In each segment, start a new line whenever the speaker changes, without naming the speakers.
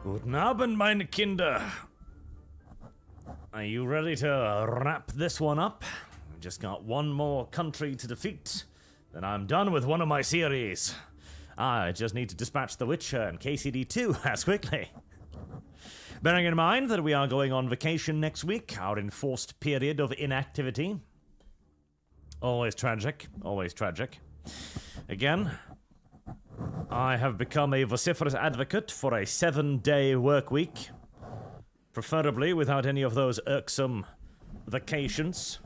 Guten Abend, meine Kinder. Are you ready to wrap this one up? We've just got one more country to defeat, then I'm done with one of my series. I just need to dispatch The Witcher and KCD2 as quickly. Bearing in mind that we are going on vacation next week, our enforced period of inactivity. Always tragic, always tragic. Again, I have become a vociferous advocate for a 7-day work week. Preferably without any of those irksome vacations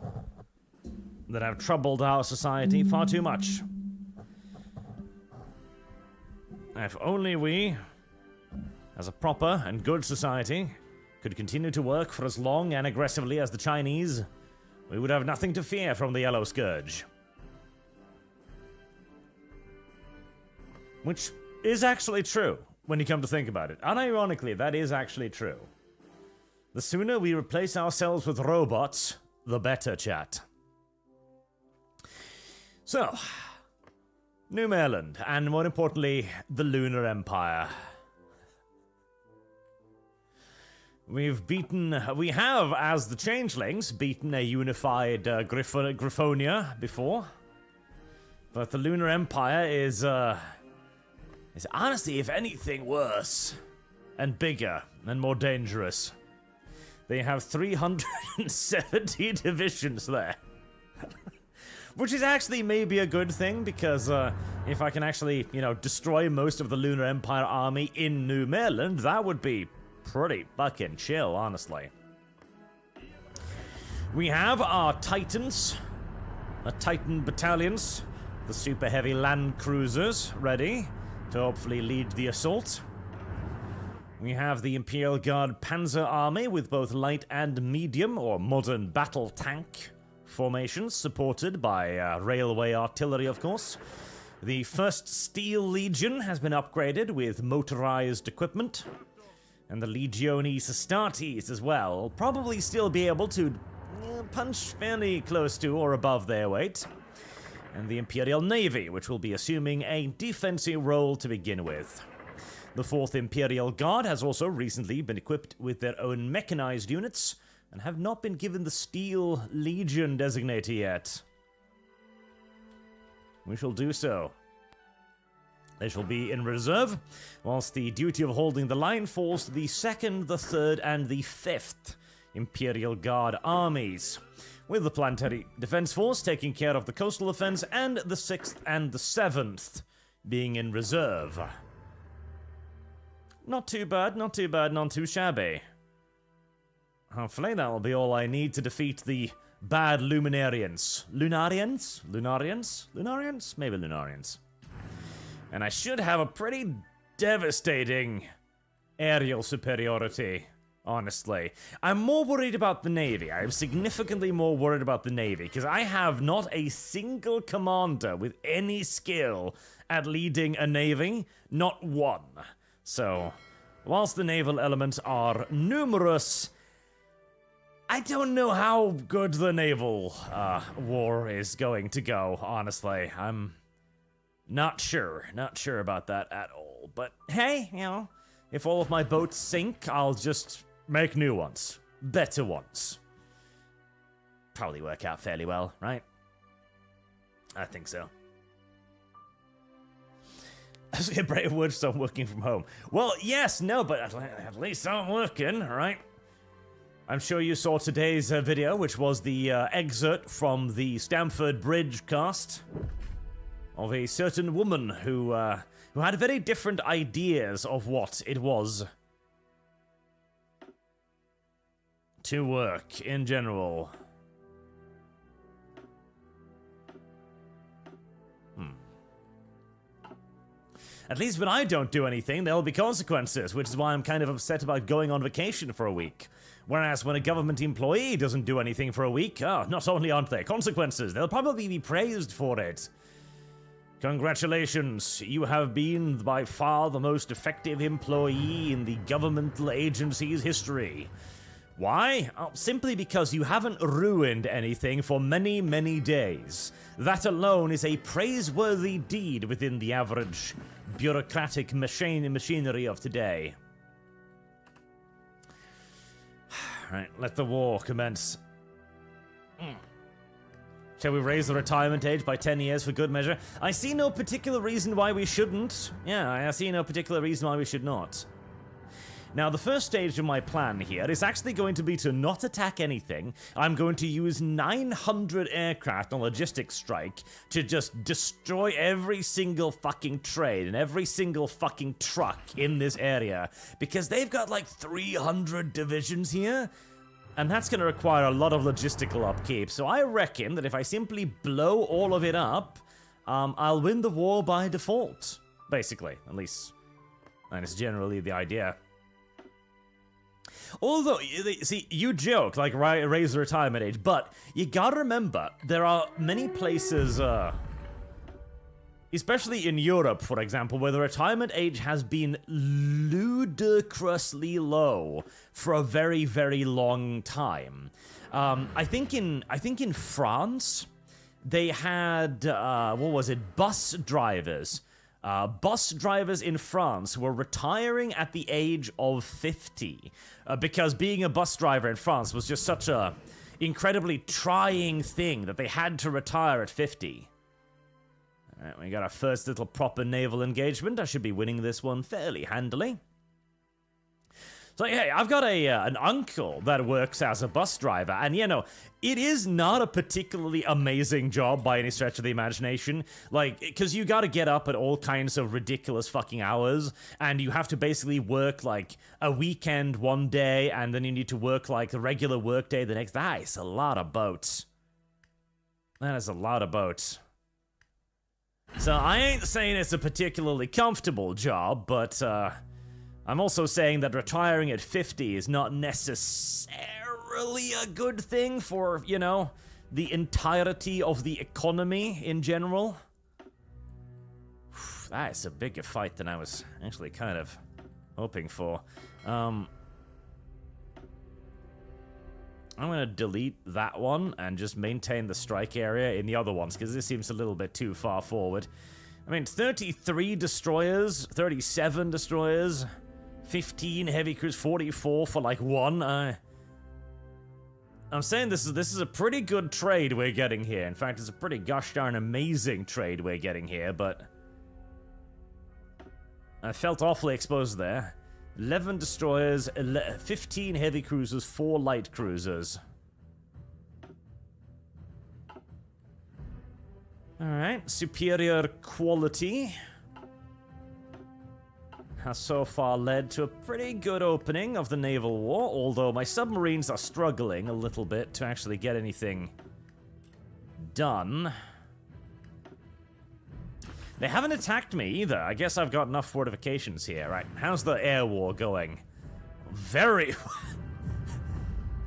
that have troubled our society far too much. If only we, as a proper and good society, could continue to work for as long and aggressively as the Chinese, we would have nothing to fear from the Yellow Scourge. Which is actually true, when you come to think about it. Unironically, that is actually true. The sooner we replace ourselves with robots, the better, chat. So, New Mainland, and more importantly, the Lunar Empire. We have, as the Changelings, beaten a unified Griffonia before. But the Lunar Empire is honestly, if anything, worse. And bigger, and more dangerous. They have 370 divisions there. Which is actually maybe a good thing, because if I can actually, destroy most of the Lunar Empire army in New Mainland, that would be pretty fucking chill, honestly. We have our Titans, the Titan battalions, the super heavy land cruisers ready to hopefully lead the assault. We have the Imperial Guard Panzer Army with both light and medium or modern battle tank formations supported by railway artillery, of course. The 1st Steel Legion has been upgraded with motorized equipment. And the Legiones Astartes as well will probably still be able to punch fairly close to or above their weight. And the Imperial Navy, which will be assuming a defensive role to begin with. The 4th Imperial Guard has also recently been equipped with their own mechanized units and have not been given the Steel Legion designator yet. We shall do so. They shall be in reserve, whilst the duty of holding the line falls to the 2nd, the 3rd, and the 5th Imperial Guard armies, with the Planetary Defense Force taking care of the coastal defense, and the 6th and the 7th being in reserve. Not too bad, not too bad, not too shabby. Hopefully that will be all I need to defeat the bad Luminarians. Lunarians? Lunarians? Lunarians? Maybe Lunarians. And I should have a pretty devastating aerial superiority, honestly. I'm more worried about the Navy. I'm significantly more worried about the Navy, because I have not a single commander with any skill at leading a Navy. Not one. So, whilst the naval elements are numerous, I don't know how good the naval war is going to go, honestly. I'm not sure about that at all. But hey, if all of my boats sink, I'll just make new ones. Better ones. Probably work out fairly well, right? I think so. I was getting brave words, so I'm working from home. Well, yes, no, but at least I'm working, right? I'm sure you saw today's video, which was the excerpt from the Stamford Bridge cast of a certain woman who had very different ideas of what it was to work in general. At least when I don't do anything, there'll be consequences, which is why I'm kind of upset about going on vacation for a week. Whereas when a government employee doesn't do anything for a week, not only aren't there consequences, they'll probably be praised for it. Congratulations, you have been by far the most effective employee in the governmental agency's history. Why? Simply because you haven't ruined anything for many, many days. That alone is a praiseworthy deed within the average bureaucratic machinery of today. Right, let the war commence. Shall we raise the retirement age by 10 years for good measure? I see no particular reason why we shouldn't. Yeah, I see no particular reason why we should not. Now, the first stage of my plan here is actually going to be to not attack anything. I'm going to use 900 aircraft on logistics strike to just destroy every single fucking train and every single fucking truck in this area. Because they've got like 300 divisions here. And that's going to require a lot of logistical upkeep. So I reckon that if I simply blow all of it up, I'll win the war by default. Basically, at least. And it's generally the idea. Although, see, you joke, like, raise the retirement age, but you gotta remember, there are many places, especially in Europe, for example, where the retirement age has been ludicrously low for a very, very long time. I think in France, they had, what was it, bus drivers. Bus drivers in France were retiring at the age of 50 because being a bus driver in France was just such a incredibly trying thing that they had to retire at 50. All right, we got our first little proper naval engagement. I should be winning this one fairly handily. So, hey, I've got an uncle that works as a bus driver, and, you know, it is not a particularly amazing job by any stretch of the imagination. Like, because you gotta get up at all kinds of ridiculous fucking hours, and you have to basically work, like, a weekend one day, and then you need to work, like, a regular work day the next. That is a lot of boats. That is a lot of boats. So, I ain't saying it's a particularly comfortable job, but, I'm also saying that retiring at 50 is not necessarily a good thing for, you know, the entirety of the economy in general. That is a bigger fight than I was actually kind of hoping for. I'm going to delete that one and just maintain the strike area in the other ones, because this seems a little bit too far forward. I mean, 33 destroyers, 37 destroyers... 15 heavy cruise, 44 for like one. I'm saying this is a pretty good trade we're getting here. In fact, it's a pretty gosh darn amazing trade we're getting here, but I felt awfully exposed there. 11 destroyers, 15 heavy cruisers, 4 light cruisers. Alright, superior quality has so far led to a pretty good opening of the naval war, although my submarines are struggling a little bit to actually get anything done. They haven't attacked me either. I guess I've got enough fortifications here. Right, how's the air war going? Very...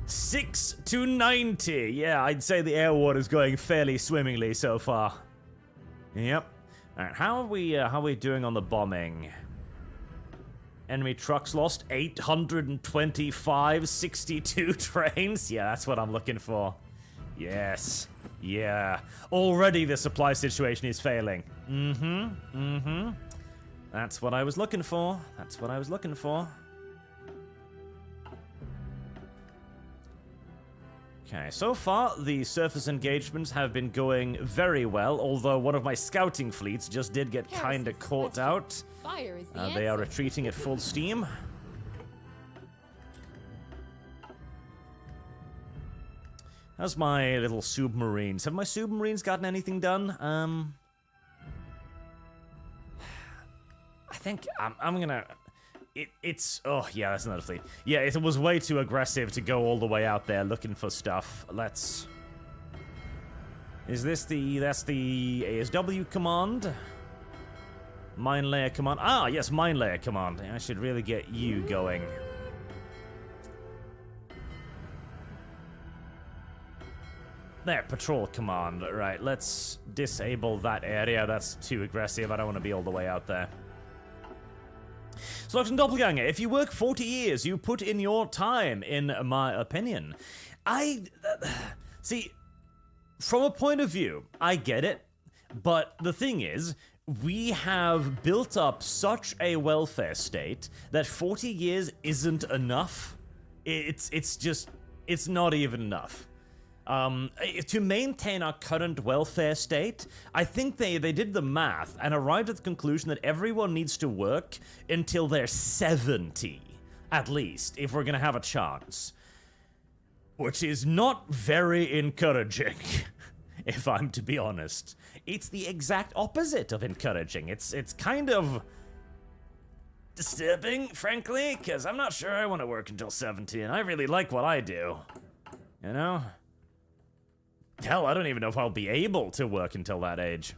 6 to 90. Yeah, I'd say the air war is going fairly swimmingly so far. Yep. Alright, how are we doing on the bombing? Enemy trucks lost 825, 62 trains. Yeah, that's what I'm looking for. Yes. Yeah. Already the supply situation is failing. That's what I was looking for. That's what I was looking for. Okay, so far the surface engagements have been going very well, although one of my scouting fleets just did get kinda caught out.
Fire is the
They are retreating at full steam. How's my little submarines? Have my submarines gotten anything done? I think I'm gonna... It's... Oh, yeah, that's another fleet. Yeah, it was way too aggressive to go all the way out there looking for stuff. Let's... Is this the... That's the ASW command? Mine layer command. Ah, yes, mine layer command. I should really get you going. There, patrol command. Right, let's disable that area. That's too aggressive. I don't want to be all the way out there. Selection Doppelganger, if you work 40 years, you put in your time, in my opinion. See, from a point of view, I get it, but the thing is, we have built up such a welfare state that 40 years isn't enough. It's just It's not even enough. To maintain our current welfare state, I think they did the math and arrived at the conclusion that everyone needs to work until they're 70, at least, if we're gonna have a chance. Which is not very encouraging, if I'm to be honest. It's the exact opposite of encouraging. It's kind of disturbing, frankly, because I'm not sure I want to work until 70, and I really like what I do. You know? Hell, I don't even know if I'll be able to work until that age.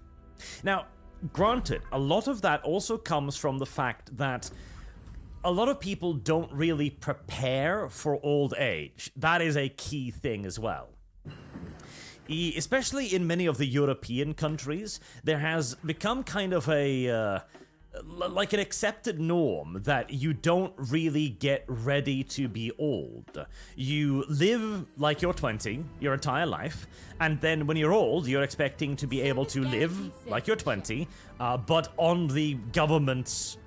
Now, granted, a lot of that also comes from the fact that a lot of people don't really prepare for old age. That is a key thing as well. Especially in many of the European countries, there has become kind of a like an accepted norm that you don't really get ready to be old. You live like you're 20 your entire life, and then when you're old, you're expecting to be able to live like you're 20, but on the government's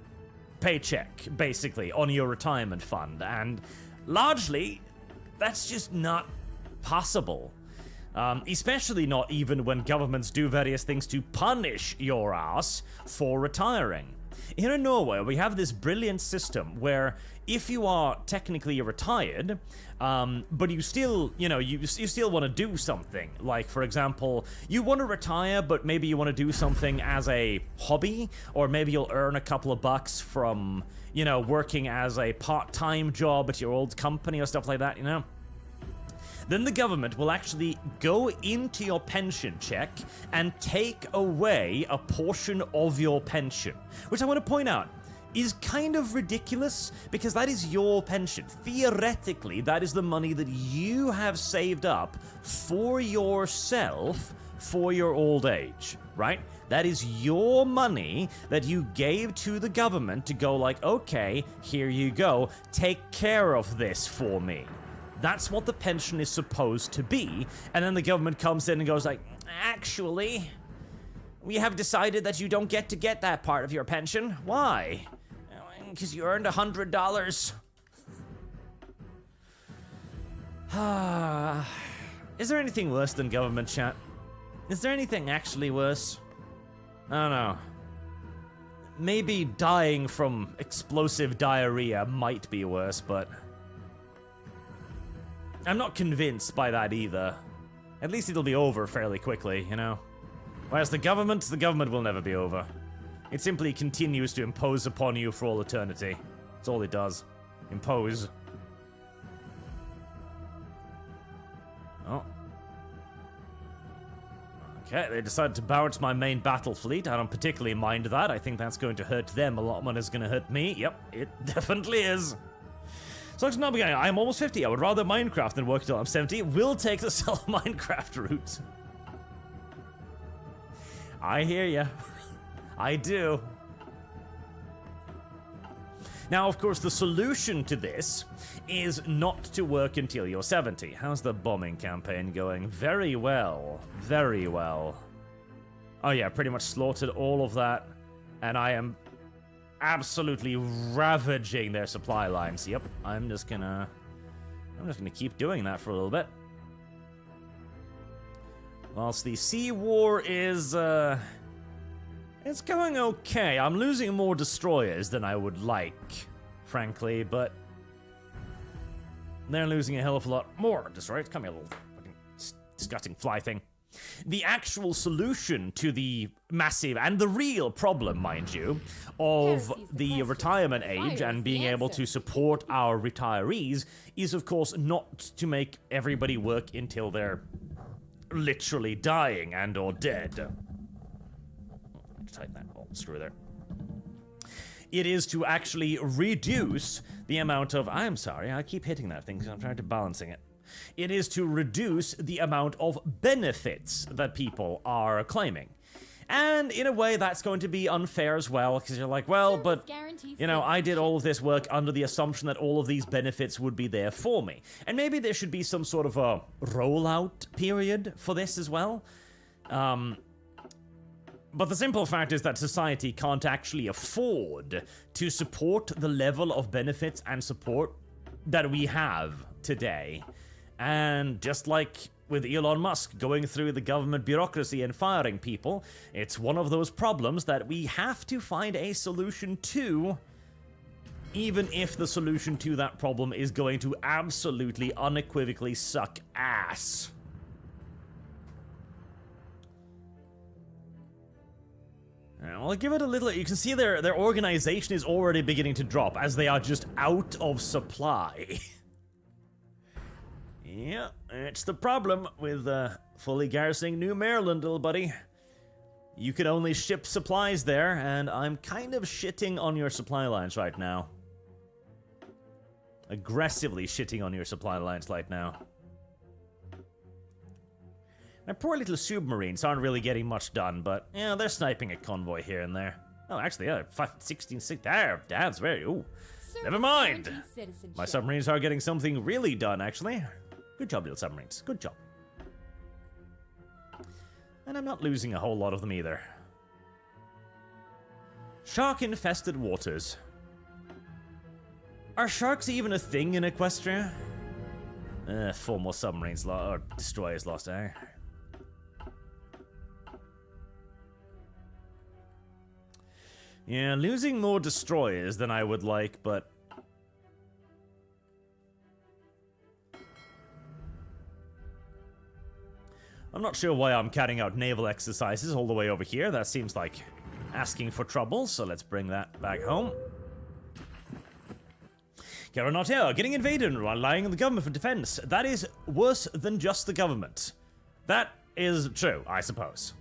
paycheck, basically, on your retirement fund. And largely, that's just not possible. Especially not even when governments do various things to punish your ass for retiring. Here in Norway, we have this brilliant system where if you are technically retired, but you still, you still want to do something. Like, for example, you want to retire, but maybe you want to do something as a hobby, or maybe you'll earn a couple of bucks from, working as a part-time job at your old company or stuff like that, Then the government will actually go into your pension check and take away a portion of your pension. Which I want to point out is kind of ridiculous, because that is your pension. Theoretically, that is the money that you have saved up for yourself for your old age, right? That is your money that you gave to the government to go like, okay, here you go, take care of this for me. That's what the pension is supposed to be, and then the government comes in and goes like, actually, we have decided that you don't get to get that part of your pension. Why? Because you earned $100. Is there anything worse than government, chat? Is there anything actually worse? I don't know. Maybe dying from explosive diarrhea might be worse, but I'm not convinced by that either. At least it'll be over fairly quickly, Whereas the government will never be over. It simply continues to impose upon you for all eternity. That's all it does. Impose. Oh. Okay, they decided to bounce my main battle fleet. I don't particularly mind that. I think that's going to hurt them a lot more than it's going to hurt me. Yep, it definitely is. So it's not beginning. I'm almost 50. I would rather Minecraft than work until I'm 70. Will take the sell-Minecraft route. I hear ya. I do. Now, of course, the solution to this is not to work until you're 70. How's the bombing campaign going? Very well. Very well. Oh yeah, pretty much slaughtered all of that. And I am absolutely ravaging their supply lines. Yep, I'm just gonna keep doing that for a little bit. Whilst the sea war is it's going okay. I'm losing more destroyers than I would like, frankly, but they're losing a hell of a lot more destroyers. Come here, little fucking disgusting fly thing. The actual solution to the massive, and the real problem, mind you, of the retirement age and being able to support our retirees is, of course, not to make everybody work until they're literally dying and or dead. Tighten that screw there. It is to actually reduce the amount of... I'm sorry, I keep hitting that thing because I'm trying to balancing it. It is to reduce the amount of benefits that people are claiming. And in a way, that's going to be unfair as well, because you're like, well, but, I did all of this work under the assumption that all of these benefits would be there for me. And maybe there should be some sort of a rollout period for this as well. But the simple fact is that society can't actually afford to support the level of benefits and support that we have today. And just like with Elon Musk going through the government bureaucracy and firing people, it's one of those problems that we have to find a solution to, even if the solution to that problem is going to absolutely unequivocally suck ass. Well, give it a little. You can see their organization is already beginning to drop as they are just out of supply. Yeah, it's the problem with fully garrisoning New Maryland, little buddy. You can only ship supplies there, and I'm kind of shitting on your supply lines right now. Aggressively shitting on your supply lines right now. My poor little submarines aren't really getting much done, but, yeah, they're sniping a convoy here and there. Oh, actually, yeah, 16, 6, there, that's very, ooh. Never mind! My submarines are getting something really done, actually. Good job, little submarines, good job. And I'm not losing a whole lot of them either. Shark-infested waters. Are sharks even a thing in Equestria? 4 more submarines or destroyers lost, eh? Yeah, losing more destroyers than I would like, but... I'm not sure why I'm carrying out naval exercises all the way over here. That seems like asking for trouble, so let's bring that back home. Caranatel, getting invaded and relying on the government for defense. That is worse than just the government. That is true, I suppose.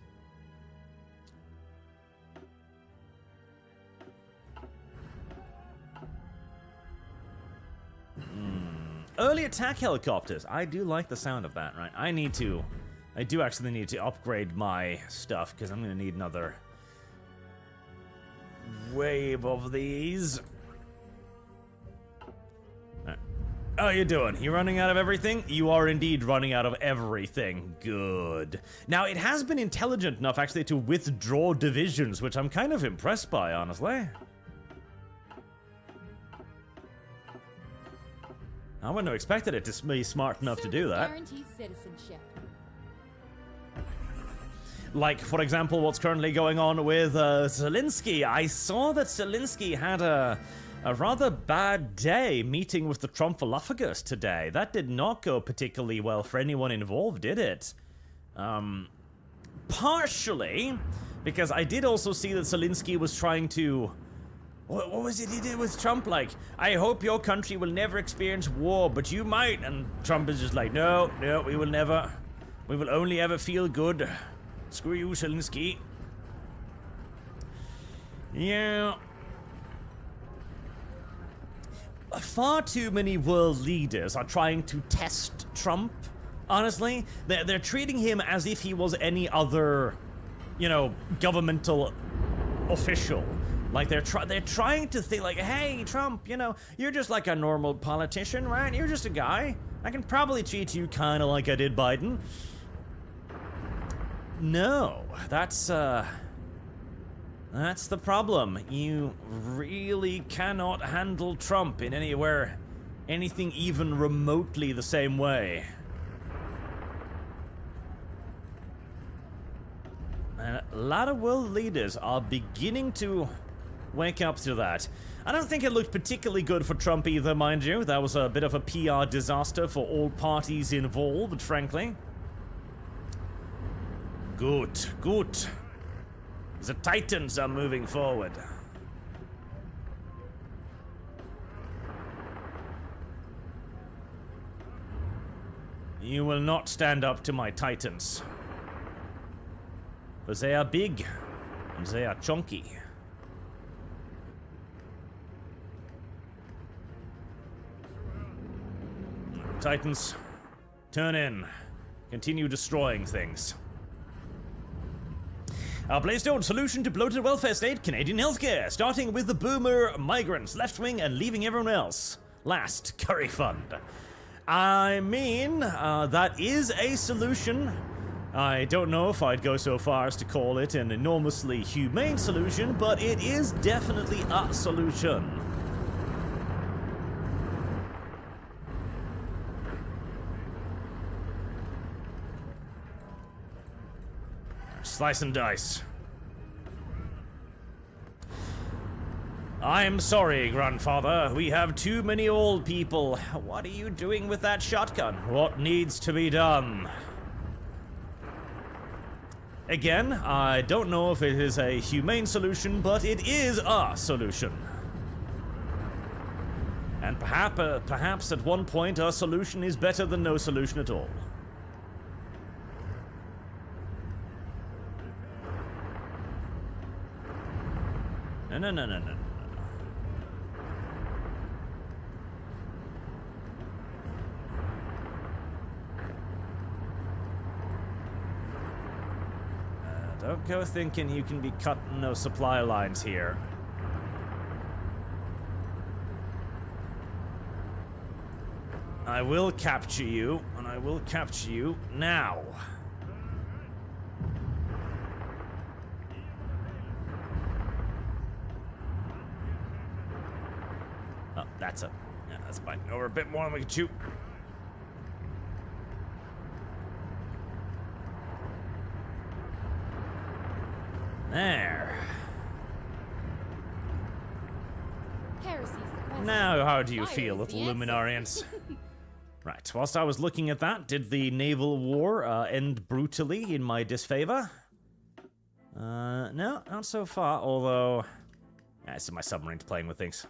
Early attack helicopters. I do like the sound of that, right? I do actually need to upgrade my stuff, because I'm going to need another wave of these. Right. How you doing? You running out of everything? You are indeed running out of everything. Good. Now, it has been intelligent enough, actually, to withdraw divisions, which I'm kind of impressed by, honestly. I wouldn't have expected it to be smart enough to do that.
Citizenship.
Like, for example, what's currently going on with Zelensky. I saw that Zelensky had a rather bad day meeting with the Trumphalophagus today. That did not go particularly well for anyone involved, did it? Partially, because I did also see that Zelensky was trying to... What was it he did with Trump? Like, I hope your country will never experience war, but you might. And Trump is just like, no, we will never. We will only ever feel good. Screw you, Zelensky. Yeah. Far too many world leaders are trying to test Trump, honestly. They're treating him as if he was any other, you know, governmental official. Like, they're trying to think, like, hey, Trump, you know, you're just like a normal politician, right? You're just a guy. I can probably treat you kind of like I did Biden. No, that's the problem. You really cannot handle Trump in anything even remotely the same way. And a lot of world leaders are beginning to wake up to that. I don't think it looked particularly good for Trump either, mind you. That was a bit of a PR disaster for all parties involved, frankly. Good. The Titans are moving forward. You will not stand up to my Titans. But they are big, and they are chunky. Titans, turn in. Continue destroying things. Our Blaystone solution to bloated welfare state, Canadian healthcare, starting with the boomer migrants, left wing, and leaving everyone else. Last, curry fund. I mean, that is a solution. I don't know if I'd go so far as to call it an enormously humane solution, but it is definitely a solution. Slice and dice. I'm sorry, grandfather. We have too many old people. What are you doing with that shotgun? What needs to be done? Again, I don't know if it is a humane solution, but it is a solution. And perhaps at one point a solution is better than no solution at all. No. Don't go thinking you can be cutting no supply lines here. I will capture you, and I will capture you now. Oh, that's fine. Over a bit more than we can shoot. There. Now, how do you feel, little Luminarians? Right, whilst I was looking at that, did the naval war end brutally in my disfavor? No, not so far, although... this is my submarines playing with things.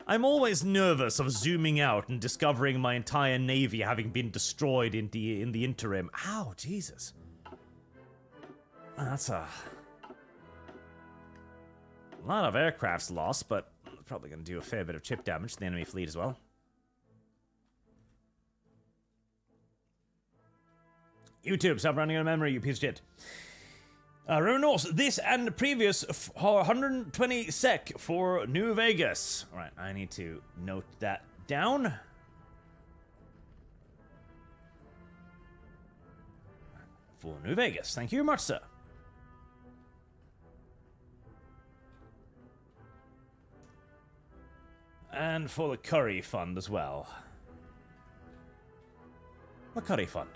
I'm always nervous of zooming out and discovering my entire navy having been destroyed in the interim. Ow, Jesus. That's a lot of aircrafts lost, but probably going to do a fair bit of chip damage to the enemy fleet as well. YouTube, stop running out of memory, you piece of shit. Renault, this and the previous 120 sec for New Vegas. Alright, I need to note that down. For New Vegas, thank you very much, sir. And for the curry fund as well. The curry fund.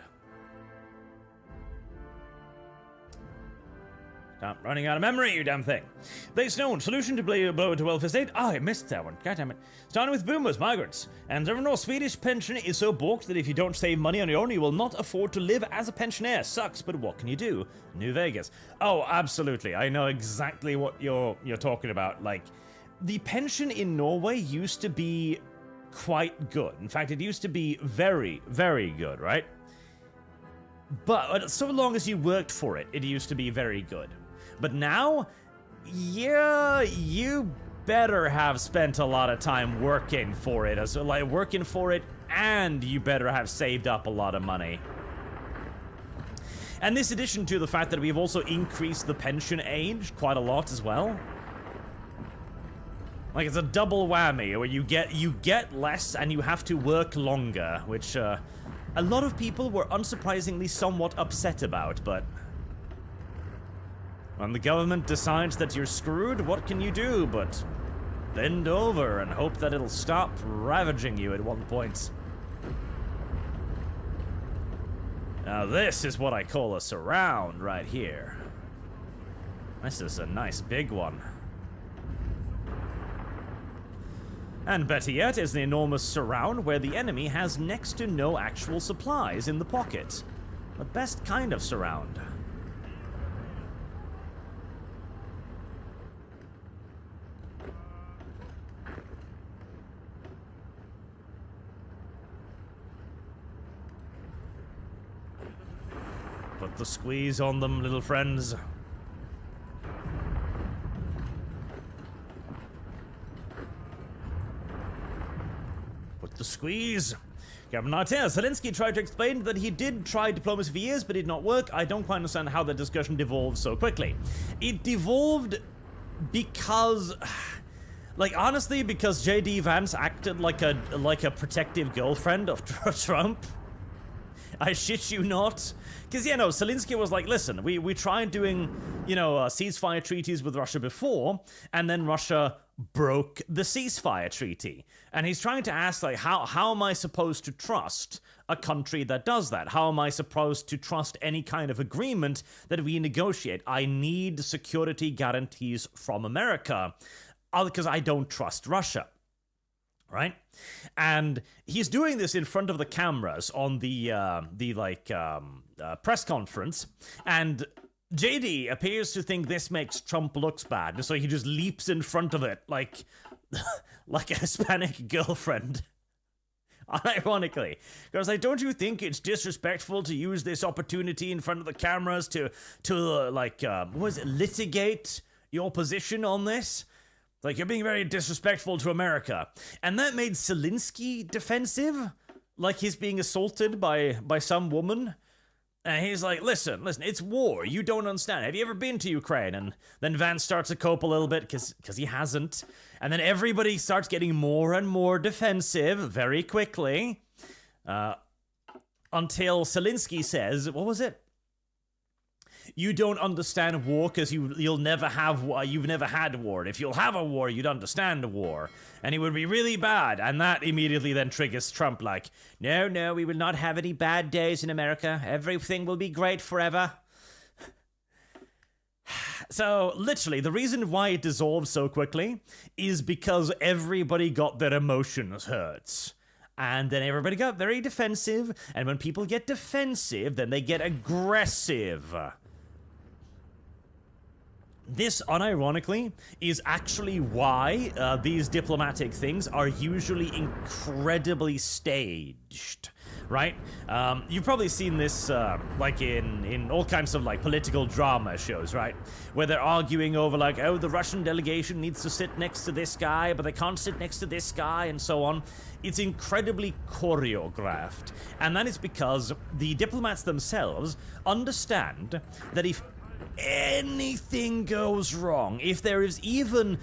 Stop running out of memory, you damn thing. Base known. Solution to blow into welfare state. I missed that one. God damn it. Starting with boomers, migrants. And everyone Swedish pension is so balked that if you don't save money on your own, you will not afford to live as a pensioner. Sucks, but what can you do? New Vegas. Oh, absolutely. I know exactly what you're talking about. Like, the pension in Norway used to be quite good. In fact, it used to be very, very good, right? But so long as you worked for it, it used to be very good. But now, yeah, you better have spent a lot of time working for it, and you better have saved up a lot of money. And this addition to the fact that we've also increased the pension age quite a lot as well. Like, it's a double whammy where you get less and you have to work longer, which a lot of people were unsurprisingly somewhat upset about, but when the government decides that you're screwed, what can you do but bend over and hope that it'll stop ravaging you at one point? Now this is what I call a surround right here. This is a nice big one. And better yet is the enormous surround where the enemy has next to no actual supplies in the pocket. The best kind of surround. Put the squeeze on them, little friends. Put the squeeze. Governor Zelensky tried to explain that he did try diplomacy for years, but it did not work. I don't quite understand how the discussion devolved so quickly. It devolved because, like, honestly, because J.D. Vance acted like a protective girlfriend of Trump. I shit you not. Because, you know, Zelensky was like, listen, we tried doing, you know, ceasefire treaties with Russia before, and then Russia broke the ceasefire treaty. And he's trying to ask, like, how am I supposed to trust a country that does that? How am I supposed to trust any kind of agreement that we negotiate? I need security guarantees from America because I don't trust Russia. Right? And he's doing this in front of the cameras on the press conference, and JD appears to think this makes Trump looks bad, and so he just leaps in front of it like a Hispanic girlfriend. Ironically, because like, don't you think it's disrespectful to use this opportunity in front of the cameras to litigate your position on this? Like, you're being very disrespectful to America. And that made Zelensky defensive, like he's being assaulted by some woman. And he's like, listen, it's war. You don't understand. Have you ever been to Ukraine? And then Vance starts to cope a little bit, because he hasn't. And then everybody starts getting more and more defensive very quickly. Until Zelensky says, what was it? You don't understand war because you'll never have war. You've never had war. And if you'll have a war, you'd understand a war. And it would be really bad. And that immediately then triggers Trump like, no, we will not have any bad days in America. Everything will be great forever. So, literally, the reason why it dissolved so quickly is because everybody got their emotions hurt. And then everybody got very defensive. And when people get defensive, then they get aggressive. This, unironically, is actually why these diplomatic things are usually incredibly staged, right? You've probably seen this, like, in all kinds of, like, political drama shows, right? Where they're arguing over, like, oh, the Russian delegation needs to sit next to this guy, but they can't sit next to this guy, and so on. It's incredibly choreographed, and that is because the diplomats themselves understand that if anything goes wrong, if there is even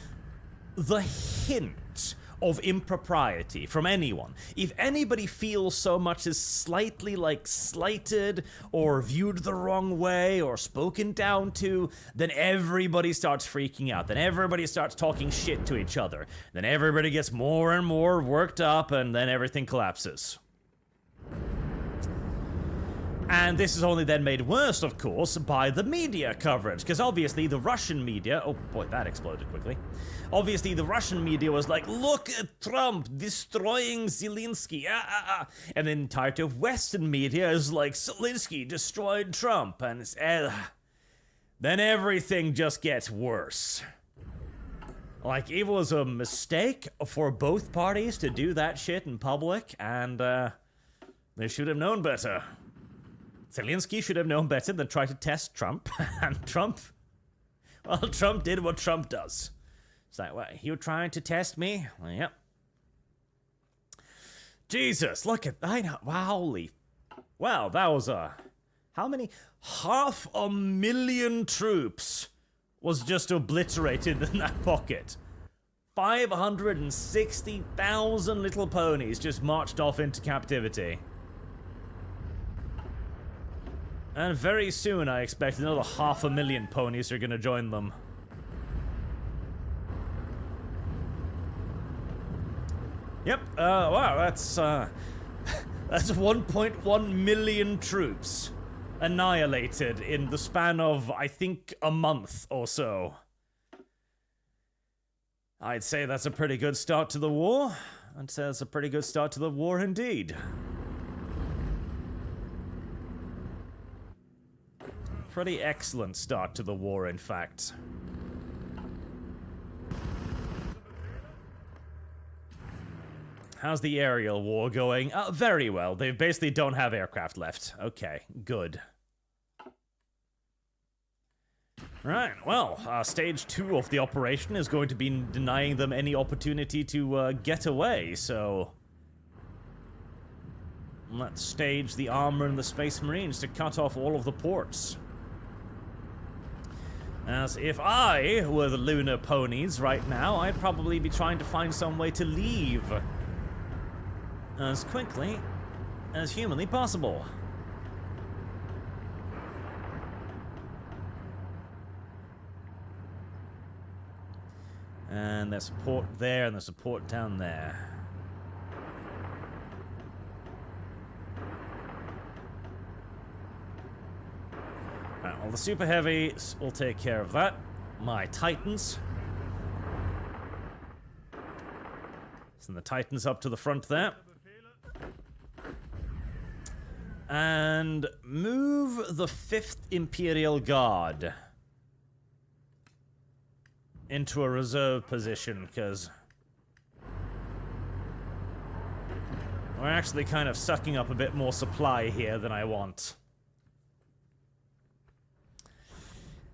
the hint of impropriety from anyone, if anybody feels so much as slightly like slighted or viewed the wrong way or spoken down to, then everybody starts freaking out. Then everybody starts talking shit to each other. Then everybody gets more and more worked up, and then everything collapses. And this is only then made worse, of course, by the media coverage, because obviously the Russian media... Oh boy, that exploded quickly. Obviously the Russian media was like, look at Trump destroying Zelensky, And the entirety of Western media is like, Zelensky destroyed Trump, and it's... Then everything just gets worse. Like, it was a mistake for both parties to do that shit in public, and they should have known better. Zelensky should have known better than try to test Trump. And Trump did what Trump does. It's like, what, you trying to test me? Well, yep. Jesus, look at that. Holy. Wow, that was how many? 500,000 troops was just obliterated in that pocket. 560,000 little ponies just marched off into captivity. And very soon, I expect another 500,000 ponies are gonna join them. Yep, wow, that's 1.1 million troops annihilated in the span of, I think, a month or so. I'd say that's a pretty good start to the war. I'd say that's a pretty good start to the war indeed. Pretty excellent start to the war, in fact. How's the aerial war going? Very well. They basically don't have aircraft left. Okay, good. Right, well, stage 2 of the operation is going to be denying them any opportunity to get away, so... Let's stage the armor and the Space Marines to cut off all of the ports. As if I were the lunar ponies right now, I'd probably be trying to find some way to leave as quickly as humanly possible. And there's support there, and there's support down there. Alright, well, the super heavies will take care of that. My Titans. Send the Titans up to the front there. And move the 5th Imperial Guard into a reserve position, because we're actually kind of sucking up a bit more supply here than I want.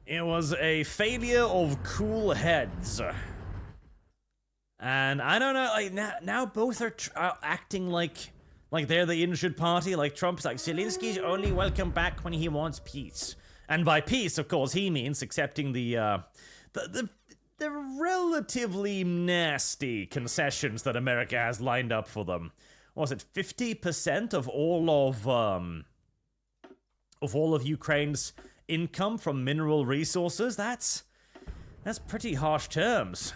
It was a failure of cool heads. And I don't know, like, now both are acting like they're the injured party. Like, Trump's like, Zelensky's only welcome back when he wants peace. And by peace, of course, he means accepting the relatively nasty concessions that America has lined up for them. Was it 50% of all of Ukraine's income from mineral resources? That's pretty harsh terms.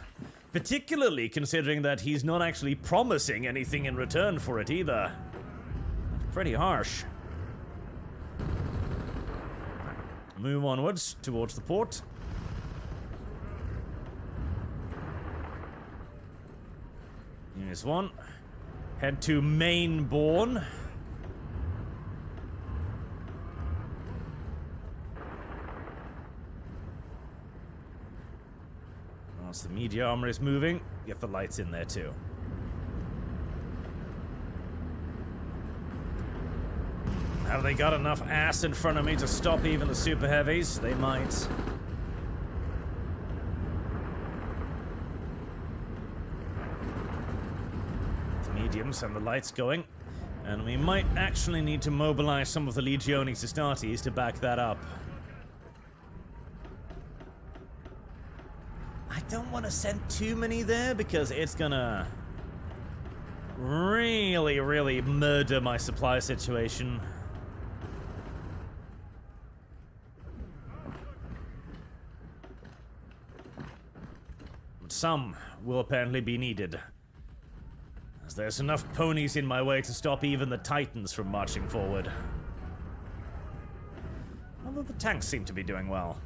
Particularly considering that he's not actually promising anything in return for it either. That's pretty harsh. Move onwards towards the port. Here's one. Head to Mainbourne. Once the media armor is moving, get the lights in there too. Have they got enough ass in front of me to stop even the super heavies? They might. The mediums and the lights going. And we might actually need to mobilize some of the Legioni Astartes to back that up. I don't want to send too many there because it's gonna really murder my supply situation. But some will apparently be needed, as there's enough ponies in my way to stop even the Titans from marching forward. Although the tanks seem to be doing well.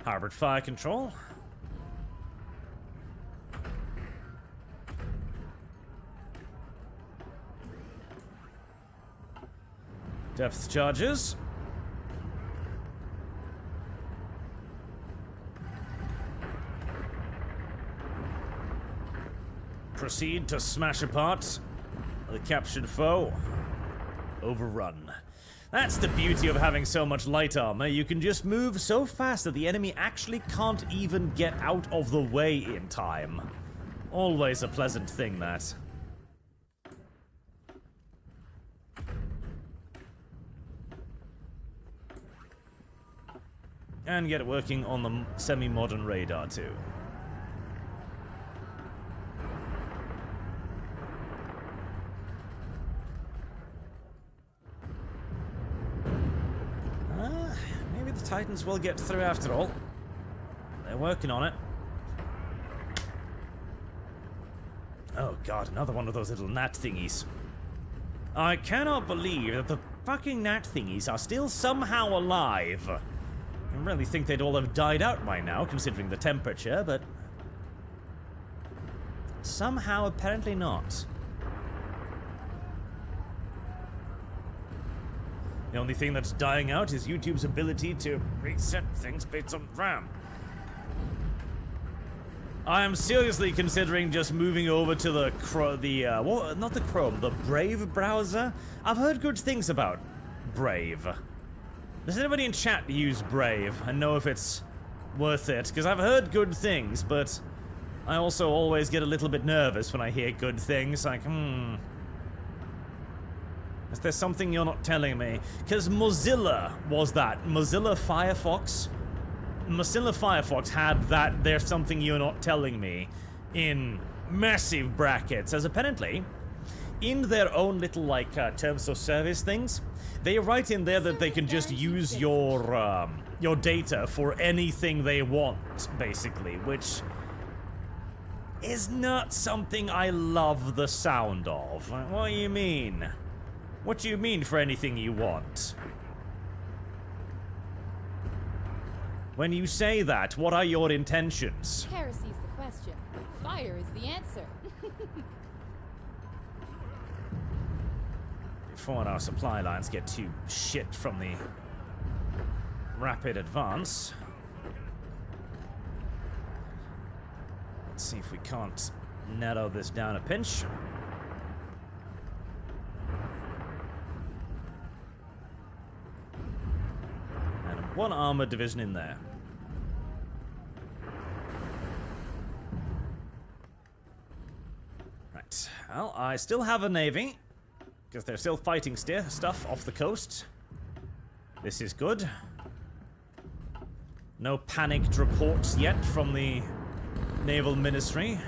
Harbored fire control. Depth charges. Proceed to smash apart the captured foe. Overrun. That's the beauty of having so much light armor. You can just move so fast that the enemy actually can't even get out of the way in time. Always a pleasant thing, that. And get it working on the semi-modern radar too. Maybe the Titans will get through after all. They're working on it. Oh god, another one of those little gnat thingies. I cannot believe that the fucking gnat thingies are still somehow alive. I really think they'd all have died out by now, considering the temperature, but somehow apparently not. The only thing that's dying out is YouTube's ability to reset things based on RAM. I am seriously considering just moving over to the not the Chrome, the Brave browser. I've heard good things about Brave. Does anybody in chat use Brave and know if it's worth it? Because I've heard good things, but I also always get a little bit nervous when I hear good things. Like, is there something you're not telling me? Because Mozilla was that. Mozilla Firefox had that "there's something you're not telling me" in massive brackets, as apparently in their own little, like, terms of service things, they write in there that they can just use your your data for anything they want, basically, which is not something I love the sound of. What do you mean? What do you mean for anything you want? When you say that, what are your intentions?
Heresy's the question. Fire is the answer.
Before our supply lines get too shit from the rapid advance. Let's see if we can't narrow this down a pinch. And one armored division in there. Right. Well, I still have a navy, because they're still fighting stuff off the coast. This is good. No panicked reports yet from the Naval Ministry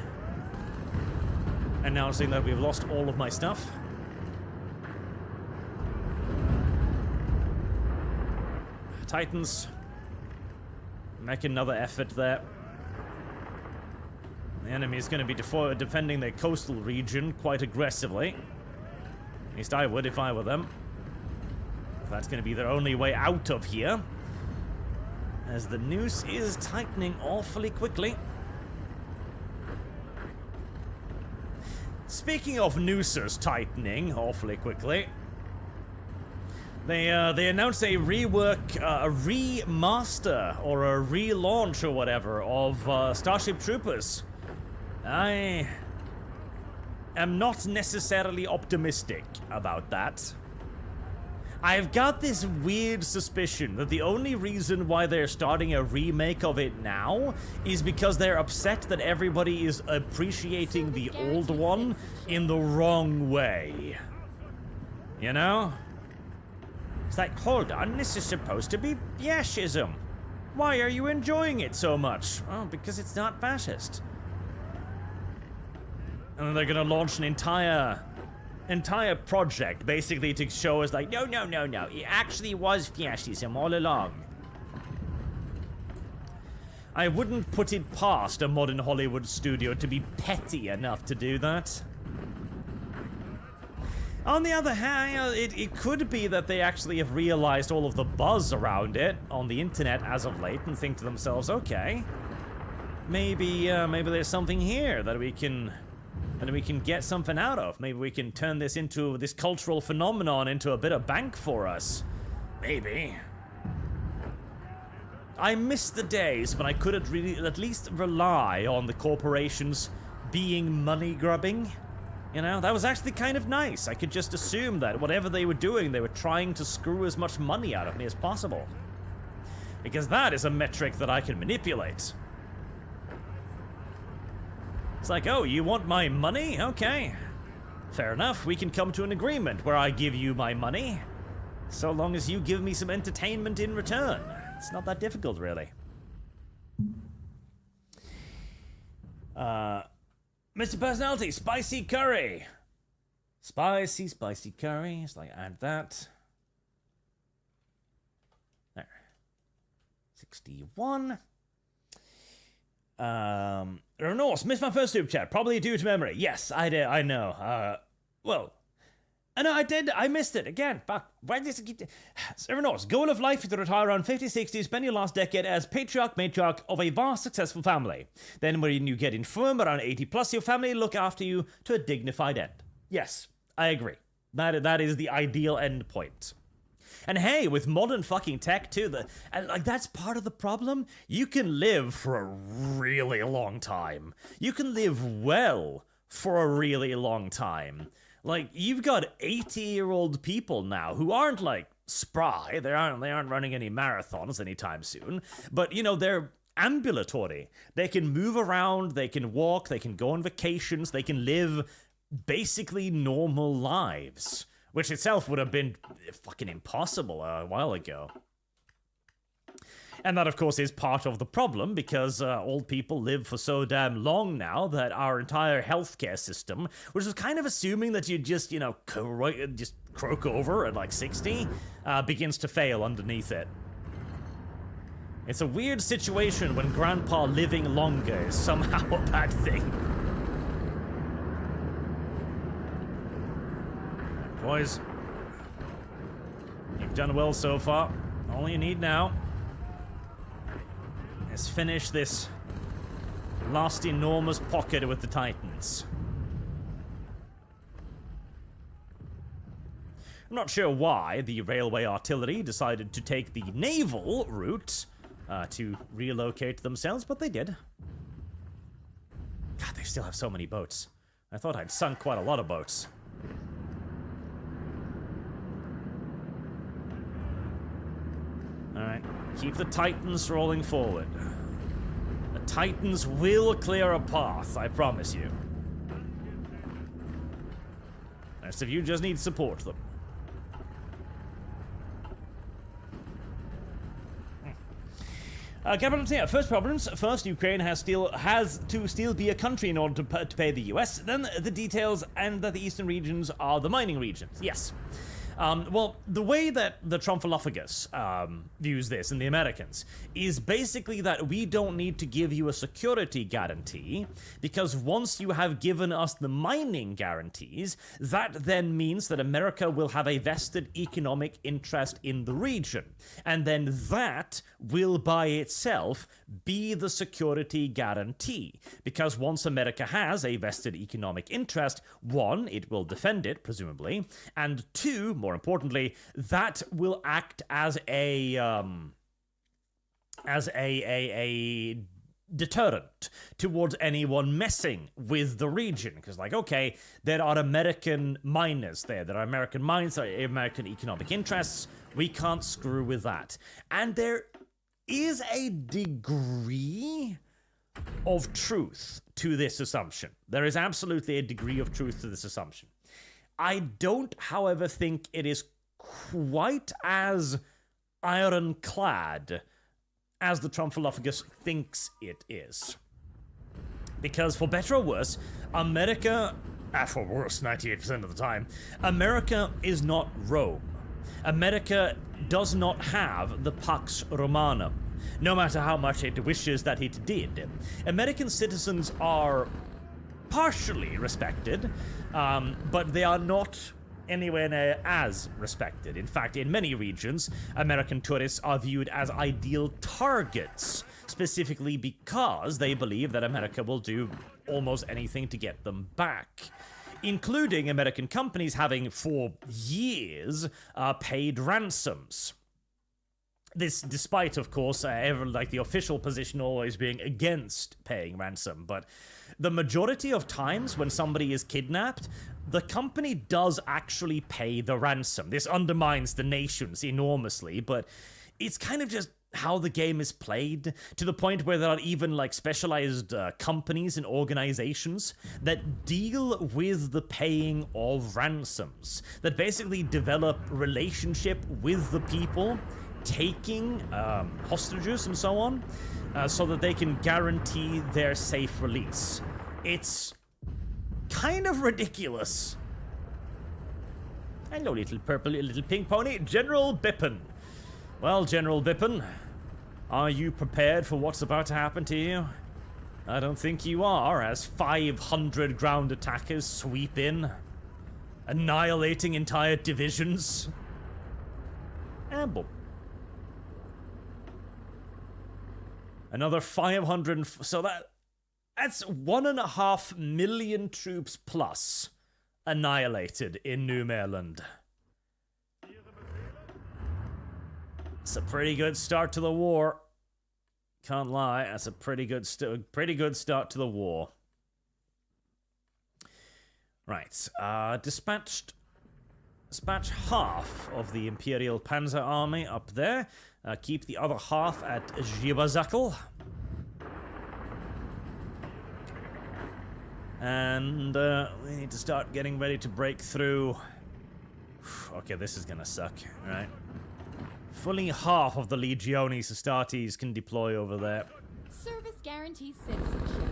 announcing that we've lost all of my stuff. Titans, make another effort there. The enemy is going to be defending their coastal region quite aggressively. At least I would if I were them. That's going to be their only way out of here, as the noose is tightening awfully quickly. Speaking of nooses tightening awfully quickly, they announced a rework, a remaster, or a relaunch or whatever of Starship Troopers. I am not necessarily optimistic about that. I've got this weird suspicion that the only reason why they're starting a remake of it now is because they're upset that everybody is appreciating the old one in the wrong way. You know? It's like, hold on, this is supposed to be fascism. Why are you enjoying it so much? Oh, because it's not fascist. And then they're gonna launch an entire project, basically, to show us, like, no, it actually was fascism all along. I wouldn't put it past a modern Hollywood studio to be petty enough to do that. On the other hand, it could be that they actually have realized all of the buzz around it on the internet as of late and think to themselves, okay, maybe there's something here that we can get something out of. Maybe we can turn this cultural phenomenon into a bit of bank for us. Maybe. I miss the days when I could at least rely on the corporations being money grubbing. You know, that was actually kind of nice. I could just assume that whatever they were doing, they were trying to screw as much money out of me as possible. Because that is a metric that I can manipulate. It's like, oh, you want my money? Okay. Fair enough, we can come to an agreement where I give you my money, so long as you give me some entertainment in return. It's not that difficult, really. Mr. Personality, spicy curry. Spicy curry. It's like, add that. There. 61. Remorse, missed my first super chat, probably due to memory. Yes, I did, I know. Well, I know I did, I missed it again. Fuck, why does it keep... Remorse, goal of life is to retire around 50, 60, spend your last decade as matriarch of a vast, successful family. Then when you get infirm, around 80 plus, your family look after you to a dignified end. Yes, I agree. That is the ideal end point. And hey, with modern fucking tech too, that's part of the problem. You can live for a really long time. You can live well for a really long time. Like, you've got 80-year-old people now who aren't, like, spry. They aren't running any marathons anytime soon. But, you know, they're ambulatory. They can move around, they can walk, they can go on vacations, they can live basically normal lives. Which itself would have been fucking impossible a while ago. And that, of course, is part of the problem, because old people live for so damn long now that our entire healthcare system, which was kind of assuming that you just, you know, just croak over at like 60, begins to fail underneath it. It's a weird situation when Grandpa living longer is somehow a bad thing. Boys, you've done well so far. All you need now is finish this last enormous pocket with the Titans. I'm not sure why the railway artillery decided to take the naval route to relocate themselves, but they did. God, they still have so many boats. I thought I'd sunk quite a lot of boats. Alright, keep the Titans rolling forward. The Titans will clear a path, I promise you. The rest of you just need to support them. Capital Tier, first problems. First, Ukraine has to still be a country in order to pay the US. Then the details, and that the eastern regions are the mining regions. Yes. Well, the way that the Trumfalophagus views this, and the Americans, is basically that we don't need to give you a security guarantee, because once you have given us the mining guarantees, that then means that America will have a vested economic interest in the region. And then that will by itself be the security guarantee. Because once America has a vested economic interest, one, it will defend it, presumably, and two, more importantly, that will act as a deterrent towards anyone messing with the region. Because, like, okay, there are American miners there are American mines, there are American economic interests, we can't screw with that. And there is a degree of truth to this assumption. There is absolutely a degree of truth to this assumption. I don't, however, think it is quite as ironclad as the Trumfalophagus thinks it is. Because, for better or worse, America, for worse, 98% of the time, America is not Rome. America does not have the Pax Romanum, no matter how much it wishes that it did. American citizens are partially respected, but they are not anywhere near as respected. In fact, in many regions, American tourists are viewed as ideal targets, specifically because they believe that America will do almost anything to get them back, including American companies having, for years, paid ransoms. This, despite, of course, the official position always being against paying ransom, but the majority of times when somebody is kidnapped, the company does actually pay the ransom. This undermines the nations enormously, but it's kind of just how the game is played, to the point where there are even, like, specialized companies and organizations that deal with the paying of ransoms, that basically develop relationship with the people taking hostages and so on, so that they can guarantee their safe release. It's kind of ridiculous. Hello, little pink pony. General Bippen. Well, General Bippen, are you prepared for what's about to happen to you? I don't think you are, as 500 ground attackers sweep in, annihilating entire divisions. And boom. Another 500, so that's 1.5 million troops plus annihilated in New Maryland. It's a pretty good start to the war. Can't lie, that's a pretty good start to the war. Right, dispatch half of the Imperial Panzer Army up there. Keep the other half at Zhibazakal. And we need to start getting ready to break through. Okay, this is gonna suck, right? Fully half of the Legiones Astartes can deploy over there.
Service guarantees citizenship.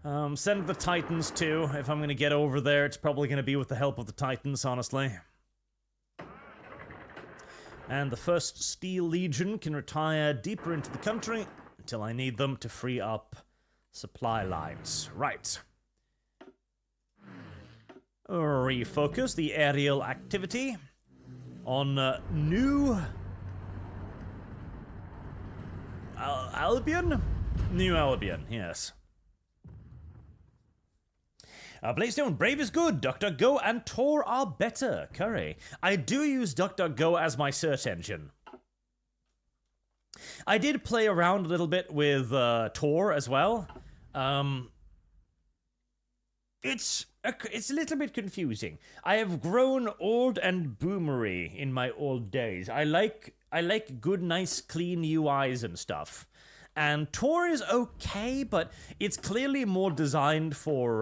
Send the Titans too. If I'm gonna get over there, it's probably gonna be with the help of the Titans, honestly. And the 1st Steel Legion can retire deeper into the country until I need them to free up supply lines. Right. Refocus the aerial activity on New Albion? New Albion, yes. Blaystone, Brave is good. DuckDuckGo and Tor are better. Curry. I do use DuckDuckGo as my search engine. I did play around a little bit with Tor as well. It's a little bit confusing. I have grown old and boomery in my old days. I like good, nice, clean UIs and stuff. And Tor is okay, but it's clearly more designed for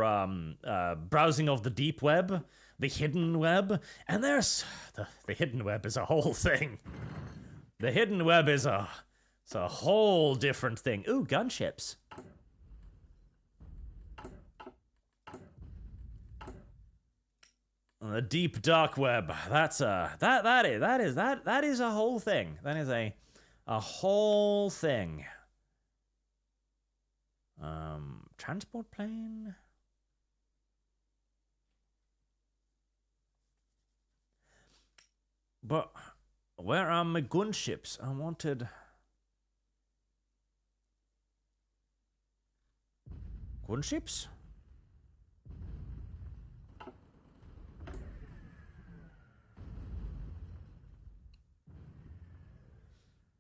browsing of the deep web, the hidden web, and there's the hidden web is a whole thing. The hidden web is it's a whole different thing. Ooh, gunships. The deep dark web. That's that is a whole thing. That is a whole thing. Transport plane. But where are my gunships? I wanted gunships?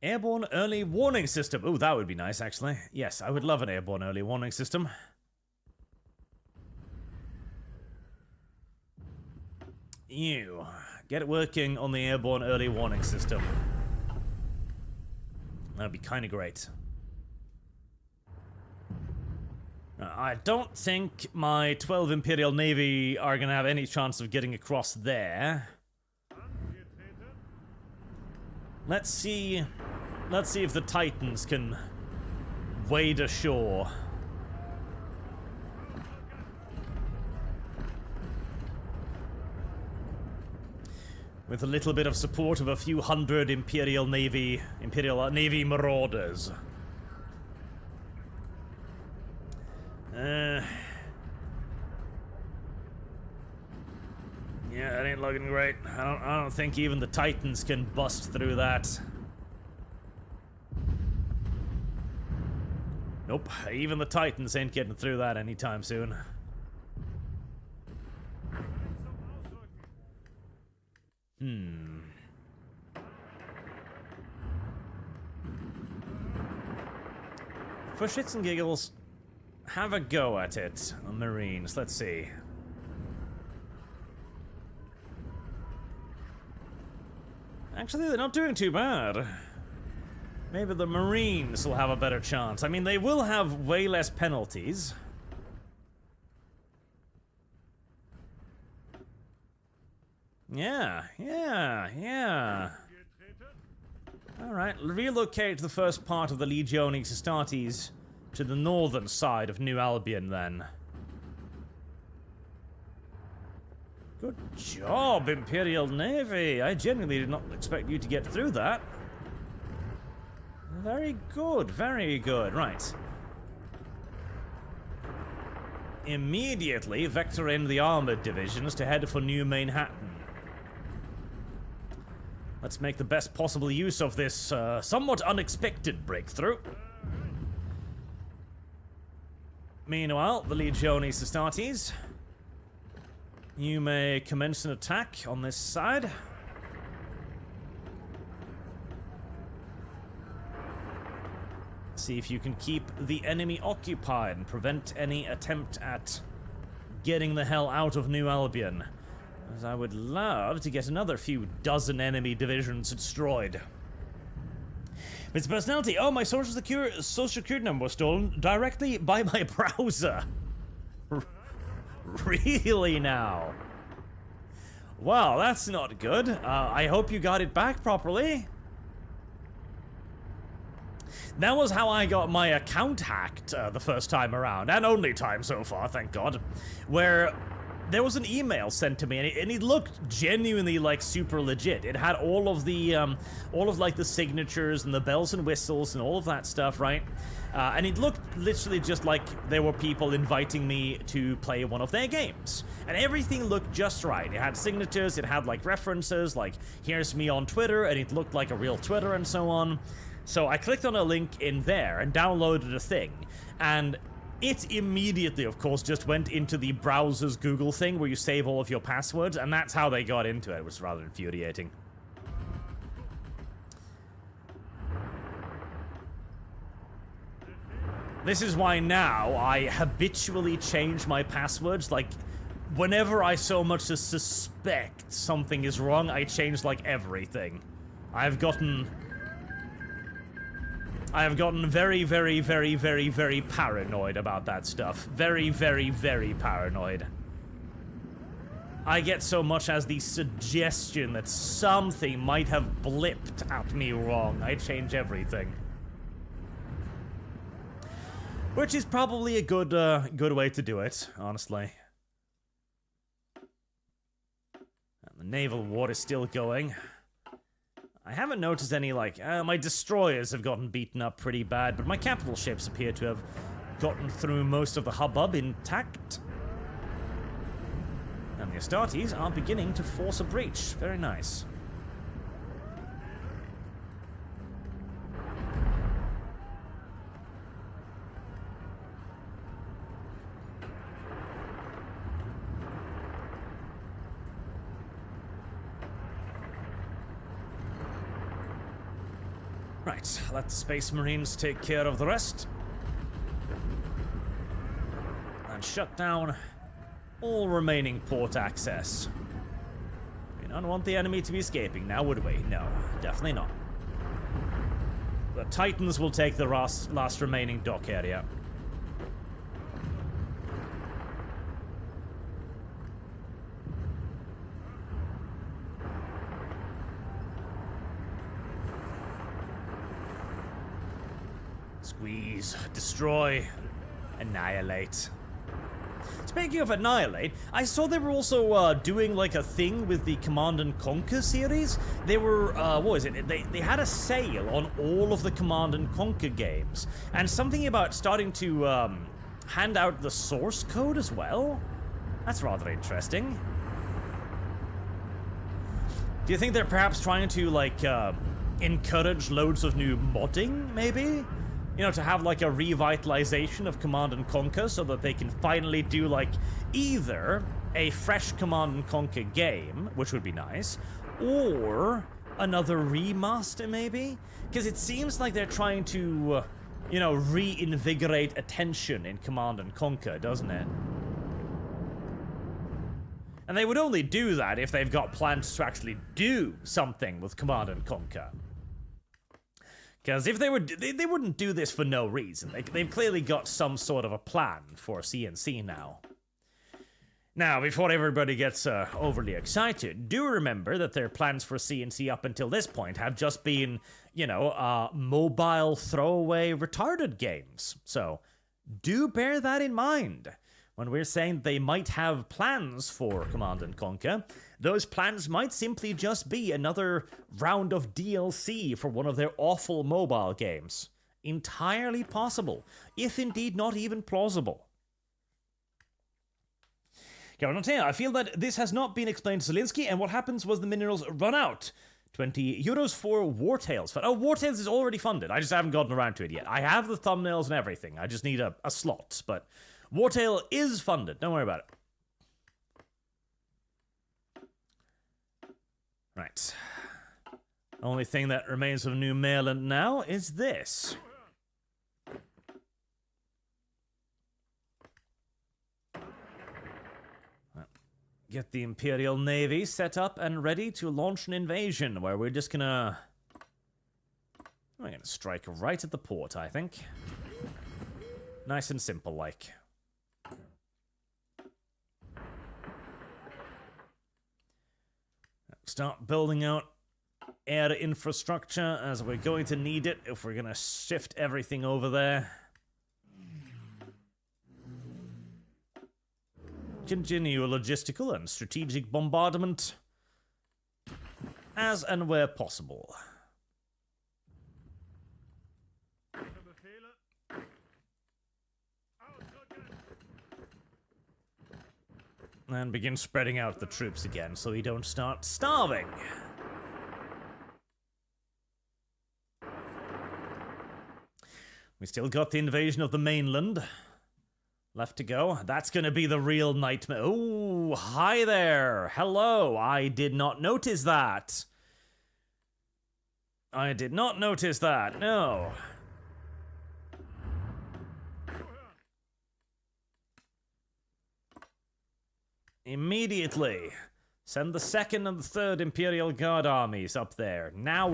Airborne early warning system. Oh, that would be nice, actually. Yes, I would love an airborne early warning system. You get working on the airborne early warning system. That'd be kind of great. I don't think my 12 Imperial Navy are gonna have any chance of getting across there. Let's see if the Titans can wade ashore. With a little bit of support of a few hundred Imperial Navy marauders. Yeah, that ain't looking great. I don't think even the Titans can bust through that. Nope, even the Titans ain't getting through that anytime soon. For shits and giggles, have a go at it, Marines. Let's see. Actually, they're not doing too bad. Maybe the Marines will have a better chance. I mean, they will have way less penalties. Yeah. Alright, relocate the first part of the Legioni Astartes to the northern side of New Albion, then. Good job, Imperial Navy. I genuinely did not expect you to get through that. Very good, very good. Right. Immediately vector in the armored divisions to head for New Manhattan. Let's make the best possible use of this somewhat unexpected breakthrough. Meanwhile, the Legioni Astartes, you may commence an attack on this side. See if you can keep the enemy occupied and prevent any attempt at getting the hell out of New Albion. As I would love to get another few dozen enemy divisions destroyed. Its personality. Oh, my social security number was stolen directly by my browser. Really now? Wow, that's not good. I hope you got it back properly. That was how I got my account hacked the first time around, and only time so far, thank God, where there was an email sent to me, and it looked genuinely like super legit. It had all of like the signatures and the bells and whistles and all of that stuff, right? And it looked literally just like there were people inviting me to play one of their games. And everything looked just right. It had signatures, it had like references, like here's me on Twitter, and it looked like a real Twitter and so on. So I clicked on a link in there and downloaded a thing, and it immediately, of course, just went into the browser's Google thing where you save all of your passwords, and that's how they got into it. It was rather infuriating. This is why now I habitually change my passwords. Like, whenever I so much as suspect something is wrong, I change, like, everything. I have gotten very, very, very, very, very paranoid about that stuff. Very, very, very paranoid. I get so much as the suggestion that something might have blipped at me wrong. I change everything. Which is probably a good way to do it, honestly. And the naval war is still going. I haven't noticed any, like, my destroyers have gotten beaten up pretty bad, but my capital ships appear to have gotten through most of the hubbub intact. And the Astartes are beginning to force a breach. Very nice. Right, let the Space Marines take care of the rest. And shut down all remaining port access. We don't want the enemy to be escaping now, would we? No, definitely not. The Titans will take the last remaining dock area. Squeeze, destroy, annihilate. Speaking of annihilate, I saw they were also doing like a thing with the Command and Conquer series. They were, what was it? They had a sale on all of the Command and Conquer games, and something about starting to hand out the source code as well. That's rather interesting. Do you think they're perhaps trying to like encourage loads of new modding, maybe? You know, to have like a revitalization of Command and Conquer so that they can finally do like either a fresh Command and Conquer game, which would be nice, or another remaster maybe? Because it seems like they're trying to, you know, reinvigorate attention in Command and Conquer, doesn't it? And they would only do that if they've got plans to actually do something with Command and Conquer. Because if they would, they wouldn't do this for no reason. They've clearly got some sort of a plan for CNC now. Now, before everybody gets overly excited, do remember that their plans for CNC up until this point have just been, you know, mobile throwaway retarded games. So, do bear that in mind. When we're saying they might have plans for Command and Conquer, those plans might simply just be another round of DLC for one of their awful mobile games. Entirely possible, if indeed not even plausible. Okay, I feel that this has not been explained to Zelensky, and what happens was the minerals run out. 20 euros for Wartails. Oh, Wartails is already funded. I just haven't gotten around to it yet. I have the thumbnails and everything. I just need a slot, but Wartail is funded. Don't worry about it. Right. Only thing that remains of New Mainland now is this. Get the Imperial Navy set up and ready to launch an invasion where we're just gonna... We're gonna strike right at the port, I think. Nice and simple, like. Start building out air infrastructure, as we're going to need it if we're going to shift everything over there. Continue logistical and strategic bombardment as and where possible. And begin spreading out the troops again so we don't start starving. We still got the invasion of the mainland left to go. That's gonna be the real nightmare. Oh, hi there. Hello. I did not notice that. I did not notice that. No. Immediately. Send the 2nd and the 3rd Imperial Guard armies up there. Now.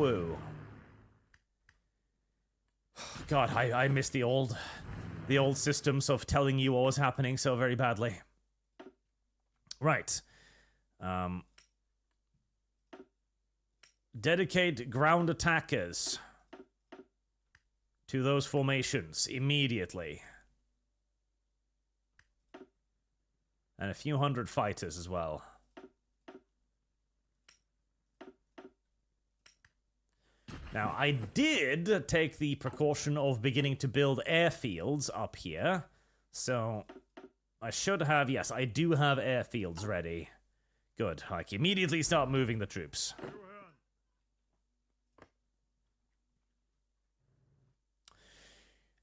God, I miss the old systems of telling you what was happening so very badly. Right. Dedicate ground attackers to those formations immediately. And a few hundred fighters as well. Now, I did take the precaution of beginning to build airfields up here. So, I should have, yes, I do have airfields ready. Good. I can immediately start moving the troops.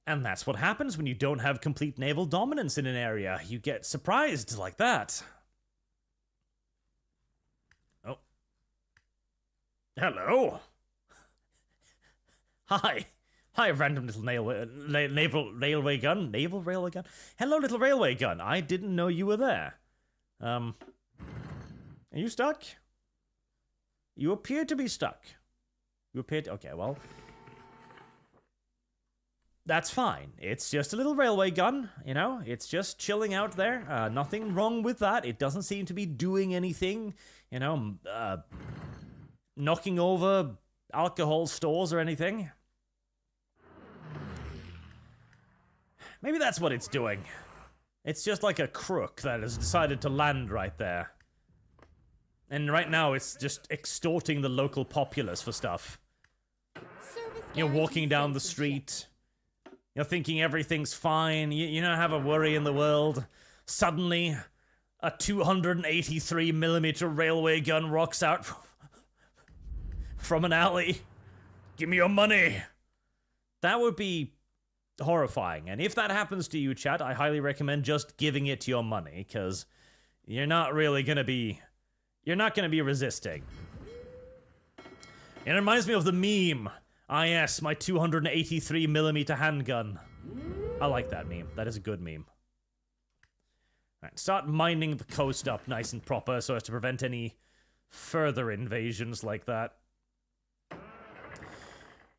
And that's what happens when you don't have complete naval dominance in an area. You get surprised like that. Oh. Hello. Hi. Hi, random little naval railway gun. Naval railway gun? Hello, little railway gun. I didn't know you were there. Are you stuck? You appear to be stuck. You appear to... Okay, well... That's fine. It's just a little railway gun, you know? It's just chilling out there. Nothing wrong with that. It doesn't seem to be doing anything, you know, knocking over alcohol stores or anything. Maybe that's what it's doing. It's just like a crook that has decided to land right there. And right now it's just extorting the local populace for stuff. You're walking down the street... You're thinking everything's fine, you don't have a worry in the world. Suddenly, a 283mm railway gun rocks out from an alley. Give me your money! That would be horrifying. And if that happens to you, chat, I highly recommend just giving it your money, because you're not really gonna be... You're not gonna be resisting. It reminds me of the meme. Ah yes, my 283mm handgun. I like that meme. That is a good meme. Alright, start mining the coast up nice and proper so as to prevent any further invasions like that.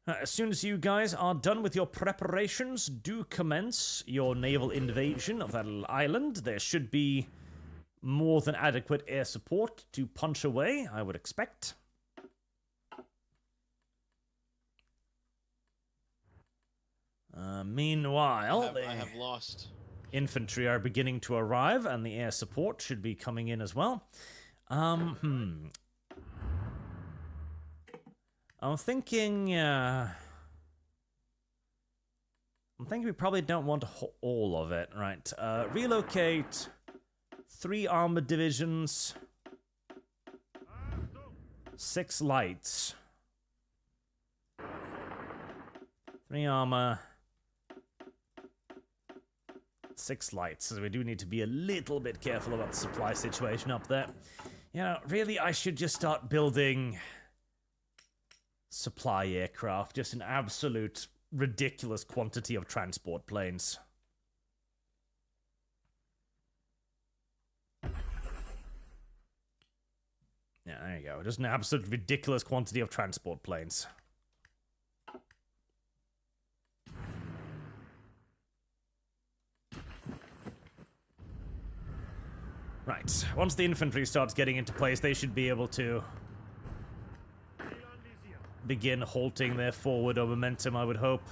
As soon as you guys are done with your preparations, do commence your naval invasion of that little island. There should be more than adequate air support to punch away, I would expect. Meanwhile,
I have lost.
Infantry are beginning to arrive, and the air support should be coming in as well. I'm thinking we probably don't want all of it, right? Relocate 3 armored divisions, 6 lights, 3 armor, 6 lights, so we do need to be a little bit careful about the supply situation up there. You know, really, I should just start building supply aircraft, just an absolute ridiculous quantity of transport planes. Yeah, there you go. Just an absolute ridiculous quantity of transport planes. Right, once the infantry starts getting into place, they should be able to begin halting their forward momentum, I would hope.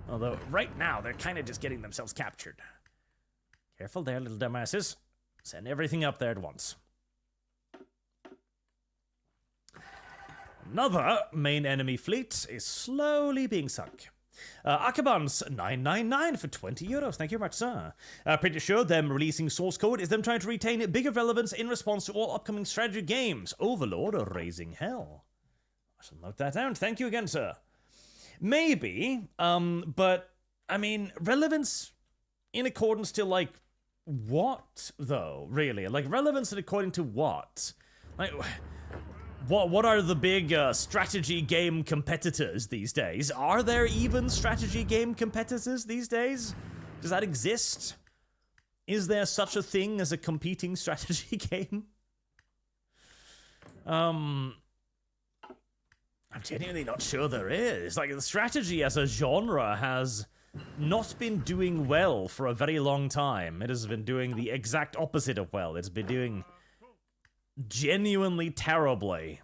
Although, right now, they're kind of just getting themselves captured. Careful there, little dumbasses. Send everything up there at once. Another main enemy fleet is slowly being sunk. Akaban's 999 for 20 euros. Thank you very much, sir. Pretty sure them releasing source code is them trying to retain bigger relevance in response to all upcoming strategy games. Overlord or Raising Hell. I shall note that down. Thank you again, sir. Maybe, but, I mean, relevance in accordance to, like, what, though, really? Like, relevance in according to what? Like, what are the big strategy game competitors these days? Are there even strategy game competitors these days? Does that exist? Is there such a thing as a competing strategy game? I'm genuinely not sure there is. Like, the strategy as a genre has not been doing well for a very long time. It has been doing the exact opposite of well. It's been doing genuinely terribly.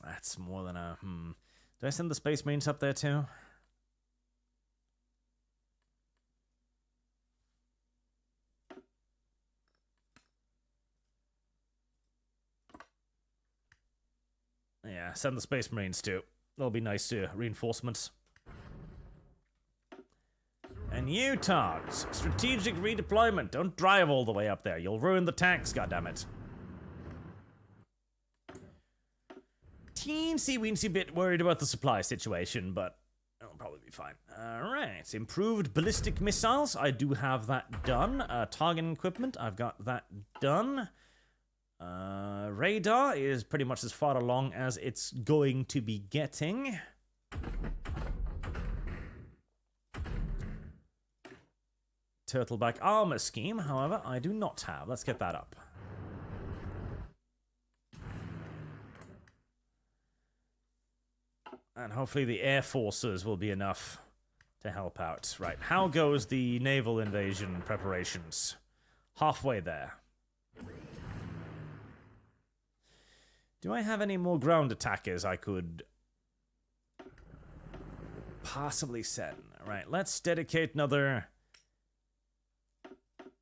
That's more than a Do I send the Space Marines up there too? Yeah, send the Space Marines too. That'll be nice reinforcements. And you, Togs, strategic redeployment. Don't drive all the way up there. You'll ruin the tanks, goddammit. Teensy-weensy bit worried about the supply situation, but it'll probably be fine. Alright, improved ballistic missiles. I do have that done. Targeting equipment, I've got that done. Radar is pretty much as far along as it's going to be getting. Turtleback armor scheme, however, I do not have. Let's get that up. And hopefully the air forces will be enough to help out. Right, how goes the naval invasion preparations? Halfway there. Do I have any more ground attackers I could possibly send? Right, let's dedicate another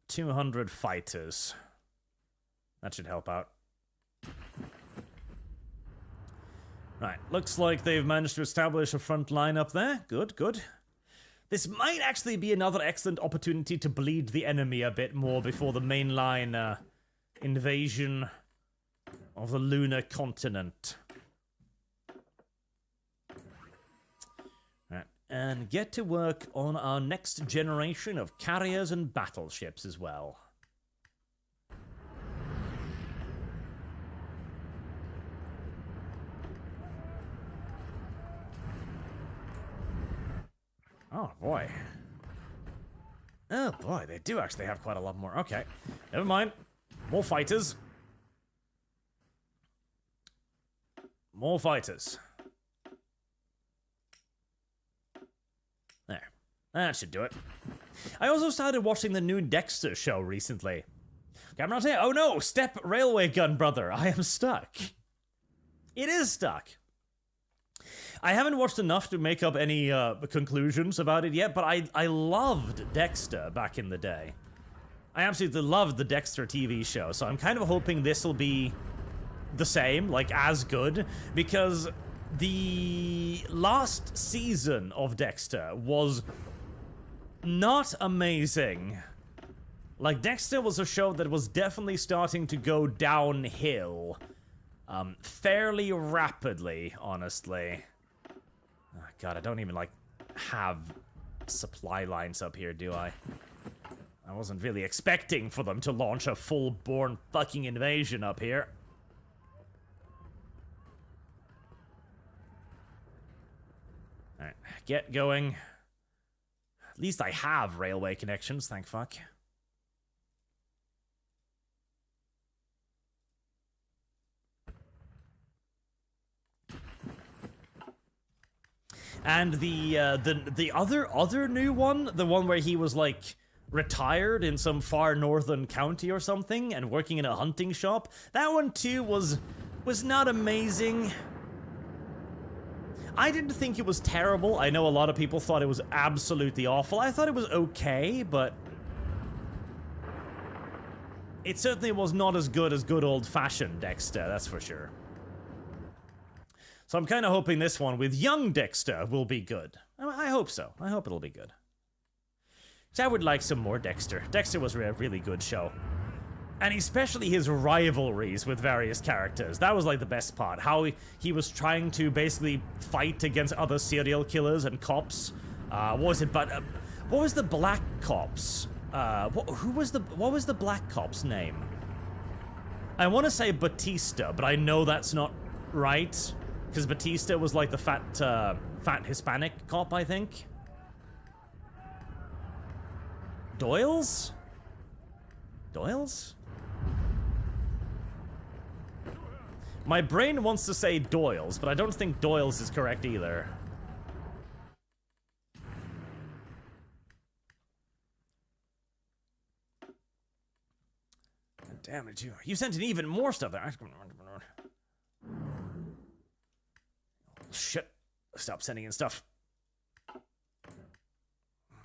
200 fighters. That should help out. Right, looks like they've managed to establish a front line up there. Good, good. This might actually be another excellent opportunity to bleed the enemy a bit more before the mainline invasion of the lunar continent. Right, and get to work on our next generation of carriers and battleships as well. Oh, boy. Oh, boy, they do actually have quite a lot more. Okay, never mind. More fighters. More fighters. There. That should do it. I also started watching the new Dexter show recently. Camera here. Oh no! Step railway gun, brother. I am stuck. It is stuck. I haven't watched enough to make up any conclusions about it yet, but I loved Dexter back in the day. I absolutely loved the Dexter TV show, so I'm kind of hoping this will be the same, like as good, because the last season of Dexter was not amazing. Like, Dexter was a show that was definitely starting to go downhill fairly rapidly, honestly. Oh, God, I don't even, like, have supply lines up here, do I? I wasn't really expecting for them to launch a full-born fucking invasion up here. Alright, get going. At least I have railway connections, thank fuck. And the other new one, the one where he was like retired in some far northern county or something and working in a hunting shop. That one too was not amazing. I didn't think it was terrible. I know a lot of people thought it was absolutely awful. I thought it was okay, but it certainly was not as good old-fashioned Dexter, that's for sure. So I'm kind of hoping this one with young Dexter will be good. I hope so. I hope it'll be good. So I would like some more Dexter. Dexter was a really good show. And especially his rivalries with various characters. That was like the best part. How he was trying to basically fight against other serial killers and cops. What was it? But what was the black cops? What was the black cop's name? I want to say Batista, but I know that's not right. Because Batista was like the fat Hispanic cop, I think. Doyle's? Doyle's? My brain wants to say Doyle's, but I don't think Doyle's is correct either. God damn it, you sent in even more stuff there. Shit. Stop sending in stuff.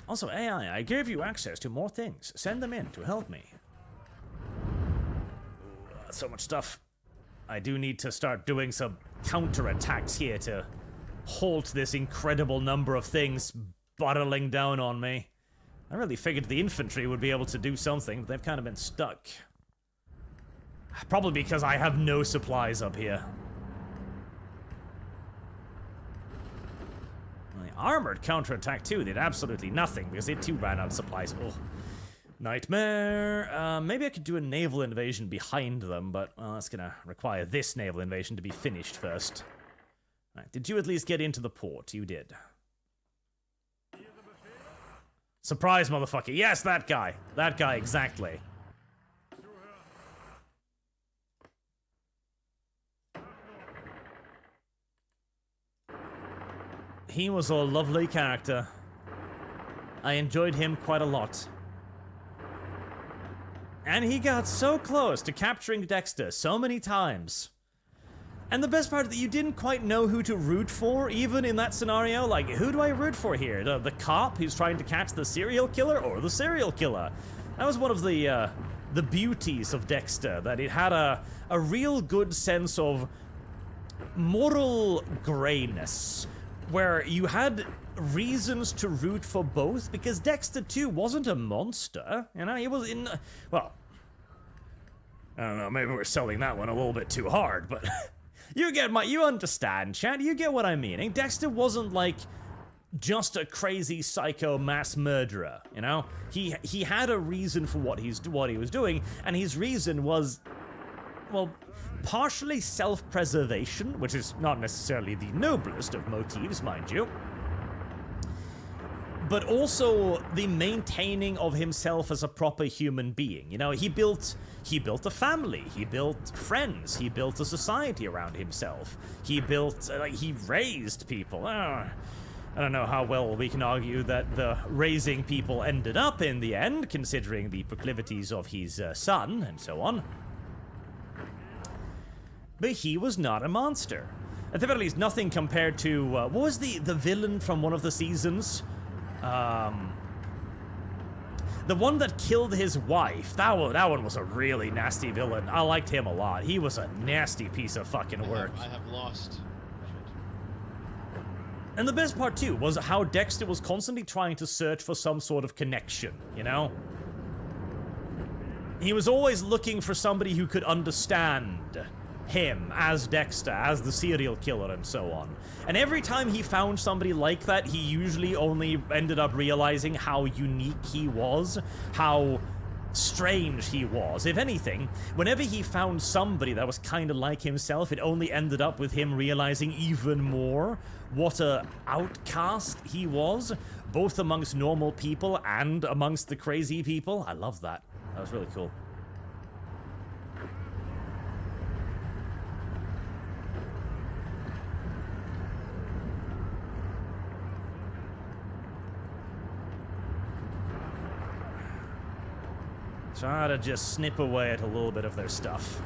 Also, AI, I gave you access to more things. Send them in to help me. So much stuff. I do need to start doing some counterattacks here to halt this incredible number of things bottling down on me. I really figured the infantry would be able to do something, but they've kind of been stuck. Probably because I have no supplies up here. Armored counterattack too did absolutely nothing because it too ran out of supplies. Oh, nightmare. Maybe I could do a naval invasion behind them, but that's gonna require this naval invasion to be finished first. Right, did you at least get into the port? You did. Surprise, motherfucker. Yes, that guy. That guy, exactly. He was a lovely character. I enjoyed him quite a lot. And he got so close to capturing Dexter so many times. And the best part is that you didn't quite know who to root for, even in that scenario. Like, who do I root for here? The cop who's trying to catch the serial killer, or the serial killer? That was one of the beauties of Dexter, that it had a real good sense of moral grayness, where you had reasons to root for both, because Dexter too wasn't a monster, you know, he was in, well, I don't know, maybe we're selling that one a little bit too hard, but you understand, chat, you get what I'm meaning. Dexter wasn't like just a crazy psycho mass murderer, you know? He had a reason for what he was doing, and his reason was, well, partially self-preservation, which is not necessarily the noblest of motives, mind you, but also the maintaining of himself as a proper human being. You know, he built a family, he built friends, he built a society around himself, he raised people. I don't know how well we can argue that the raising people ended up in the end, considering the proclivities of his son and so on. But he was not a monster. At the very least, nothing compared to, what was the villain from one of the seasons? The one that killed his wife. That one was a really nasty villain. I liked him a lot. He was a nasty piece of fucking work.
I have lost.
And the best part, too, was how Dexter was constantly trying to search for some sort of connection, you know? He was always looking for somebody who could understand him as Dexter, as the serial killer, and so on. And every time he found somebody like that, he usually only ended up realizing how unique he was, how strange he was. If anything, whenever he found somebody that was kind of like himself, it only ended up with him realizing even more what a outcast he was, both amongst normal people and amongst the crazy people. I love that. That was really cool. Try to just snip away at a little bit of their stuff.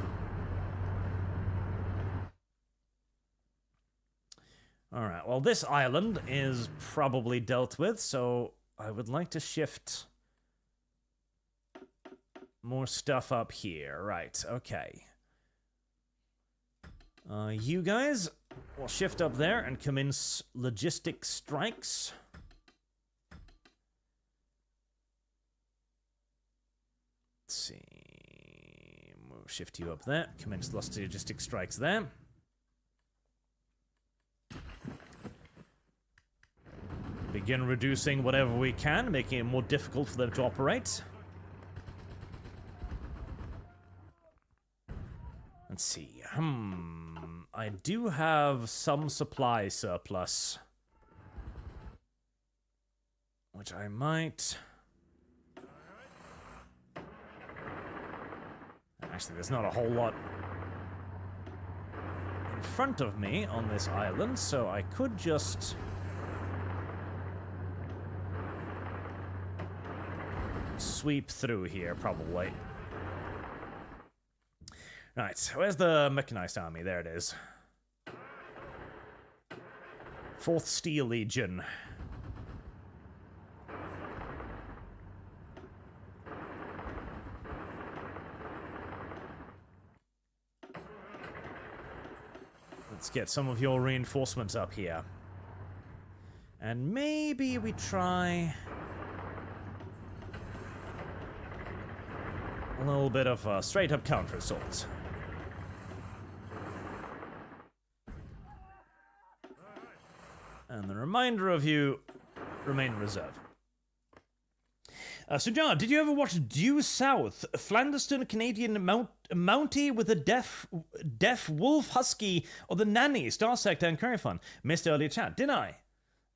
Alright, well this island is probably dealt with, so I would like to shift more stuff up here. Right, okay. You guys will shift up there and commence logistic strikes. Let's see. We'll shift you up there. Commence logistic strikes there. Begin reducing whatever we can, making it more difficult for them to operate. Let's see. I do have some supply surplus, which I might... Actually, there's not a whole lot in front of me on this island, so I could just... sweep through here, probably. Right, where's the mechanized army? There it is. 4th Steel Legion. Let's get some of your reinforcements up here. And maybe we try... a little bit of a straight-up counter-assault. And the remainder of you remain in reserve. Sujan, did you ever watch Due South? Flanderston Canadian Mountie with a deaf wolf husky or the nanny, Star Sector and Curry Fun. Missed earlier chat, didn't I?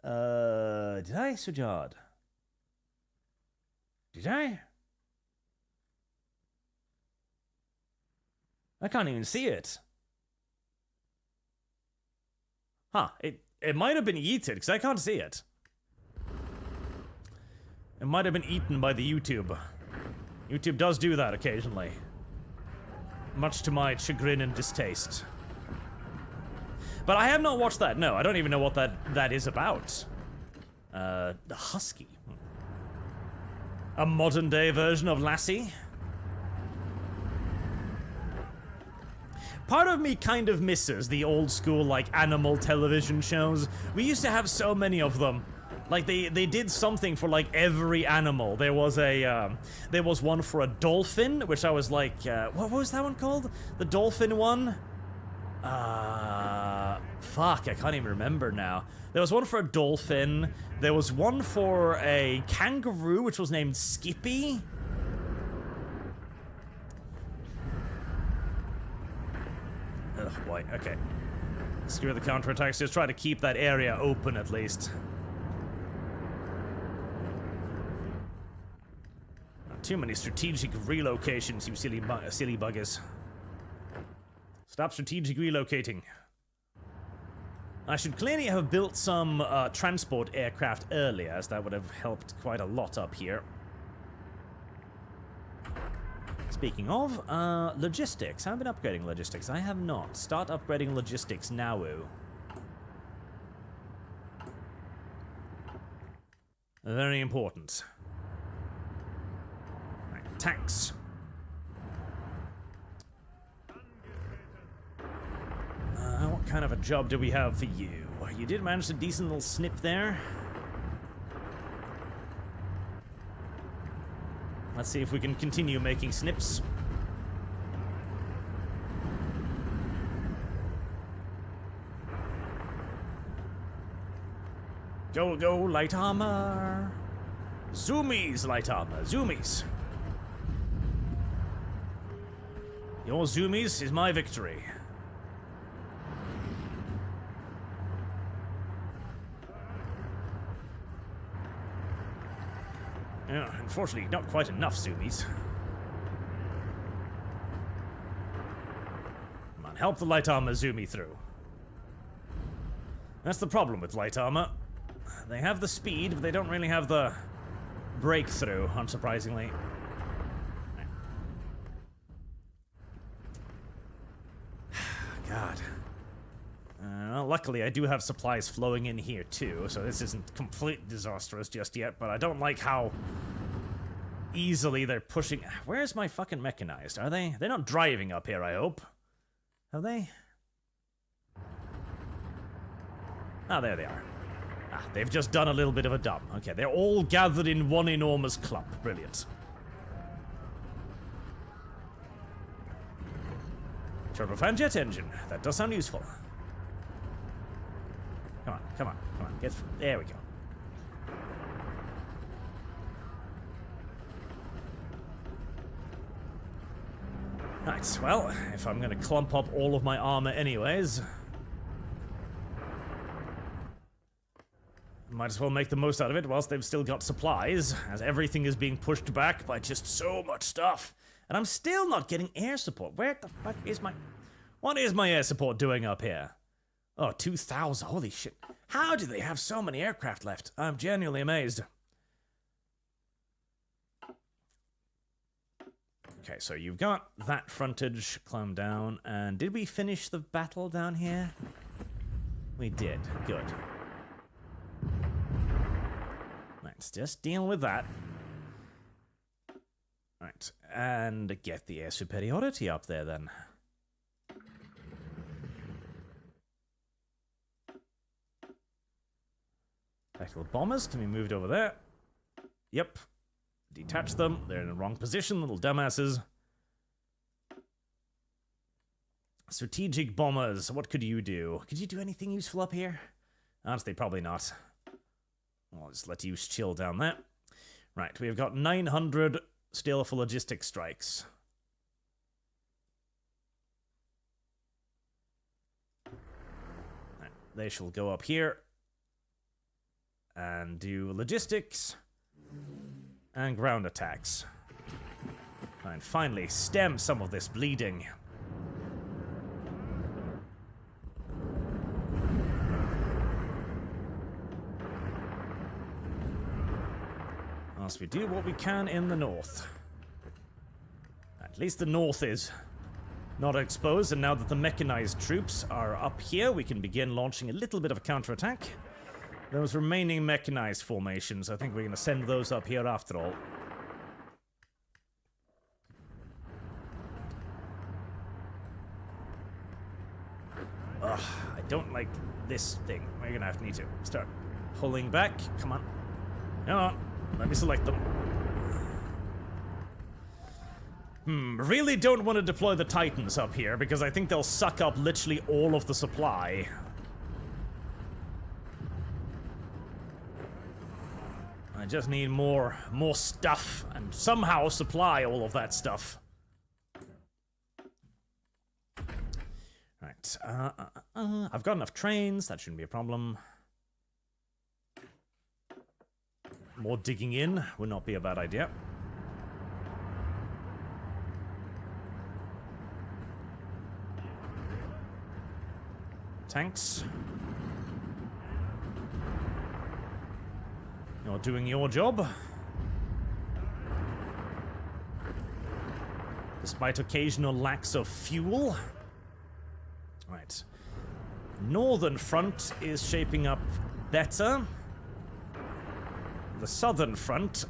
Did I, Sujad? Did I? I can't even see it. Huh, it might have been eaten, because I can't see it. It might have been eaten by the YouTube. YouTube does do that occasionally. Much to my chagrin and distaste. But I have not watched that, no. I don't even know what that is about. The Husky. A modern-day version of Lassie? Part of me kind of misses the old school, like, animal television shows. We used to have so many of them. Like, they did something for, like, every animal. There was one for a dolphin, which I was like, what was that one called? The dolphin one? Fuck, I can't even remember now. There was one for a dolphin. There was one for a kangaroo, which was named Skippy. Oh boy, okay. Screw the counterattacks, just try to keep that area open at least. Not too many strategic relocations, you silly buggers. Stop strategic relocating. I should clearly have built some transport aircraft earlier, as that would have helped quite a lot up here. Speaking of, logistics. I've been upgrading logistics. I have not. Start upgrading logistics now. Very important. Right, tax. What kind of a job do we have for you? You did manage a decent little snip there. Let's see if we can continue making snips. Go, light armor. Zoomies, light armor. Zoomies. Your zoomies is my victory. Yeah, unfortunately, not quite enough zoomies. Come on, help the light armor zoomie through. That's the problem with light armor. They have the speed, but they don't really have the breakthrough, unsurprisingly. luckily, I do have supplies flowing in here, too, so this isn't completely disastrous just yet, but I don't like how easily they're pushing... Where's my fucking mechanized? Are they? They're not driving up here, I hope. Have they? Ah, there they are. Ah, they've just done a little bit of a dump. Okay, they're all gathered in one enormous clump. Brilliant. Turbofan jet engine. That does sound useful. Come on, come on, come on. Get through. There we go. Right, well, if I'm gonna clump up all of my armor anyways, might as well make the most out of it whilst they've still got supplies, as everything is being pushed back by just so much stuff. And I'm still not getting air support. Where the fuck is my... What is my air support doing up here? Oh, 2,000. Holy shit. How do they have so many aircraft left? I'm genuinely amazed. Okay, so you've got that frontage, climb down, and did we finish the battle down here? We did. Good. Let's just deal with that. Right, and get the air superiority up there then. Tactical bombers can be moved over there. Yep. Detach them. They're in the wrong position, little dumbasses. Strategic bombers. What could you do? Could you do anything useful up here? Honestly, probably not. I'll just let you chill down there. Right, we've got 900 still for logistic strikes. Right, they shall go up here and do logistics and ground attacks. And finally, stem some of this bleeding. Whilst we do what we can in the north. At least the north is not exposed, and now that the mechanized troops are up here, we can begin launching a little bit of a counterattack. Those remaining mechanized formations, I think we're going to send those up here after all. Ugh, I don't like this thing. We're going to need to start pulling back. Come on. Come on. Let me select them. Really don't want to deploy the Titans up here, because I think they'll suck up literally all of the supply. I just need more stuff, and somehow supply all of that stuff. Right, I've got enough trains, that shouldn't be a problem. More digging in would not be a bad idea. Tanks. You're doing your job. Despite occasional lacks of fuel. Right. Northern front is shaping up better. The southern front,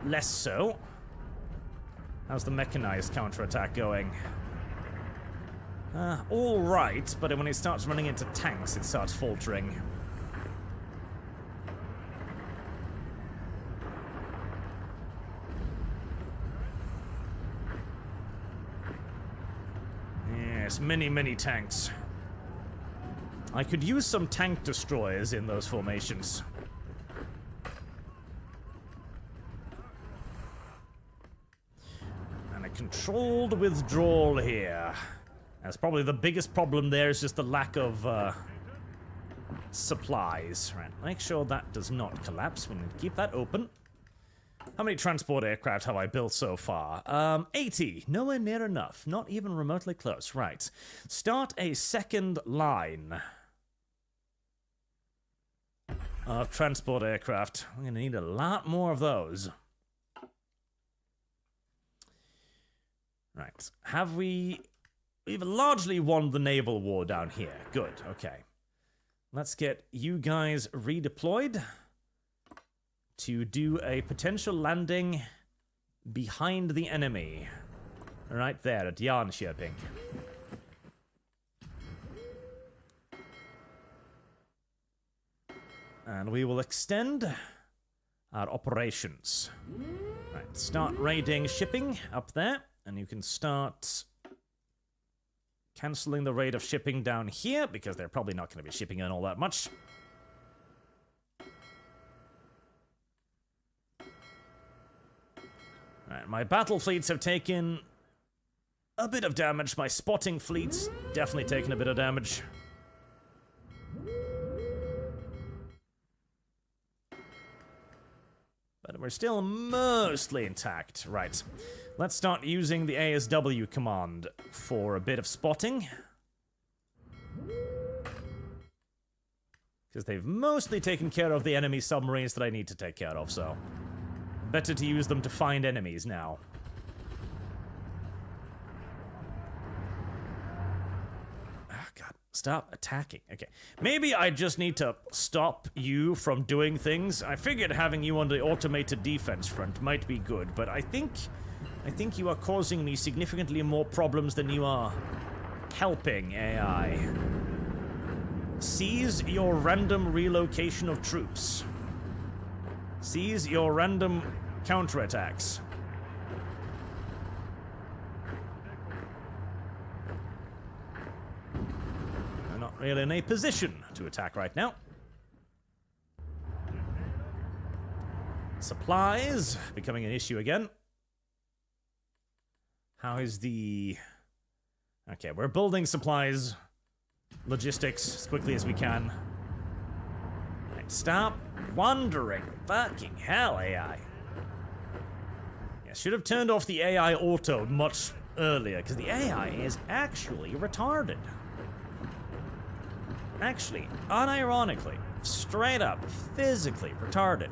less so. How's the mechanized counterattack going? All right, but when it starts running into tanks, it starts faltering. Yes, many tanks. I could use some tank destroyers in those formations. And a controlled withdrawal here. That's probably the biggest problem there, is just the lack of supplies. Right, make sure that does not collapse. We need to keep that open. How many transport aircraft have I built so far? 80. Nowhere near enough. Not even remotely close. Right. Start a second line of transport aircraft. We're going to need a lot more of those. Right. We've largely won the naval war down here. Good. Okay. let's get you guys redeployed to do a potential landing behind the enemy. Right there at Jönköping. And we will extend our operations. Right, start raiding shipping up there, and you can start cancelling the rate of shipping down here, because they're probably not going to be shipping in all that much. Right, my battle fleets have taken a bit of damage. My spotting fleets definitely taken a bit of damage. But we're still mostly intact. Right. Let's start using the ASW command for a bit of spotting. Because they've mostly taken care of the enemy submarines that I need to take care of, so better to use them to find enemies now. Oh, God. Stop attacking. Okay. Maybe I just need to stop you from doing things. I figured having you on the automated defense front might be good, but I think you are causing me significantly more problems than you are helping, AI. Seize your random relocation of troops. Seize your random counterattacks. We're not really in a position to attack right now. Supplies becoming an issue again. How is the... Okay, we're building supplies, logistics as quickly as we can. Right, stop wandering. Fucking hell, AI. Yeah, should have turned off the AI auto much earlier, because the AI is actually retarded. Actually, unironically, straight up, physically retarded.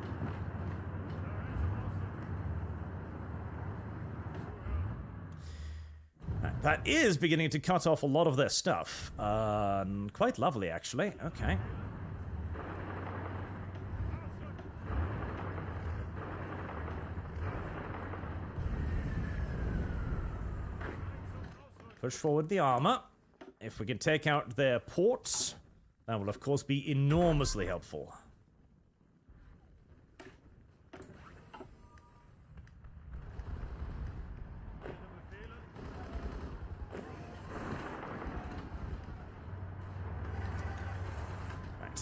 That is beginning to cut off a lot of their stuff. Quite lovely, actually. Okay. Push forward the armor. If we can take out their ports, that will, of course, be enormously helpful.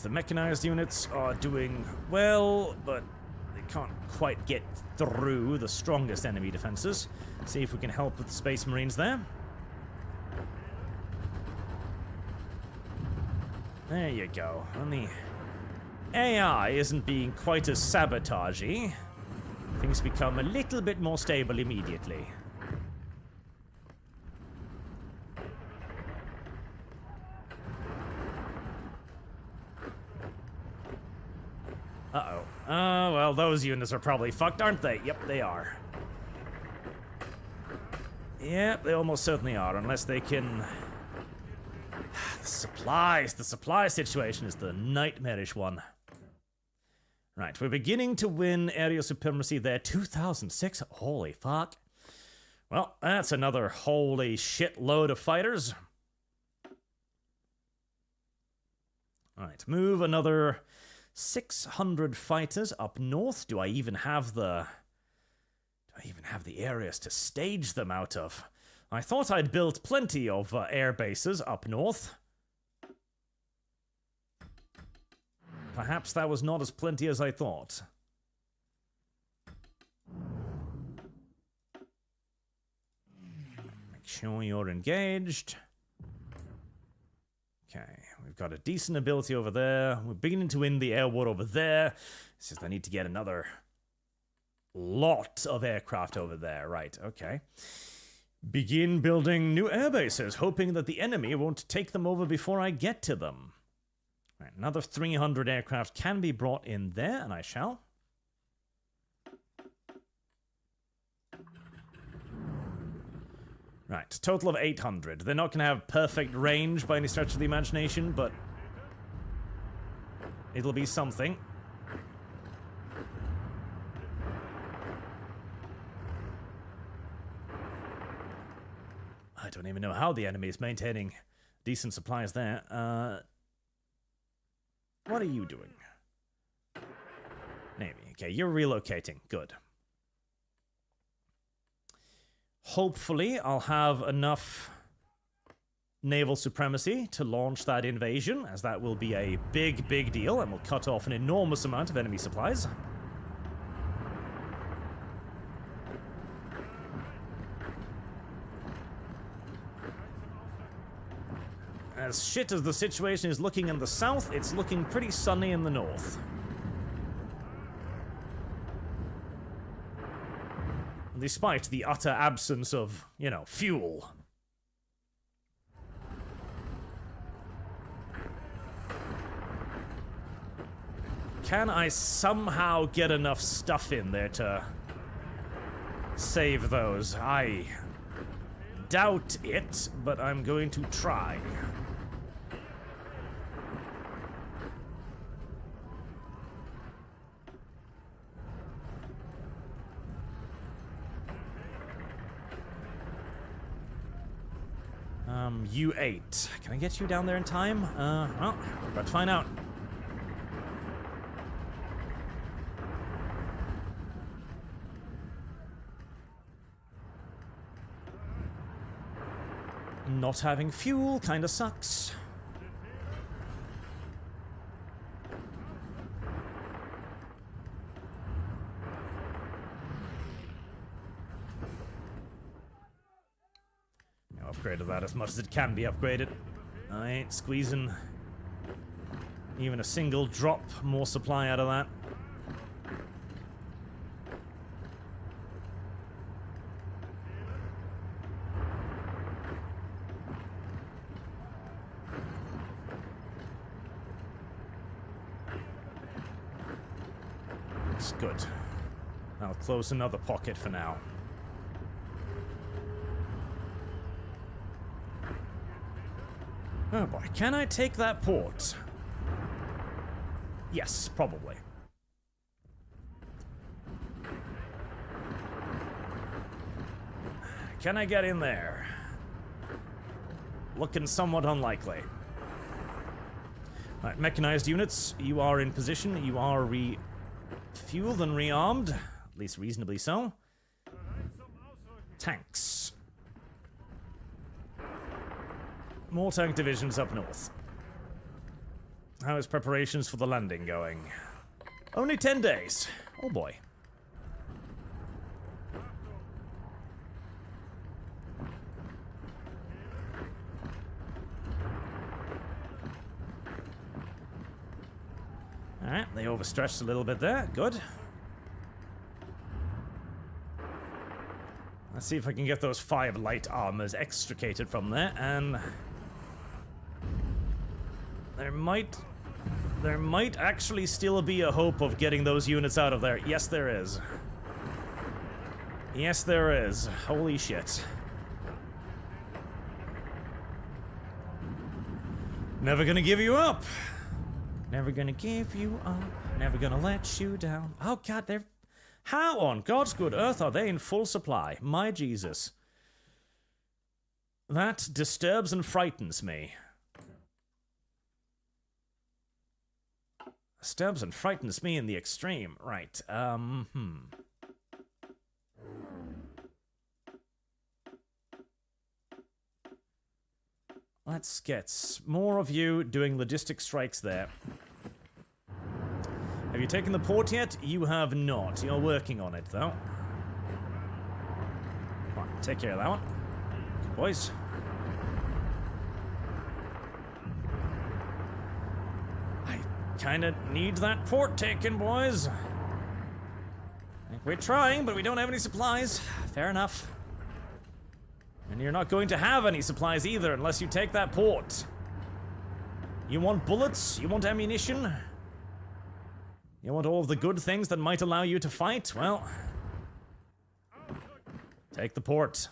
The mechanized units are doing well, but they can't quite get through the strongest enemy defenses. See if we can help with the Space Marines there. There you go. And the AI isn't being quite as sabotagey. Things become a little bit more stable immediately. Uh-oh. Well, those units are probably fucked, aren't they? Yep, they are. Yep, they almost certainly are, unless they can... The supply situation is the nightmarish one. Right, we're beginning to win area supremacy there. 2006? Holy fuck. Well, that's another holy shitload of fighters. Alright, move another 600 fighters up north. Do I even have the areas to stage them out of? I thought I'd built plenty of air bases up north. Perhaps that was not as plenty as I thought. Make sure you're engaged. Okay, we've got a decent ability over there. We're beginning to win the air war over there. It's just I need to get another lot of aircraft over there. Right, okay. Begin building new air bases, hoping that the enemy won't take them over before I get to them. Right, another 300 aircraft can be brought in there, and I shall. Right, total of 800. They're not going to have perfect range by any stretch of the imagination, but It'll be something. I don't even know how the enemy is maintaining decent supplies there. What are you doing? Navy. Okay, you're relocating. Good. Hopefully, I'll have enough naval supremacy to launch that invasion, as that will be a big, big deal and will cut off an enormous amount of enemy supplies. As shit as the situation is looking in the south, it's looking pretty sunny in the north. Despite the utter absence of, you know, fuel. Can I somehow get enough stuff in there to save those? I doubt it, but I'm going to try. U8. Can I get you down there in time? Well, we're about to find out. Not having fuel kinda sucks. Upgraded that as much as it can be upgraded. I ain't squeezing even a single drop more supply out of that. It's good. I'll close another pocket for now. Oh boy, can I take that port? Yes, probably. Can I get in there? Looking somewhat unlikely. Alright, mechanized units, you are in position. You are refueled and rearmed, at least reasonably so. Tanks. More tank divisions up north. How is preparations for the landing going? Only 10 days. Oh boy. Alright, they overstretched a little bit there. Good. Let's see if I can get those 5 light armors extricated from there, and there might actually still be a hope of getting those units out of there. Yes, there is. Yes, there is. Holy shit. Never gonna give you up. Never gonna give you up. Never gonna let you down. Oh god, they're... How on God's good earth are they in full supply? My Jesus. That disturbs and frightens me. Disturbs and frightens me in the extreme. Right, Let's get more of you doing logistic strikes there. Have you taken the port yet? You have not. You're working on it, though. Come on, take care of that one. Good boys. I kinda need that port taken, boys. We're trying, but we don't have any supplies. Fair enough. And you're not going to have any supplies either unless you take that port. You want bullets? You want ammunition? You want all of the good things that might allow you to fight? Well, take the port.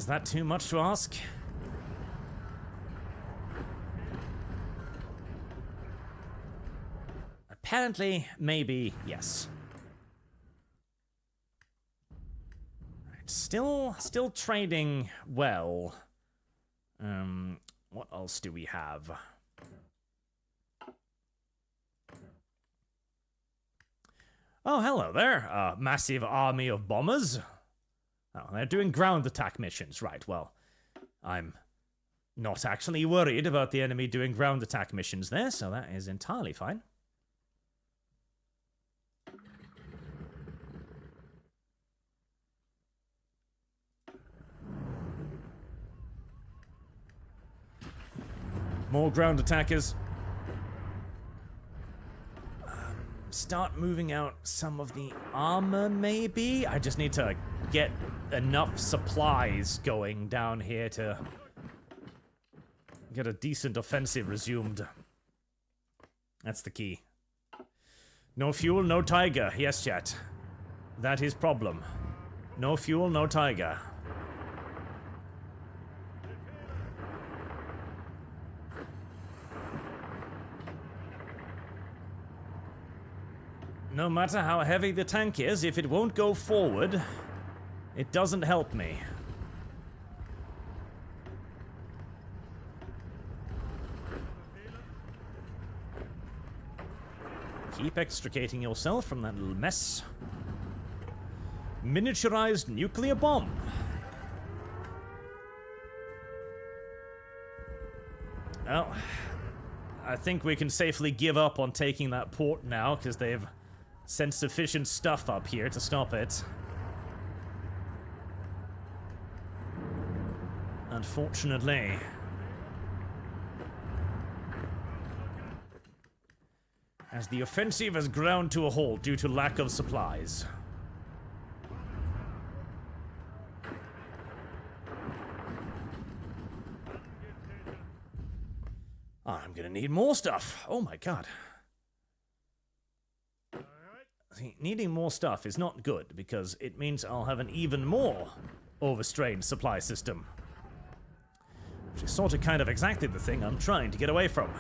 Is that too much to ask? Apparently, maybe, yes. Right, still trading well. What else do we have? Oh, hello there, massive army of bombers. Oh, they're doing ground attack missions, right, well, I'm not actually worried about the enemy doing ground attack missions there, so that is entirely fine. More ground attackers. Start moving out some of the armor, maybe? I just need to get enough supplies going down here to get a decent offensive resumed. That's the key. No fuel, no tiger. Yes, chat. That is problem. No fuel, no tiger. No matter how heavy the tank is, if it won't go forward, it doesn't help me. Keep extricating yourself from that little mess. Miniaturized nuclear bomb. Well, I think we can safely give up on taking that port now, because they've sent sufficient stuff up here to stop it. Unfortunately. As the offensive has ground to a halt due to lack of supplies. I'm gonna need more stuff. Oh my god. See, needing more stuff is not good, because it means I'll have an even more overstrained supply system. Which is sort of kind of exactly the thing I'm trying to get away from.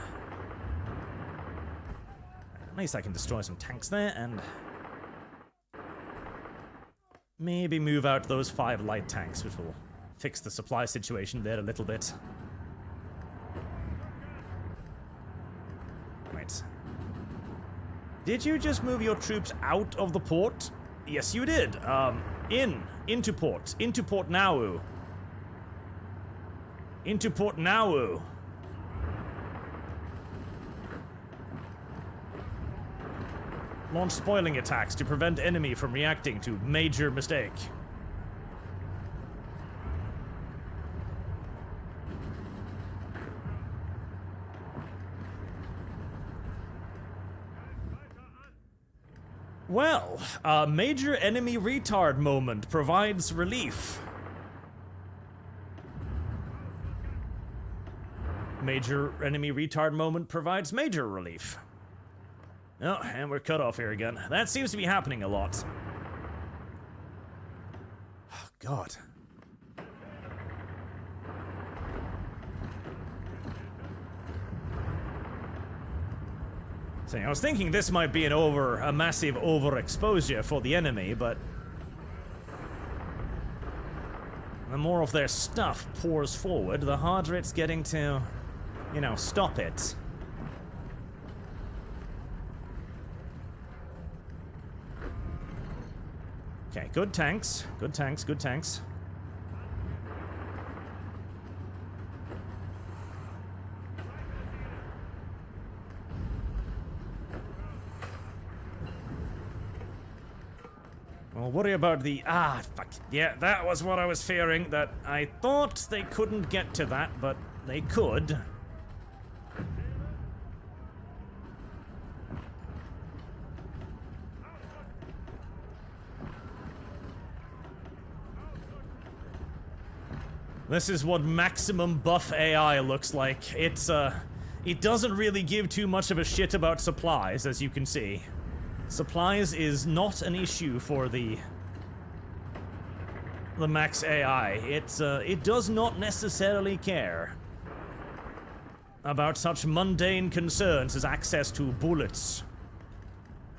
At least I can destroy some tanks there, and maybe move out those 5 light tanks, which will fix the supply situation there a little bit. Right. Did you just move your troops out of the port? Yes, you did. Into port now. Into port now. Launch spoiling attacks to prevent enemy from reacting to major mistake. Well, a major enemy retard moment provides relief. Major enemy retard moment provides major relief. Oh, and we're cut off here again. That seems to be happening a lot. Oh, God. See, I was thinking this might be a massive overexposure for the enemy, but the more of their stuff pours forward, the harder it's getting to, you know, stop it. Okay, good tanks, good tanks, good tanks. I'll worry about the... Ah, fuck. Yeah, that was what I was fearing, that I thought they couldn't get to that, but they could. This is what maximum buff AI looks like. It's, it doesn't really give too much of a shit about supplies, as you can see. Supplies is not an issue for the the max AI. It does not necessarily care about such mundane concerns as access to bullets.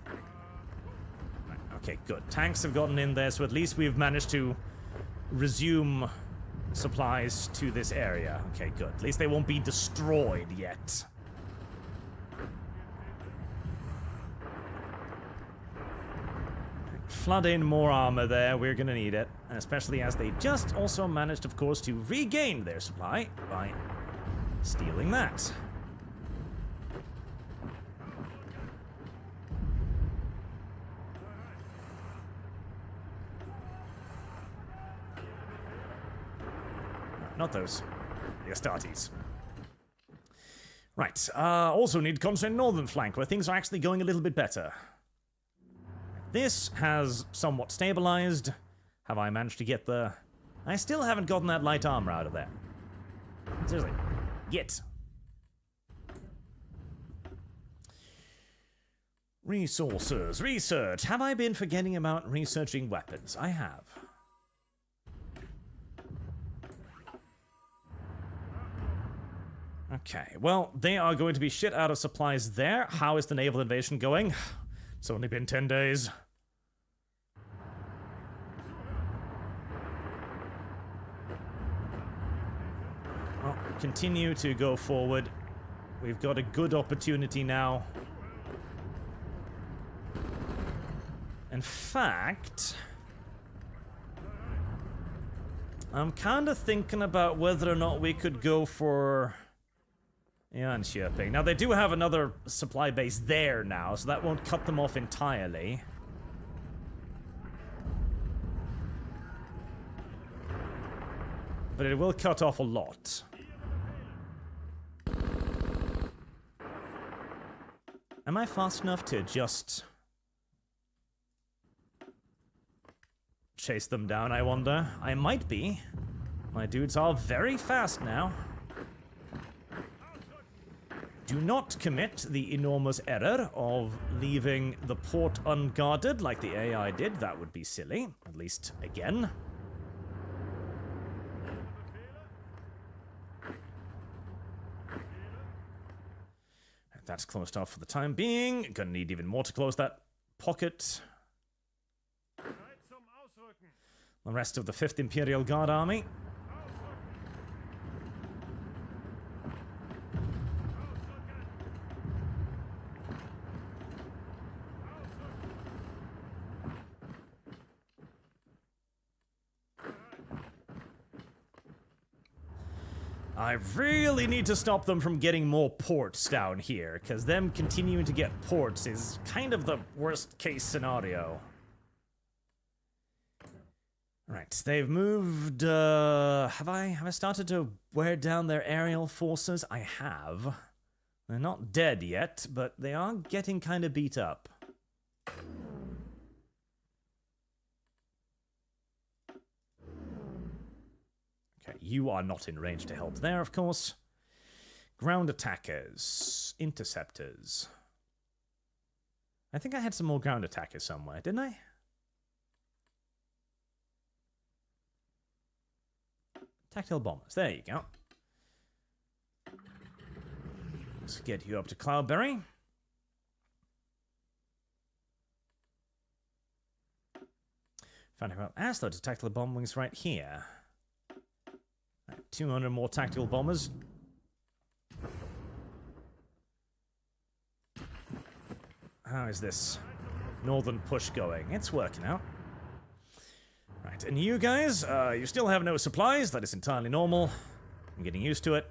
Right, okay, good. Tanks have gotten in there, so at least we've managed to resume supplies to this area. Okay, good. At least they won't be destroyed yet. Flood in more armor there. We're gonna need it. And especially as they just also managed, of course, to regain their supply by stealing that. Not those. The Astartes. Right. Also need to concentrate on northern flank, where things are actually going a little bit better. This has somewhat stabilized. Have I managed to get the... I still haven't gotten that light armor out of there. Seriously. Get. Resources. Research. Have I been forgetting about researching weapons? I have. Okay, well, they are going to be shit out of supplies there. How is the naval invasion going? It's only been 10 days. Well, continue to go forward. We've got a good opportunity now. In fact, I'm kind of thinking about whether or not we could go for... yeah, encirclement. Now, they do have another supply base there now, so that won't cut them off entirely. But it will cut off a lot. Am I fast enough to just chase them down, I wonder? I might be. My dudes are very fast now. Do not commit the enormous error of leaving the port unguarded like the AI did. That would be silly, at least again. That's closed off for the time being. Gonna need even more to close that pocket. The rest of the 5th Imperial Guard Army. I really need to stop them from getting more ports down here, because them continuing to get ports is kind of the worst case scenario. Right, they've moved, have I started to wear down their aerial forces? I have. They're not dead yet, but they are getting kind of beat up. Okay, you are not in range to help there, of course. Ground attackers. Interceptors. I think I had some more ground attackers somewhere, didn't I? Tactile bombers. There you go. Let's get you up to Cloudberry. Found out as though to tactical bomb wings right here. Right, 200 more tactical bombers. How is this northern push going? It's working out. Right, and you guys, you still have no supplies. That is entirely normal. I'm getting used to it.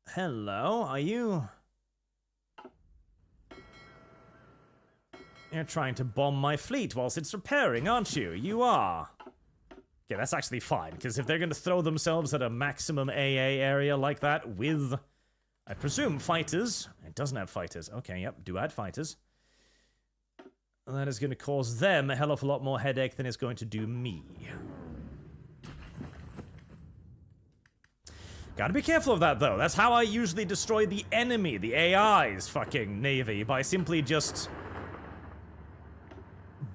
Hello, are you... You're trying to bomb my fleet whilst it's repairing, aren't you? You are. Okay, that's actually fine, because if they're going to throw themselves at a maximum AA area like that with, I presume, fighters. It doesn't have fighters. Okay, yep, do add fighters. That is going to cause them a hell of a lot more headache than it's going to do me. Gotta be careful of that, though. That's how I usually destroy the enemy, the AI's fucking navy, by simply just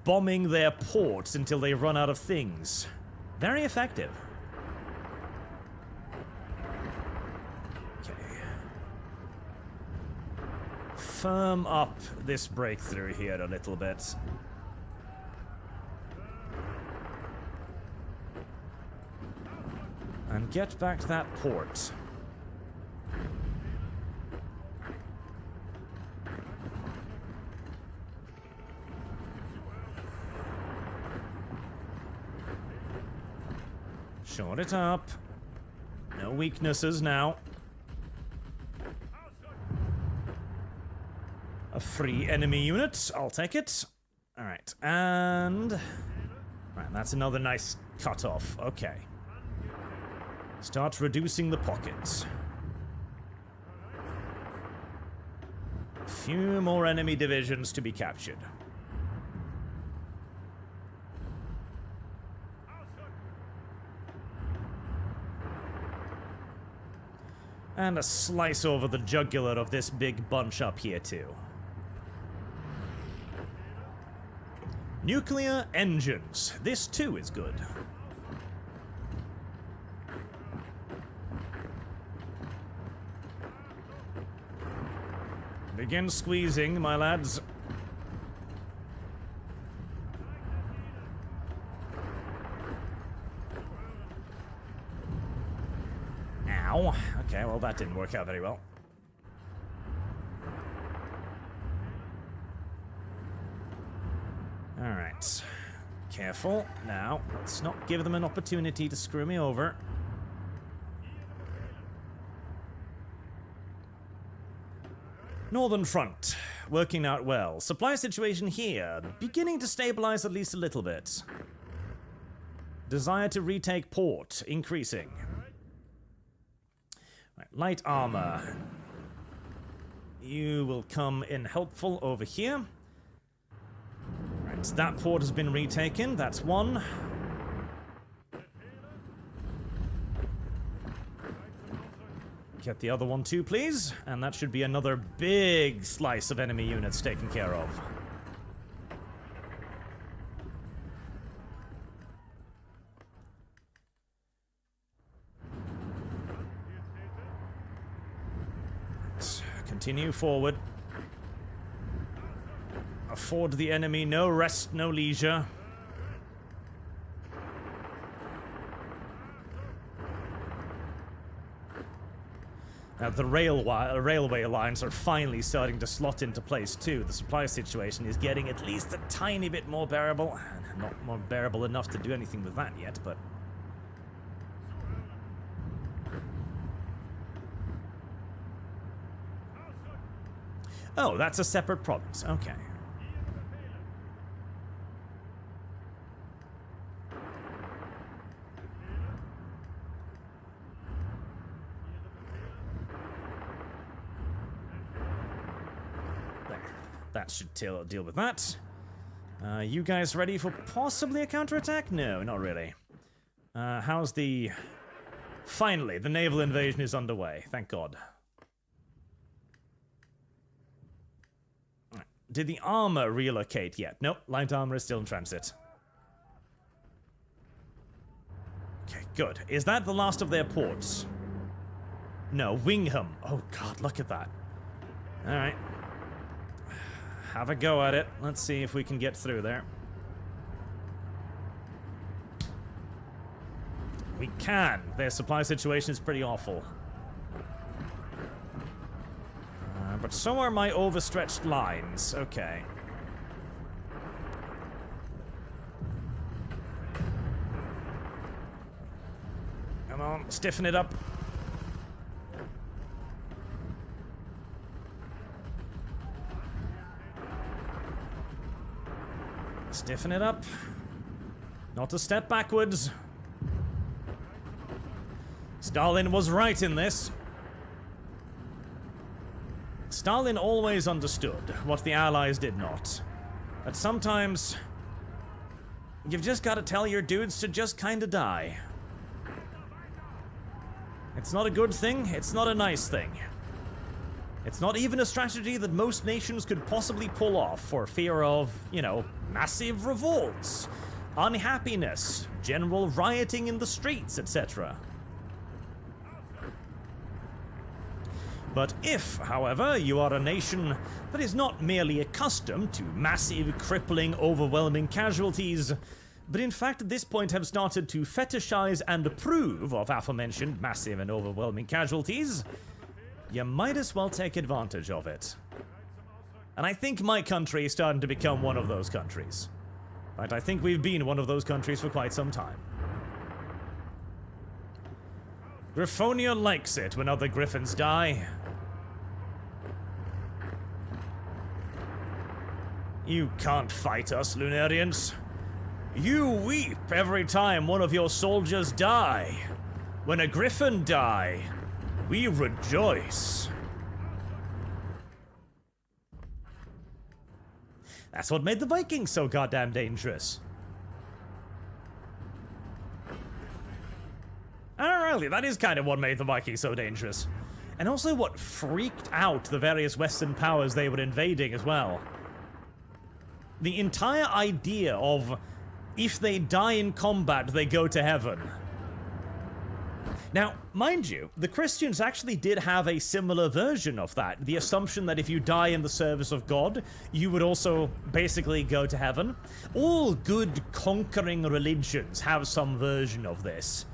bombing their ports until they run out of things. Very effective. Okay. Firm up this breakthrough here a little bit. And get back that port. Short it up. No weaknesses now. A free enemy unit. I'll take it. Alright, and... Right, that's another nice cut-off. Okay. Start reducing the pockets. A few more enemy divisions to be captured. And a slice over the jugular of this big bunch up here, too. Nuclear engines. This, too, is good. Begin squeezing, my lads. Ow. Okay, well, that didn't work out very well. Alright. Careful. Now, let's not give them an opportunity to screw me over. Northern Front. Working out well. Supply situation here. Beginning to stabilize at least a little bit. Desire to retake port. Increasing. Right, light armor. You will come in helpful over here. Right, that port has been retaken. That's one. Get the other one too, please. And that should be another big slice of enemy units taken care of. Continue forward. Afford the enemy no rest, no leisure. Now the railway lines are finally starting to slot into place too. The supply situation is getting at least a tiny bit more bearable. Not more bearable enough to do anything with that yet, but... Oh, that's a separate province. Okay. There. That should deal with that. You guys ready for possibly a counterattack? No, not really. How's the... Finally, the naval invasion is underway. Thank God. Did the armor relocate yet? Nope, light armor is still in transit. Okay, good. Is that the last of their ports? No, Wingham. Oh god, look at that. Alright. Have a go at it. Let's see if we can get through there. We can. Their supply situation is pretty awful. But so are my overstretched lines. Okay. Come on, stiffen it up. Stiffen it up. Not a step backwards. Stalin was right in this. Stalin always understood what the Allies did not. That sometimes you've just got to tell your dudes to just kind of die. It's not a good thing, it's not a nice thing. It's not even a strategy that most nations could possibly pull off for fear of, you know, massive revolts, unhappiness, general rioting in the streets, etc. But if, however, you are a nation that is not merely accustomed to massive, crippling, overwhelming casualties, but in fact at this point have started to fetishize and approve of aforementioned massive and overwhelming casualties, you might as well take advantage of it. And I think my country is starting to become one of those countries. In fact, I think we've been one of those countries for quite some time. Griffonia likes it when other griffins die. You can't fight us, Lunarians. You weep every time one of your soldiers die. When a griffin die, we rejoice. That's what made the Vikings so goddamn dangerous. Oh, really, that is kind of what made the Vikings so dangerous. And also what freaked out the various Western powers they were invading as well. The entire idea of, if they die in combat, they go to heaven. Now, mind you, the Christians actually did have a similar version of that. The assumption that if you die in the service of God, you would also basically go to heaven. All good conquering religions have some version of this,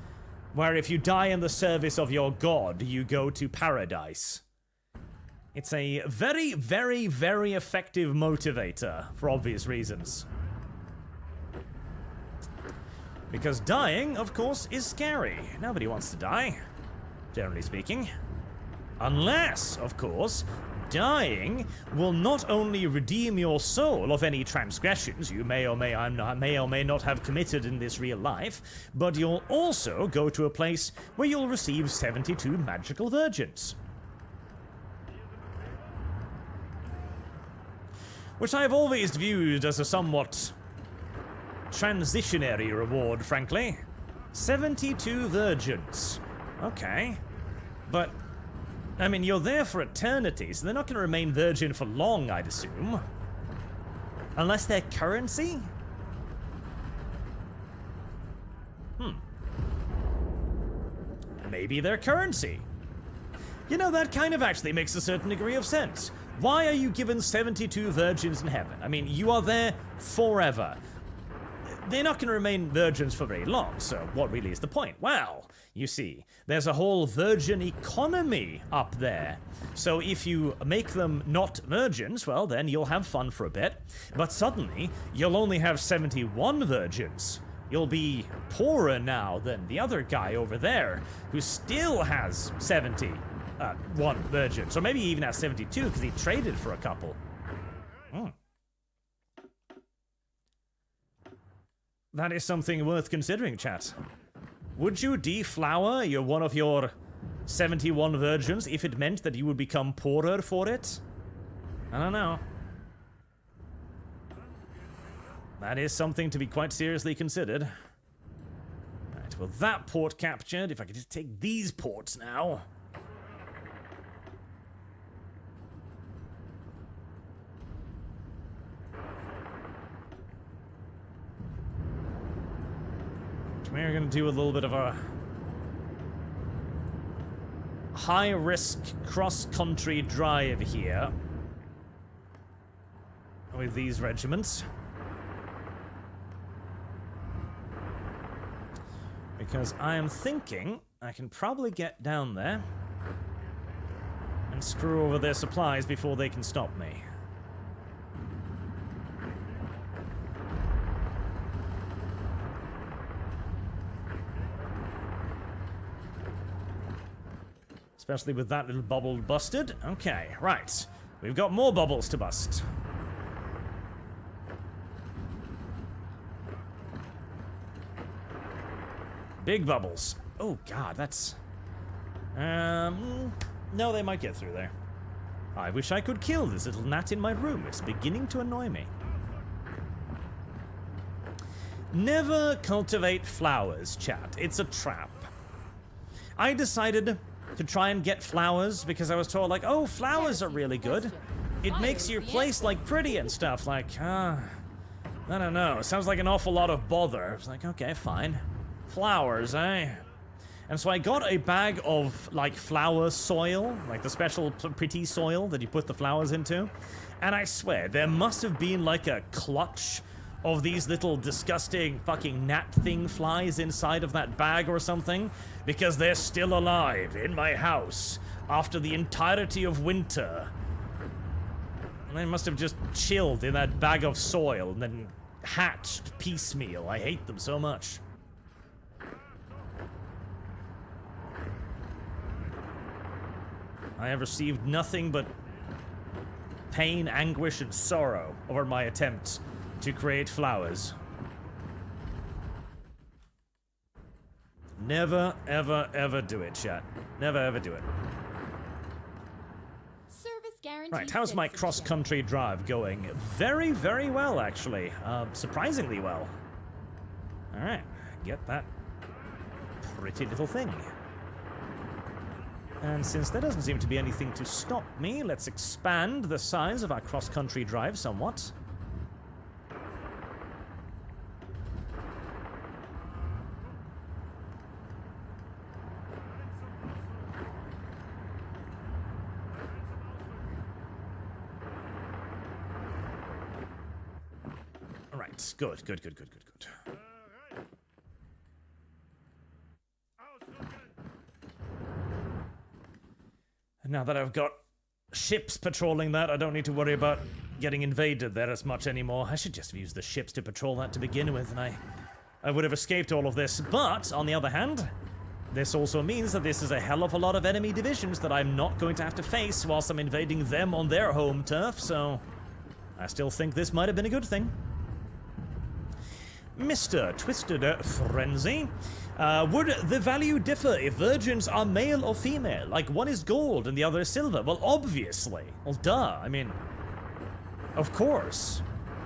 where if you die in the service of your God, you go to paradise. It's a very, very, very effective motivator, for obvious reasons. Because dying, of course, is scary. Nobody wants to die, generally speaking. Unless, of course, dying will not only redeem your soul of any transgressions you may or may not have committed in this real life, but you'll also go to a place where you'll receive 72 magical virgins. Which I've always viewed as a somewhat transitionary reward, frankly. 72 virgins. Okay. But, I mean, you're there for eternity, so they're not going to remain virgin for long, I'd assume. Unless they're currency? Maybe they're currency. You know, that kind of actually makes a certain degree of sense. Why are you given 72 virgins in heaven? I mean, you are there forever. They're not going to remain virgins for very long, so what really is the point? Well, you see, there's a whole virgin economy up there. So if you make them not virgins, well, then you'll have fun for a bit. But suddenly, you'll only have 71 virgins. You'll be poorer now than the other guy over there, who still has 71 virgins. Or maybe he even has 72, because he traded for a couple. That is something worth considering, chat. Would you deflower one of your 71 virgins if it meant that you would become poorer for it? I don't know. That is something to be quite seriously considered. Right, well, that port captured. If I could just take these ports now. We're going to do a little bit of a high-risk cross-country drive here with these regiments. Because I am thinking I can probably get down there and screw over their supplies before they can stop me. Especially with that little bubble busted. Okay, right. We've got more bubbles to bust. Big bubbles. Oh, God, that's... No, they might get through there. I wish I could kill this little gnat in my room. It's beginning to annoy me. Never cultivate flowers, chat. It's a trap. I decided to try and get flowers, because I was told, like, oh, flowers are really good. It makes your place, like, pretty and stuff. Like, I don't know. It sounds like an awful lot of bother. I was like, okay, fine. Flowers, eh? And so I got a bag of, like, flower soil, like the special pretty soil that you put the flowers into. And I swear, there must have been, like, a clutch of these little disgusting fucking gnat thing flies inside of that bag or something, because they're still alive in my house after the entirety of winter. And they must have just chilled in that bag of soil and then hatched piecemeal. I hate them so much. I have received nothing but pain, anguish, and sorrow over my attempt to create flowers. Never, ever, ever do it, chat. Never, ever do it.
Service guarantee.
Right, how's my cross-country drive going? Very, very well, actually. Surprisingly well. Alright, get that pretty little thing. And since there doesn't seem to be anything to stop me, let's expand the size of our cross-country drive somewhat. Alright, good. And now that I've got ships patrolling that, I don't need to worry about getting invaded there as much anymore. I should just have used the ships to patrol that to begin with, and I would have escaped all of this. But, on the other hand, this also means that this is a hell of a lot of enemy divisions that I'm not going to have to face whilst I'm invading them on their home turf, so I still think this might have been a good thing. Mr. Twisted Frenzy. Would the value differ if virgins are male or female? Like, one is gold and the other is silver? Well, obviously. Well, duh. I mean, of course.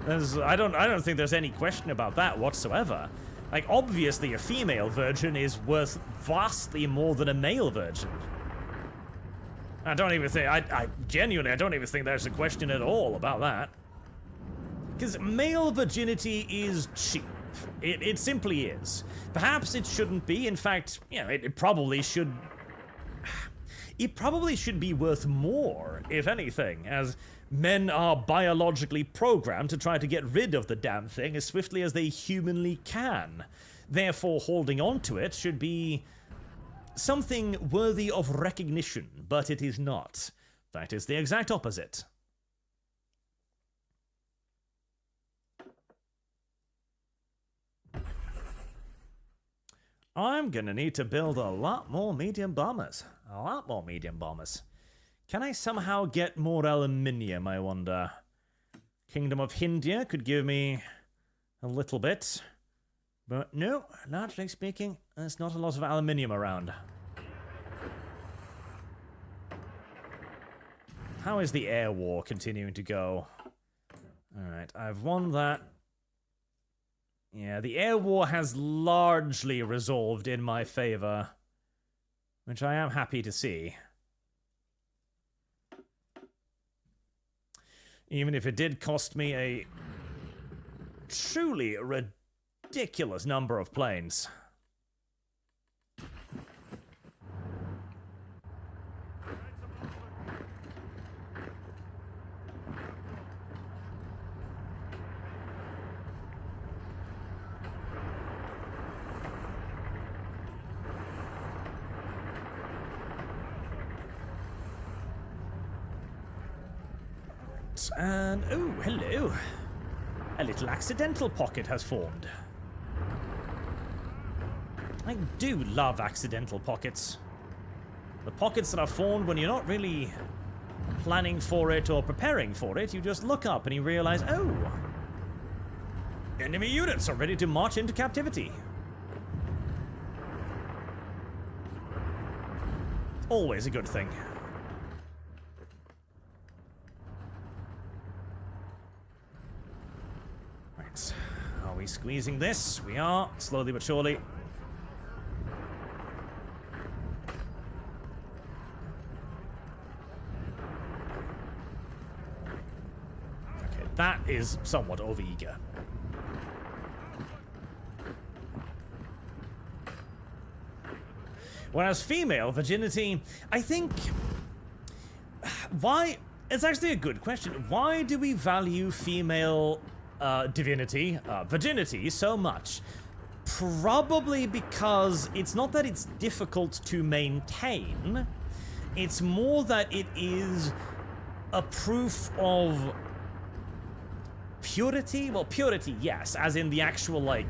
I don't think there's any question about that whatsoever. Like, obviously, a female virgin is worth vastly more than a male virgin. I don't even think, I genuinely, I don't even think there's a question at all about that. Because male virginity is cheap. It simply is. Perhaps it shouldn't be. In fact, you know, it probably should. It probably should be worth more, if anything, as men are biologically programmed to try to get rid of the damn thing as swiftly as they humanly can. Therefore, holding on to it should be something worthy of recognition, but it is not. That is the exact opposite. I'm gonna need to build a lot more medium bombers. A lot more medium bombers. Can I somehow get more aluminium, I wonder? Kingdom of India could give me a little bit. But no, largely speaking, there's not a lot of aluminium around. How is the air war continuing to go? Alright, I've won that. Yeah, the air war has largely resolved in my favor, which I am happy to see. Even if it did cost me a truly ridiculous number of planes. And, oh, hello. A little accidental pocket has formed. I do love accidental pockets. The pockets that are formed when you're not really planning for it or preparing for it. You just look up and you realize, oh, enemy units are ready to march into captivity. Always a good thing. Are we squeezing this? We are, slowly but surely. That is somewhat overeager. Whereas female virginity, I think... Why... It's actually a good question. Why do we value female virginity so much? Probably because it's not that it's difficult to maintain, it's more that it is a proof of purity. Well, purity, yes, as in the actual, like,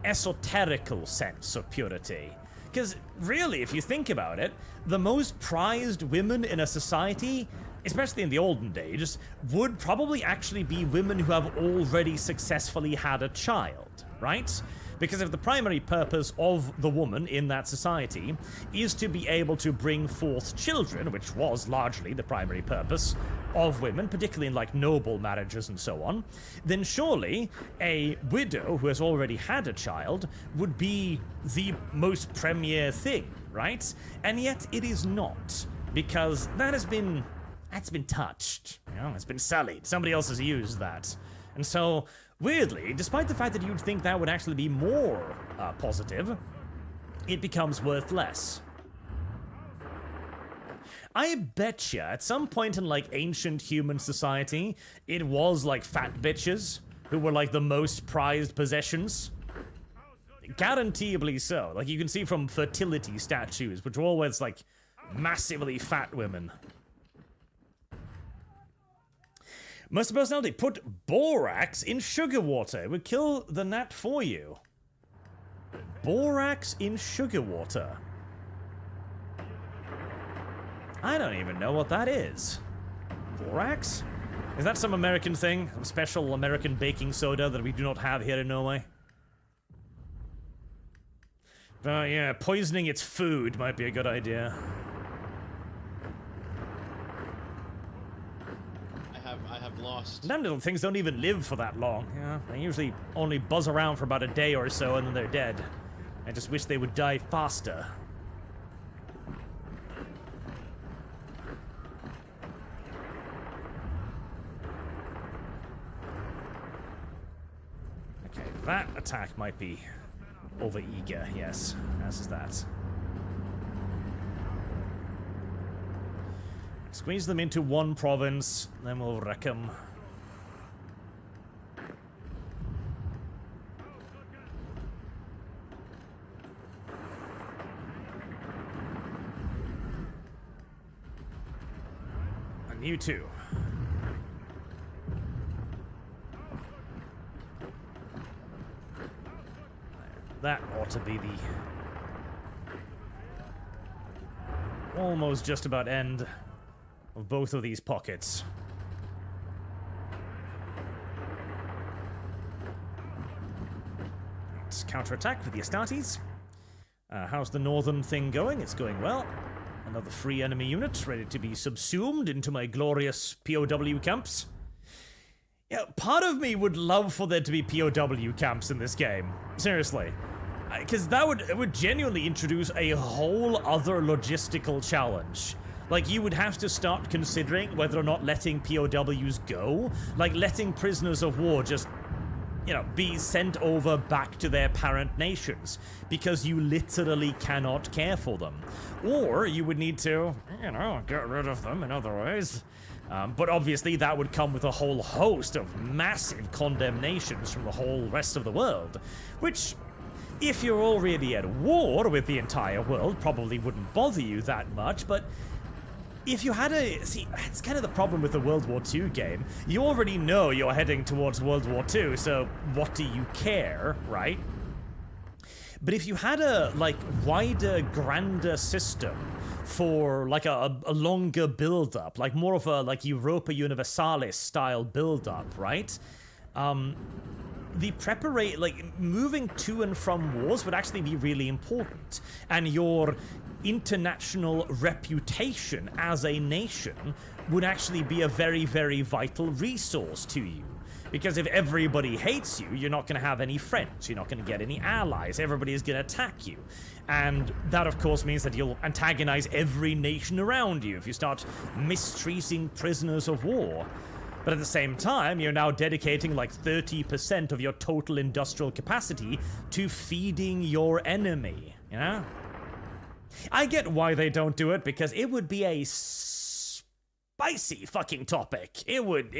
esoterical sense of purity. Because really, if you think about it, the most prized women in a society, especially in the olden days, would probably actually be women who have already successfully had a child, right? Because if the primary purpose of the woman in that society is to be able to bring forth children, which was largely the primary purpose of women, particularly in like noble marriages and so on, then surely a widow who has already had a child would be the most premier thing, right? And yet it is not, because that's been touched, you know, it's been sullied. Somebody else has used that. And so, weirdly, despite the fact that you'd think that would actually be more positive, it becomes worth less. I betcha at some point in like ancient human society, it was like fat bitches who were like the most prized possessions. Guaranteeably so. Like you can see from fertility statues, which were always like massively fat women. Most personality, put borax in sugar water. It would kill the gnat for you. Borax in sugar water. I don't even know what that is. Borax? Is that some American thing? Some special American baking soda that we do not have here in Norway? Yeah, poisoning its food might be a good idea.
I have lost.
Them little things don't even live for that long. Yeah, they usually only buzz around for about a day or so and then they're dead. I just wish they would die faster. Okay, that attack might be overeager, yes, as is that. Squeeze them into one province, then we'll wreck them. And you too. That ought to be the almost just about end of both of these pockets. Let's counterattack with the Astartes. How's the northern thing going? It's going well. Another free enemy unit ready to be subsumed into my glorious POW camps. Yeah, part of me would love for there to be POW camps in this game. Seriously. Because that would genuinely introduce a whole other logistical challenge. Like, you would have to start considering whether or not letting POWs go. Like, letting prisoners of war just, you know, be sent over back to their parent nations. Because you literally cannot care for them. Or you would need to, you know, get rid of them in other ways. But obviously that would come with a whole host of massive condemnations from the whole rest of the world. Which, if you're already at war with the entire world, probably wouldn't bother you that much, but if you had see, it's kind of the problem with the World War II game. You already know you're heading towards World War II, so what do you care, right? But if you had a, like, wider, grander system for, like, a longer build-up, like more of a, like, Europa Universalis style build-up, right? The moving to and from wars would actually be really important. And your international reputation as a nation would actually be a very, very vital resource to you. Because if everybody hates you, you're not going to have any friends, you're not going to get any allies, everybody is going to attack you. And that, of course, means that you'll antagonize every nation around you if you start mistreating prisoners of war. But at the same time, you're now dedicating like 30% of your total industrial capacity to feeding your enemy, you know? I get why they don't do it, because it would be a spicy fucking topic. It would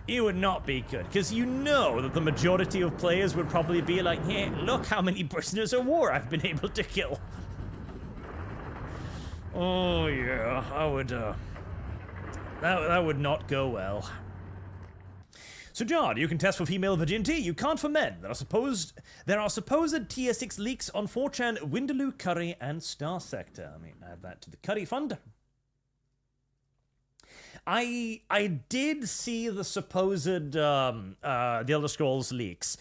not be good, because you know that the majority of players would probably be like, hey, look how many prisoners of war I've been able to kill. Oh yeah, I would, that would not go well. So John, you can test for female virginity, you can't for men. There are supposed tier 6 leaks on 4chan, Windaloo, Curry, and Star Sector. I mean, add that to the Curry fund. I did see the supposed the Elder Scrolls leaks.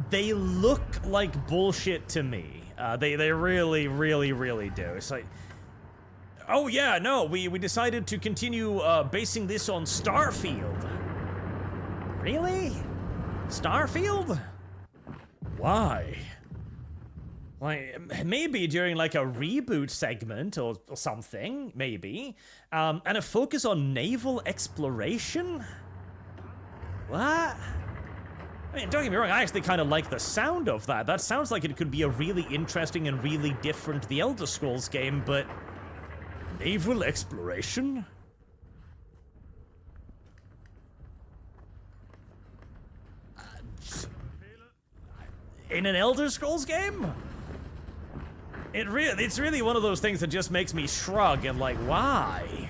They look like bullshit to me. They really, really, really do. It's like, oh yeah, no, we decided to continue basing this on Starfield. Really? Starfield? Why? Like, maybe during like a reboot segment or something, maybe. And a focus on naval exploration? What? I mean, don't get me wrong, I actually kind of like the sound of that. That sounds like it could be a really interesting and really different The Elder Scrolls game, but... naval exploration? In an Elder Scrolls game? It's really one of those things that just makes me shrug and like, why?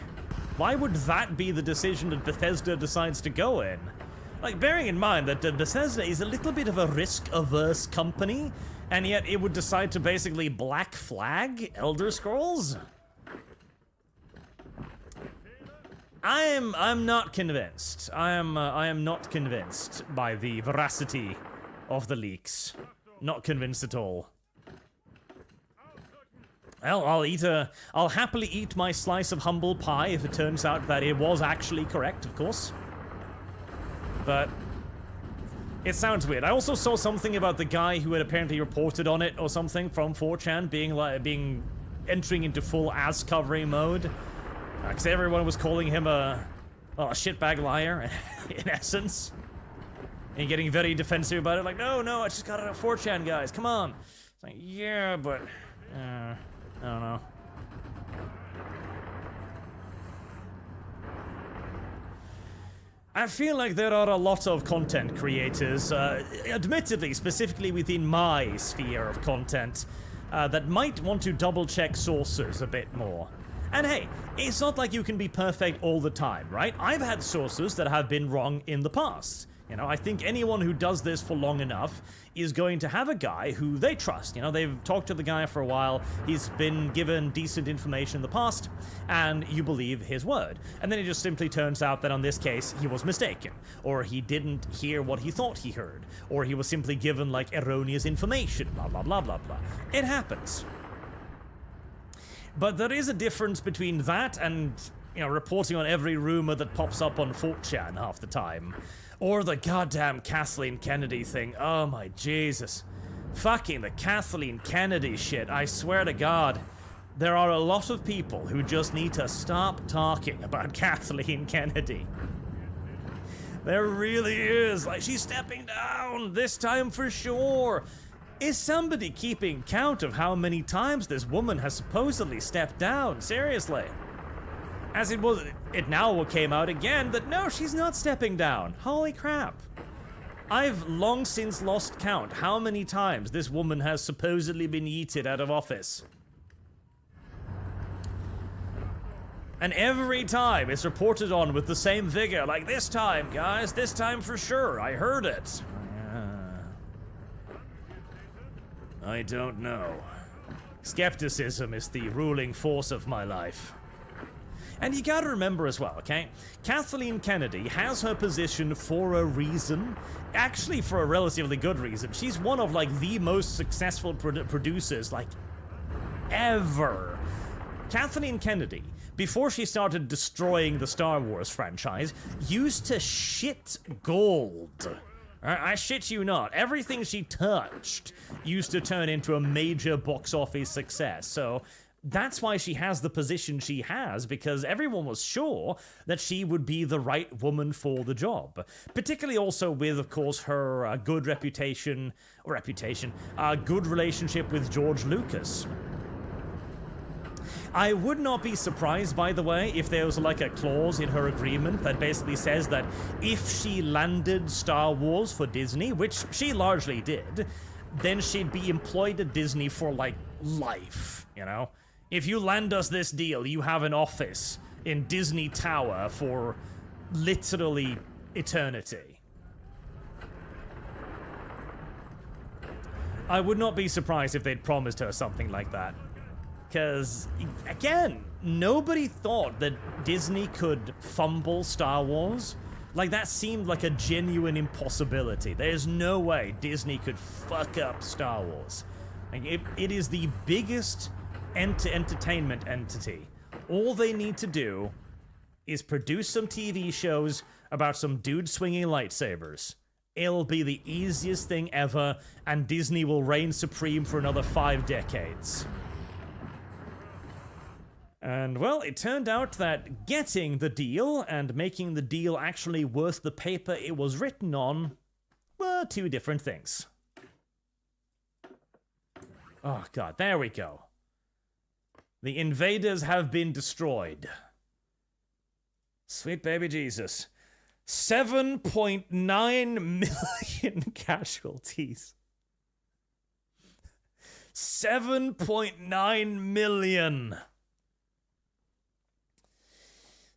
Why would that be the decision that Bethesda decides to go in? Like, bearing in mind that Bethesda is a little bit of a risk-averse company, and yet it would decide to basically black flag Elder Scrolls? I'm not convinced. I am not convinced by the veracity of the leaks. Not convinced at all. Well, I'll happily eat my slice of humble pie if it turns out that it was actually correct, of course. But it sounds weird. I also saw something about the guy who had apparently reported on it or something from 4chan being entering into full ass covering mode. Because everyone was calling him a shitbag liar, in essence. And getting very defensive about it, like, no, I just got it at 4chan, guys, come on. It's like, yeah, but, I don't know. I feel like there are a lot of content creators, admittedly, specifically within my sphere of content, that might want to double-check sources a bit more. And hey, it's not like you can be perfect all the time, right? I've had sources that have been wrong in the past. You know, I think anyone who does this for long enough is going to have a guy who they trust. You know, they've talked to the guy for a while, he's been given decent information in the past, and you believe his word. And then it just simply turns out that on this case, he was mistaken, or he didn't hear what he thought he heard, or he was simply given, like, erroneous information, blah, blah, blah, blah, blah. It happens. But there is a difference between that and, you know, reporting on every rumor that pops up on 4chan half the time. Or the goddamn Kathleen Kennedy thing. Oh my Jesus. Fucking the Kathleen Kennedy shit. I swear to God. There are a lot of people who just need to stop talking about Kathleen Kennedy. There really is. Like, she's stepping down. This time for sure. Is somebody keeping count of how many times this woman has supposedly stepped down? Seriously. As it now came out again that no, she's not stepping down. Holy crap. I've long since lost count how many times this woman has supposedly been yeeted out of office. And every time it's reported on with the same vigor, like this time, guys, this time for sure, I heard it. I don't know. Skepticism is the ruling force of my life. And you gotta remember as well, okay? Kathleen Kennedy has her position for a reason. Actually, for a relatively good reason. She's one of, like, the most successful producers, like, ever. Kathleen Kennedy, before she started destroying the Star Wars franchise, used to shit gold. I shit you not. Everything she touched used to turn into a major box office success. So That's why she has the position she has, because everyone was sure that she would be the right woman for the job. Particularly also with, of course, her good good relationship with George Lucas. I would not be surprised, by the way, if there was like a clause in her agreement that basically says that if she landed Star Wars for Disney, which she largely did, then she'd be employed at Disney for, like, life, you know? If you land us this deal, you have an office in Disney Tower for literally eternity. I would not be surprised if they'd promised her something like that. Because, again, nobody thought that Disney could fumble Star Wars. Like, that seemed like a genuine impossibility. There's no way Disney could fuck up Star Wars. Like, it is the biggest entertainment entity. All they need to do is produce some TV shows about some dude swinging lightsabers. It'll be the easiest thing ever, and Disney will reign supreme for another 5 decades. And, well, it turned out that getting the deal and making the deal actually worth the paper it was written on were 2 different things. Oh, God, there we go. The invaders have been destroyed. Sweet baby Jesus. 7.9 million casualties. 7.9 million.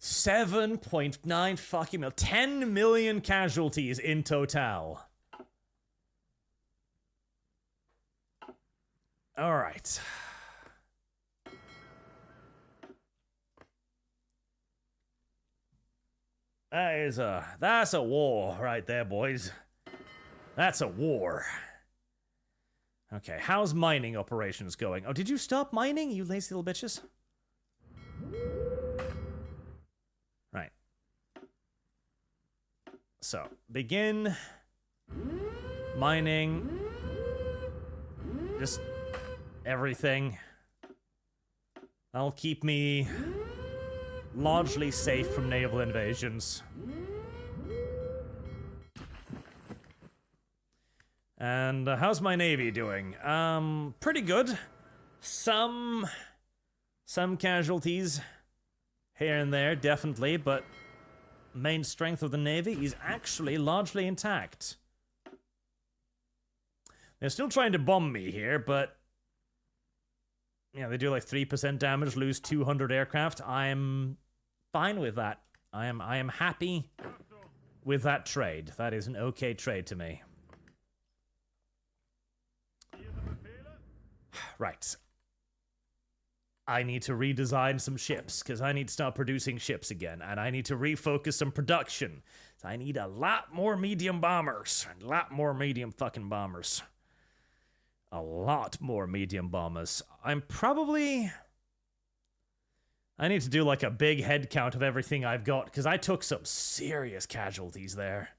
7.9 fucking million. 10 million casualties in total. Alright. That's a war right there, boys. That's a war. Okay, how's mining operations going? Oh, did you stop mining, you lazy little bitches? Right. So, begin mining. Just everything. That'll keep me largely safe from naval invasions. And how's my navy doing? Pretty good. Some casualties here and there, definitely, but main strength of the navy is actually largely intact. They're still trying to bomb me here, but yeah, they do like 3% damage, lose 200 aircraft. I'm fine with that. I am happy with that trade. That is an okay trade to me. Right. I need to redesign some ships, because I need to start producing ships again, and I need to refocus some production. So I need a lot more medium bombers. A lot more medium fucking bombers. A lot more medium bombers. I need to do like a big head count of everything I've got, because I took some serious casualties there.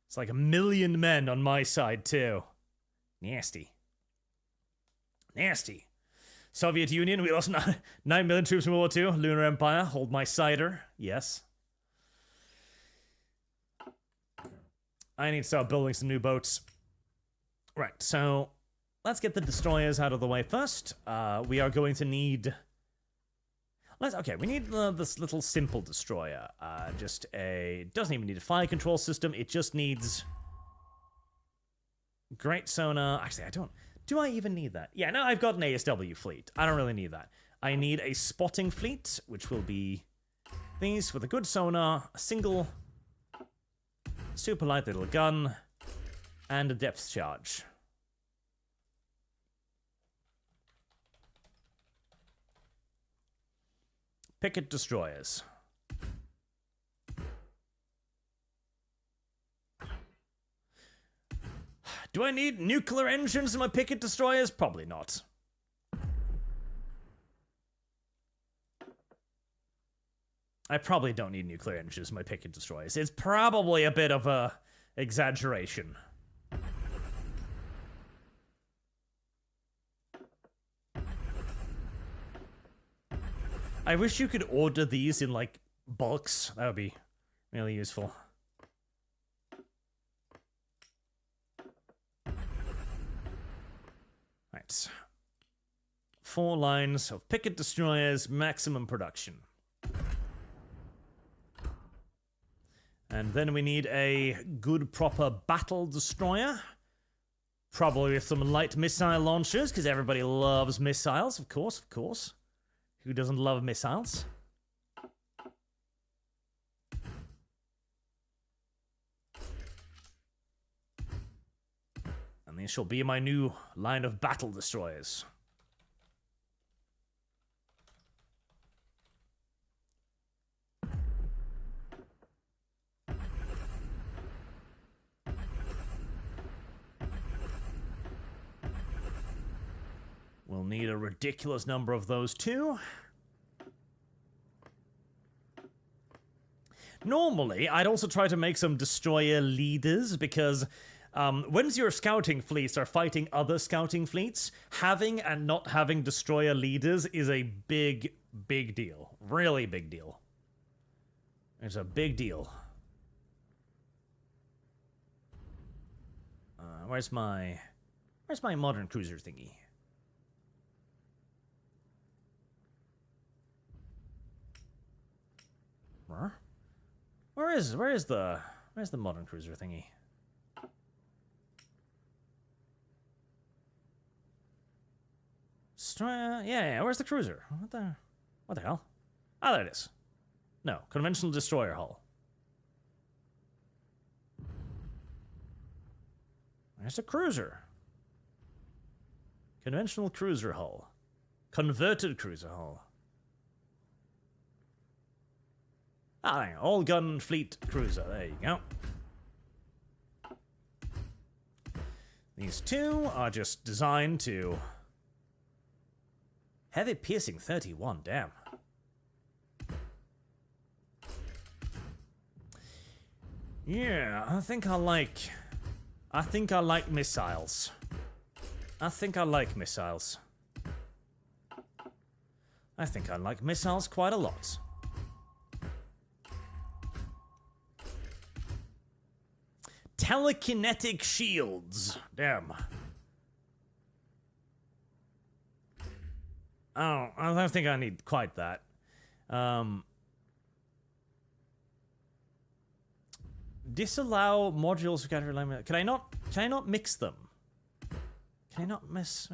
It's like 1 million men on my side, too. Nasty. Nasty. Soviet Union, we lost 9 million troops in World War II. Lunar Empire, hold my cider. Yes. I need to start building some new boats. Right, so let's get the destroyers out of the way first. We are going to need... we need this little simple destroyer. Doesn't even need a fire control system. It just needs great sonar. Actually, I don't. Do I even need that? Yeah, no, I've got an ASW fleet. I don't really need that. I need a spotting fleet, which will be these with a good sonar, a single super light little gun, and a depth charge. Picket destroyers. Do I need nuclear engines in my picket destroyers? Probably not. I probably don't need nuclear engines in my picket destroyers. It's probably a bit of a exaggeration. I wish you could order these in, like, bulks. That would be really useful. Right. 4 lines of picket destroyers, maximum production. And then we need a good, proper battle destroyer. Probably with some light missile launchers, because everybody loves missiles, of course, of course. Who doesn't love missiles? And these shall be my new line of battle destroyers. We'll need a ridiculous number of those too. Normally, I'd also try to make some destroyer leaders, because once your scouting fleets are fighting other scouting fleets, having and not having destroyer leaders is a big, big deal. Really big deal. It's a big deal. Where's my modern cruiser thingy? Where's the modern cruiser thingy? Yeah, where's the cruiser? What the hell? Ah, there it is. No, conventional destroyer hull. There's a cruiser. Conventional cruiser hull. Converted cruiser hull. Ah, all-gun fleet cruiser. There you go. These two are just designed to... Heavy piercing 31, damn. Yeah, I think I like missiles. I think I like missiles quite a lot. Telekinetic shields. Damn. Oh, I don't think I need quite that. Disallow modules who can't rely. Can I not mix them? Can I not mix?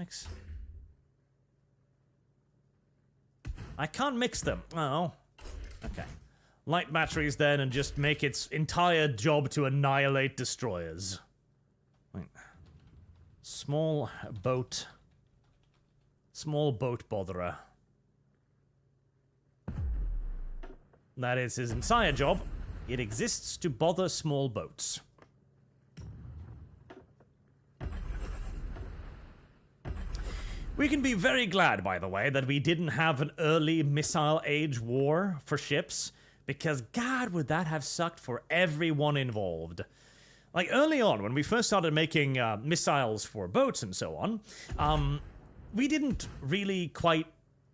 I can't mix them. Oh. Okay. Light batteries then, and just make its entire job to annihilate destroyers. Wait. Small boat botherer. That is his entire job. It exists to bother small boats. We can be very glad, by the way, that we didn't have an early missile age war for ships, because God, would that have sucked for everyone involved. Like, early on, when we first started making missiles for boats and so on, we didn't really quite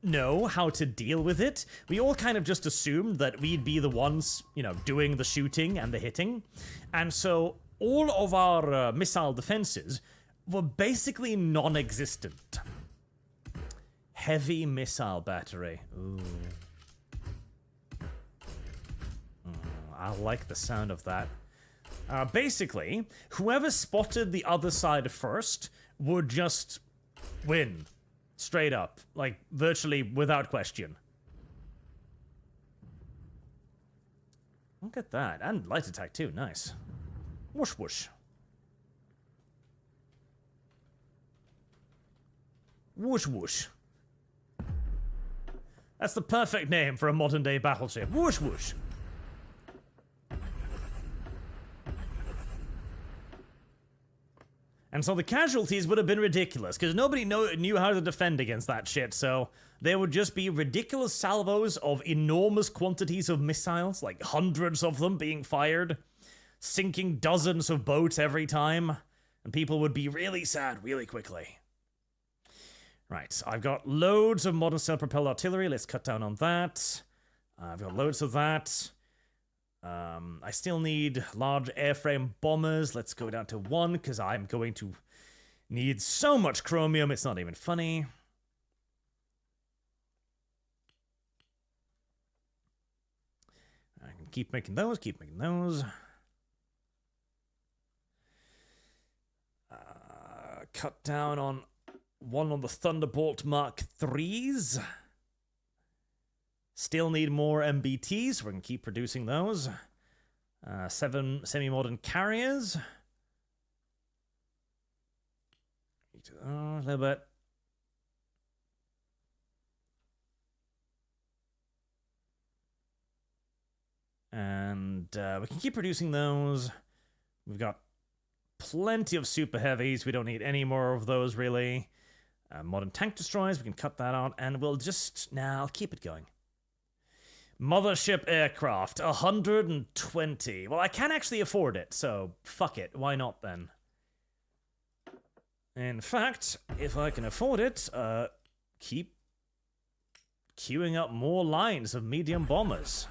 know how to deal with it. We all kind of just assumed that we'd be the ones, you know, doing the shooting and the hitting. And so all of our missile defenses were basically non-existent. Heavy missile battery. Ooh. I like the sound of that. Basically, whoever spotted the other side first would just win. Straight up. Like, virtually without question. Look at that. And light attack too. Nice. Whoosh whoosh. Whoosh whoosh. That's the perfect name for a modern day battleship. Whoosh whoosh. And so the casualties would have been ridiculous, because nobody knew how to defend against that shit, so there would just be ridiculous salvos of enormous quantities of missiles, like hundreds of them being fired, sinking dozens of boats every time, and people would be really sad really quickly. Right, I've got loads of modern self-propelled artillery. Let's cut down on that. I've got loads of that. I still need large airframe bombers. Let's go down to 1, because I'm going to need so much chromium, it's not even funny. I can keep making those, keep making those. Cut down on 1 on the Thunderbolt Mark IIIs. Still need more MBTs. We're going to keep producing those. 7 semi-modern carriers. A little bit. And we can keep producing those. We've got plenty of super heavies. We don't need any more of those, really. Modern tank destroyers. We can cut that out. And we'll just... Nah, I'll keep it going. Mothership aircraft, 120. Well, I can actually afford it, so fuck it. Why not, then? In fact, if I can afford it, keep queuing up more lines of medium bombers.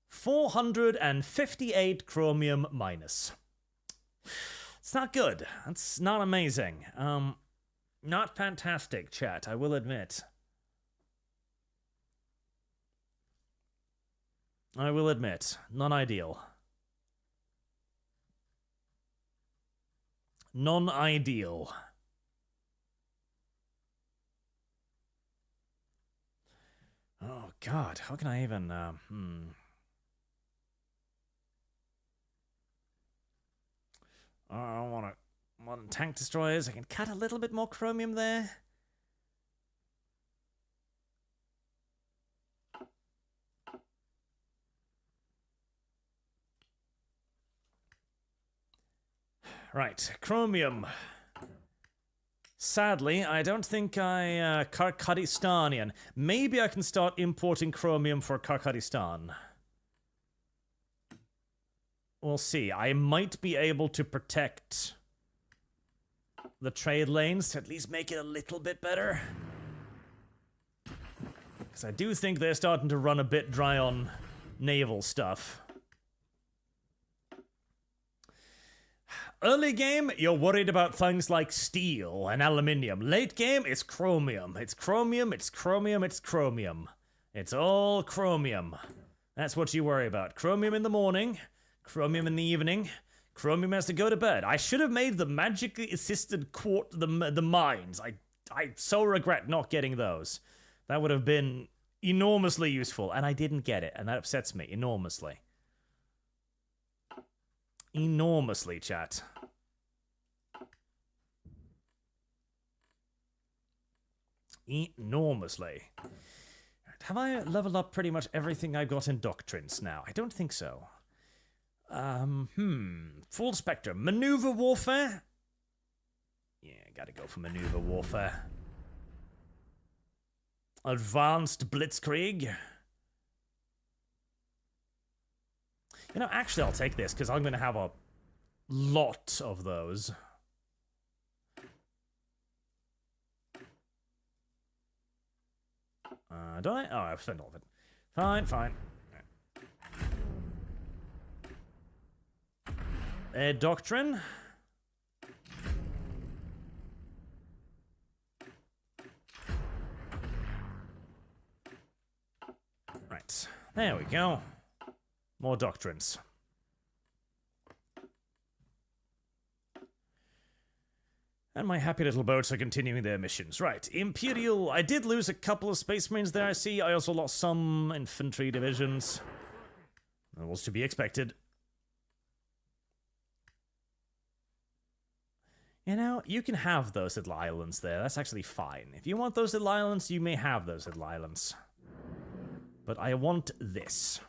458 chromium minus. It's not good. That's not amazing. Not fantastic, chat, I will admit. I will admit, non-ideal. Non-ideal. Oh god, how can I even, I want to modern tank destroyers. I can cut a little bit more chromium there. Right, chromium. Sadly, I don't think Kyrgyzstanian. Maybe I can start importing chromium for Kyrgyzstan. We'll see. I might be able to protect the trade lanes to at least make it a little bit better. Because I do think they're starting to run a bit dry on naval stuff. Early game, you're worried about things like steel and aluminium. Late game, it's chromium. It's chromium, it's chromium, it's chromium. It's all chromium. That's what you worry about. Chromium in the morning, chromium in the evening, chromium has to go to bed. I should have made the magically assisted the mines. I so regret not getting those. That would have been enormously useful, and I didn't get it, and that upsets me enormously. Enormously, chat. Enormously. Have I leveled up pretty much everything I got in doctrines now? I don't think so. Full spectrum. Maneuver warfare? Yeah, gotta go for maneuver warfare. Advanced blitzkrieg? You know, actually I'll take this, because I'm going to have a lot of those. Don't I? Oh, I've spent all of it. Fine, fine. Doctrine. Right. There we go. More doctrines. And my happy little boats are continuing their missions. Right, Imperial. I did lose a couple of Space Marines there, I see. I also lost some infantry divisions. That was to be expected. You know, you can have those little islands there. That's actually fine. If you want those little islands, you may have those little islands. But I want this.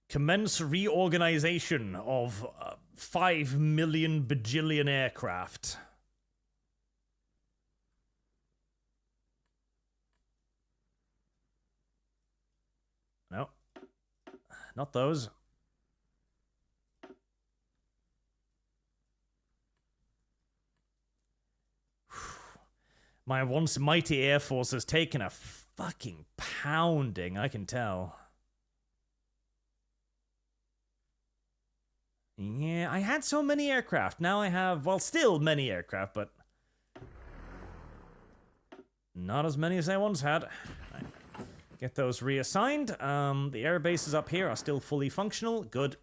Commence reorganization of 5 million bajillion aircraft. No. Not those. My once mighty Air Force has taken a fucking pounding, I can tell. Yeah, I had so many aircraft. Now I have, well, still many aircraft, but not as many as I once had. Right. Get those reassigned. The air bases up here are still fully functional. Good.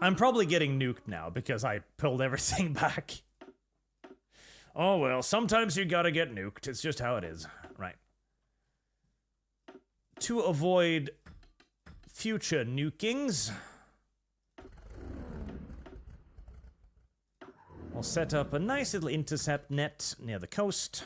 I'm probably getting nuked now because I pulled everything back. Oh well, sometimes you gotta get nuked. It's just how it is. Right. To avoid future nukings, we'll set up a nice little intercept net near the coast.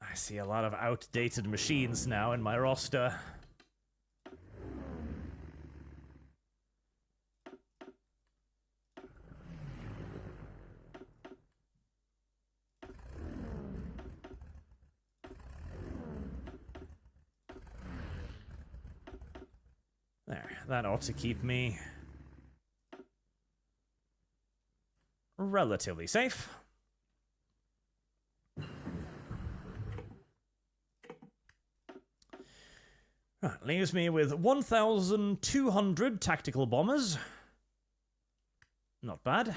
I see a lot of outdated machines now in my roster. There, that ought to keep me relatively safe. Right, leaves me with 1,200 tactical bombers. Not bad.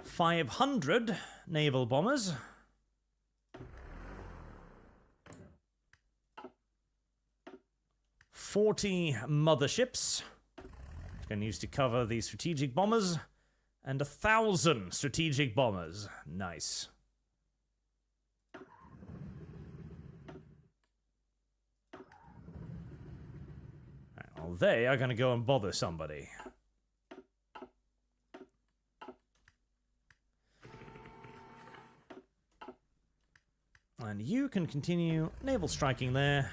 500 naval bombers. 40 motherships, which I can use to cover the strategic bombers, and 1,000 strategic bombers. Nice. Well, they are going to go and bother somebody. And you can continue naval striking there,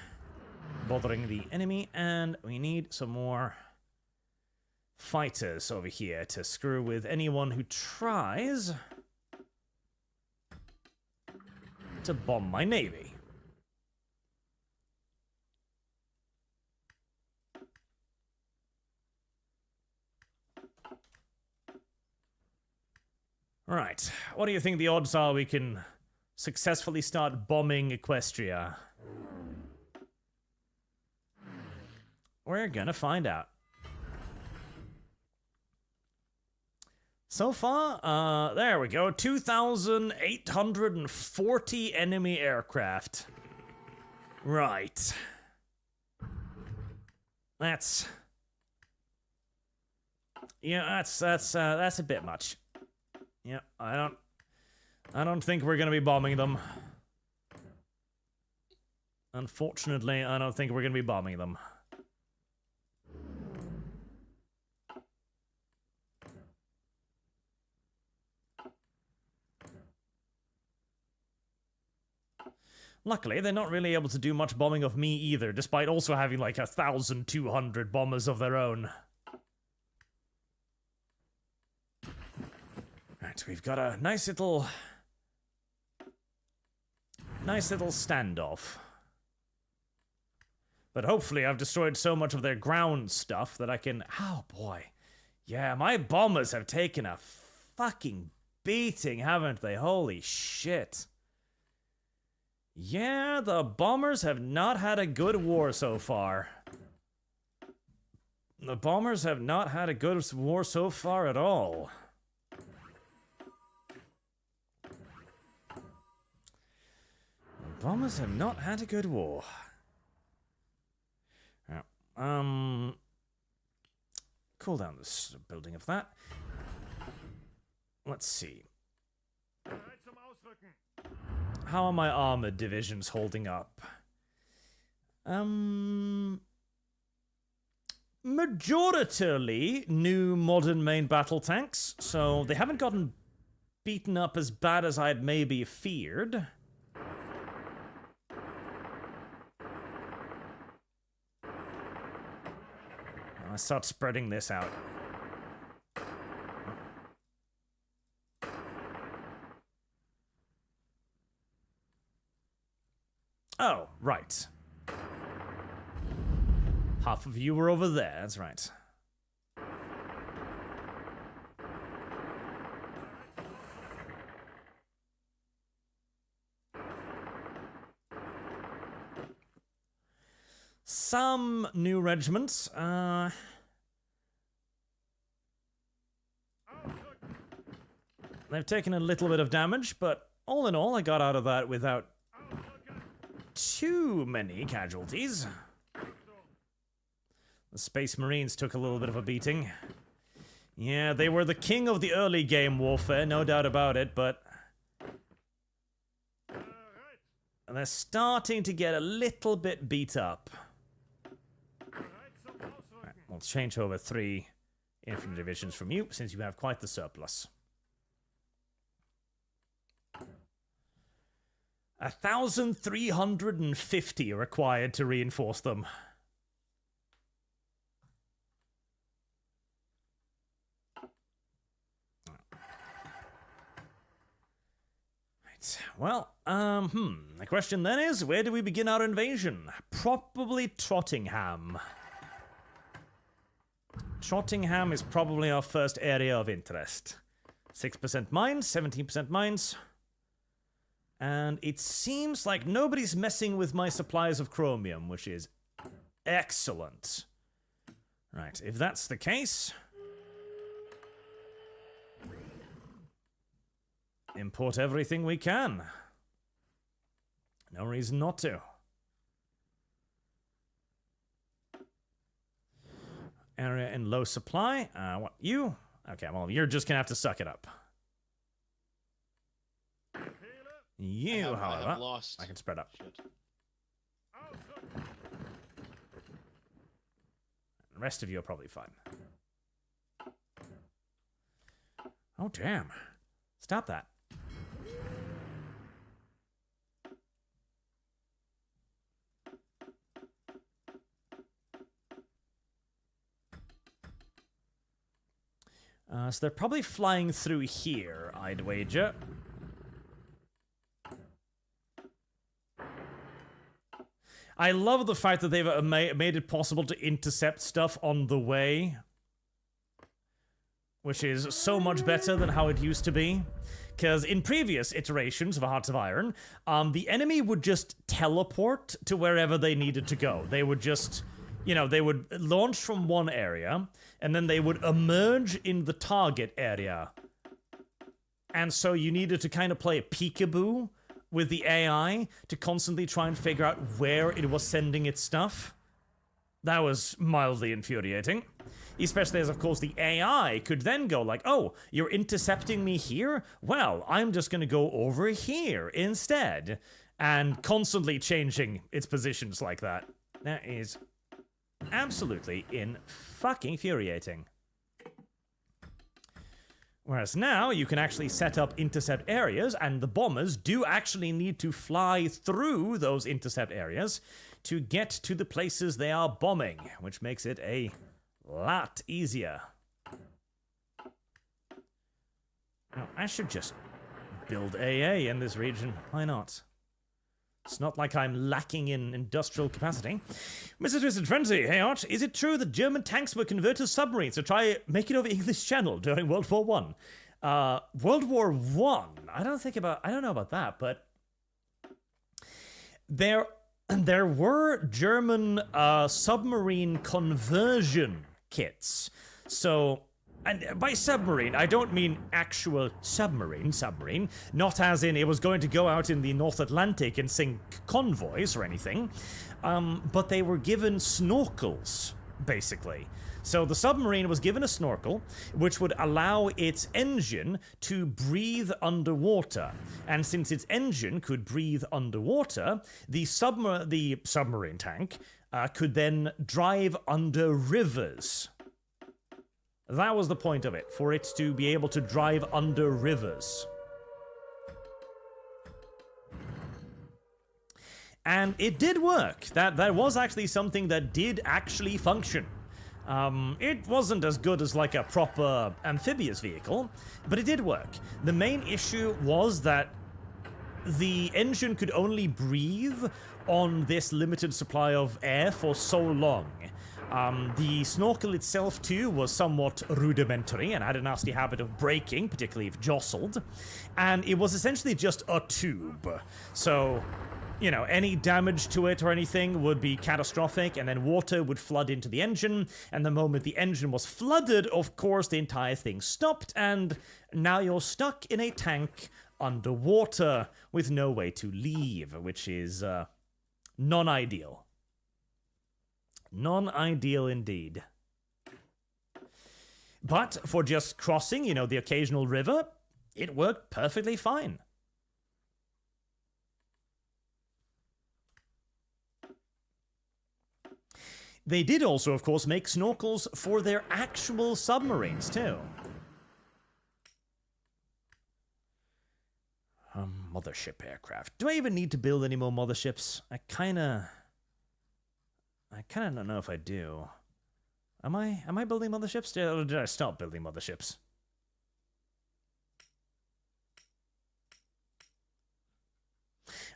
bothering the enemy, and we need some more fighters over here to screw with anyone who tries to bomb my navy. Right, what do you think the odds are we can successfully start bombing Equestria? We're gonna find out. So far, there we go, 2,840 enemy aircraft. Right. That's a bit much. Yeah, I don't think we're gonna be bombing them. Unfortunately, I don't think we're gonna be bombing them. Luckily, they're not really able to do much bombing of me either, despite also having like 1,200 bombers of their own. Right, we've got a nice little standoff. But hopefully I've destroyed so much of their ground stuff that I can... Oh boy. Yeah, my bombers have taken a fucking beating, haven't they? Holy shit. Yeah, the bombers have not had a good war so far. The bombers have not had a good war so far at all. The bombers have not had a good war. Cool down this building of that. Let's see. How are my armored divisions holding up? Majoritarily new modern main battle tanks, so they haven't gotten beaten up as bad as I'd maybe feared. I start spreading this out. Oh, right. Half of you were over there, that's right. Some new regiments. They've taken a little bit of damage, but all in all, I got out of that without too many casualties. The Space Marines took a little bit of a beating. Yeah, they were the king of the early game warfare, no doubt about it, but they're starting to get a little bit beat up. Right, we'll change over 3 infantry divisions from you, since you have quite the surplus. 1,350 required to reinforce them. Right. Well, the question then is, where do we begin our invasion? Probably Trottingham. Trottingham is probably our first area of interest. 6% mines, 17% mines. And it seems like nobody's messing with my supplies of chromium, which is excellent. Right, if that's the case, import everything we can. No reason not to. Area in low supply. What, you? Okay, well, you're just gonna have to suck it up. You, however, I can spread up.
Shit.
The rest of you are probably fine. Oh, damn. Stop that. So they're probably flying through here, I'd wager. I love the fact that they've made it possible to intercept stuff on the way, which is so much better than how it used to be. Because in previous iterations of Hearts of Iron, the enemy would just teleport to wherever they needed to go. They would just, you know, they would launch from one area, and then they would emerge in the target area. And so you needed to kind of play a peekaboo with the AI to constantly try and figure out where it was sending its stuff. That was mildly infuriating. Especially as, of course, the AI could then go like, oh, you're intercepting me here? Well, I'm just gonna go over here instead. And constantly changing its positions like that. That is absolutely fucking infuriating. Whereas now, you can actually set up intercept areas, and the bombers do actually need to fly through those intercept areas to get to the places they are bombing, which makes it a lot easier. Now, I should just build AA in this region. Why not? It's not like I'm lacking in industrial capacity. Mr. Twisted Frenzy, hey Arch, is it true that German tanks were converted to submarines to try making over English Channel during World War One? World War One? I don't know about that, but there were German submarine conversion kits. So, and by submarine, I don't mean actual submarine, not as in it was going to go out in the North Atlantic and sink convoys or anything, but they were given snorkels, basically. So the submarine was given a snorkel, which would allow its engine to breathe underwater. And since its engine could breathe underwater, the submarine tank could then drive under rivers. That was the point of it, for it to be able to drive under rivers. And it did work. That was actually something that did actually function. It wasn't as good as like a proper amphibious vehicle, but it did work. The main issue was that the engine could only breathe on this limited supply of air for so long. The snorkel itself, too, was somewhat rudimentary and had a nasty habit of breaking, particularly if jostled. And it was essentially just a tube. So, you know, any damage to it or anything would be catastrophic, and then water would flood into the engine. And the moment the engine was flooded, of course, the entire thing stopped, and now you're stuck in a tank underwater with no way to leave, which is non-ideal. Non-ideal indeed. But for just crossing, you know, the occasional river, it worked perfectly fine. They did also, of course, make snorkels for their actual submarines, too. Mothership aircraft. Do I even need to build any more motherships? I kinda don't know if I do. Am I building motherships? Or did I stop building motherships?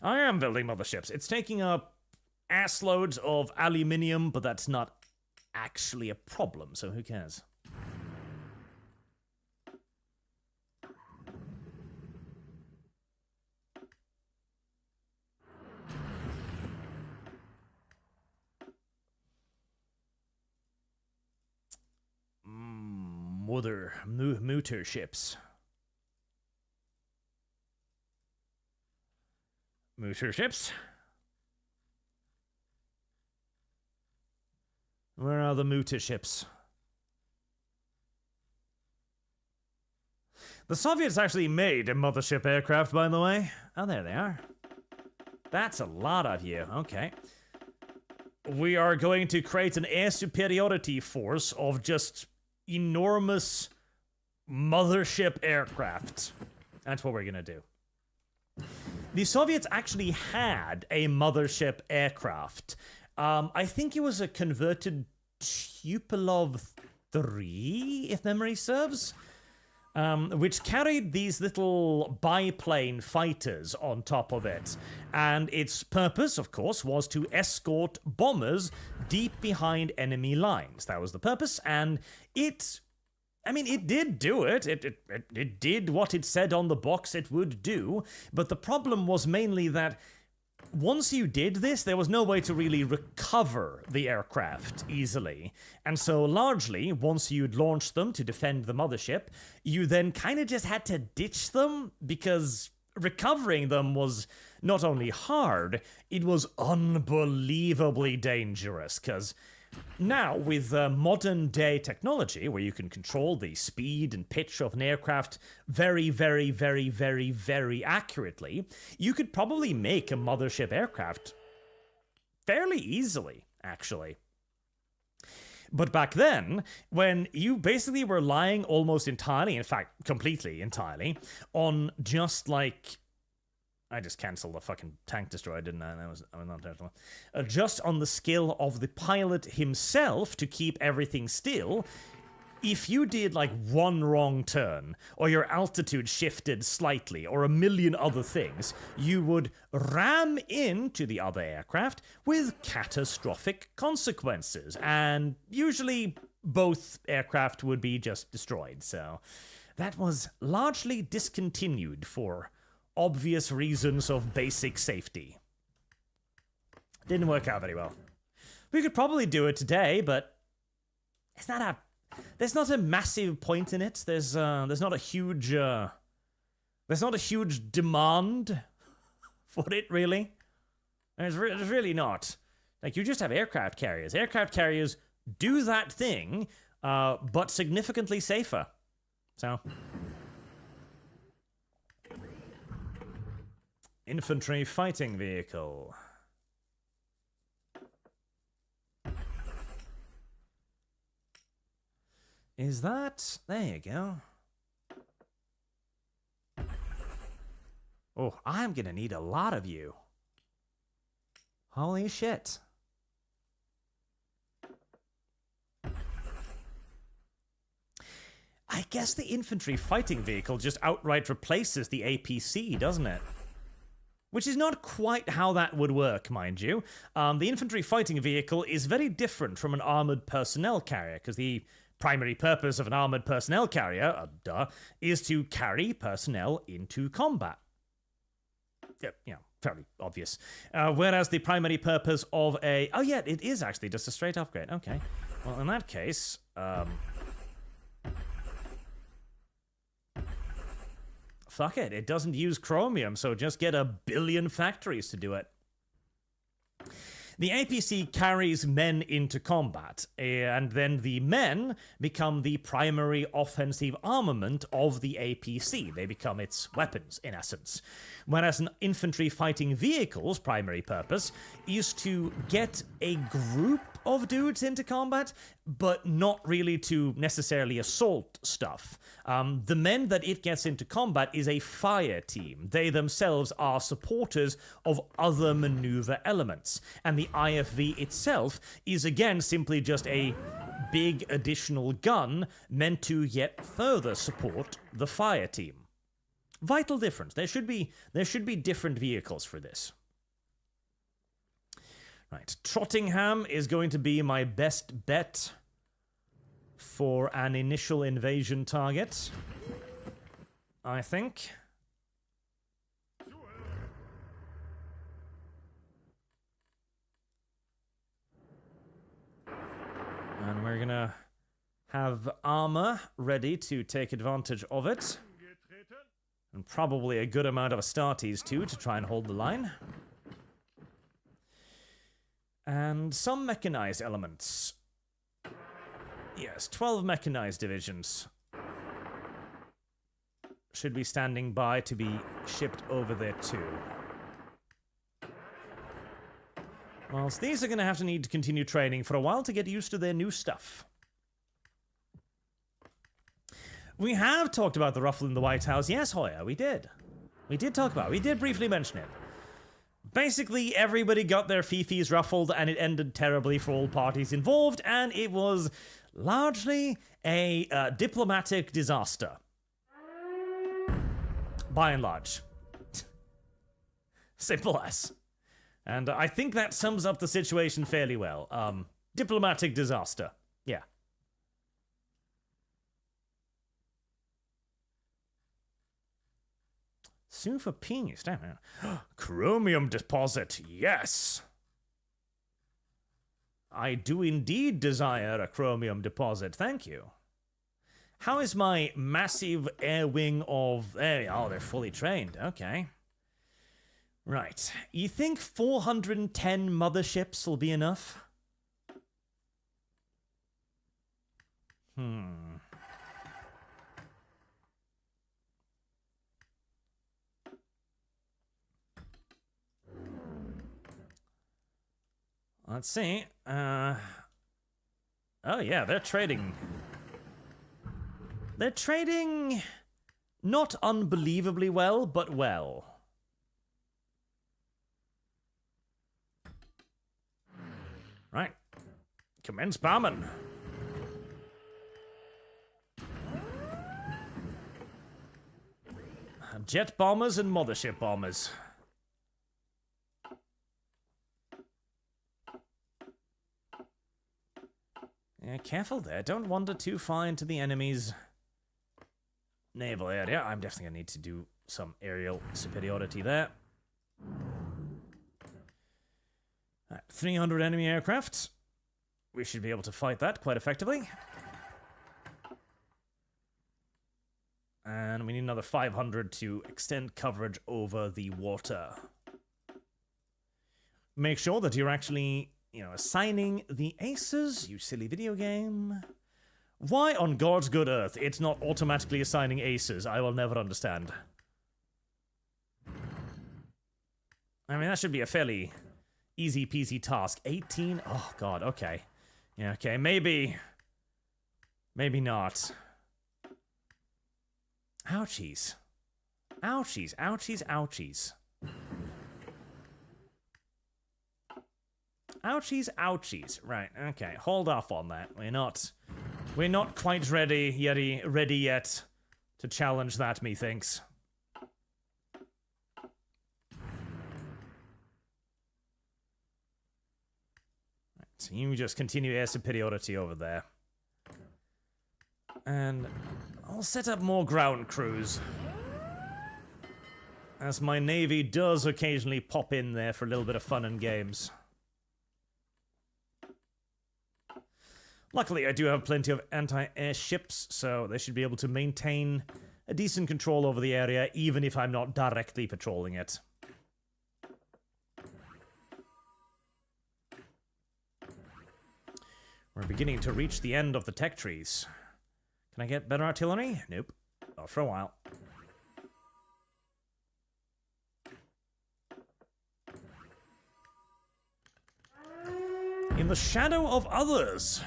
I am building motherships. It's taking up assloads of aluminium, but that's not actually a problem, so who cares? Mooter ships. Mooter ships? Where are the mooter ships? The Soviets actually made a mothership aircraft, by the way. Oh, there they are. That's a lot of you. Okay. We are going to create an air superiority force of just enormous mothership aircraft. That's what we're gonna do. The Soviets actually had a mothership aircraft. I think it was a converted Tupolev 3, if memory serves, which carried these little biplane fighters on top of it. And its purpose, of course, was to escort bombers deep behind enemy lines. That was the purpose, and it did do it. It did what it said on the box it would do, but the problem was mainly that once you did this, there was no way to really recover the aircraft easily. And so largely, once you'd launched them to defend the mothership, you then kind of just had to ditch them, because recovering them was not only hard, it was unbelievably dangerous, because now, with modern day technology, where you can control the speed and pitch of an aircraft very, very, very, very, very accurately, you could probably make a mothership aircraft fairly easily, actually. But back then, when you basically were relying almost entirely, in fact, completely entirely, on just like... I just cancelled the fucking tank destroyer, didn't I? I was not terrible. Just on the skill of the pilot himself to keep everything still, if you did like one wrong turn, or your altitude shifted slightly, or a million other things, you would ram into the other aircraft with catastrophic consequences, and usually both aircraft would be just destroyed. So that was largely discontinued for obvious reasons of basic safety. Didn't work out very well. We could probably do it today, but there's not a massive point in it. There's not a huge demand for it, really. There's really not. Like, you just have aircraft carriers. Aircraft carriers do that thing, but significantly safer. So... Infantry fighting vehicle. Is that... There you go. Oh, I'm gonna need a lot of you. Holy shit. I guess the infantry fighting vehicle just outright replaces the APC, doesn't it? Which is not quite how that would work, mind you. The infantry fighting vehicle is very different from an armored personnel carrier, because the primary purpose of an armored personnel carrier, is to carry personnel into combat. Yep, yeah, fairly obvious. Whereas the primary purpose of a... Oh yeah, it is actually just a straight upgrade. Okay. Well, in that case... Fuck it, it doesn't use Chromium, so just get a billion factories to do it. The APC carries men into combat, and then the men become the primary offensive armament of the APC. They become its weapons, in essence. Whereas an infantry fighting vehicle's primary purpose is to get a group of dudes into combat, but not really to necessarily assault stuff. The men that it gets into combat is a fire team. They themselves are supporters of other maneuver elements. And the IFV itself is again simply just a big additional gun meant to yet further support the fire team. Vital difference. There should be different vehicles for this. Right, Trottingham is going to be my best bet for an initial invasion target, I think. And we're gonna have armor ready to take advantage of it. And probably a good amount of Astartes too to try and hold the line. And some mechanized elements. Yes, 12 mechanized divisions should be standing by to be shipped over there too. Whilst these are going to have to need to continue training for a while to get used to their new stuff. We have talked about the ruffle in the White House. Yes, Hoya, we did. We did talk about it. We did briefly mention it. Basically, everybody got their fifis ruffled, and it ended terribly for all parties involved, and it was largely a diplomatic disaster. By and large. Simple as. And I think that sums up the situation fairly well. Diplomatic disaster. Yeah. Soon for penis, damn it. Chromium deposit, yes! I do indeed desire a chromium deposit, thank you. How is my massive air wing of... Oh, they're fully trained, okay. Right, you think 410 motherships will be enough? Let's see. Oh yeah, they're trading. They're trading not unbelievably well, but well. Right. Commence bombing. Jet bombers and mothership bombers. Yeah, careful there. Don't wander too far into the enemy's naval area. I'm definitely going to need to do some aerial superiority there. 300 enemy aircraft. We should be able to fight that quite effectively. And we need another 500 to extend coverage over the water. Make sure that you're actually... assigning the aces, you silly video game. Why on God's good earth it's not automatically assigning aces, I will never understand. I mean, that should be a fairly easy peasy task. 18? Oh, God, okay. Yeah, okay, maybe not. Ouchies. Ouchies, ouchies, ouchies. Ouchies, ouchies. Right, okay. Hold off on that. We're not We're not quite ready yet to challenge that, methinks. So you just continue air superiority over there. And I'll set up more ground crews, as my navy does occasionally pop in there for a little bit of fun and games. Luckily, I do have plenty of anti-air ships, so they should be able to maintain a decent control over the area, even if I'm not directly patrolling it. We're beginning to reach the end of the tech trees. Can I get better artillery? Nope. Not for a while. In the shadow of others.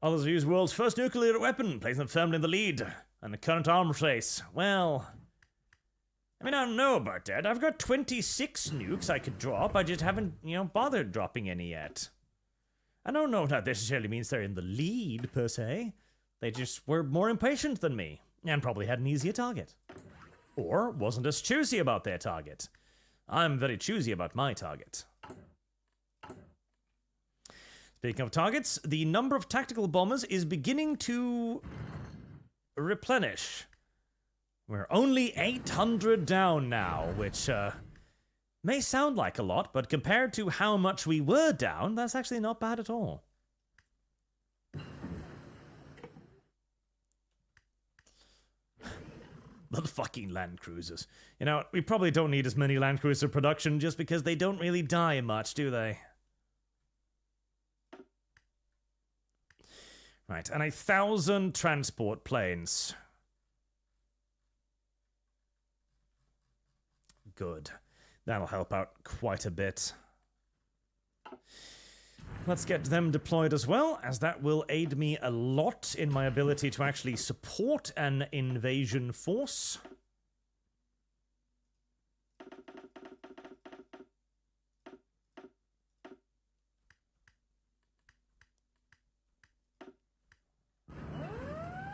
Others use the world's first nuclear weapon, placing them firmly in the lead. And the current arms race. Well, I mean, I don't know about that. I've got 26 nukes I could drop. I just haven't, bothered dropping any yet. I don't know if that necessarily means they're in the lead, per se. They just were more impatient than me, and probably had an easier target. Or wasn't as choosy about their target. I'm very choosy about my target. Speaking of targets, the number of tactical bombers is beginning to replenish. We're only 800 down now, which may sound like a lot, but compared to how much we were down, that's actually not bad at all. The fucking land cruisers. We probably don't need as many land cruiser production just because they don't really die much, do they? Right, and 1,000 transport planes. Good. That'll help out quite a bit. Let's get them deployed as well, as that will aid me a lot in my ability to actually support an invasion force.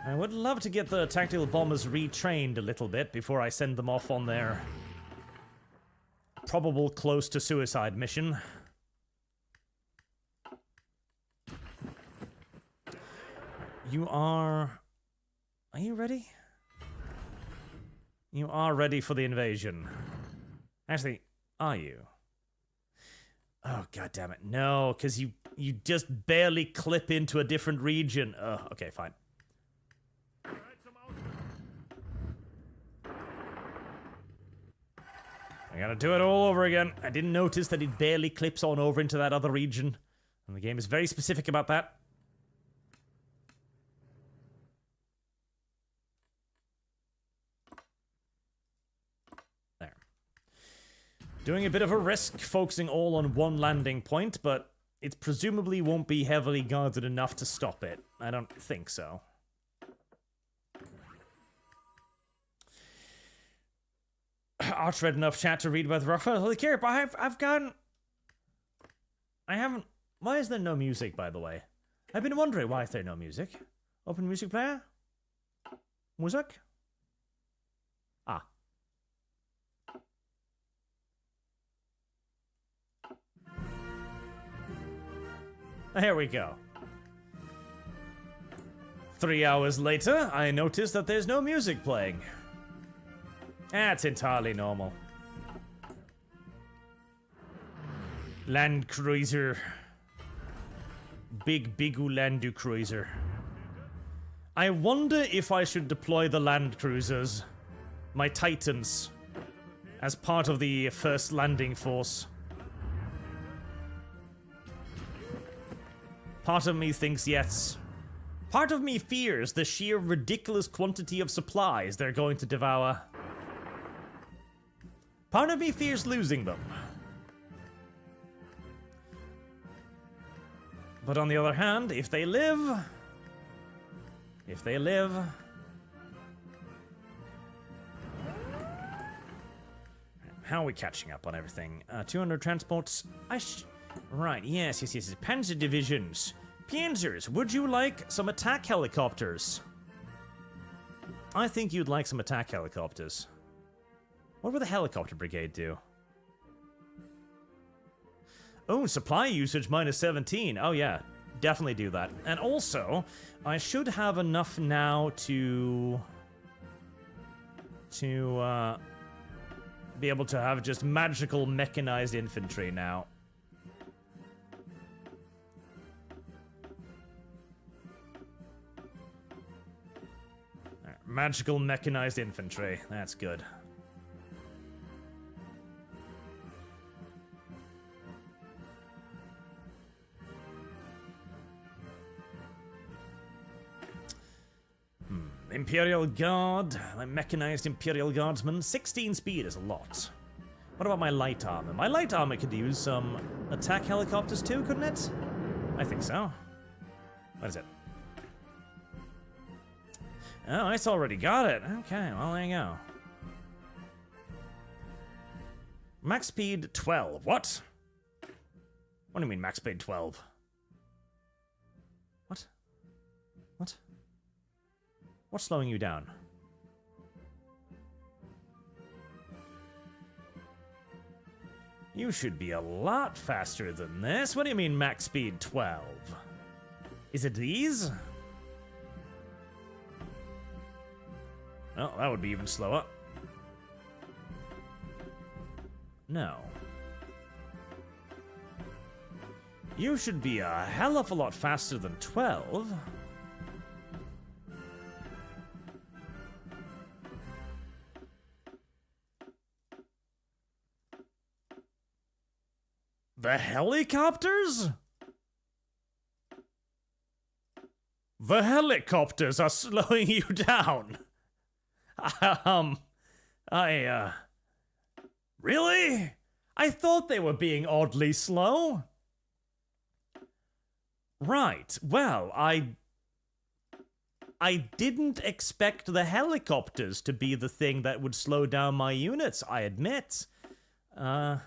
I would love to get the tactical bombers retrained a little bit before I send them off on their probable close to suicide mission. Are you ready? You are ready for the invasion. Actually, are you? Oh, god damn it. No, because you just barely clip into a different region. Oh, okay, fine. I gotta do it all over again. I didn't notice that it barely clips on over into that other region. And the game is very specific about that. There. Doing a bit of a risk, focusing all on one landing point, but it presumably won't be heavily guarded enough to stop it. I don't think so. Arch read enough chat to read about the rough. Holy care, but I haven't. Why is there no music, by the way? I've been wondering why is there no music. Open music player. Music. Ah. Here we go. 3 hours later, I notice that there's no music playing. That's entirely normal. Land cruiser. Big Landu cruiser. I wonder if I should deploy the land cruisers, my Titans, as part of the first landing force. Part of me thinks yes. Part of me fears the sheer ridiculous quantity of supplies they're going to devour. Part of me fears losing them. But on the other hand, if they live... How are we catching up on everything? 200 transports. Right, yes. Panzer divisions. Piensers, would you like some attack helicopters? I think you'd like some attack helicopters. What would the helicopter brigade do? Oh, supply usage minus 17. Oh yeah, definitely do that. And also, I should have enough now to be able to have just magical mechanized infantry now. Magical mechanized infantry. That's good. Imperial Guard. My mechanized Imperial Guardsman. 16 speed is a lot. What about my light armor? My light armor could use some attack helicopters too, couldn't it? I think so. What is it? Oh, it's already got it. Okay, well, there you go. Max speed 12. What? What do you mean max speed 12? What? What? What's slowing you down? You should be a lot faster than this. What do you mean max speed 12? Is it these? Oh, that would be even slower. No. You should be a hell of a lot faster than 12. The helicopters? The helicopters are slowing you down. Really? I thought they were being oddly slow. Right, well, I didn't expect the helicopters to be the thing that would slow down my units, I admit. I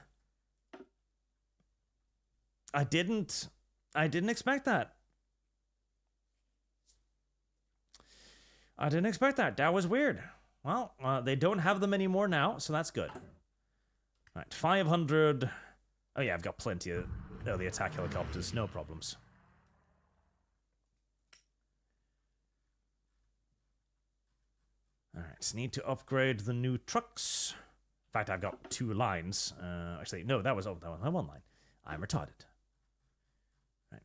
didn't expect that. I didn't expect that. That was weird. Well, they don't have them anymore now, so that's good. All right, 500. Oh yeah, I've got plenty of early attack helicopters. No problems. All right, need to upgrade the new trucks. In fact, I've got 2 lines. Actually, no, that was one line. I'm retarded. Right.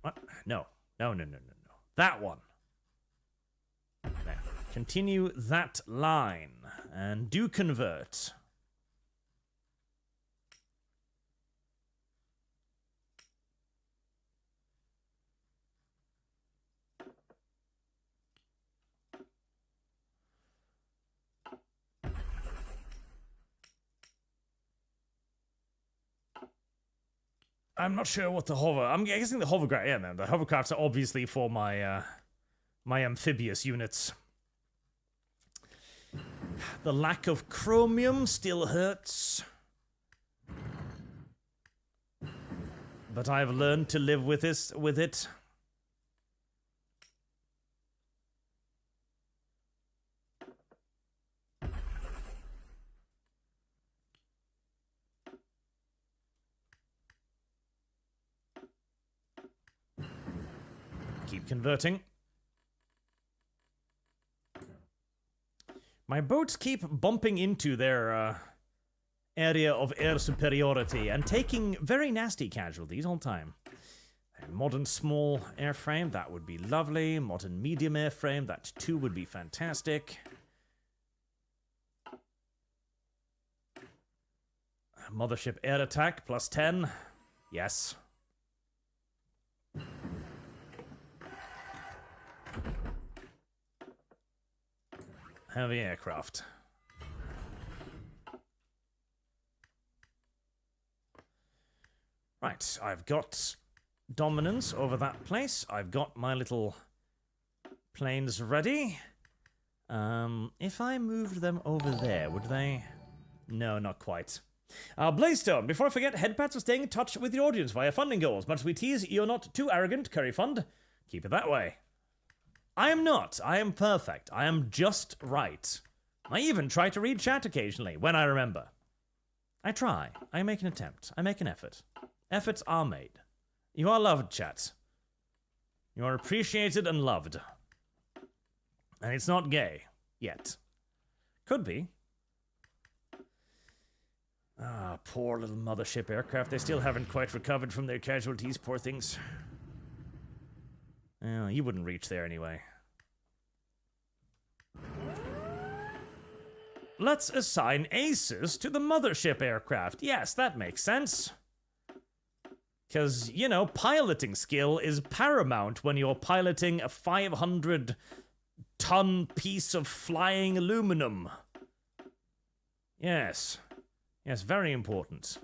What? No. No. That one. Now, continue that line and do convert. I'm not sure what the hover. I'm guessing the hovercraft. Yeah, man. The hovercrafts are obviously for my my amphibious units. The lack of chromium still hurts, but I've learned to live with it. Keep converting. My boats keep bumping into their area of air superiority and taking very nasty casualties all the time. A modern small airframe, that would be lovely. Modern medium airframe, that too would be fantastic. Mothership air attack, plus 10. Yes. Heavy aircraft. Right, I've got dominance over that place. I've got my little planes ready. If I moved them over there, would they? No, not quite. Blaystone, before I forget, headpats are staying in touch with the audience via funding goals. Much as we tease, you're not too arrogant, Curry Fund. Keep it that way. I am not. I am perfect. I am just right. I even try to read chat occasionally, when I remember. I try. I make an attempt. I make an effort. Efforts are made. You are loved, chat. You are appreciated and loved. And it's not gay. Yet. Could be. Ah, poor little mothership aircraft. They still haven't quite recovered from their casualties, poor things. Well, you wouldn't reach there anyway. Let's assign aces to the mothership aircraft. Yes, that makes sense. Because, you know, piloting skill is paramount when you're piloting a 500-ton piece of flying aluminum. Yes. Yes, very important.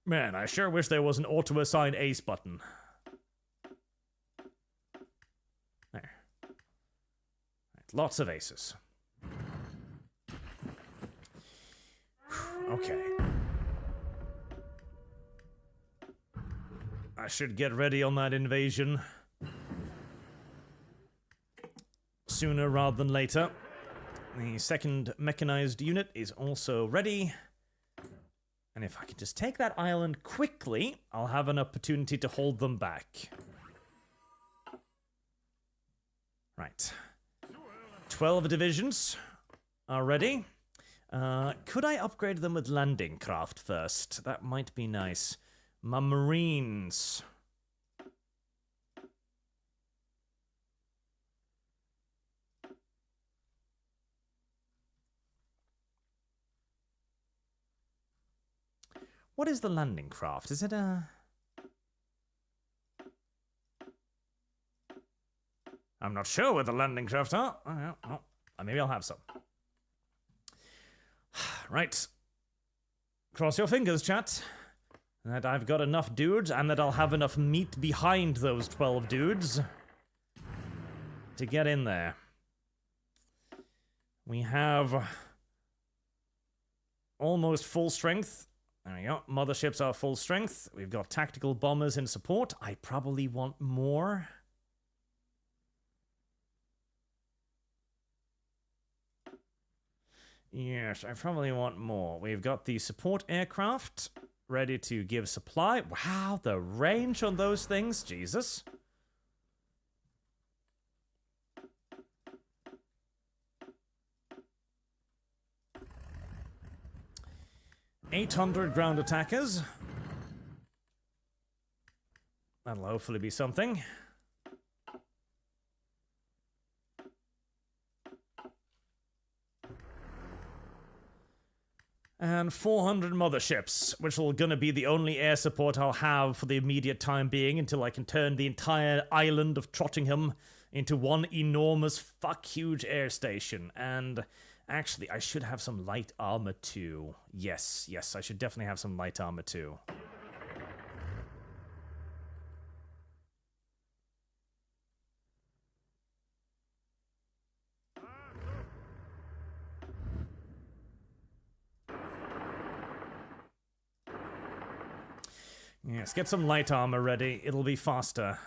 Man, I sure wish there was an auto-assign ace button. There. Right, lots of aces. Okay. I should get ready on that invasion sooner rather than later. The second mechanized unit is also ready. And if I can just take that island quickly, I'll have an opportunity to hold them back. Right. 12 divisions are ready. Could I upgrade them with landing craft first? That might be nice. My Marines. What is the landing craft? Is it a... I'm not sure what the landing craft are. Oh, maybe I'll have some. Right. Cross your fingers, chat. That I've got enough dudes and that I'll have enough meat behind those 12 dudes to get in there. We have almost full strength. There we go. Motherships are full strength. We've got tactical bombers in support. I probably want more. Yes, I probably want more. We've got the support aircraft ready to give supply. Wow, the range on those things. Jesus. $800 ground attackers. That'll hopefully be something. And 400 motherships, which will gonna be the only air support I'll have for the immediate time being until I can turn the entire island of Trottingham into one enormous huge air station. And actually, I should have some light armor too. Yes, I should definitely have some light armor too. Yes, get some light armor ready. It'll be faster.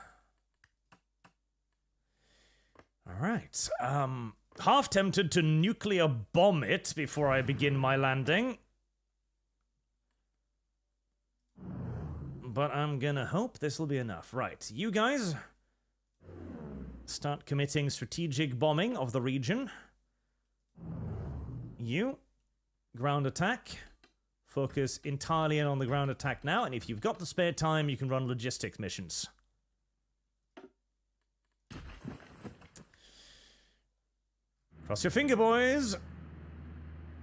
Alright, half tempted to nuclear bomb it before I begin my landing. But I'm gonna hope this will be enough. Right, you guys start committing strategic bombing of the region. You, ground attack. Focus entirely in on the ground attack now, and if you've got the spare time, you can run logistics missions. Cross your finger, boys.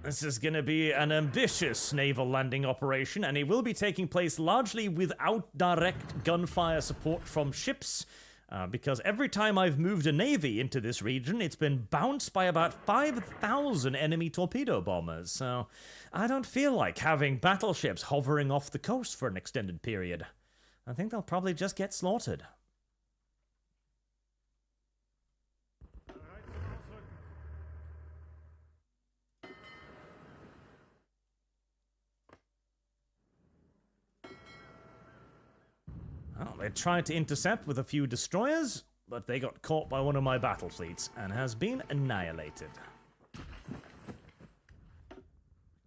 This is going to be an ambitious naval landing operation, and it will be taking place largely without direct gunfire support from ships, because every time I've moved a navy into this region, it's been bounced by about 5,000 enemy torpedo bombers, so I don't feel like having battleships hovering off the coast for an extended period. I think they'll probably just get slaughtered. They tried to intercept with a few destroyers, but they got caught by one of my battle fleets and has been annihilated.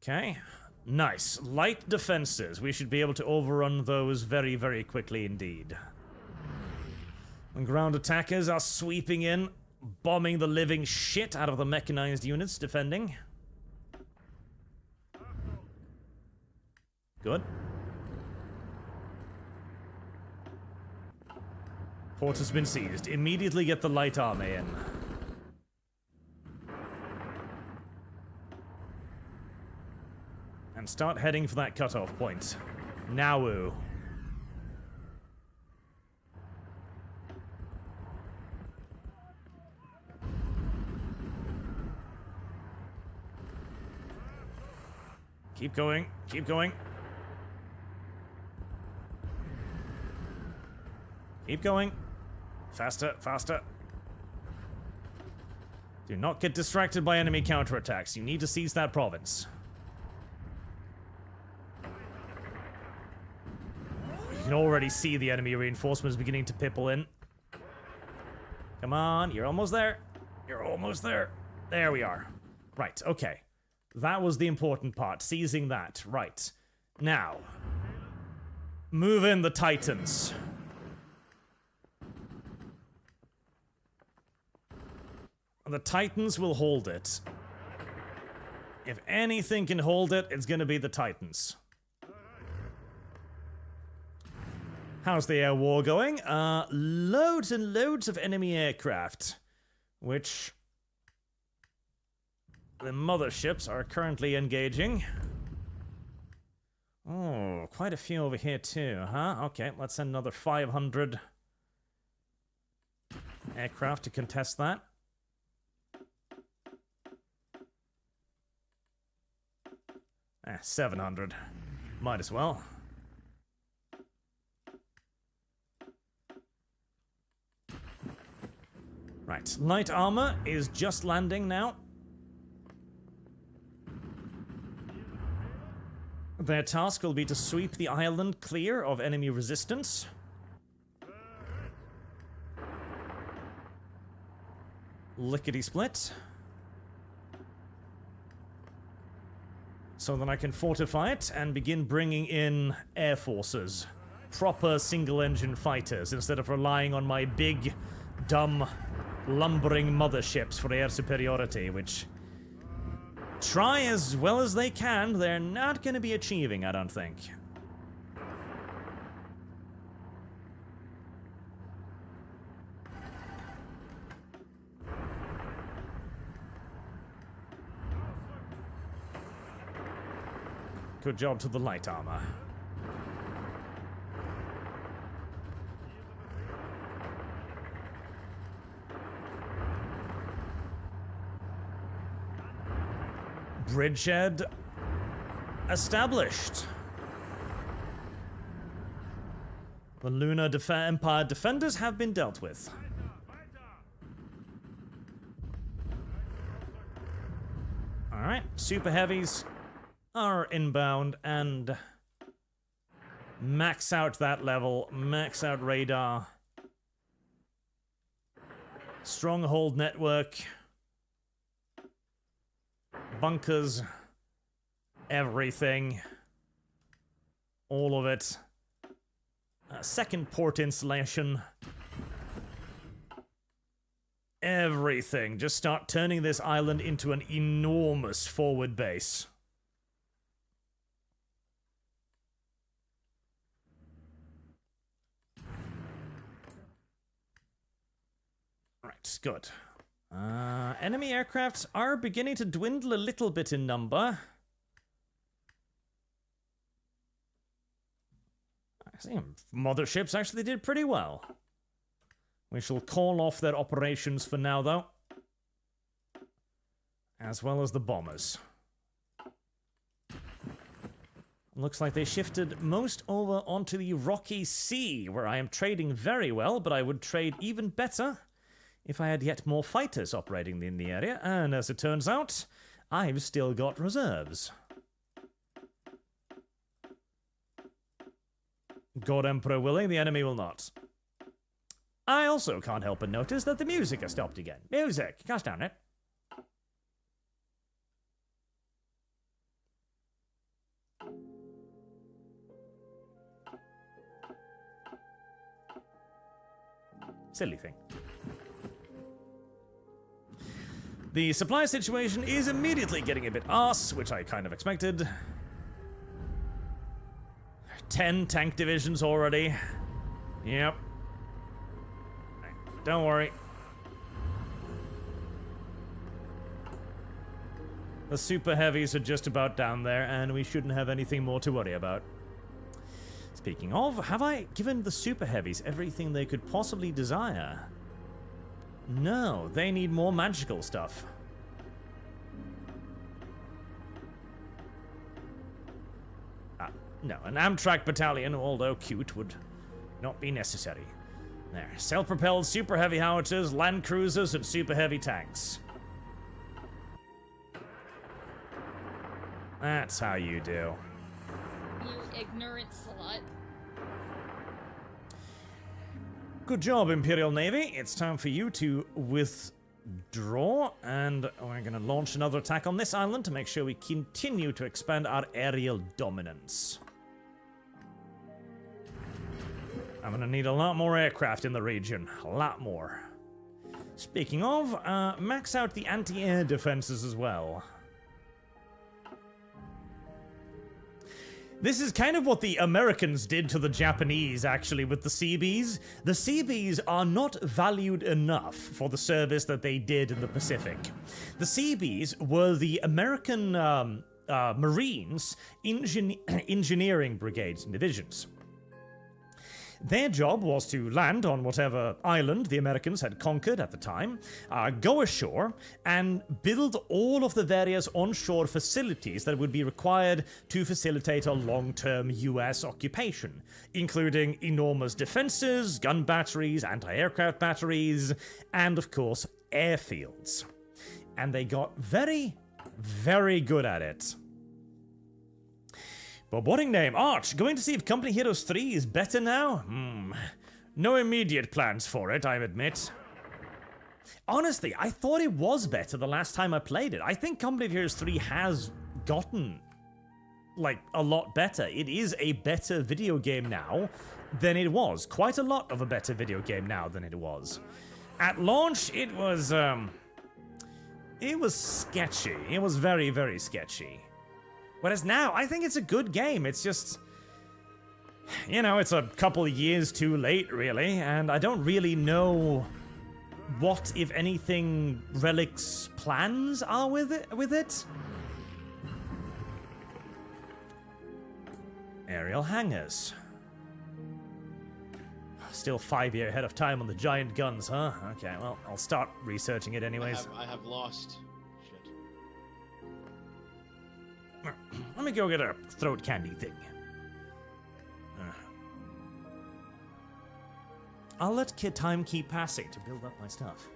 Okay. Nice. Light defenses. We should be able to overrun those very, very quickly indeed. And ground attackers are sweeping in, bombing the living shit out of the mechanized units defending. Good. Port has been seized. Immediately get the light army in. And start heading for that cutoff point. Now. Keep going, keep going. Keep going. Faster, faster. Do not get distracted by enemy counterattacks. You need to seize that province. You can already see the enemy reinforcements beginning to pipple in. Come on, you're almost there. You're almost there. There we are. Right, okay. That was the important part, seizing that. Right. Now, move in the Titans. The Titans will hold it. If anything can hold it, it's gonna be the Titans. How's the air war going? Loads and loads of enemy aircraft, which the motherships are currently engaging. Oh, quite a few over here too, huh? Okay, let's send another 500 aircraft to contest that. 700. Might as well. Right, light armor is just landing now. Their task will be to sweep the island clear of enemy resistance. Lickety-split. So that I can fortify it and begin bringing in air forces. Proper single-engine fighters, instead of relying on my big, dumb, lumbering motherships for air superiority, which try as well as they can, they're not going to be achieving, I don't think. Good job to the light armor. Bridgehead established. The Lunar Empire defenders have been dealt with. Alright, super heavies are inbound and max out that level, max out radar. Stronghold network. Bunkers. Everything. All of it. Second port installation. Everything. Just start turning this island into an enormous forward base. Right, good. Enemy aircrafts are beginning to dwindle a little bit in number. I see motherships actually did pretty well. We shall call off their operations for now, though. As well as the bombers. Looks like they shifted most over onto the Rocky Sea, where I am trading very well, but I would trade even better if I had yet more fighters operating in the area, and as it turns out, I've still got reserves. God Emperor willing, the enemy will not. I also can't help but notice that the music has stopped again. Music! Gosh darn it. Silly thing. The supply situation is immediately getting a bit arse, which I kind of expected. 10 tank divisions already. Yep. Don't worry. The super heavies are just about down there, and we shouldn't have anything more to worry about. Speaking of, have I given the super heavies everything they could possibly desire? No, they need more magical stuff. No, an Amtrak battalion, although cute, would not be necessary. There, self-propelled super heavy howitzers, land cruisers, and super heavy tanks. That's how you do.
You ignorant slut.
Good job, Imperial Navy. It's time for you to withdraw, and we're going to launch another attack on this island to make sure we continue to expand our aerial dominance. I'm going to need a lot more aircraft in the region. A lot more. Speaking of, max out the anti-air defenses as well. This is kind of what the Americans did to the Japanese, actually, with the Seabees. The Seabees are not valued enough for the service that they did in the Pacific. The Seabees were the American Marines' engineering brigades and divisions. Their job was to land on whatever island the Americans had conquered at the time, go ashore, and build all of the various onshore facilities that would be required to facilitate a long-term US occupation, including enormous defenses, gun batteries, anti-aircraft batteries, and, of course, airfields. And they got very, very good at it. Robotic name, Arch. Going to see if Company Heroes 3 is better now? No immediate plans for it, I admit. Honestly, I thought it was better the last time I played it. I think Company Heroes 3 has gotten, like, a lot better. It is a better video game now than it was. Quite a lot of a better video game now than it was. At launch, it was sketchy. It was very, very sketchy. Whereas now, I think it's a good game. It's just, you know, it's a couple of years too late, really, and I don't really know what, if anything, Relic's plans are with it. Aerial hangars. Still 5 years ahead of time on the giant guns, huh? Okay, well, I'll start researching it anyways.
I have lost.
Let me go get a throat candy thing. I'll let time keep passing to build up my stuff.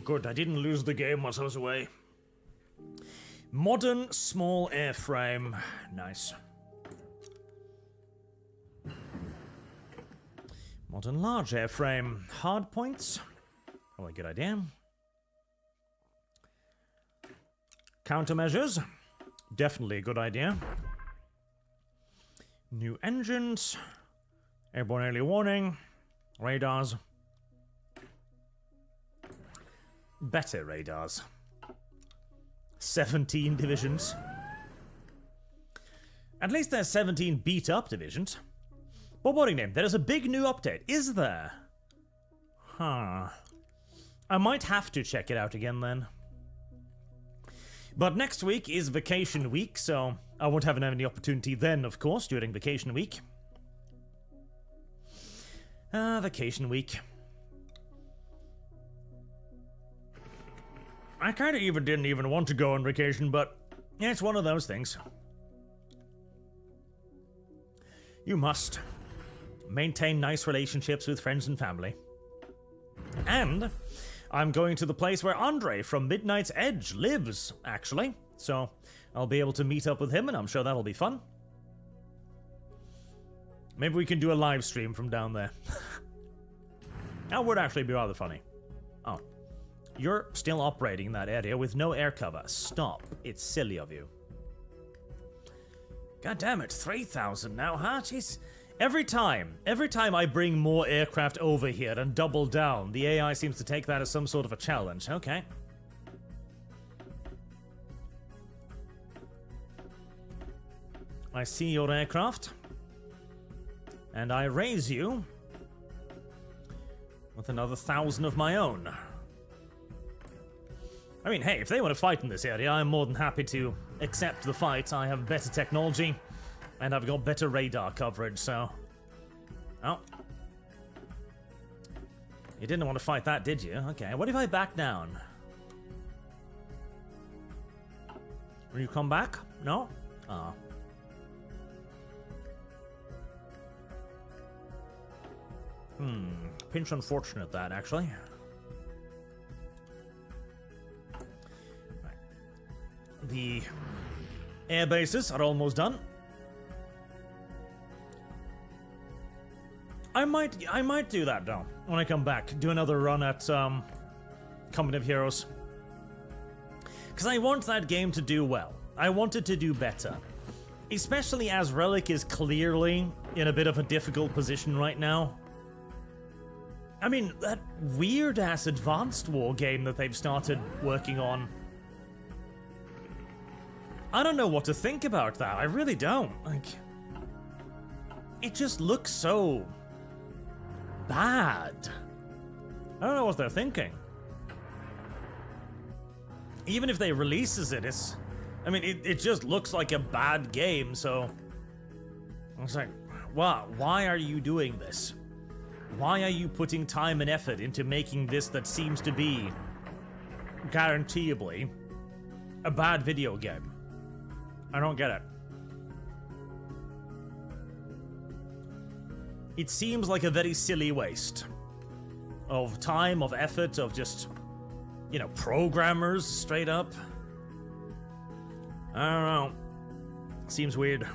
Good, I didn't lose the game whilst I was away. Modern small airframe. Nice. Modern large airframe. Hard points. Probably a good idea. Countermeasures. Definitely a good idea. New engines. Airborne early warning. Radars. Better radars. 17 divisions. At least there's 17 beat-up divisions. But what name? There is a big new update, is there? Huh. I might have to check it out again then. But next week is vacation week, so I won't have any opportunity then, of course, during vacation week. Vacation week. I kind of didn't even want to go on vacation, but yeah, it's one of those things. You must maintain nice relationships with friends and family. And I'm going to the place where Andre from Midnight's Edge lives, actually. So I'll be able to meet up with him, and I'm sure that'll be fun. Maybe we can do a live stream from down there. That would actually be rather funny. Oh. You're still operating in that area with no air cover. Stop. It's silly of you. God damn it, 3,000 now, huh? Jeez. Every time I bring more aircraft over here and double down, the AI seems to take that as some sort of a challenge. Okay. I see your aircraft. And I raise you with another 1,000 of my own. I mean, hey, if they want to fight in this area, I'm more than happy to accept the fight. I have better technology, and I've got better radar coverage, so... Oh. You didn't want to fight that, did you? Okay, what if I back down? Will you come back? No? Ah. Pinch unfortunate, that, actually. The air bases are almost done. I might do that though when I come back. Do another run at Company of Heroes. Because I want that game to do well. I want it to do better. Especially as Relic is clearly in a bit of a difficult position right now. I mean, that weird-ass Advanced War game that they've started working on. I don't know what to think about that. I really don't. Like, it just looks so bad. I don't know what they're thinking. Even if they releases it, I mean, it just looks like a bad game, so... I was like, wow, why are you doing this? Why are you putting time and effort into making this that seems to be, guaranteeably, a bad video game? I don't get it. It seems like a very silly waste of time, of effort, of just, you know, programmers straight up. I don't know. Seems weird.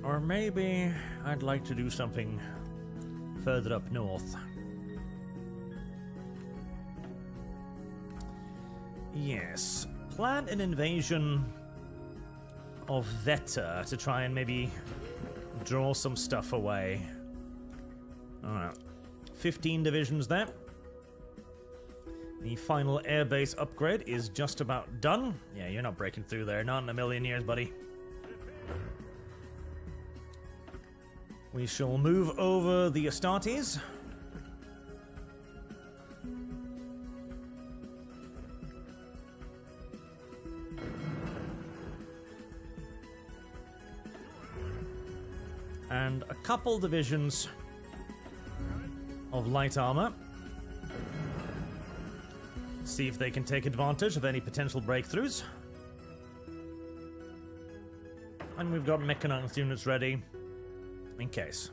Or maybe I'd like to do something further up north. Yes, plan an invasion of Veta to try and maybe draw some stuff away. Alright, 15 divisions there. The final airbase upgrade is just about done. Yeah, you're not breaking through there, not in a million years, buddy. We shall move over the Astartes. And a couple divisions of light armor. See if they can take advantage of any potential breakthroughs. And we've got mechanized units ready. In case.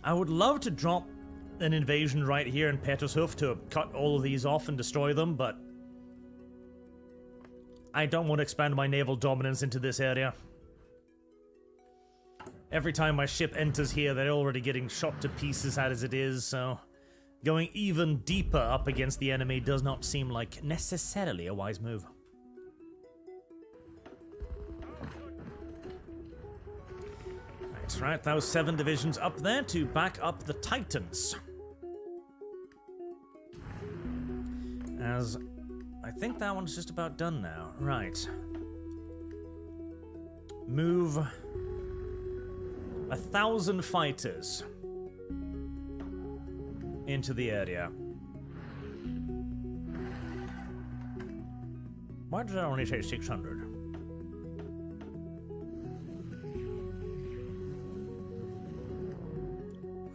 I would love to drop an invasion right here in Petershoof to cut all of these off and destroy them, but I don't want to expand my naval dominance into this area. Every time my ship enters here, they're already getting shot to pieces as it is, so going even deeper up against the enemy does not seem like necessarily a wise move. That's right, those 7 divisions up there to back up the Titans. As I think that one's just about done now. Right. Move 1,000 fighters into the area. Why did I only say 600?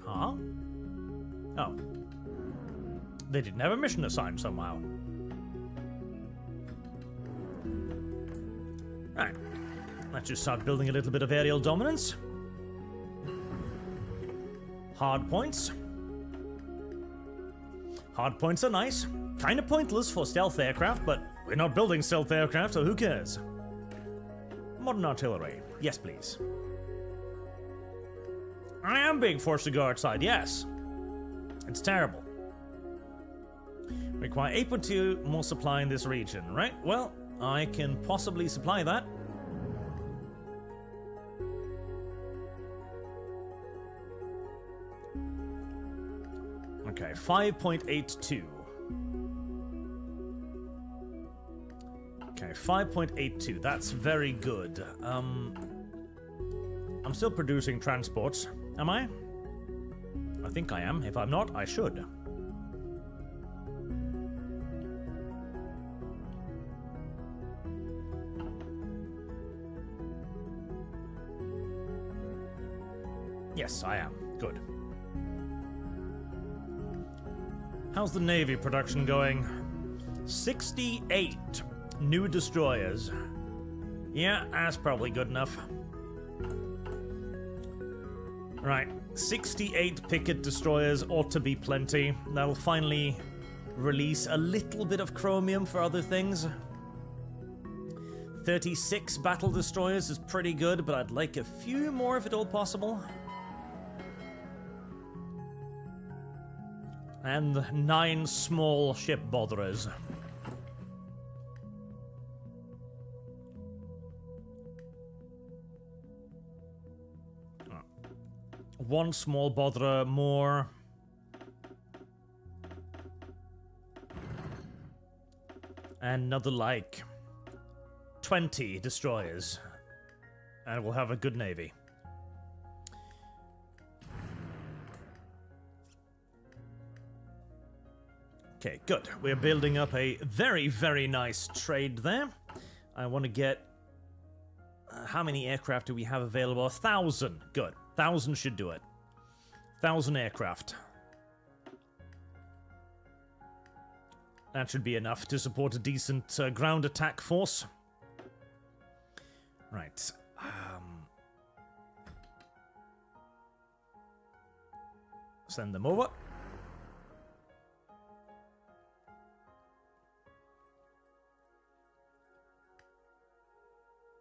Huh? Oh. They didn't have a mission assigned somehow. Right. Let's just start building a little bit of aerial dominance. Hard points. Hard points are nice. Kind of pointless for stealth aircraft, but we're not building stealth aircraft, so who cares? Modern artillery. Yes, please. I am being forced to go outside, yes. It's terrible. Require 8.2 more supply in this region, right? Well, I can possibly supply that. Okay, 5.82. Okay, 5.82. That's very good. I'm still producing transports, am I? I think I am. If I'm not, I should. Yes, I am. Good. How's the Navy production going? 68 new destroyers. Yeah, that's probably good enough. Right, 68 picket destroyers ought to be plenty. That'll finally release a little bit of chromium for other things. 36 battle destroyers is pretty good, but I'd like a few more if at all possible. And 9 small ship botherers. One small botherer more. And another like 20 destroyers. And we'll have a good navy. Okay, good. We're building up a very, very nice trade there. I want to get... how many aircraft do we have available? 1,000. Good. 1,000 should do it. 1,000 aircraft. That should be enough to support a decent ground attack force. Right. Send them over.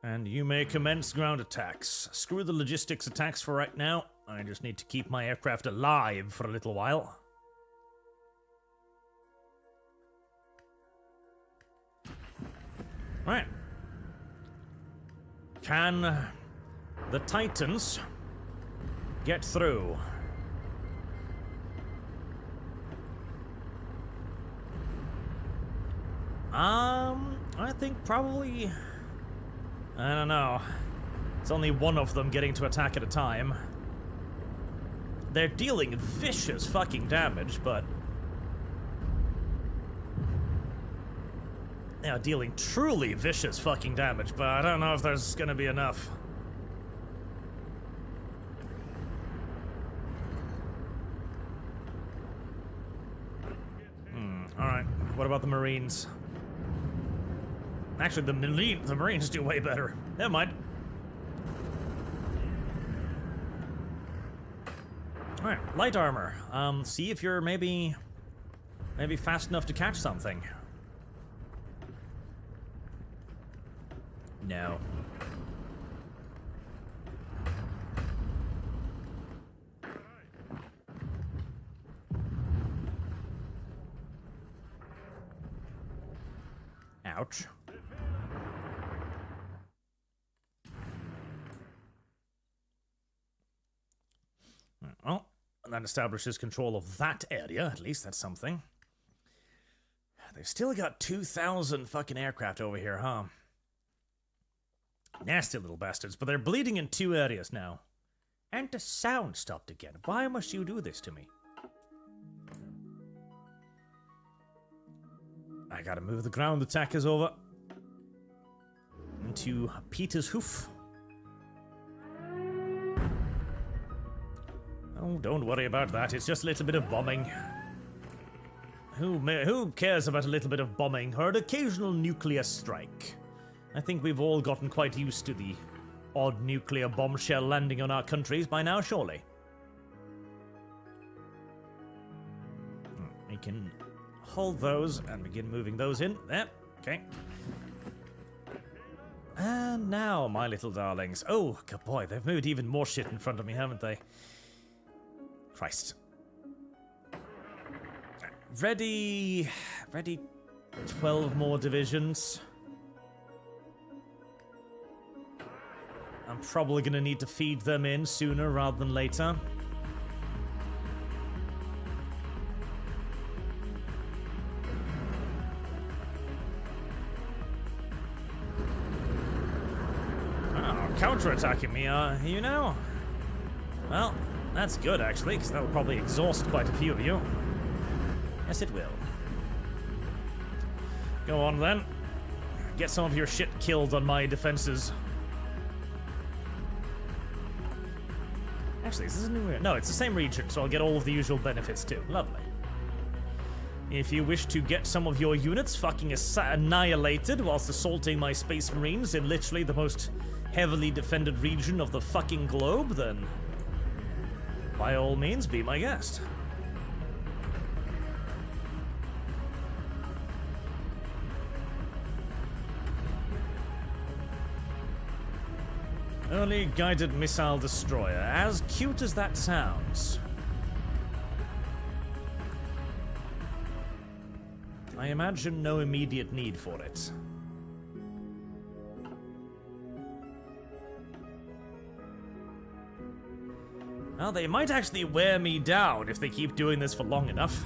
And you may commence ground attacks. Screw the logistics attacks for right now. I just need to keep my aircraft alive for a little while. Right. Can the Titans get through? I think probably... I don't know. It's only one of them getting to attack at a time. They're dealing vicious fucking damage, but... they are dealing truly vicious fucking damage, but I don't know if there's gonna be enough. Alright. What about the Marines? Actually, the Marines do way better. Never mind. Alright, light armor. See if you're maybe fast enough to catch something. No. Ouch. Well, that establishes control of that area, at least that's something. They've still got 2,000 fucking aircraft over here, huh? Nasty little bastards, but they're bleeding in 2 areas now. And the sound stopped again. Why must you do this to me? I gotta move the ground attackers over. Into Peter's Hoof. Oh, don't worry about that. It's just a little bit of bombing. Who cares about a little bit of bombing or an occasional nuclear strike? I think we've all gotten quite used to the odd nuclear bombshell landing on our countries by now, surely. We can hold those and begin moving those in. There, okay. And now, my little darlings. Oh, good boy, they've moved even more shit in front of me, haven't they? Christ. Ready 12 more divisions. I'm probably gonna need to feed them in sooner rather than later. Oh, counterattacking me, you know? Well, that's good actually, because that will probably exhaust quite a few of you. Yes, it will. Go on then. Get some of your shit killed on my defenses. Actually, is this a new region? No, it's the same region, so I'll get all of the usual benefits too. Lovely. If you wish to get some of your units fucking annihilated whilst assaulting my space marines in literally the most heavily defended region of the fucking globe, then by all means, be my guest. Early guided missile destroyer, as cute as that sounds. I imagine no immediate need for it. Well, they might actually wear me down if they keep doing this for long enough.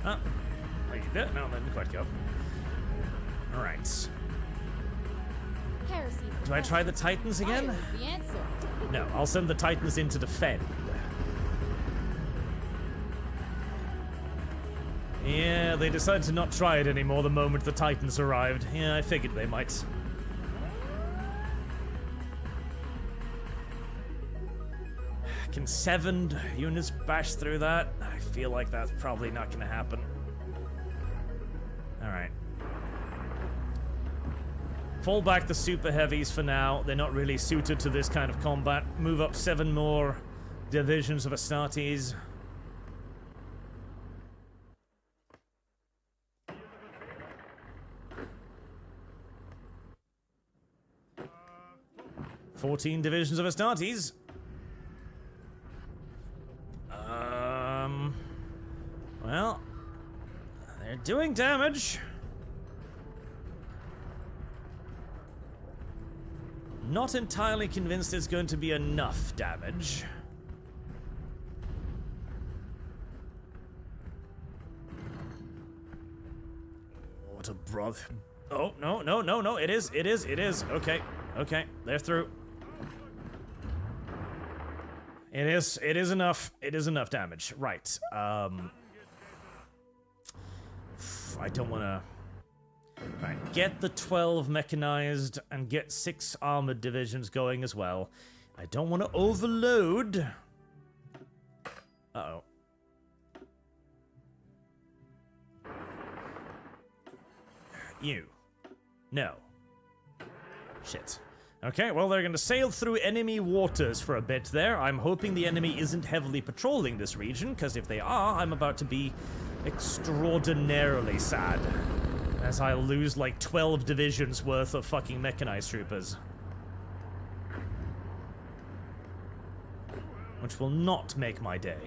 Oh, no, let me quite go. Alright. Do I try the Titans again? No, I'll send the Titans in to defend. Yeah, they decided to not try it anymore the moment the Titans arrived. Yeah, I figured they might. Can 7 units bash through that? I feel like that's probably not gonna happen. Alright. Fall back the super heavies for now. They're not really suited to this kind of combat. Move up 7 more divisions of Astartes. "14 divisions of Astartes." Well, they're doing damage. Not entirely convinced it's going to be enough damage. What a brother. Oh, no, it is. Okay, they're through. It is enough damage. Right, I don't want to... Right, get the 12 mechanized and get 6 armored divisions going as well. I don't want to overload. Uh-oh. You. No. Shit. Okay, well, they're gonna sail through enemy waters for a bit there. I'm hoping the enemy isn't heavily patrolling this region, because if they are, I'm about to be extraordinarily sad. As I lose like 12 divisions worth of fucking mechanized troopers. which will not make my day.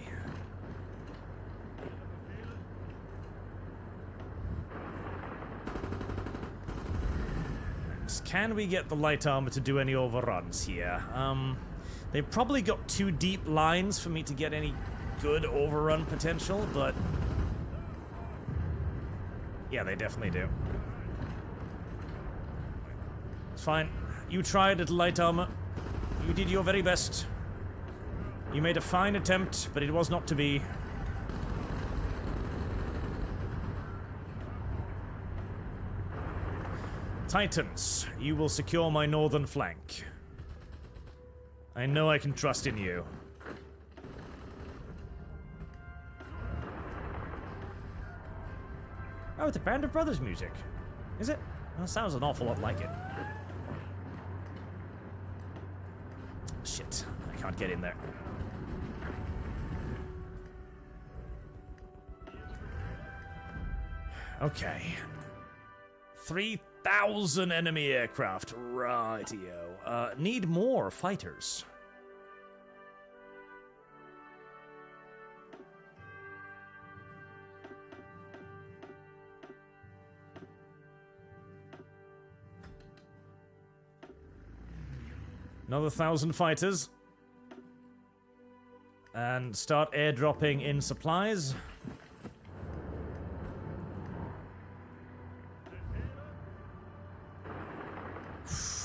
Can we get the light armor to do any overruns here? They've probably got too deep lines for me to get any good overrun potential, but... yeah, they definitely do. It's fine. You tried at light armor. You did your very best. You made a fine attempt, but it was not to be. Titans, you will secure my northern flank. I know I can trust in you. Oh, it's a Band of Brothers music. Is it? Well, it sounds an awful lot like it. Shit, I can't get in there. Okay. 3,000 enemy aircraft. Rightio. Need more fighters. Another 1,000 fighters. And start airdropping in supplies.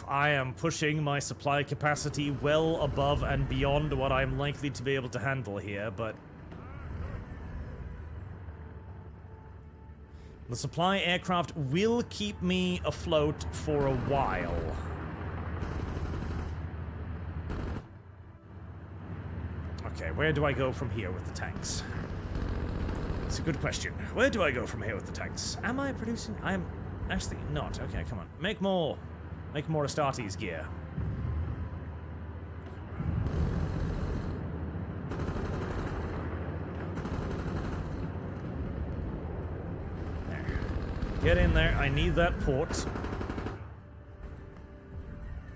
I am pushing my supply capacity well above and beyond what I'm likely to be able to handle here, but... the supply aircraft will keep me afloat for a while. Okay, where do I go from here with the tanks? It's a good question. Where do I go from here with the tanks? Am I producing? I'm actually not. Okay, come on. Make more Astartes gear. There. Get in there. I need that port.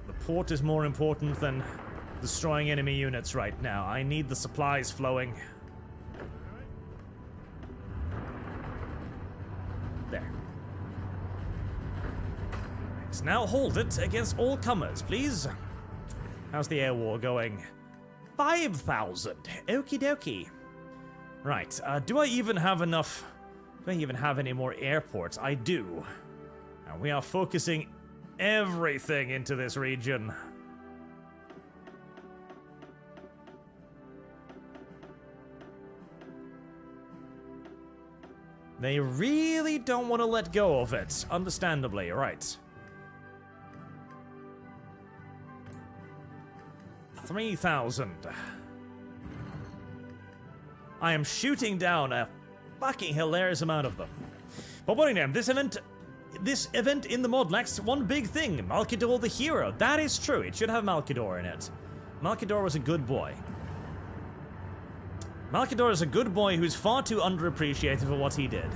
The port is more important than destroying enemy units right now. I need the supplies flowing. There. Right, now hold it against all comers, please. How's the air war going? 5,000. Okie dokie. Right, do I even have enough? Do I even have any more airports? I do. Now we are focusing everything into this region. They really don't want to let go of it, understandably, right. 3,000. I am shooting down a fucking hilarious amount of them. But what name? This event in the mod lacks one big thing, Malkador the hero. That is true, it should have Malkador in it. Malkador was a good boy. Malkador is a good boy who's far too underappreciated for what he did.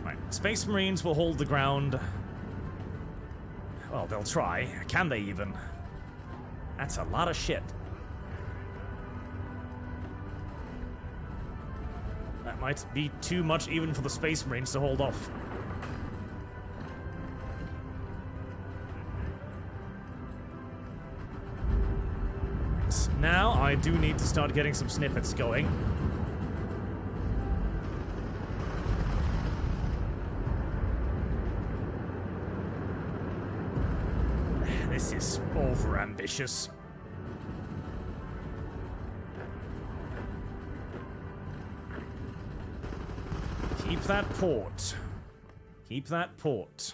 Right, Space Marines will hold the ground. Well, they'll try. Can they even? That's a lot of shit. That might be too much even for the Space Marines to hold off. Now, I do need to start getting some snippets going. This is overambitious. Keep that port. Keep that port.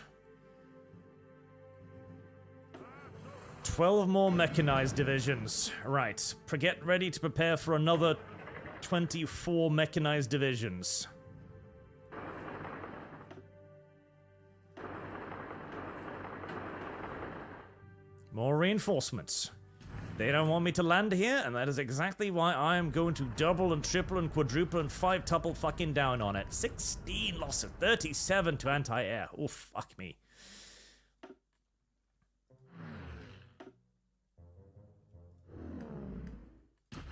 12 more mechanized divisions. Right. Get ready to prepare for another 24 mechanized divisions. More reinforcements. They don't want me to land here, and that is exactly why I am going to double and triple and quadruple and five-tuple fucking down on it. 16 loss of 37 to anti-air. Oh, fuck me.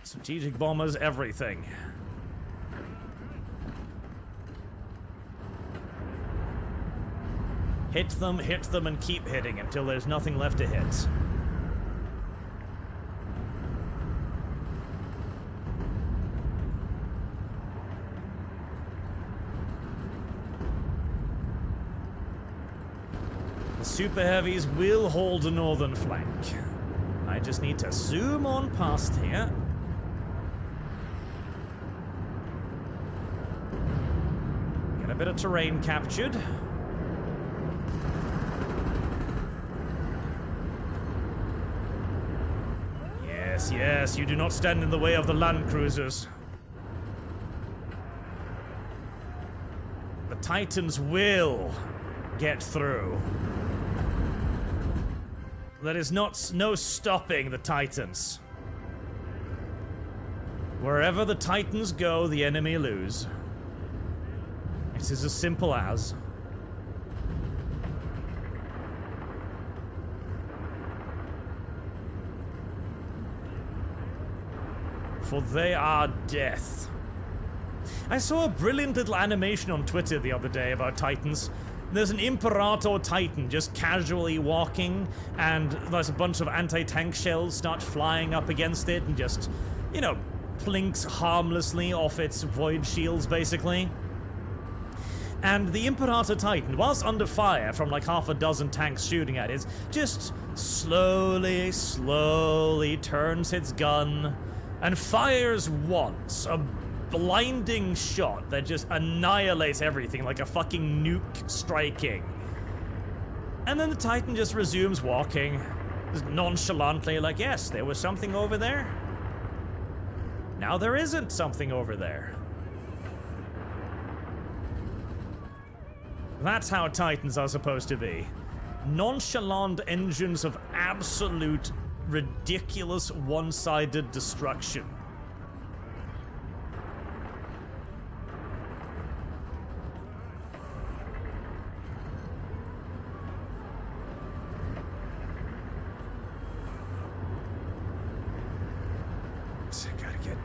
Strategic bombers, everything. Hit them, and keep hitting until there's nothing left to hit. The super heavies will hold the northern flank. I just need to zoom on past here. Get a bit of terrain captured. Yes, yes, you do not stand in the way of the land cruisers. The Titans will get through. There is no stopping the Titans. Wherever the Titans go, the enemy lose. It is as simple as. For they are death. I saw a brilliant little animation on Twitter the other day about Titans. There's an Imperator Titan just casually walking, and there's a bunch of anti-tank shells start flying up against it and just, you know, plinks harmlessly off its void shields, basically. And the Imperator Titan, whilst under fire from like half a dozen tanks shooting at it, just slowly turns its gun and fires once, a blinding shot that just annihilates everything like a fucking nuke striking. And then the Titan just resumes walking, just nonchalantly like, yes, there was something over there. Now there isn't something over there. That's how Titans are supposed to be. Nonchalant engines of absolute, ridiculous, one-sided destruction. Gotta get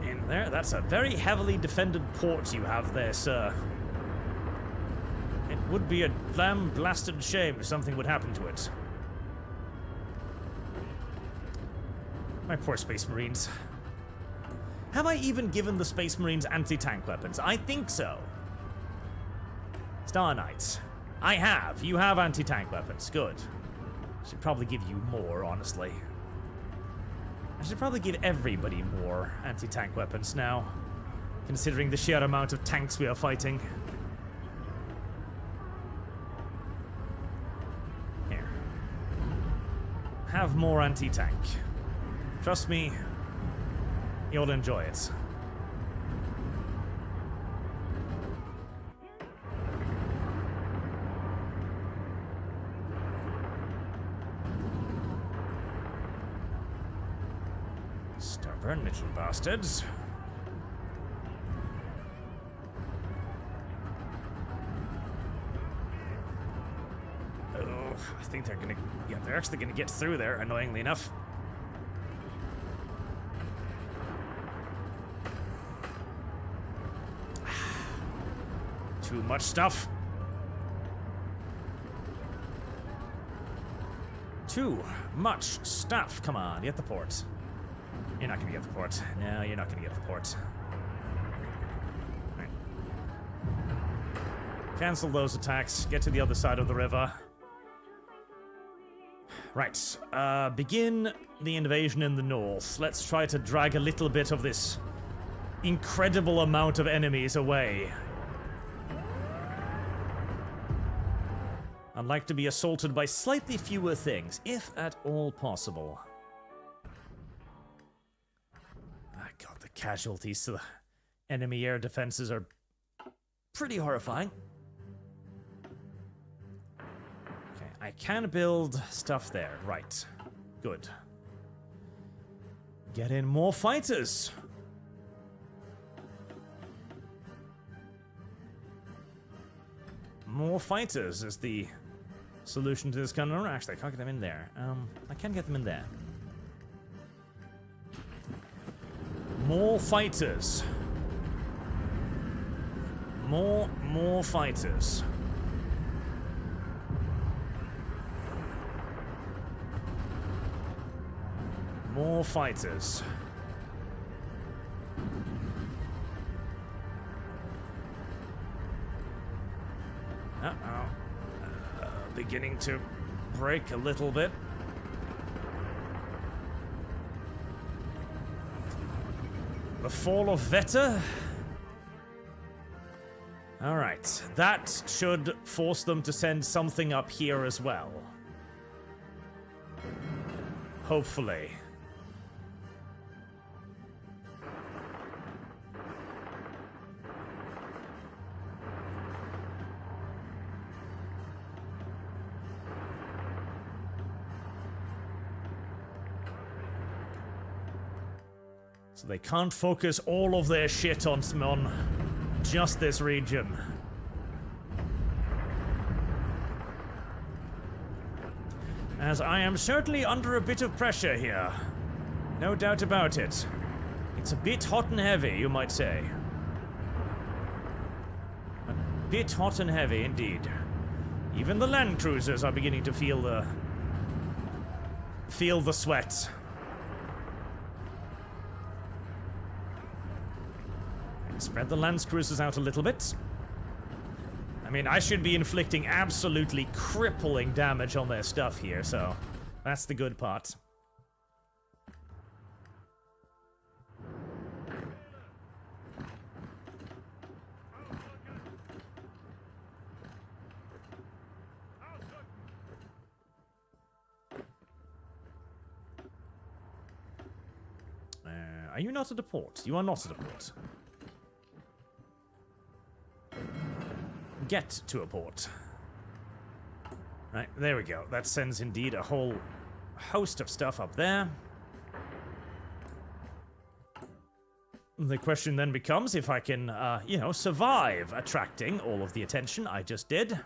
in there. That's a very heavily defended port you have there, sir. It would be a damn blasted shame if something would happen to it. My poor Space Marines. Have I even given the Space Marines anti-tank weapons? I think so. Star Knights. I have. You have anti-tank weapons. Good. Should probably give you more, honestly. I should probably give everybody more anti-tank weapons now, considering the sheer amount of tanks we are fighting. Here. Have more anti-tank. Trust me, you'll enjoy it. Stubborn little bastards. Oh, I think they're gonna... yeah, they're actually gonna get through there, annoyingly enough. Too much stuff. Too much stuff. Come on, get the port. You're not gonna get the port. No, you're not gonna get the port. Right. Cancel those attacks. Get to the other side of the river. Right. Begin the invasion in the north. Let's try to drag a little bit of this incredible amount of enemies away. I'd like to be assaulted by slightly fewer things, if at all possible. Ah, God, the casualties to the enemy air defenses are pretty horrifying. Okay, I can build stuff there. Right. Good. Get in more fighters. More fighters is the solution to this kind of... actually, I can't get them in there. I can get them in there. More fighters. More fighters. More fighters. Beginning to break a little bit. The fall of Veta. Alright, that should force them to send something up here as well. Hopefully. So they can't focus all of their shit on just this region. As I am certainly under a bit of pressure here. No doubt about it. It's a bit hot and heavy, you might say. A bit hot and heavy indeed. Even the land cruisers are beginning to feel the sweat. Spread the land cruisers out a little bit. I mean, I should be inflicting absolutely crippling damage on their stuff here, so that's the good part. Are you not at a port? You are not at a port. Get to a port. Right, there we go. That sends indeed a whole host of stuff up there. The question then becomes if I can, you know, survive attracting all of the attention I just did.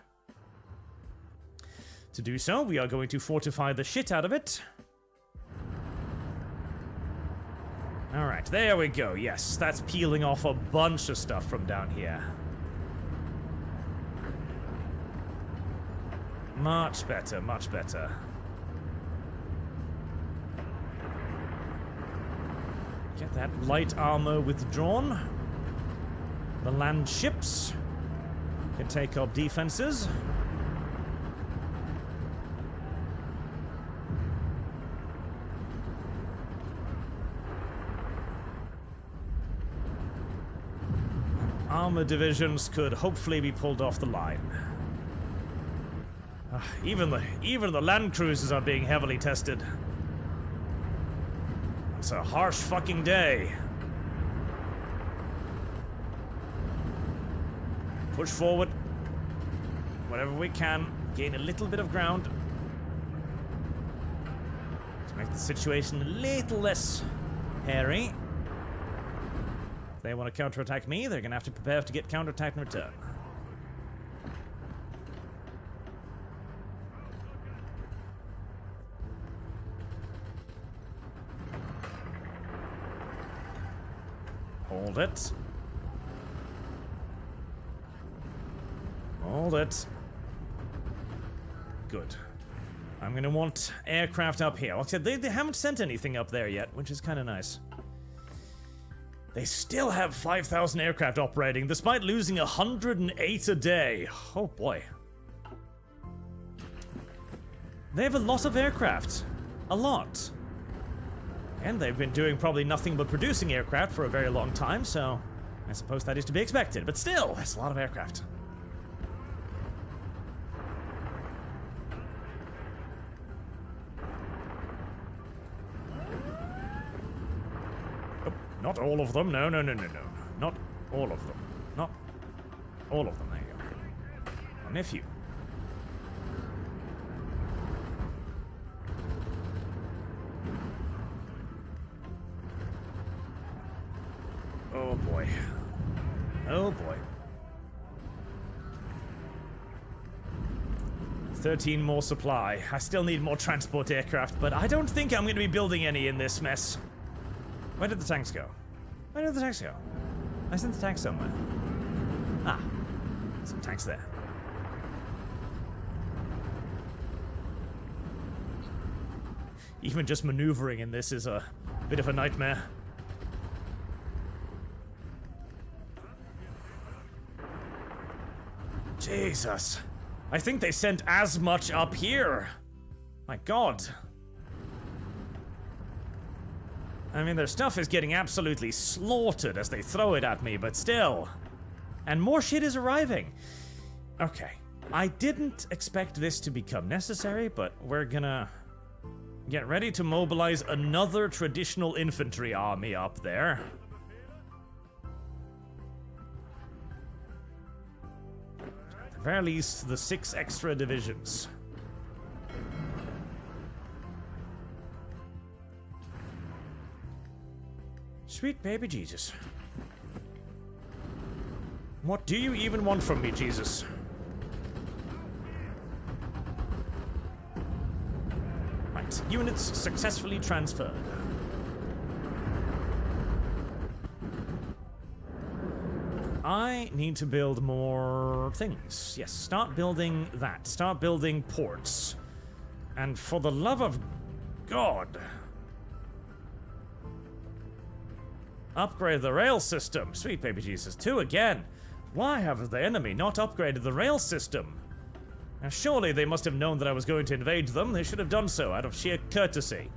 To do so, we are going to fortify the shit out of it. Alright, there we go. Yes, that's peeling off a bunch of stuff from down here. Much better, much better. Get that light armor withdrawn. The land ships can take up defenses. Armor divisions could hopefully be pulled off the line. Even the land cruisers are being heavily tested. It's a harsh fucking day. Push forward. Whatever we can. Gain a little bit of ground. To make the situation a little less hairy. If they want to counterattack me, they're gonna have to prepare to get counterattacked in return. Hold it. Hold it. Good. I'm gonna want aircraft up here. Okay, they haven't sent anything up there yet, which is kind of nice. They still have 5,000 aircraft operating, despite losing 108 a day. Oh boy. They have a lot of aircraft. A lot. And they've been doing probably nothing but producing aircraft for a very long time, so I suppose that is to be expected. But still, that's a lot of aircraft. Oh, not all of them. No. Not all of them. Not all of them. There you go. My nephew. Oh boy. Oh boy. 13 more supply. I still need more transport aircraft, but I don't think I'm going to be building any in this mess. Where did the tanks go? Where did the tanks go? I sent the tanks somewhere. Ah, some tanks there. Even just maneuvering in this is a bit of a nightmare. Jesus. I think they sent as much up here. My god. I mean, their stuff is getting absolutely slaughtered as they throw it at me, but still. And more shit is arriving. Okay. I didn't expect this to become necessary, but we're gonna get ready to mobilize another traditional infantry army up there. At the very least, the 6 extra divisions. Sweet baby Jesus. What do you even want from me, Jesus? Right, units successfully transferred. I need to build more things. Yes, start building that. Start building ports. And for the love of God, upgrade the rail system. Sweet baby Jesus. 2 again. Why have the enemy not upgraded the rail system? Now surely they must have known that I was going to invade them. They should have done so out of sheer courtesy.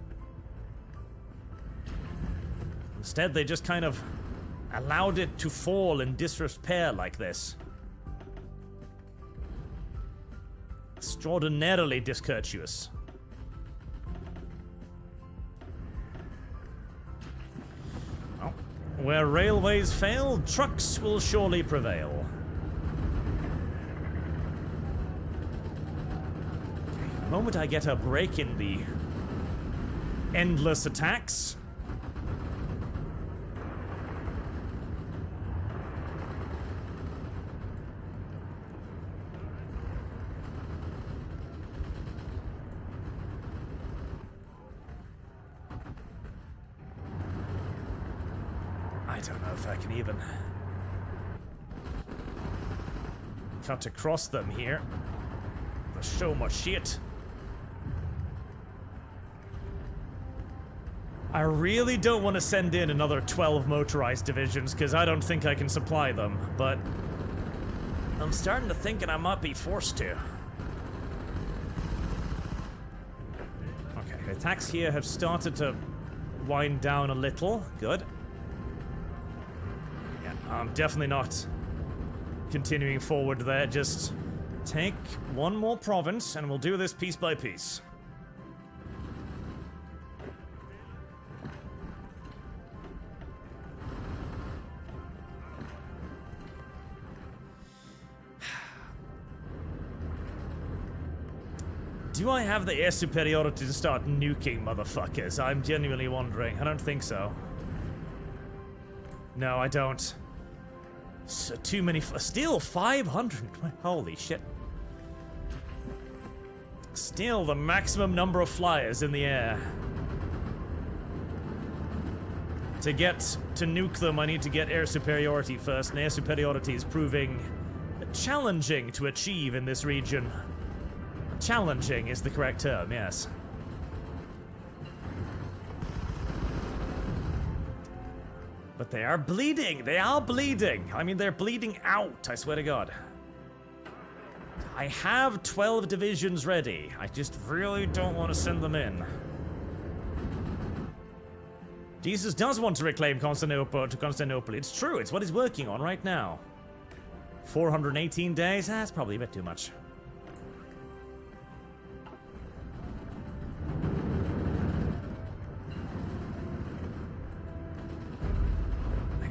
Instead, they just kind of allowed it to fall in disrepair like this. Extraordinarily discourteous. Oh. Where railways fail, trucks will surely prevail. The moment I get a break in the endless attacks, I don't know if I can even cut across them here. There's so much shit. I really don't want to send in another 12 motorized divisions because I don't think I can supply them, but I'm starting to think I might be forced to. Okay, the attacks here have started to wind down a little. Good. Yeah, I'm definitely not continuing forward there. Just take one more province and we'll do this piece by piece. Do I have the air superiority to start nuking motherfuckers? I'm genuinely wondering. I don't think so. No, I don't. So too many. Still 500. Holy shit. Still the maximum number of flyers in the air. To get to nuke them, I need to get air superiority first, and air superiority is proving challenging to achieve in this region. Challenging is the correct term, yes. But they are bleeding! They are bleeding! I mean, they're bleeding out, I swear to God. I have 12 divisions ready. I just really don't want to send them in. Jesus does want to reclaim Constantinople. It's true, it's what he's working on right now. 418 days? That's probably a bit too much.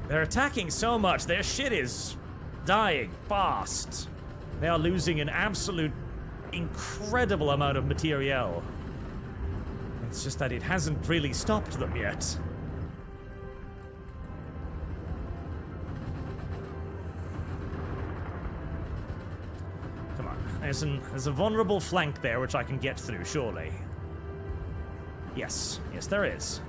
They're attacking so much, their shit is dying fast. They are losing an absolute incredible amount of materiel. It's just that it hasn't really stopped them yet. Come on, there's a vulnerable flank there which I can get through, surely. Yes, yes there is.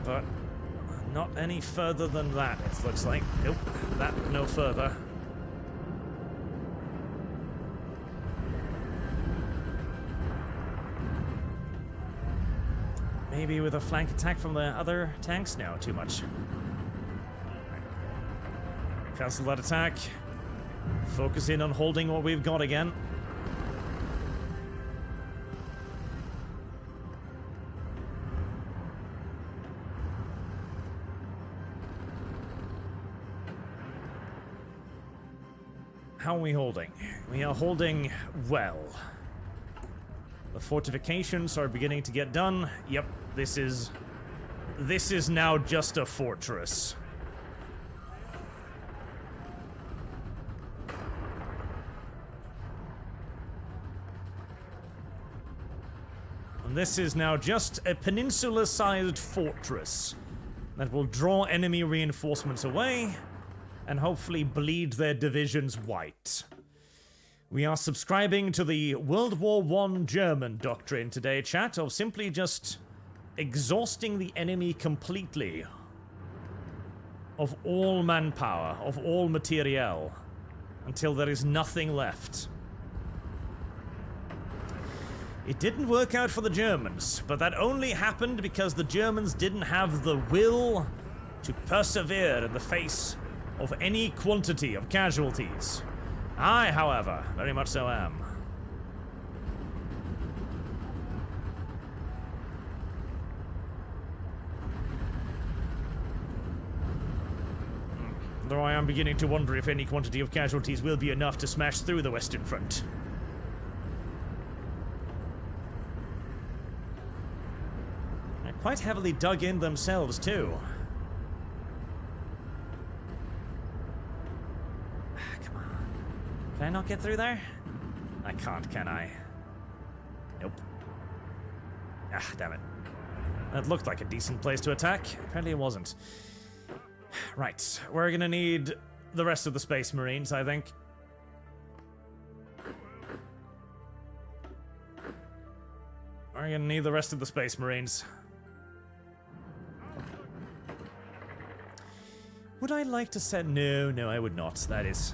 But not any further than that, it looks like. Nope, that no further. Maybe with a flank attack from the other tanks? No, too much. Cancel that attack. Focus in on holding what we've got again. How are we holding? We are holding well. The fortifications are beginning to get done. Yep, this is now just a fortress. And this is now just a peninsula-sized fortress that will draw enemy reinforcements away and hopefully bleed their divisions white. We are subscribing to the World War I German doctrine today, chat, of simply just exhausting the enemy completely of all manpower, of all materiel, until there is nothing left. It didn't work out for the Germans, but that only happened because the Germans didn't have the will to persevere in the face of any quantity of casualties. I, however, very much so am. Though I am beginning to wonder if any quantity of casualties will be enough to smash through the Western Front. They're quite heavily dug in themselves, too. Can I not get through there? I can't, can I? Nope. Ah, damn it. That looked like a decent place to attack. Apparently it wasn't. Right, we're gonna need the rest of the Space Marines, I think. We're gonna need the rest of the Space Marines. Would I like to set... No, I would not. That is...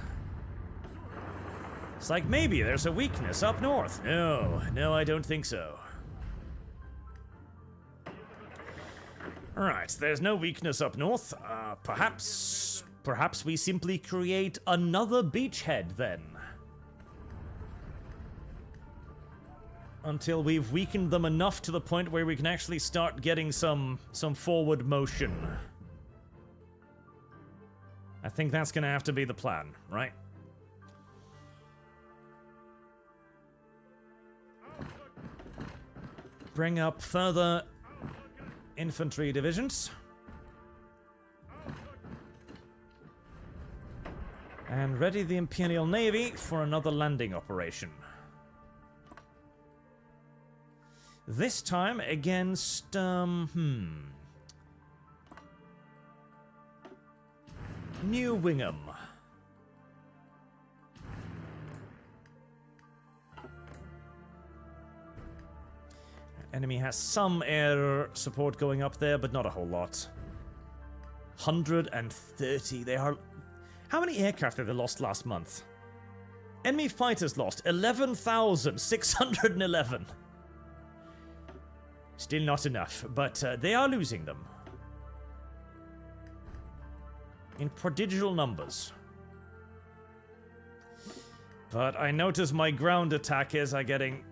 It's like maybe there's a weakness up north. No, I don't think so. Alright, there's no weakness up north. Perhaps we simply create another beachhead then. Until we've weakened them enough to the point where we can actually start getting some forward motion. I think that's gonna have to be the plan, right? Bring up further infantry divisions. And ready the Imperial Navy for another landing operation. This time against, New Wingham. Enemy has some air support going up there, but not a whole lot. 130. They are... How many aircraft have they lost last month? Enemy fighters lost 11,611. Still not enough, but they are losing them. In prodigial numbers. But I notice my ground attackers are getting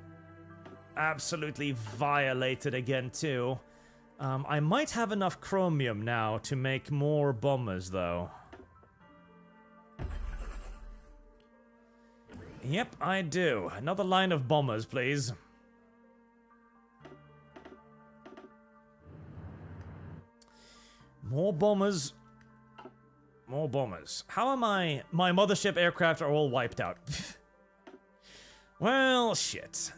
absolutely violated again, too. I might have enough chromium now to make more bombers, though. Yep, I do. Another line of bombers, please. More bombers. More bombers. How am I... My mothership aircraft are all wiped out. Well, shit.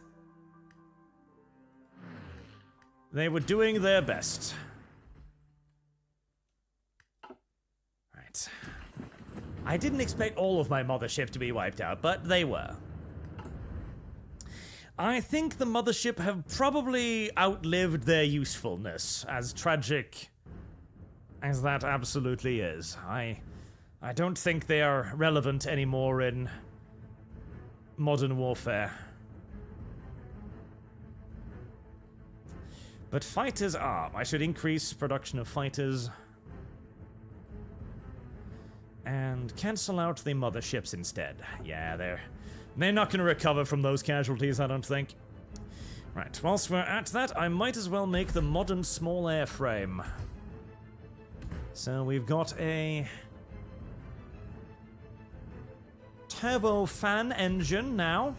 They were doing their best. Right. I didn't expect all of my mothership to be wiped out, but they were. I think the mothership have probably outlived their usefulness, as tragic as that absolutely is. I don't think they are relevant anymore in modern warfare. But fighters are. I should increase production of fighters. And cancel out the motherships instead. Yeah, they're not going to recover from those casualties, I don't think. Right, whilst we're at that, I might as well make the modern small airframe. So we've got a turbofan engine now.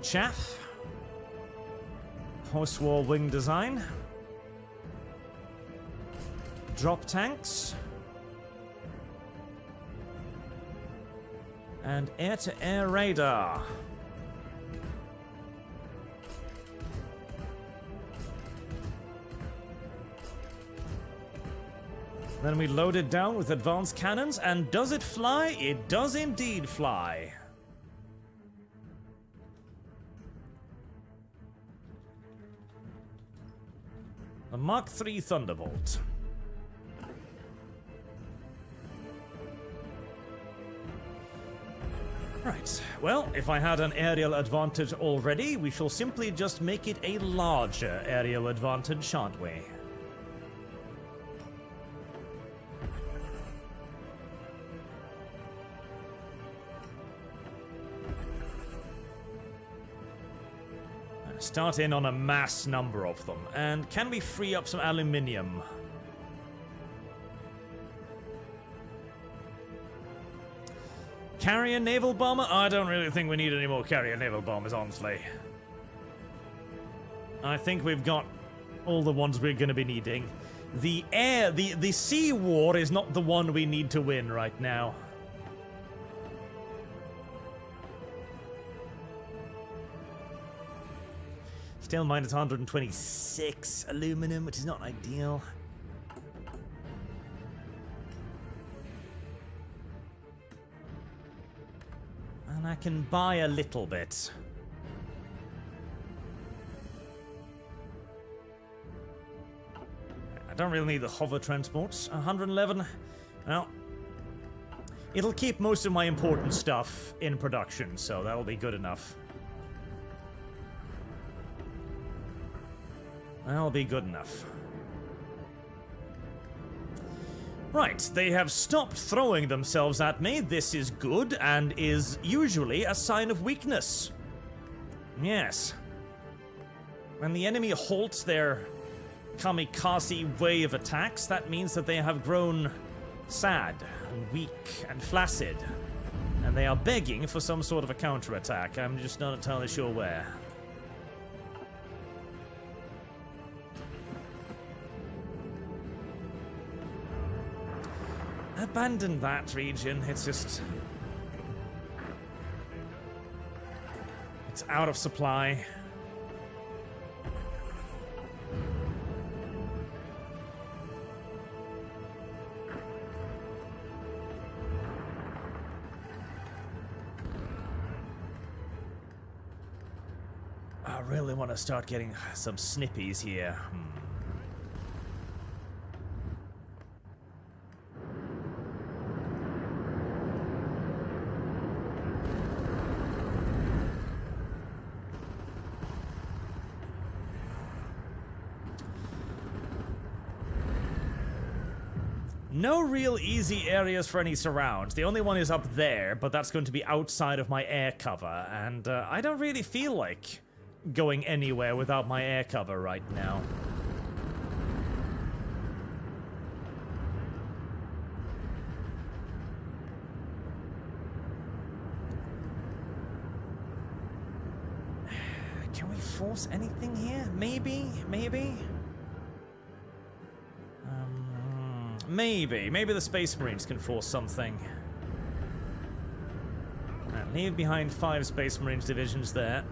Chaff. Post-war wing design. Drop tanks. And air-to-air radar. Then we load it down with advanced cannons, and does it fly? It does indeed fly. The Mark III Thunderbolt. Right, well, if I had an aerial advantage already, we shall simply just make it a larger aerial advantage, shan't we? Start in on a mass number of them, and can we free up some aluminium? Carrier naval bomber? I don't really think we need any more carrier naval bombers, honestly. I think we've got all the ones we're going to be needing. The sea war is not the one we need to win right now. Still minus 126 aluminum, which is not ideal. And I can buy a little bit. I don't really need the hover transports. 111. Well, it'll keep most of my important stuff in production, so that'll be good enough. That'll be good enough. Right, they have stopped throwing themselves at me. This is good, and is usually a sign of weakness. Yes. When the enemy halts their kamikaze wave attacks, that means that they have grown sad, and weak, and flaccid. And they are begging for some sort of a counterattack. I'm just not entirely sure where. Abandon that region. It's just... it's out of supply. I really want to start getting some snippies here. No real easy areas for any surrounds. The only one is up there, but that's going to be outside of my air cover, and I don't really feel like going anywhere without my air cover right now. Can we force anything here? Maybe? Maybe? Maybe the Space Marines can force something. And leave behind 5 Space Marines divisions there.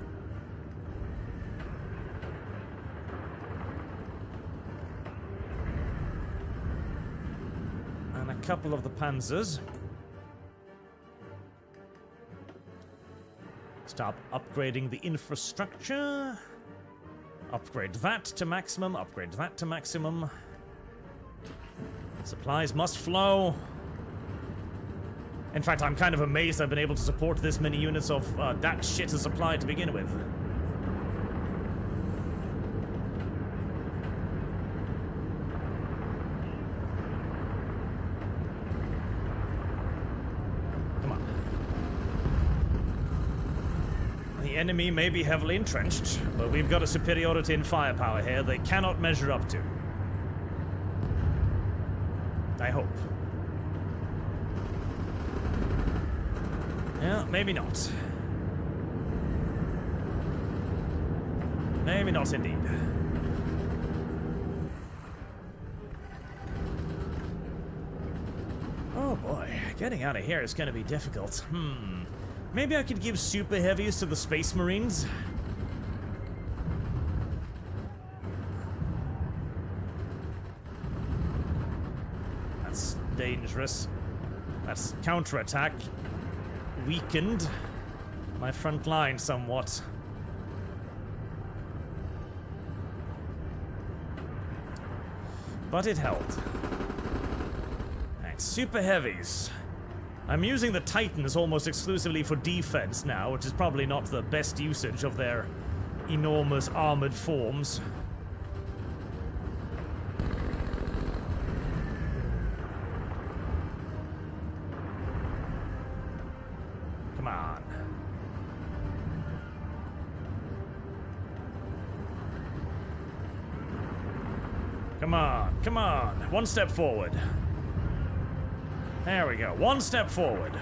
And a couple of the Panzers. Stop upgrading the infrastructure. Upgrade that to maximum, upgrade that to maximum. Supplies must flow. In fact, I'm kind of amazed I've been able to support this many units of that shit as supply to begin with. Come on. The enemy may be heavily entrenched, but we've got a superiority in firepower here they cannot measure up to. I hope. Yeah, maybe not. Maybe not indeed. Oh boy, getting out of here is gonna be difficult. Maybe I could give super heavies to the Space Marines? That's dangerous. That's counterattack. Weakened my front line somewhat. But it held. Alright, super heavies. I'm using the Titans almost exclusively for defense now, which is probably not the best usage of their enormous armored forms. Come on. Come on, come on. One step forward. There we go. One step forward.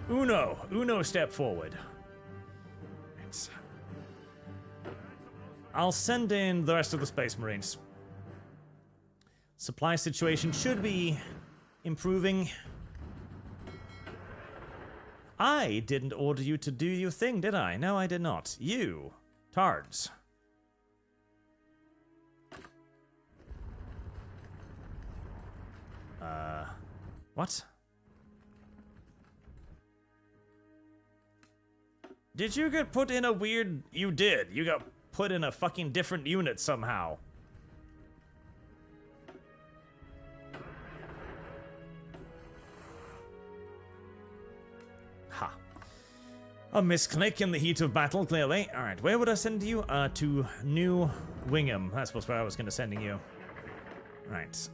Uno step forward. I'll send in the rest of the Space Marines. Supply situation should be improving. I didn't order you to do your thing, did I? No, I did not. You. Tards. What? Did you get put in a weird... You did. You got put in a fucking different unit somehow. Ha. A misclick in the heat of battle, clearly. Alright, where would I send you? To New Wingham. That's where I was going to sending you. Right.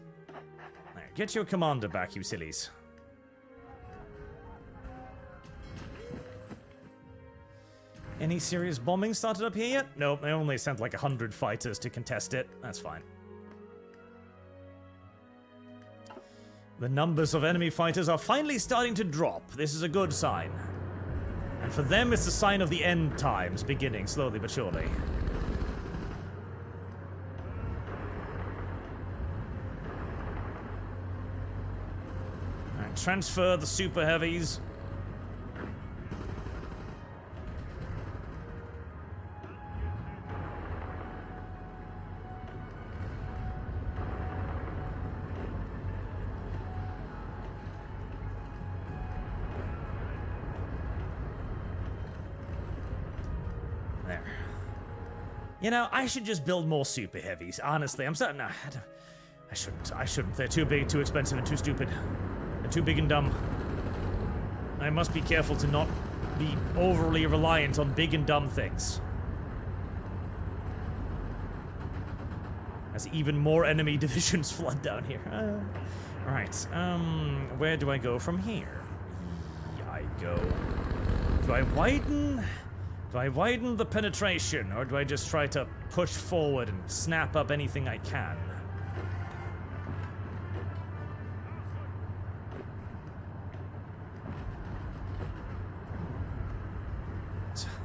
Get your commander back, you sillies. Any serious bombing started up here yet? Nope, they only sent like 100 fighters to contest it. That's fine. The numbers of enemy fighters are finally starting to drop. This is a good sign. And for them, it's a sign of the end times beginning, slowly but surely. Transfer the super heavies. There. You know, I should just build more super heavies. Honestly, I'm starting to... I shouldn't. They're too big, too expensive, and too stupid. Too big and dumb. I must be careful to not be overly reliant on big and dumb things. As even more enemy divisions flood down here. Right, where do I go from here? I go... Do I widen the penetration, or do I just try to push forward and snap up anything I can?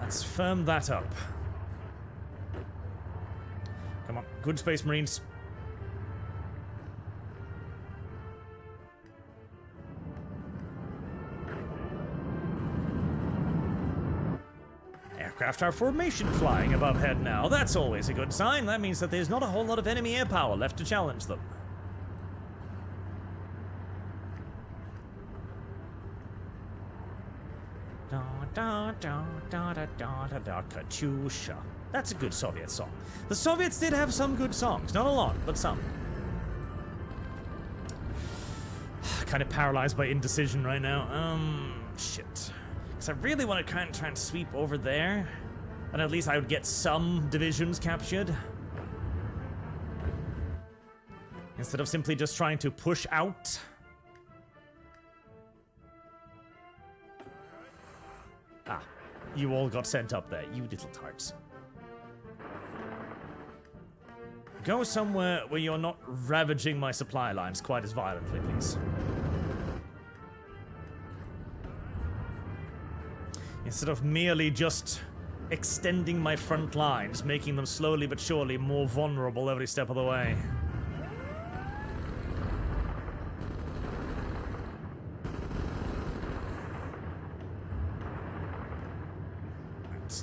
Let's firm that up. Come on, good Space Marines. Aircraft are formation flying above head now. That's always a good sign. That means that there's not a whole lot of enemy air power left to challenge them. Katyusha. That's a good Soviet song. The Soviets did have some good songs. Not a lot, but some. Kind of paralyzed by indecision right now. Shit. Because I really want to kind of try and sweep over there. And at least I would get some divisions captured. Instead of simply just trying to push out. Ah, you all got sent up there, you little tarts. Go somewhere where you're not ravaging my supply lines quite as violently, please. Instead of merely just extending my front lines, making them slowly but surely more vulnerable every step of the way.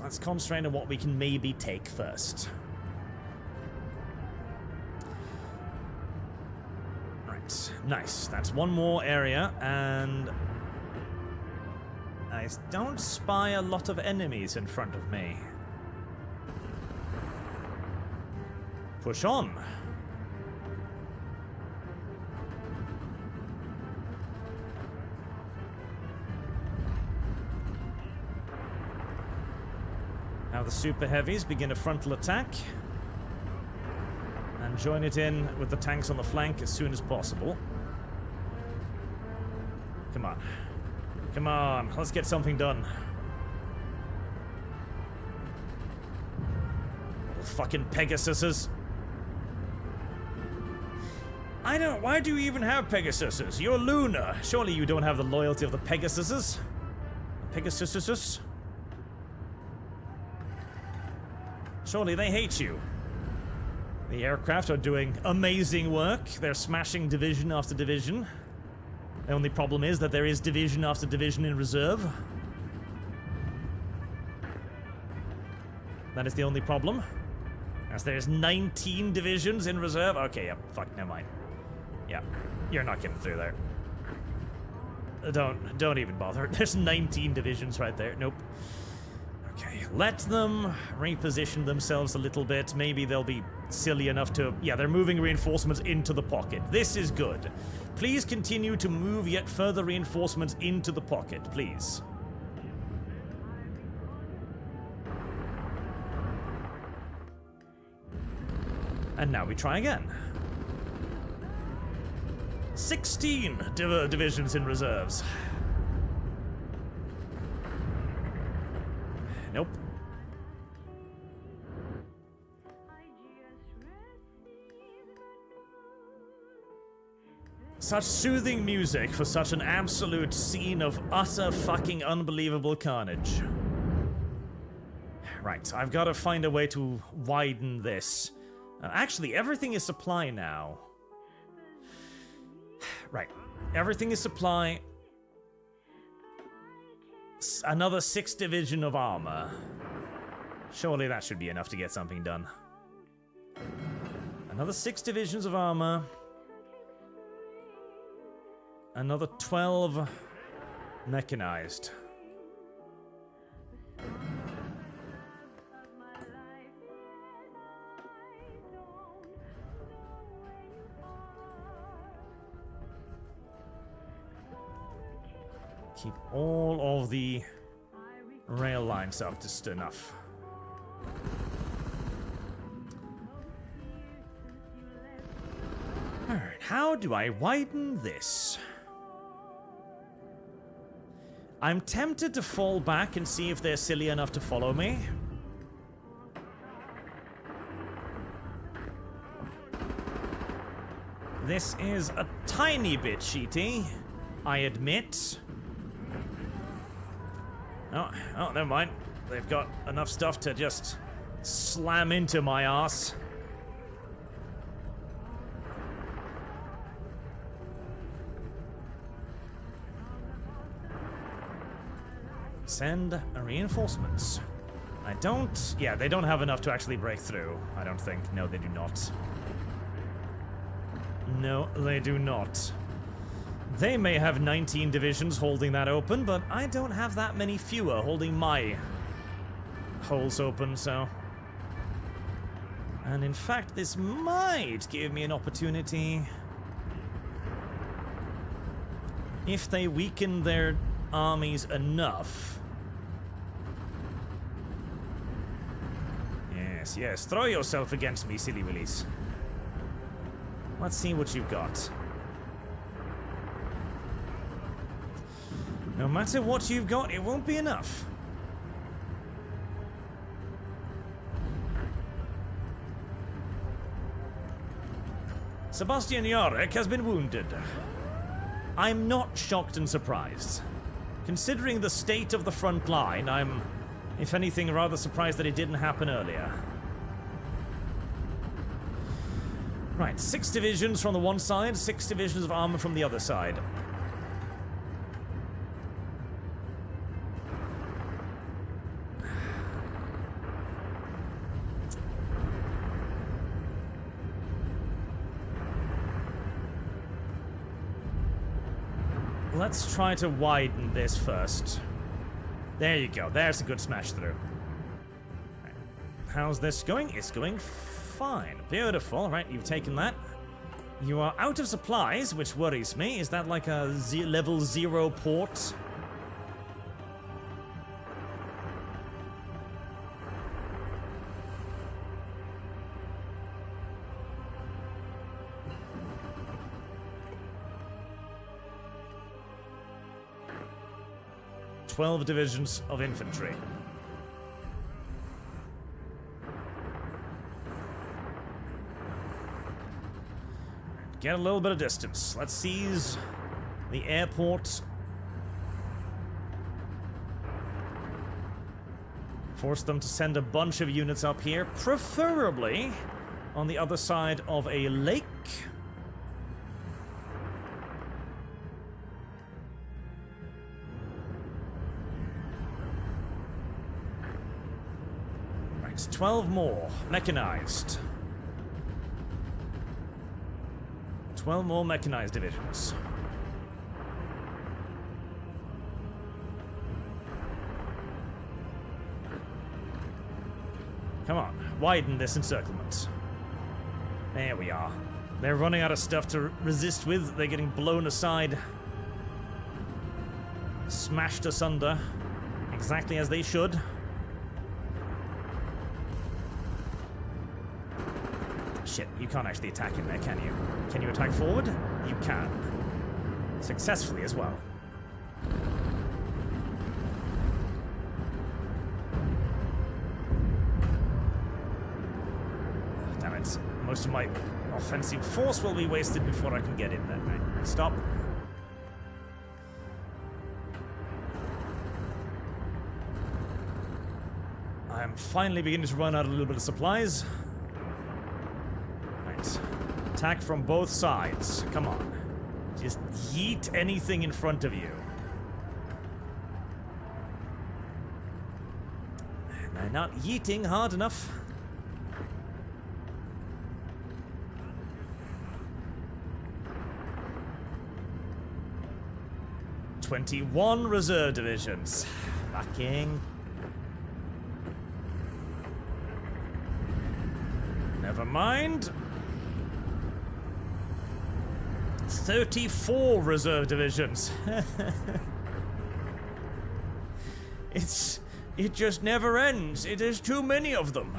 Let's concentrate on what we can maybe take first. Right, nice. That's one more area, and I don't spy a lot of enemies in front of me. Push on. Now the super heavies begin a frontal attack and join it in with the tanks on the flank as soon as possible. Come on. Come on, let's get something done. Little fucking Pegasuses. Why do you even have Pegasuses? You're Luna. Surely you don't have the loyalty of the Pegasuses? Pegasuses? Surely they hate you. The aircraft are doing amazing work. They're smashing division after division. The only problem is that there is division after division in reserve. That is the only problem. As there's 19 divisions in reserve. Okay, yeah, fuck, never mind. Yeah, you're not getting through there. Don't even bother. There's 19 divisions right there. Nope. Okay, let them reposition themselves a little bit. Maybe they'll be silly enough to... Yeah, they're moving reinforcements into the pocket. This is good. Please continue to move yet further reinforcements into the pocket, please. And now we try again. 16 divisions in reserves. Nope. Such soothing music for such an absolute scene of utter fucking unbelievable carnage. Right, I've got to find a way to widen this. Actually, everything is supply now. Right, everything is supply. Another 6 division of armor. Surely that should be enough to get something done. Another 6 divisions of armor. Another 12 mechanized. Keep all of the rail lines up just enough. Alright, how do I widen this? I'm tempted to fall back and see if they're silly enough to follow me. This is a tiny bit cheaty, I admit. Oh, never mind. They've got enough stuff to just slam into my ass. Send reinforcements. I don't... Yeah, they don't have enough to actually break through, I don't think. No, they do not. No, they do not. They may have 19 divisions holding that open, but I don't have that many fewer holding my holes open, so... And in fact, this might give me an opportunity... if they weaken their armies enough. Yes, yes, throw yourself against me, silly willies. Let's see what you've got. No matter what you've got, it won't be enough. Sebastian Jarek has been wounded. I'm not shocked and surprised. Considering the state of the front line, I'm, if anything, rather surprised that it didn't happen earlier. Right, 6 divisions from the one side, 6 divisions of armor from the other side. Let's try to widen this first. There you go. There's a good smash through. Right. How's this going? It's going fine. Beautiful. Right, you've taken that. You are out of supplies, which worries me. Is that like a level 0 port? "12 divisions of infantry. Get a little bit of distance. Let's seize the airport. Force them to send a bunch of units up here, preferably on the other side of a lake. Right, 12 more mechanized. 12 more mechanized divisions. Come on, widen this encirclement. There we are. They're running out of stuff to resist with. They're getting blown aside. Smashed asunder. Exactly as they should. Shit, you can't actually attack in there, can you? Can you attack forward? You can. Successfully as well. Damn it. Most of my offensive force will be wasted before I can get in there. Right, stop. I am finally beginning to run out a little bit of supplies. Attack from both sides. Come on. Just yeet anything in front of you. And they're not yeeting hard enough. "21 reserve divisions. Fucking. Never mind. 34 reserve divisions. It just never ends. It is too many of them.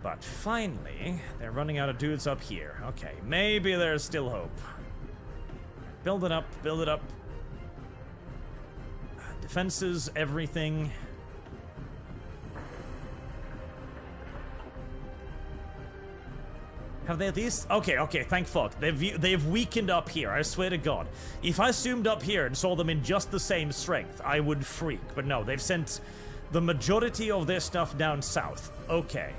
But finally, they're running out of dudes up here. Okay, maybe there's still hope. Build it up, build it up. Defenses, everything. Have they these? Okay, thank fuck. They've weakened up here, I swear to God. If I zoomed up here and saw them in just the same strength, I would freak. But no, they've sent the majority of their stuff down south. Okay.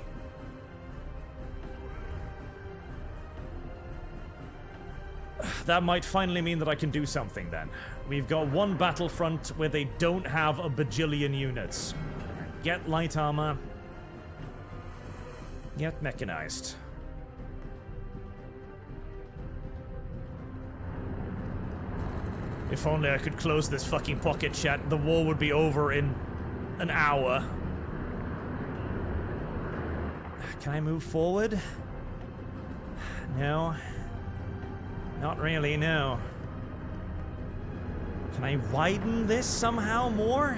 That might finally mean that I can do something then. We've got one battlefront where they don't have a bajillion units. Get light armor. Yet mechanized. If only I could close this fucking pocket, chat, the war would be over in an hour. Can I move forward? No. Not really, no. Can I widen this somehow more?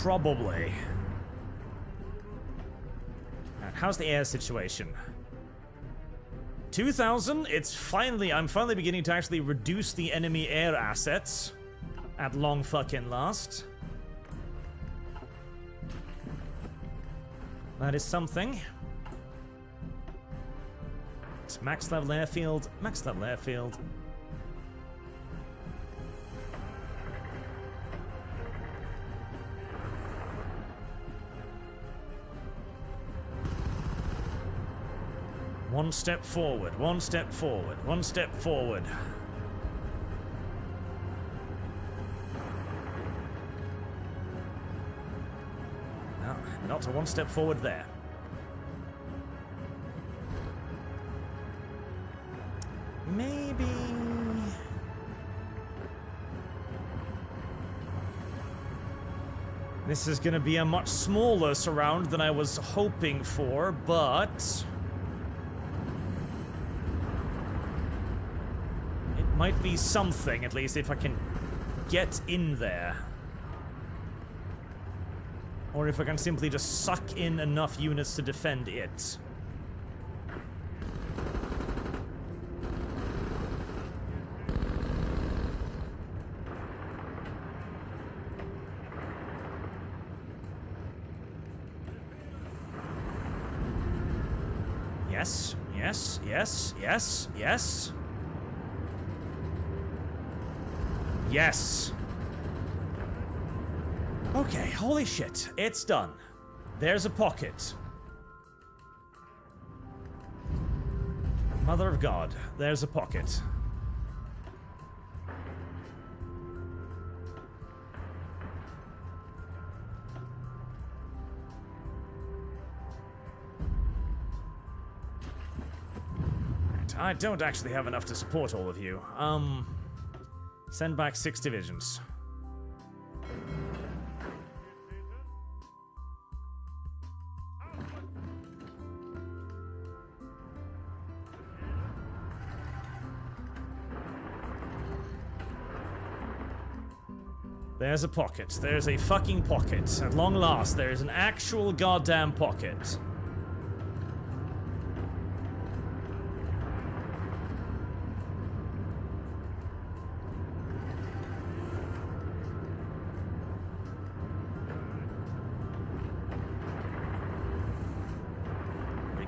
Probably. And how's the air situation? 2,000? It's finally, I'm finally beginning to actually reduce the enemy air assets at long fucking last. That is something. It's max level airfield, max level airfield. One step forward, one step forward, one step forward. No, not a one step forward there. Maybe... This is gonna be a much smaller surround than I was hoping for, but... might be something, at least, if I can get in there. Or if I can simply just suck in enough units to defend it. Yes, yes, yes, yes, yes. Yes. Okay, holy shit. It's done. There's a pocket. Mother of God, there's a pocket. I don't actually have enough to support all of you. Send back 6 divisions. There's a pocket. There's a fucking pocket. At long last, there's an actual goddamn pocket.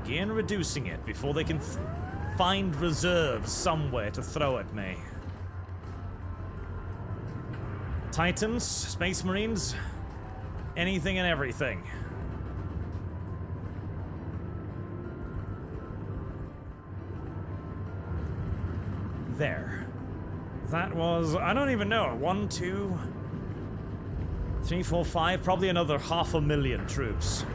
Begin reducing it before they can find reserves somewhere to throw at me. Titans, Space Marines, anything and everything. There. That was, I don't even know, 1, 2, 3, 4, 5, probably another 500,000 troops.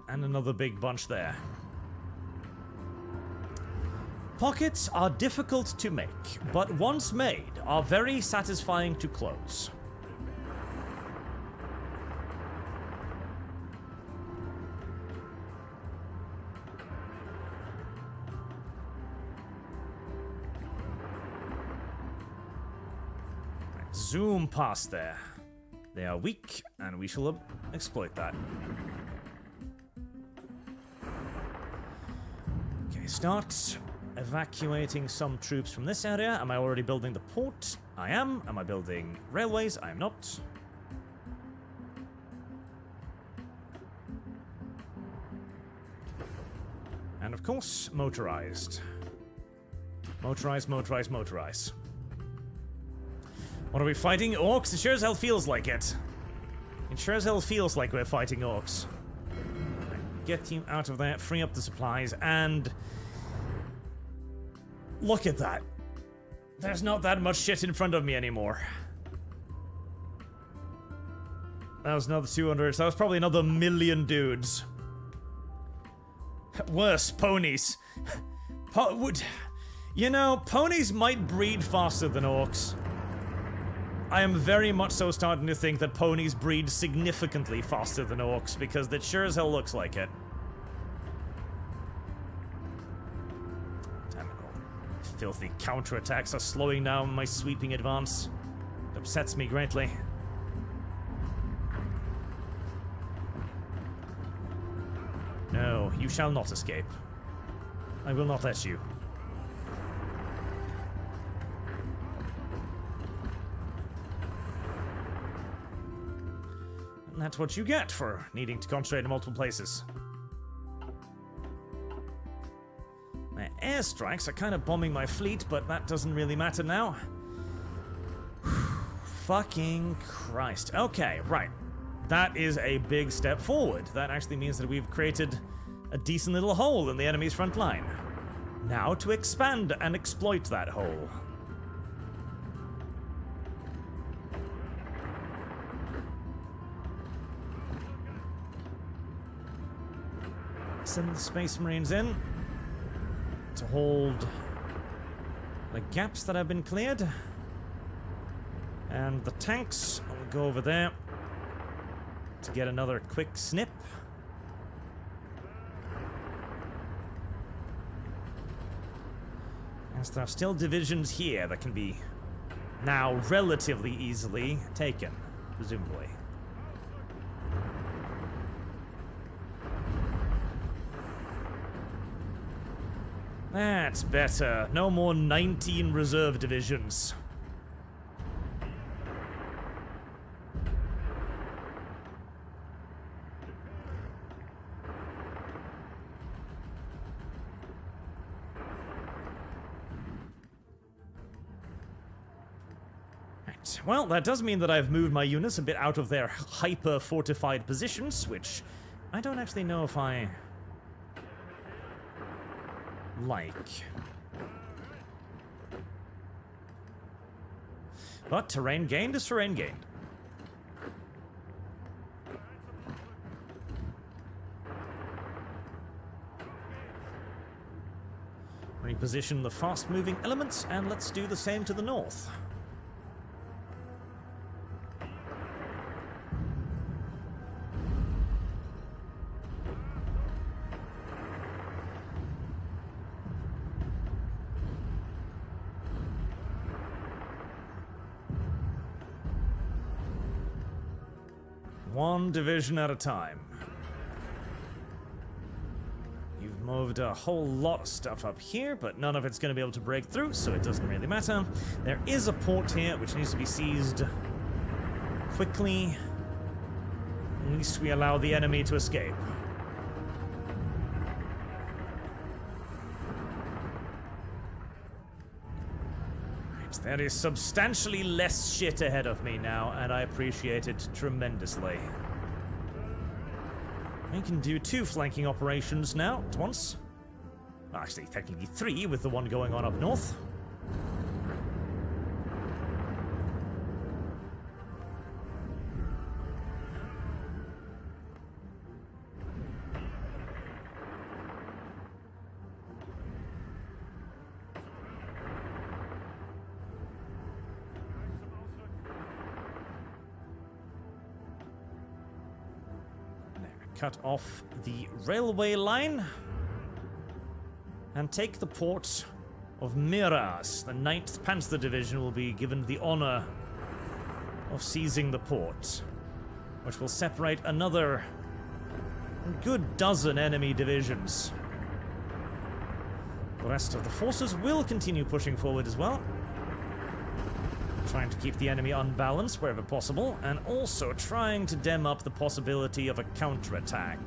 And another big bunch there. Pockets are difficult to make, but once made, are very satisfying to close. Zoom past there. They are weak, and we shall exploit that. Okay, start evacuating some troops from this area. Am I already building the port? I am. Am I building railways? I am not. And of course, motorized. Motorize, motorize, motorize. What are we fighting? Orcs? It sure as hell feels like it. It sure as hell feels like we're fighting orcs. Get you out of there, free up the supplies, and... look at that. There's not that much shit in front of me anymore. That was another 200, so that was probably another 1,000,000 dudes. Worse, ponies. You know, ponies might breed faster than orcs. I am very much so starting to think that ponies breed significantly faster than orcs, because that sure as hell looks like it. Damn it all. Filthy counterattacks are slowing down my sweeping advance. It upsets me greatly. No, you shall not escape. I will not let you. And that's what you get for needing to concentrate in multiple places. My airstrikes are kind of bombing my fleet, but that doesn't really matter now. Fucking Christ. Okay, right. That is a big step forward. That actually means that we've created a decent little hole in the enemy's front line. Now to expand and exploit that hole. Send the Space Marines in to hold the gaps that have been cleared. And the tanks will go over there to get another quick snip. As there are still divisions here that can be now relatively easily taken, presumably. That's better. No more 19 reserve divisions. Right. Well, that does mean that I've moved my units a bit out of their hyper-fortified positions, which I don't actually know if I like. But terrain gained is terrain gained. Reposition the fast-moving elements, and let's do the same to the north. One division at a time. You've moved a whole lot of stuff up here, but none of it's going to be able to break through, so it doesn't really matter. There is a port here which needs to be seized quickly. At least we allow the enemy to escape. There is substantially less shit ahead of me now, and I appreciate it tremendously. We can do 2 flanking operations now at once. Well, actually, technically 3 with the one going on up north. Cut off the railway line and take the port of Miras. The 9th Panzer Division will be given the honor of seizing the port, which will separate another good dozen enemy divisions. The rest of the forces will continue pushing forward as well, trying to keep the enemy unbalanced wherever possible, and also trying to dam up the possibility of a counterattack.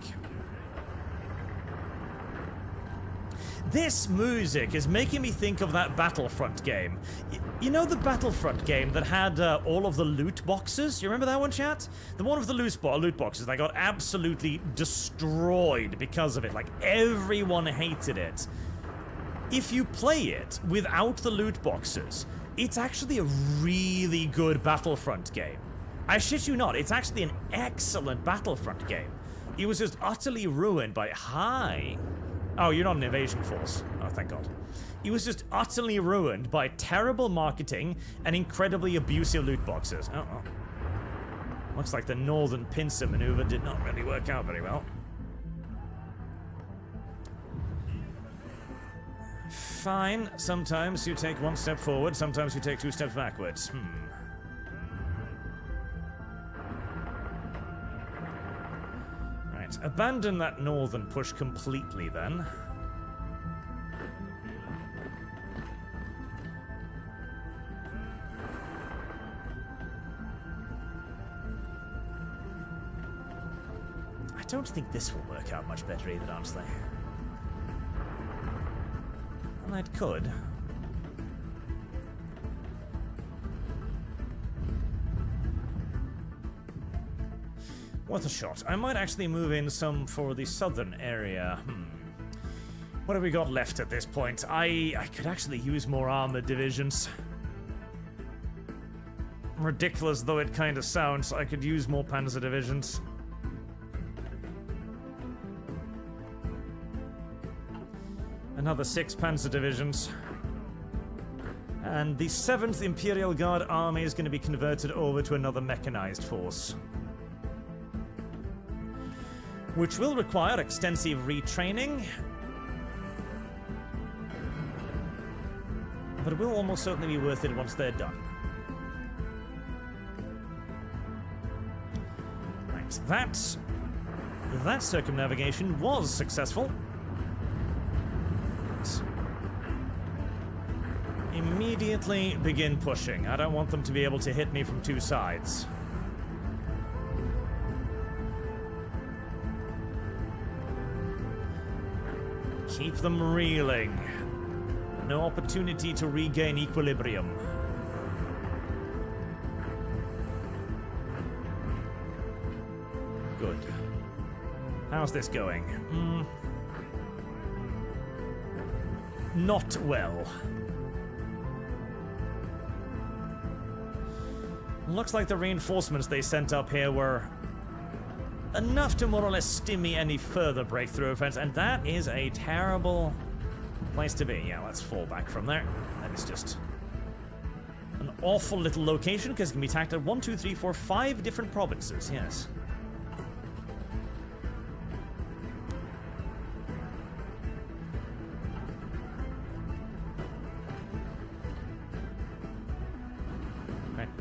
This music is making me think of that Battlefront game. You know the Battlefront game that had all of the loot boxes? You remember that one, chat? The one with the loot boxes that got absolutely destroyed because of it. Like, everyone hated it. If you play it without the loot boxes, it's actually a really good Battlefront game. I shit you not, it's actually an excellent Battlefront game. It was just utterly ruined by... Hi. Oh, you're not an invasion force. Oh, thank God. It was just utterly ruined by terrible marketing and incredibly abusive loot boxes. Oh. Looks like the northern pincer maneuver did not really work out very well. Fine. Sometimes you take one step forward, sometimes you take two steps backwards. Right, abandon that northern push completely then. I don't think this will work out much better either, honestly. Well, it could. Worth a shot. I might actually move in some for the southern area. What have we got left at this point? I could actually use more armored divisions. Ridiculous though it kind of sounds, I could use more panzer divisions. Another 6 panzer divisions. And the 7th Imperial Guard Army is going to be converted over to another mechanized force. Which will require extensive retraining. But it will almost certainly be worth it once they're done. Right, that circumnavigation was successful. Immediately begin pushing. I don't want them to be able to hit me from two sides. Keep them reeling. No opportunity to regain equilibrium. Good. How's this going? Not well. Looks like the reinforcements they sent up here were enough to more or less stimmy any further breakthrough offense, and that is a terrible place to be. Yeah, let's fall back from there. That is just an awful little location because it can be attacked at 1, 2, 3, 4, 5 different provinces. Yes.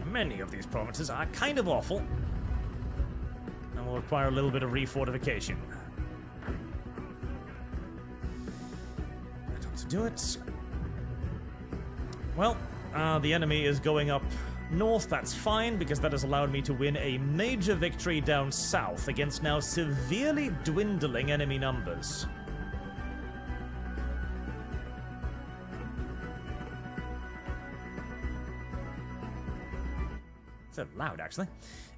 Many of these provinces are kind of awful and will require a little bit of refortification. That ought to do it. Well, the enemy is going up north. That's fine because that has allowed me to win a major victory down south against now severely dwindling enemy numbers. So loud, actually.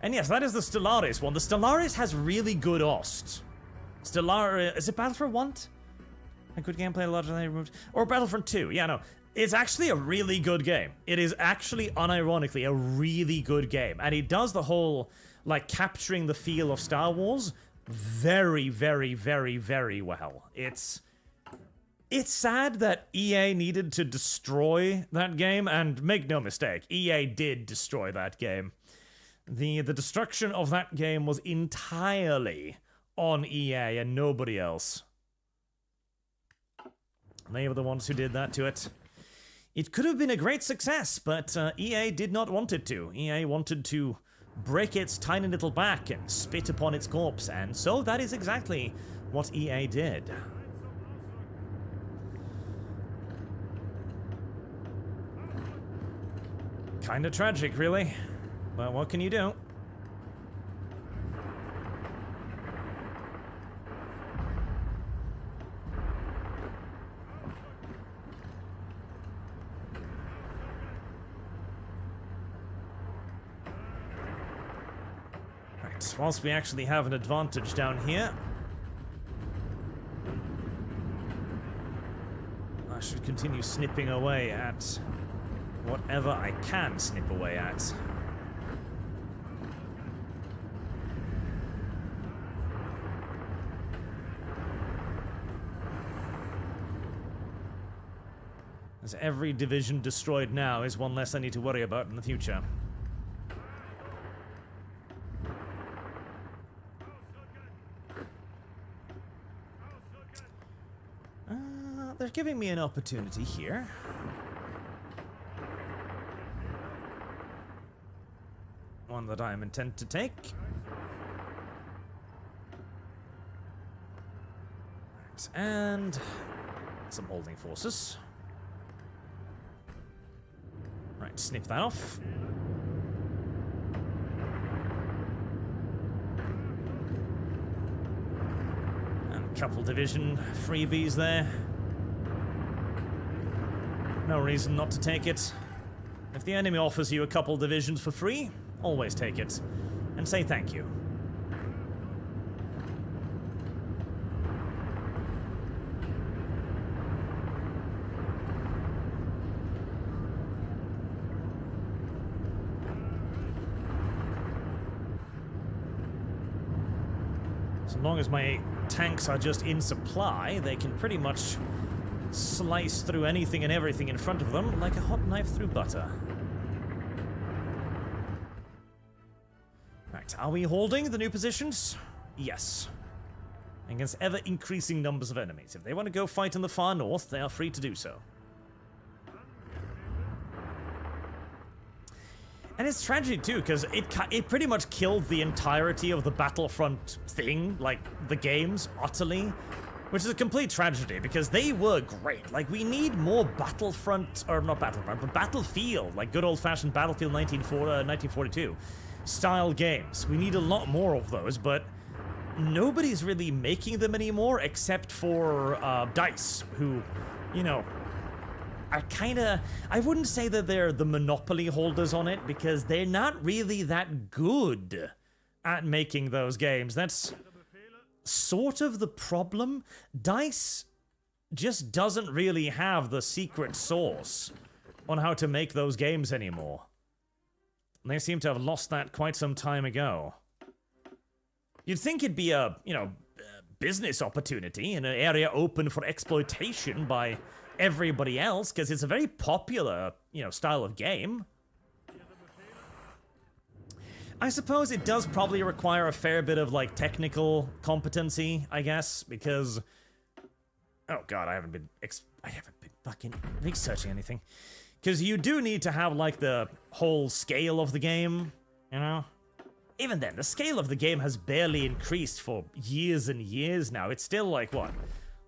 And yes, that is the Stellaris one. The Stellaris has really good Ost. Stellaris... Is it Battlefront 1? A good gameplay, a lot of they removed. Or Battlefront 2. Yeah, no. It's actually a really good game. It is actually, unironically, a really good game. And it does the whole, like, capturing the feel of Star Wars very, very, very, very well. It's sad that EA needed to destroy that game, and make no mistake, EA did destroy that game. The destruction of that game was entirely on EA and nobody else. They were the ones who did that to it. It could have been a great success, but EA did not want it to. EA wanted to break its tiny little back and spit upon its corpse, and so that is exactly what EA did. Kinda tragic, really. But what can you do? Right, whilst we actually have an advantage down here, I should continue snipping away at whatever I can snip away at. As every division destroyed now is one less I need to worry about in the future. They're giving me an opportunity here. One that I am intent to take. Right, and some holding forces. Right, snip that off. And a couple division freebies there. No reason not to take it. If the enemy offers you a couple divisions for free, always take it. And say thank you. So long as my tanks are just in supply, they can pretty much slice through anything and everything in front of them like a hot knife through butter. Right, are we holding the new positions? Yes. Against ever-increasing numbers of enemies. If they want to go fight in the far north, they are free to do so. And it's tragic too, because it pretty much killed the entirety of the Battlefront thing, like the games, utterly. Which is a complete tragedy, because they were great. Like, we need more Battlefront, or not Battlefront, but Battlefield, like good old-fashioned Battlefield 1942 style games. We need a lot more of those, but nobody's really making them anymore, except for DICE, who, you know, are kinda... I wouldn't say that they're the monopoly holders on it, because they're not really that good at making those games. That's sort of the problem. DICE just doesn't really have the secret sauce on how to make those games anymore. And they seem to have lost that quite some time ago. You'd think it'd be a, you know, business opportunity in an area open for exploitation by everybody else, because it's a very popular, you know, style of game. I suppose it does probably require a fair bit of, like, technical competency, I guess, because... Oh god, I haven't been fucking researching anything. Because you do need to have, like, the whole scale of the game, you know? Even then, the scale of the game has barely increased for years and years now. It's still, like, what?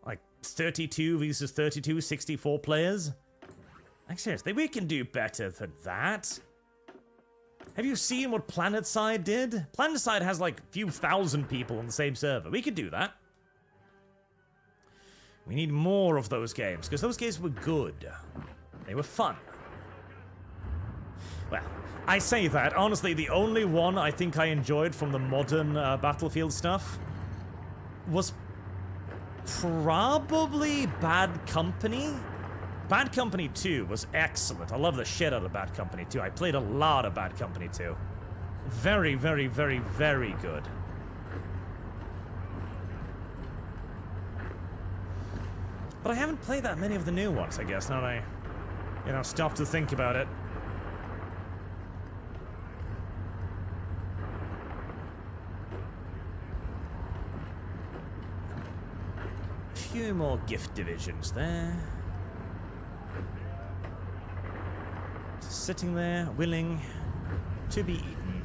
Like, 32 versus 32, 64 players? Like, seriously, we can do better than that. Have you seen what PlanetSide did? PlanetSide has like a few thousand people on the same server. We could do that. We need more of those games, because those games were good. They were fun. Well, I say that. Honestly, the only one I think I enjoyed from the modern Battlefield stuff was probably Bad Company. Bad Company 2 was excellent. I love the shit out of Bad Company 2. I played a lot of Bad Company 2. Very, very, very, very good. But I haven't played that many of the new ones, I guess, now that I, you know, stop to think about it. A few more gift divisions there. Sitting there, willing to be eaten.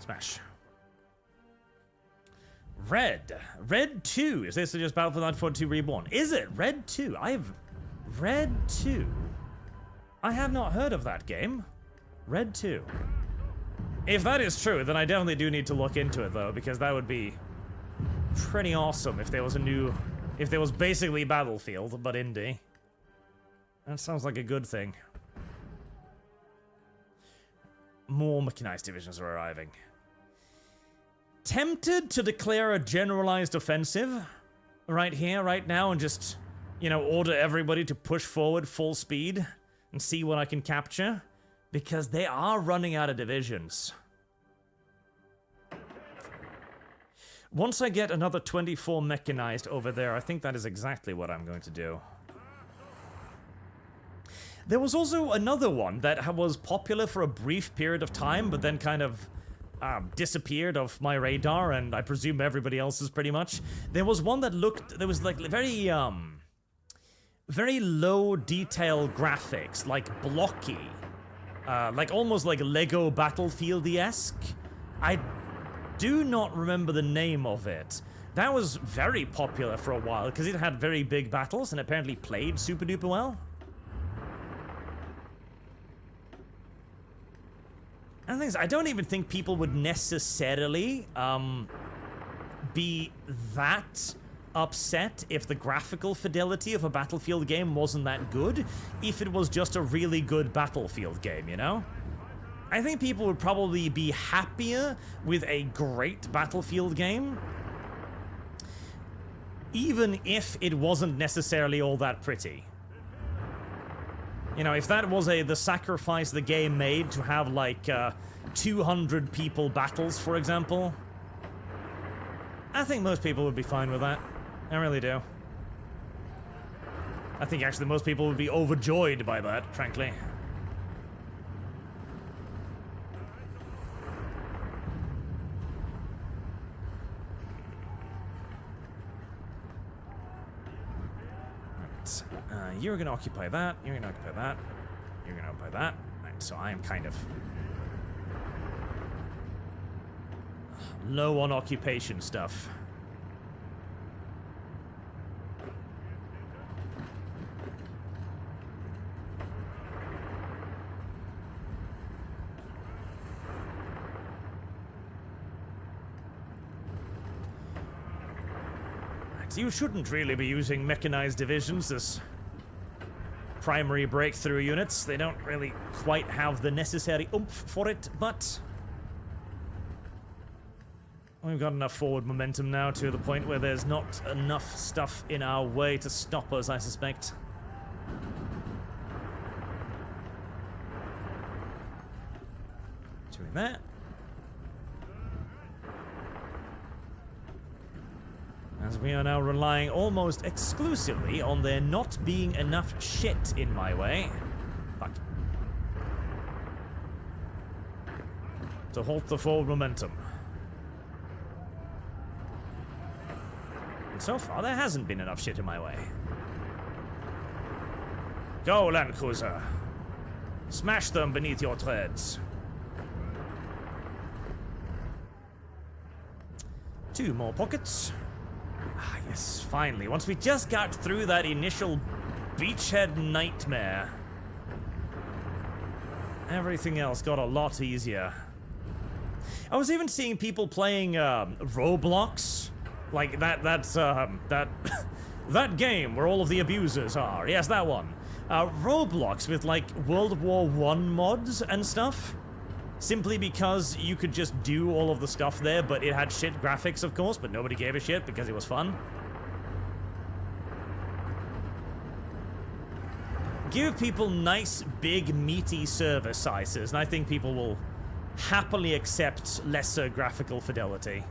Smash. Red 2. Is this just Battlefield 1942 Reborn? Is it? Red 2. I've... Red 2. I have not heard of that game. Red 2. If that is true, then I definitely do need to look into it, though, because that would be pretty awesome if there was a new... If there was basically Battlefield, but indie. That sounds like a good thing. More mechanized divisions are arriving. Tempted to declare a generalized offensive right here, right now, and just, you know, order everybody to push forward full speed and see what I can capture, because they are running out of divisions. Once I get another 24 mechanized over there, I think that is exactly what I'm going to do. There was also another one that was popular for a brief period of time, but then kind of disappeared off my radar, and I presume everybody else's pretty much. There was one that looked, there was like very low detail graphics, like blocky, like almost like Lego Battlefield-esque. I do not remember the name of it. That was very popular for a while because it had very big battles and apparently played super duper well. And the thing is, I don't even think people would necessarily be that upset if the graphical fidelity of a Battlefield game wasn't that good, if it was just a really good Battlefield game, you know? I think people would probably be happier with a great Battlefield game, even if it wasn't necessarily all that pretty. You know, if that was the sacrifice the game made to have, like, 200 people battles, for example, I think most people would be fine with that. I really do. I think, actually, most people would be overjoyed by that, frankly. You're gonna occupy that, you're gonna occupy that, you're gonna occupy that. Right, so I am kind of low on occupation stuff. Right, you shouldn't really be using mechanized divisions as primary breakthrough units. They don't really quite have the necessary oomph for it, but we've got enough forward momentum now to the point where there's not enough stuff in our way to stop us, I suspect. Doing that. As we are now relying almost exclusively on there not being enough shit in my way. Fuck. To halt the forward momentum. And so far, there hasn't been enough shit in my way. Go, Land Cruiser. Smash them beneath your treads. 2 more pockets. Ah, yes, finally. Once we just got through that initial beachhead nightmare, everything else got a lot easier. I was even seeing people playing Roblox, like that game where all of the abusers are. Yes, that one. Roblox with like World War I mods and stuff. Simply because you could just do all of the stuff there, but it had shit graphics, of course, but nobody gave a shit because it was fun. Give people nice, big, meaty server sizes, and I think people will happily accept lesser graphical fidelity.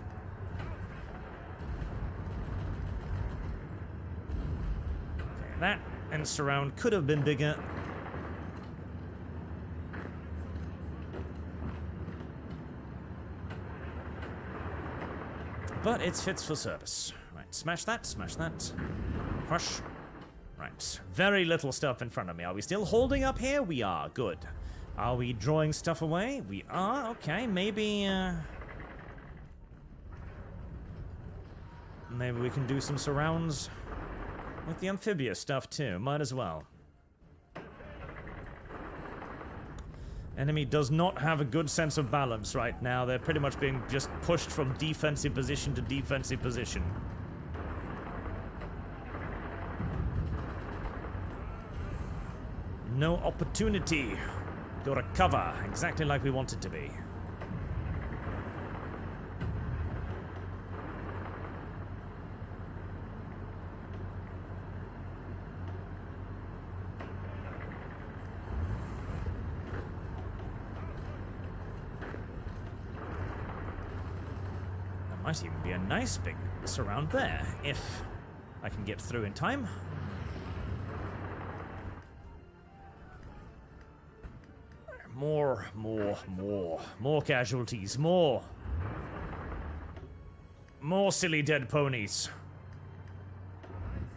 Okay, that and surround could have been bigger. But it's fits for service. Right, smash that, crush. Right, very little stuff in front of me. Are we still holding up here? We are, good. Are we drawing stuff away? We are, okay, maybe we can do some surrounds with the amphibious stuff too, might as well. Enemy does not have a good sense of balance right now. They're pretty much being just pushed from defensive position to defensive position. No opportunity to recover, exactly like we want it to be. Might even be a nice big surround there, if I can get through in time. More casualties, more silly dead ponies.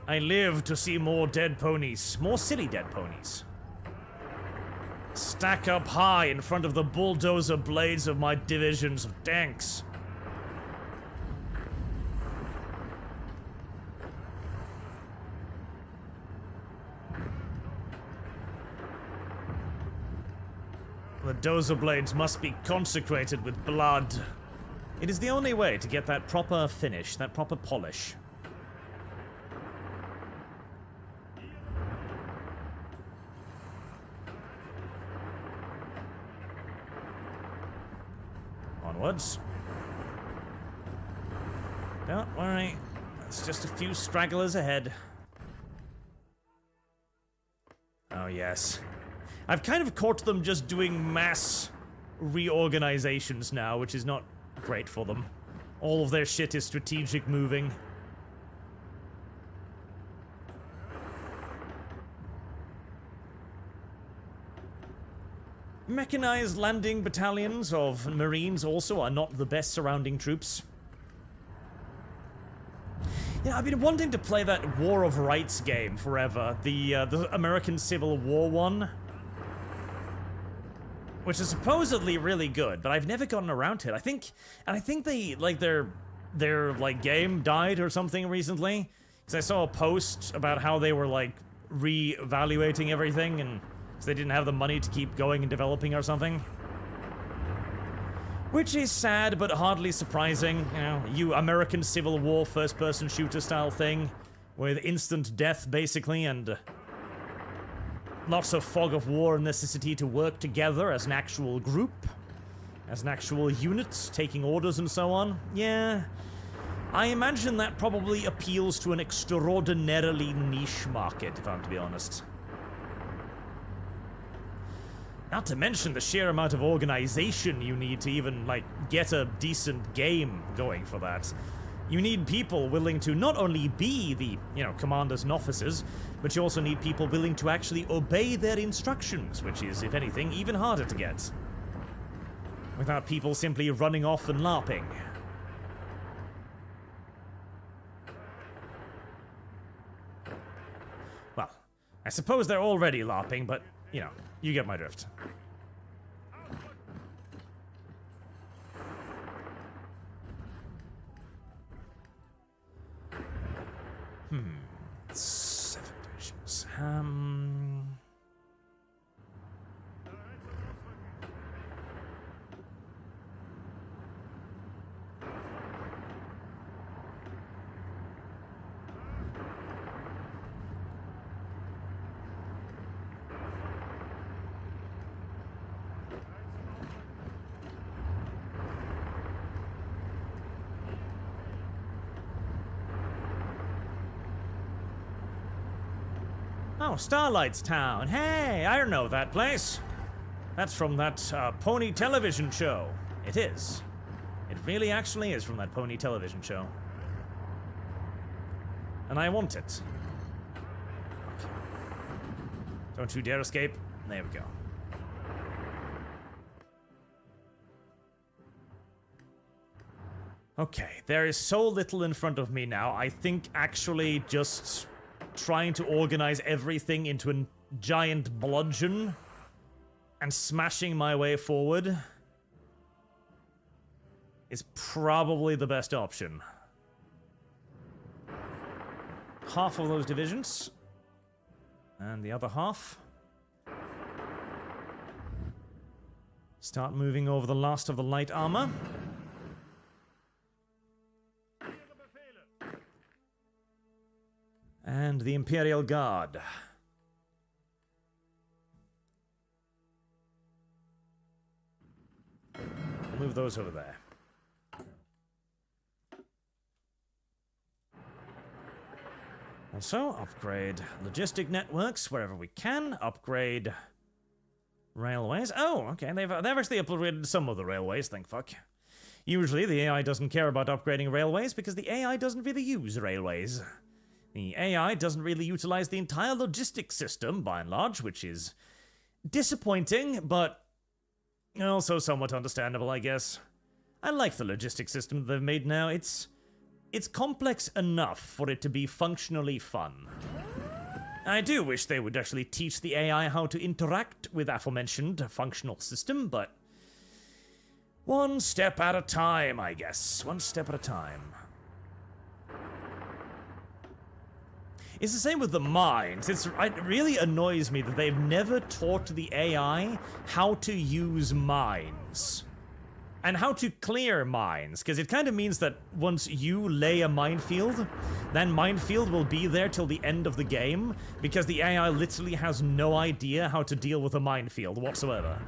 I live to see more dead ponies, more silly dead ponies. Stack up high in front of the bulldozer blades of my divisions of tanks. The dozer blades must be consecrated with blood. It is the only way to get that proper finish, that proper polish. Onwards. Don't worry, it's just a few stragglers ahead. Oh yes. I've kind of caught them just doing mass reorganizations now, which is not great for them. All of their shit is strategic moving. Mechanized landing battalions of Marines also are not the best surrounding troops. Yeah, I've been wanting to play that War of Rights game forever. The American Civil War one. Which is supposedly really good, but I've never gotten around to it. I think they, like, their like, game died or something recently. Because I saw a post about how they were, like, re-evaluating everything, and so they didn't have the money to keep going and developing or something. Which is sad, but hardly surprising. You know, you American Civil War first-person shooter style thing, with instant death, basically, and lots of fog of war and necessity to work together as an actual group, as an actual unit, taking orders and so on. Yeah, I imagine that probably appeals to an extraordinarily niche market, if I'm to be honest. Not to mention the sheer amount of organization you need to even, like, get a decent game going for that. You need people willing to not only be the, you know, commanders and officers, but you also need people willing to actually obey their instructions, which is, if anything, even harder to get. Without people simply running off and LARPing. Well, I suppose they're already LARPing, but, you know, you get my drift. Seven divisions. Oh, Starlight's Town. Hey, I know that place. That's from that Pony television show. It is. It really actually is from that Pony television show. And I want it. Okay. Don't you dare escape. There we go. Okay, there is so little in front of me now. I think actually just trying to organize everything into a giant bludgeon and smashing my way forward is probably the best option. Half of those divisions, and the other half. Start moving over the last of the light armor. And the Imperial Guard. We'll move those over there. Also, upgrade logistic networks wherever we can. Upgrade railways. Oh, okay. They've actually upgraded some of the railways, thank fuck. Usually, the AI doesn't care about upgrading railways because the AI doesn't really use railways. The AI doesn't really utilize the entire logistics system, by and large, which is disappointing, but also somewhat understandable, I guess. I like the logistics system that they've made now. It's complex enough for it to be functionally fun. I do wish they would actually teach the AI how to interact with aforementioned functional system, but one step at a time, I guess. One step at a time. It's the same with the mines. It really annoys me that they've never taught the AI how to use mines. And how to clear mines, because it kind of means that once you lay a minefield, that minefield will be there till the end of the game, because the AI literally has no idea how to deal with a minefield whatsoever.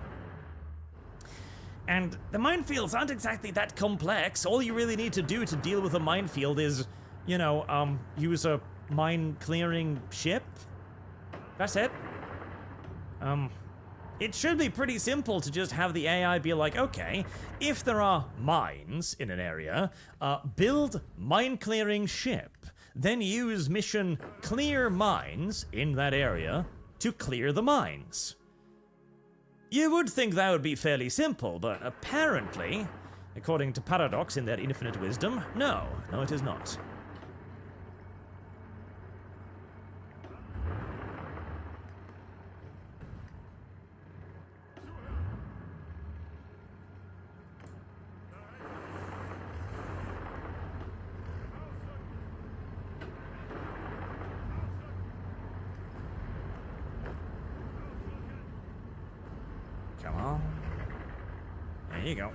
And the minefields aren't exactly that complex. All you really need to do to deal with a minefield is, you know, use a mine-clearing ship? That's it. It should be pretty simple to just have the AI be like, okay, if there are mines in an area, build mine-clearing ship, then use mission clear mines in that area to clear the mines. You would think that would be fairly simple, but apparently, according to Paradox in their infinite wisdom, no, it is not. Come on. There you go.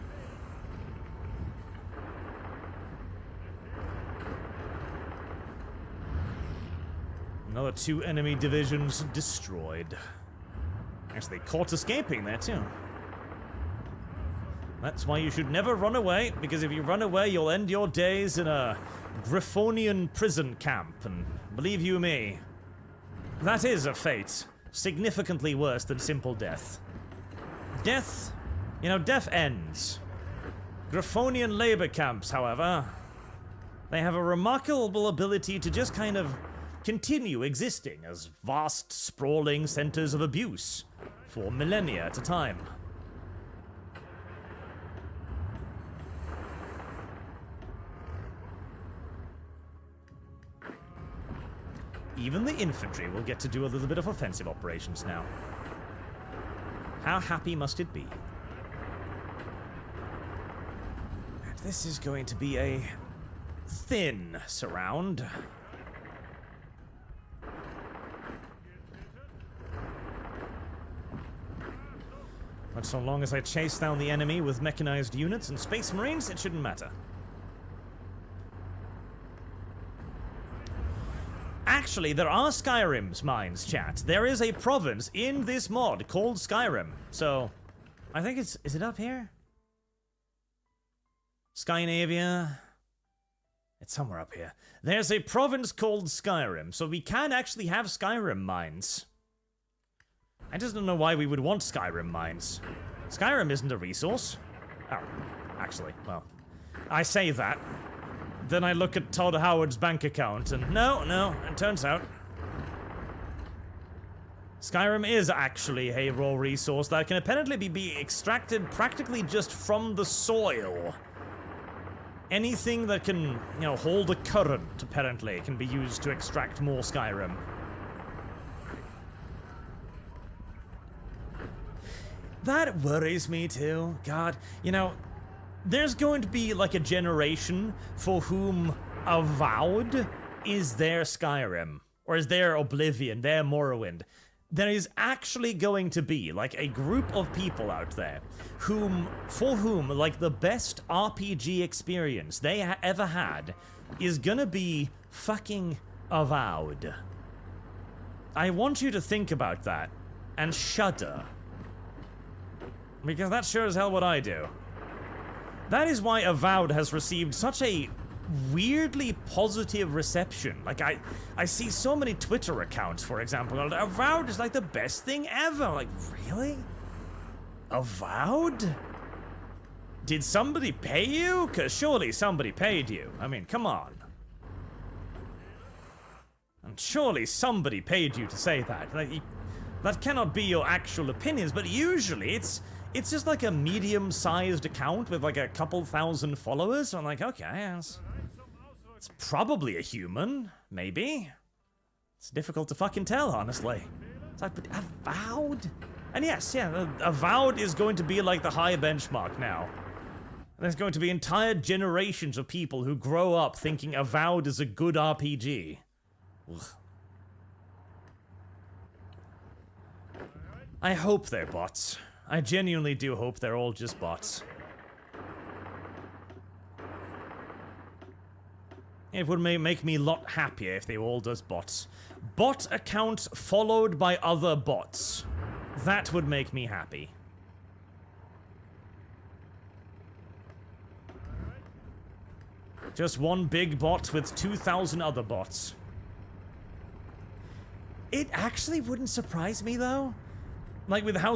Another 2 enemy divisions destroyed. Actually, caught escaping there too. That's why you should never run away, because if you run away, you'll end your days in a Griffonian prison camp, and believe you me, that is a fate significantly worse than simple death. Death, you know, death ends. Griffonian labor camps, however, they have a remarkable ability to just kind of continue existing as vast, sprawling centers of abuse for millennia at a time. Even the infantry will get to do a little bit of offensive operations now. How happy must it be? And this is going to be a thin surround. But so long as I chase down the enemy with mechanized units and space marines, it shouldn't matter. Actually, there are Skyrim's mines, chat. There is a province in this mod called Skyrim. So, I think is it up here? Skynavia? It's somewhere up here. There's a province called Skyrim, so we can actually have Skyrim mines. I just don't know why we would want Skyrim mines. Skyrim isn't a resource. Oh, actually, well, I say that. Then I look at Todd Howard's bank account, and no, it turns out Skyrim is actually a raw resource that can apparently be extracted practically just from the soil. Anything that can, you know, hold a current, apparently, can be used to extract more Skyrim. That worries me too. God, you know, there's going to be like a generation for whom Avowed is their Skyrim, or is their Oblivion, their Morrowind. there is actually going to be, like, a group of people out there for whom, like, the best RPG experience they ever had is gonna be fucking Avowed. I want you to think about that and shudder. Because that's sure as hell what I do. That is why Avowed has received such a weirdly positive reception. Like, I see so many Twitter accounts, for example, Avowed is like the best thing ever. Like, really? Avowed? Did somebody pay you? Because surely somebody paid you. I mean, come on. And surely somebody paid you to say that. Like, that cannot be your actual opinions, but usually it's just like a medium-sized account with like a couple thousand followers. So I'm like, okay, it's probably a human, maybe. It's difficult to fucking tell, honestly. It's like, but Avowed? And yes, yeah, Avowed is going to be like the high benchmark now. And there's going to be entire generations of people who grow up thinking Avowed is a good RPG. Ugh. I hope they're bots. I genuinely do hope they're all just bots. It would make me a lot happier if they were all just bots. Bot account followed by other bots. That would make me happy. Just one big bot with 2,000 other bots. It actually wouldn't surprise me, though. Like, with how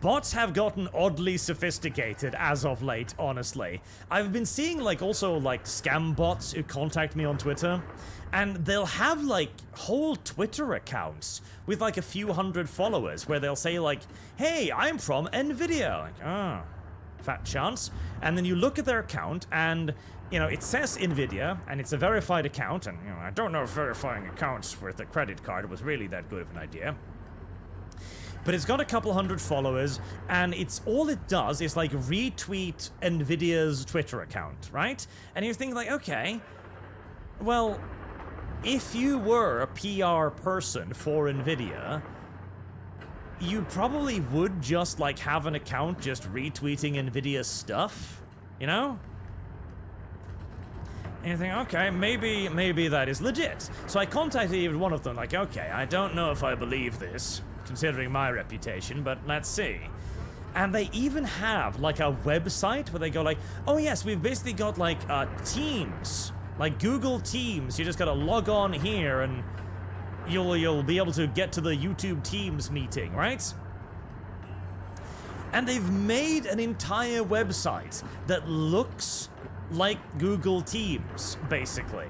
bots have gotten oddly sophisticated as of late, honestly. I've been seeing, like, also, like, scam bots who contact me on Twitter, and they'll have, like, whole Twitter accounts with, like, a few hundred followers, where they'll say, like, hey, I'm from NVIDIA. Like, ah, fat chance. And then you look at their account, and, you know, it says NVIDIA, and it's a verified account, and, you know, I don't know if verifying accounts with a credit card was really that good of an idea. But it's got a couple hundred followers, and all it does is, like, retweet NVIDIA's Twitter account, right? And you think, like, okay, well, if you were a PR person for NVIDIA, you probably would just, like, have an account just retweeting NVIDIA's stuff, you know? And you think, okay, maybe that is legit. So I contacted even one of them, like, okay, I don't know if I believe this, considering my reputation, but let's see. And they even have, like, a website where they go like, oh yes, we've basically got, like, Teams. Like, Google Teams. You just gotta log on here and you'll be able to get to the YouTube Teams meeting, right? And they've made an entire website that looks like Google Teams, basically.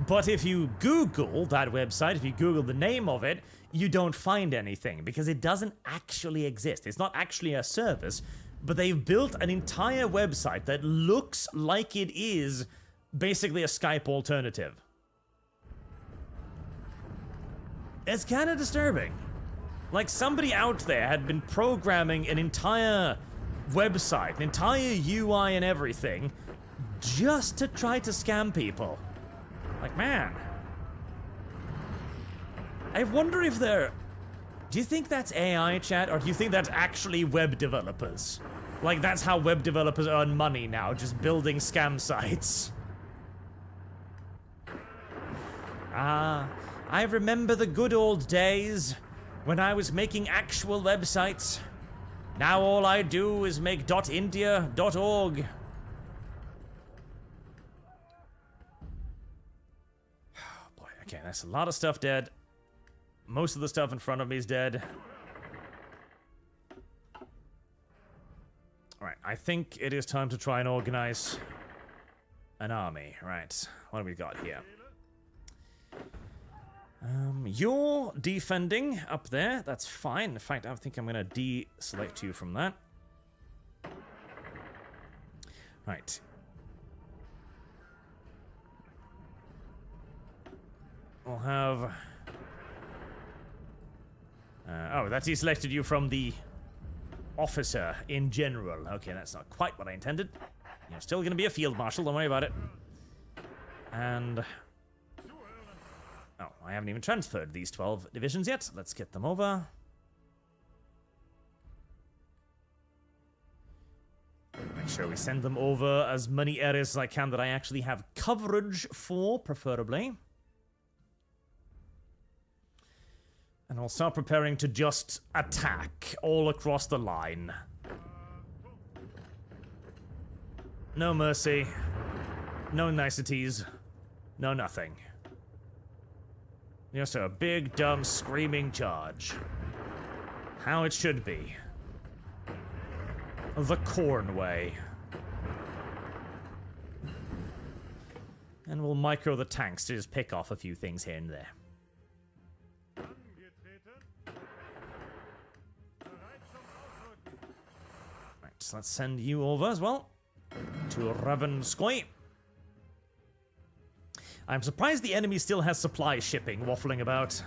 But if you Google that website, if you Google the name of it, you don't find anything, because it doesn't actually exist. It's not actually a service, but they've built an entire website that looks like it is basically a Skype alternative. It's kind of disturbing. Like, somebody out there had been programming an entire website, an entire UI and everything, just to try to scam people. Like, man. I wonder if they're... Do you think that's AI, chat, or do you think that's actually web developers? Like, that's how web developers earn money now, just building scam sites. I remember the good old days when I was making actual websites. Now all I do is make .india.org. Oh boy, okay, that's a lot of stuff dead. Most of the stuff in front of me is dead. Alright, I think it is time to try and organize an army. Right, what have we got here? You're defending up there. That's fine. In fact, I think I'm going to deselect you from that. Right. We'll have... oh, that deselected you from the officer in general. Okay, that's not quite what I intended. You're still going to be a field marshal. Don't worry about it. And... oh, I I haven't even transferred these 12 divisions yet. Let's get them over. Make sure we send them over as many areas as I can that I actually have coverage for, preferably. And I'll start preparing to just attack all across the line. No mercy. No niceties. No nothing. Just a big, dumb, screaming charge. How it should be. The corn way. And we'll micro the tanks to just pick off a few things here and there. Right, so let's send you over as well. To Ravenskoy. I'm surprised the enemy still has supply shipping waffling about.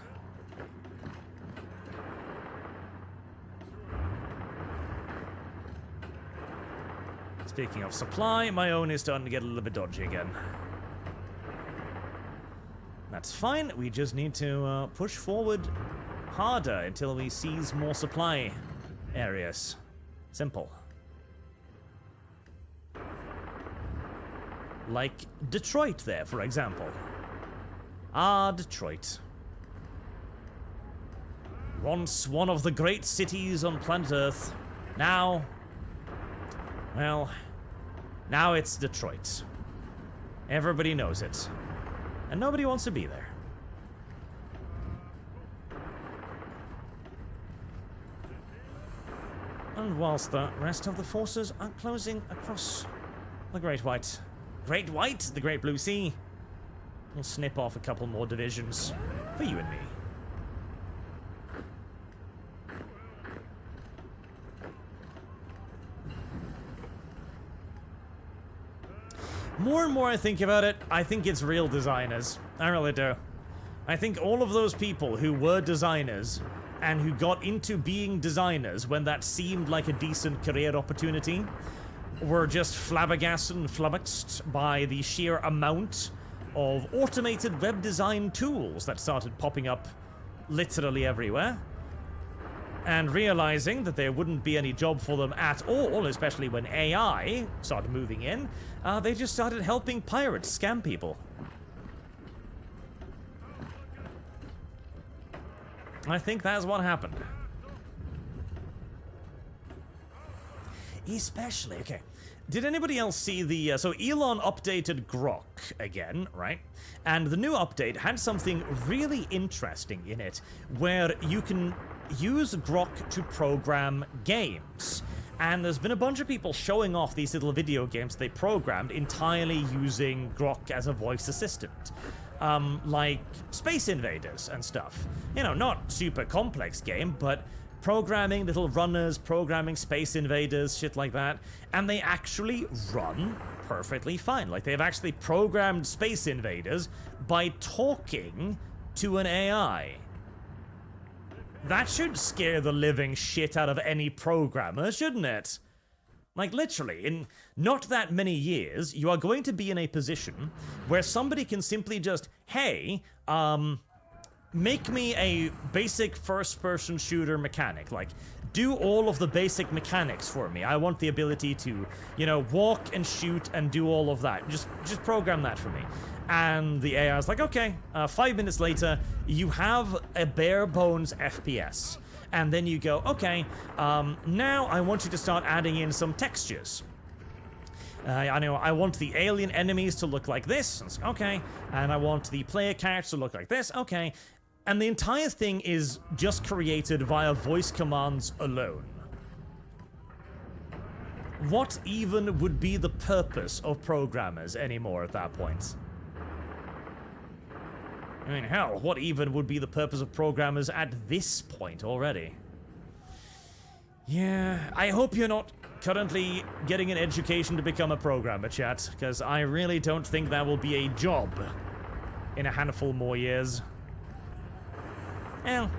Speaking of supply, my own is starting to get a little bit dodgy again. That's fine, we just need to push forward harder until we seize more supply areas. Simple. Like Detroit there, for example. Ah, Detroit. Once one of the great cities on planet Earth. Now, well, now it's Detroit. Everybody knows it. And nobody wants to be there. And whilst the rest of the forces are closing across the Great White, the Great Blue Sea, we'll snip off a couple more divisions for you and me. More and more I think about it, I think it's real designers. I really do. I think all of those people who were designers and who got into being designers when that seemed like a decent career opportunity were just flabbergasted and flummoxed by the sheer amount of automated web design tools that started popping up literally everywhere. And realizing that there wouldn't be any job for them at all, especially when AI started moving in, they just started helping pirates scam people. I think that's what happened. Especially, okay. Did anybody else see the, so Elon updated Grok again, right? And the new update had something really interesting in it, where you can use Grok to program games. And there's been a bunch of people showing off these little video games they programmed entirely using Grok as a voice assistant. Like Space Invaders and stuff. You know, not super complex game, but programming little runners, programming Space Invaders, shit like that. And they actually run perfectly fine. Like, they've actually programmed Space Invaders by talking to an AI. That should scare the living shit out of any programmer, shouldn't it? Like, literally, in not that many years, you are going to be in a position where somebody can simply just, hey, make me a basic first-person shooter mechanic. Like, do all of the basic mechanics for me. I want the ability to, you know, walk and shoot and do all of that. Just program that for me. And the AI is like, okay, 5 minutes later, you have a bare bones FPS. And then you go, okay, now I want you to start adding in some textures. I know I want the alien enemies to look like this. It's okay. And I want the player characters to look like this. Okay. And the entire thing is just created via voice commands alone. What even would be the purpose of programmers anymore at that point? I mean, hell, what even would be the purpose of programmers at this point already? Yeah, I hope you're not currently getting an education to become a programmer, chat, because I really don't think that will be a job in a handful more years. Well,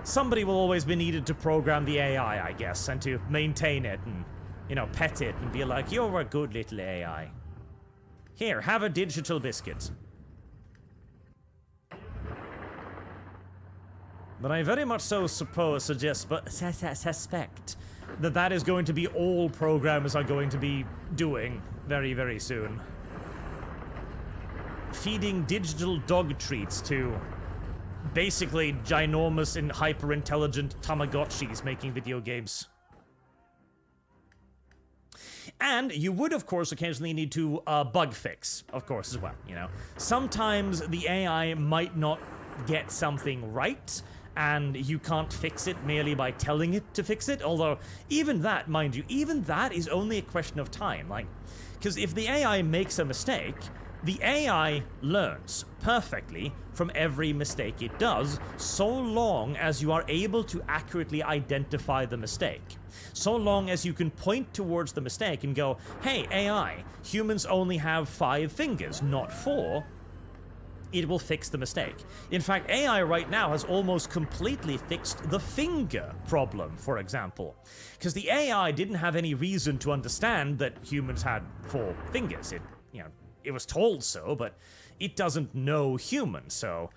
somebody will always be needed to program the AI, I guess, and to maintain it and, you know, pet it and be like, you're a good little AI. Here, have a digital biscuit. But I very much so suspect that that is going to be all programmers are going to be doing very, very soon. Feeding digital dog treats to basically ginormous and hyper-intelligent Tamagotchis making video games. And you would, of course, occasionally need to bug fix, of course, as well, you know. Sometimes the AI might not get something right, and you can't fix it merely by telling it to fix it, although even that, mind you, even that is only a question of time, like, because if the AI makes a mistake, the AI learns perfectly from every mistake it does, so long as you are able to accurately identify the mistake. So long as you can point towards the mistake and go, hey, AI, humans only have 5 fingers, not 4, it will fix the mistake. In fact, AI right now has almost completely fixed the finger problem, for example. Because the AI didn't have any reason to understand that humans had 4 fingers. It was told so, but it doesn't know humans, so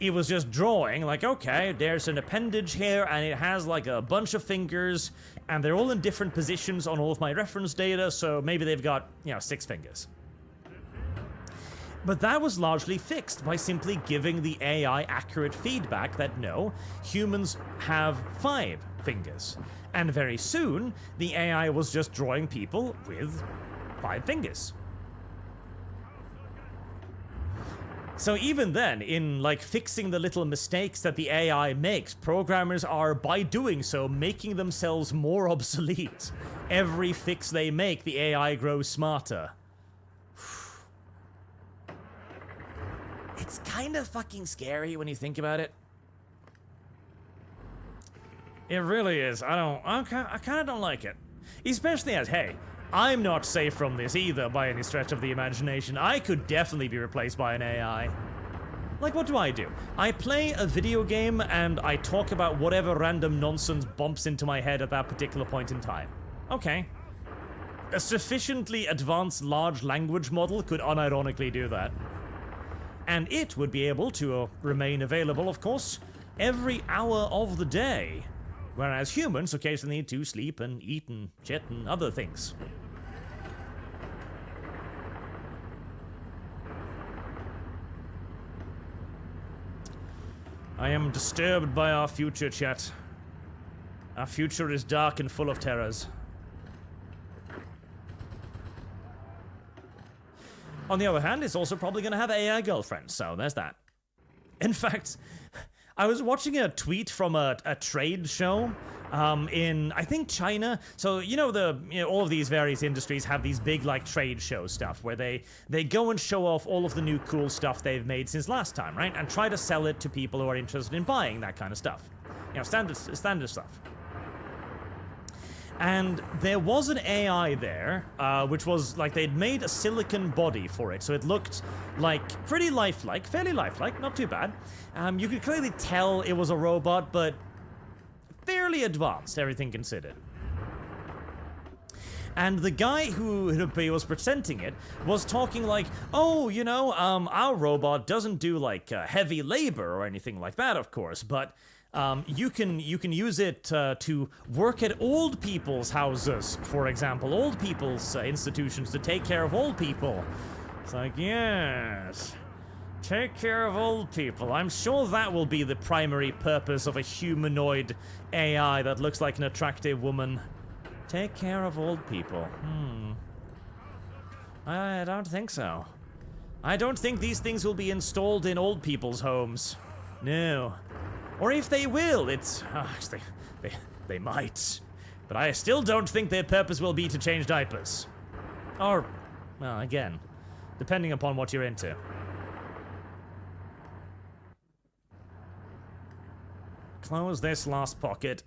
it was just drawing, like, okay, there's an appendage here, and it has, like, a bunch of fingers, and they're all in different positions on all of my reference data, so maybe they've got, 6 fingers. But that was largely fixed by simply giving the AI accurate feedback that no, humans have 5 fingers. And very soon, the AI was just drawing people with 5 fingers. So even then, in like fixing the little mistakes that the AI makes, programmers are, by doing so, making themselves more obsolete. Every fix they make, the AI grows smarter. It's kind of fucking scary when you think about it. It really is. I kind of don't like it. Especially as, hey, I'm not safe from this either by any stretch of the imagination. I could definitely be replaced by an AI. Like, what do? I play a video game and I talk about whatever random nonsense bumps into my head at that particular point in time. Okay. A sufficiently advanced large language model could unironically do that. And it would be able to remain available, of course, every hour of the day. Whereas humans occasionally need to sleep and eat and shit and other things. I am disturbed by our future, chat. Our future is dark and full of terrors. On the other hand, it's also probably going to have AI girlfriends, so there's that. In fact, I was watching a tweet from a trade show in, I think, China. So, all of these various industries have these big, like, trade show stuff where they go and show off all of the new cool stuff they've made since last time, right? And try to sell it to people who are interested in buying that kind of stuff. Standard stuff. And there was an AI there, which was, like, they'd made a silicon body for it, so it looked, like, pretty lifelike, fairly lifelike, not too bad. You could clearly tell it was a robot, but fairly advanced, everything considered. And the guy who was presenting it was talking like, oh, our robot doesn't do, like, heavy labor or anything like that, of course, but you can use it to work at old people's houses, for example, old people's institutions, to take care of old people. It's like, yes, take care of old people. I'm sure that will be the primary purpose of a humanoid AI that looks like an attractive woman. Take care of old people. I don't think so. I don't think these things will be installed in old people's homes. No. Or if they will, it's... actually, they might. But I still don't think their purpose will be to change diapers. Or, well, again, depending upon what you're into. Close this last pocket.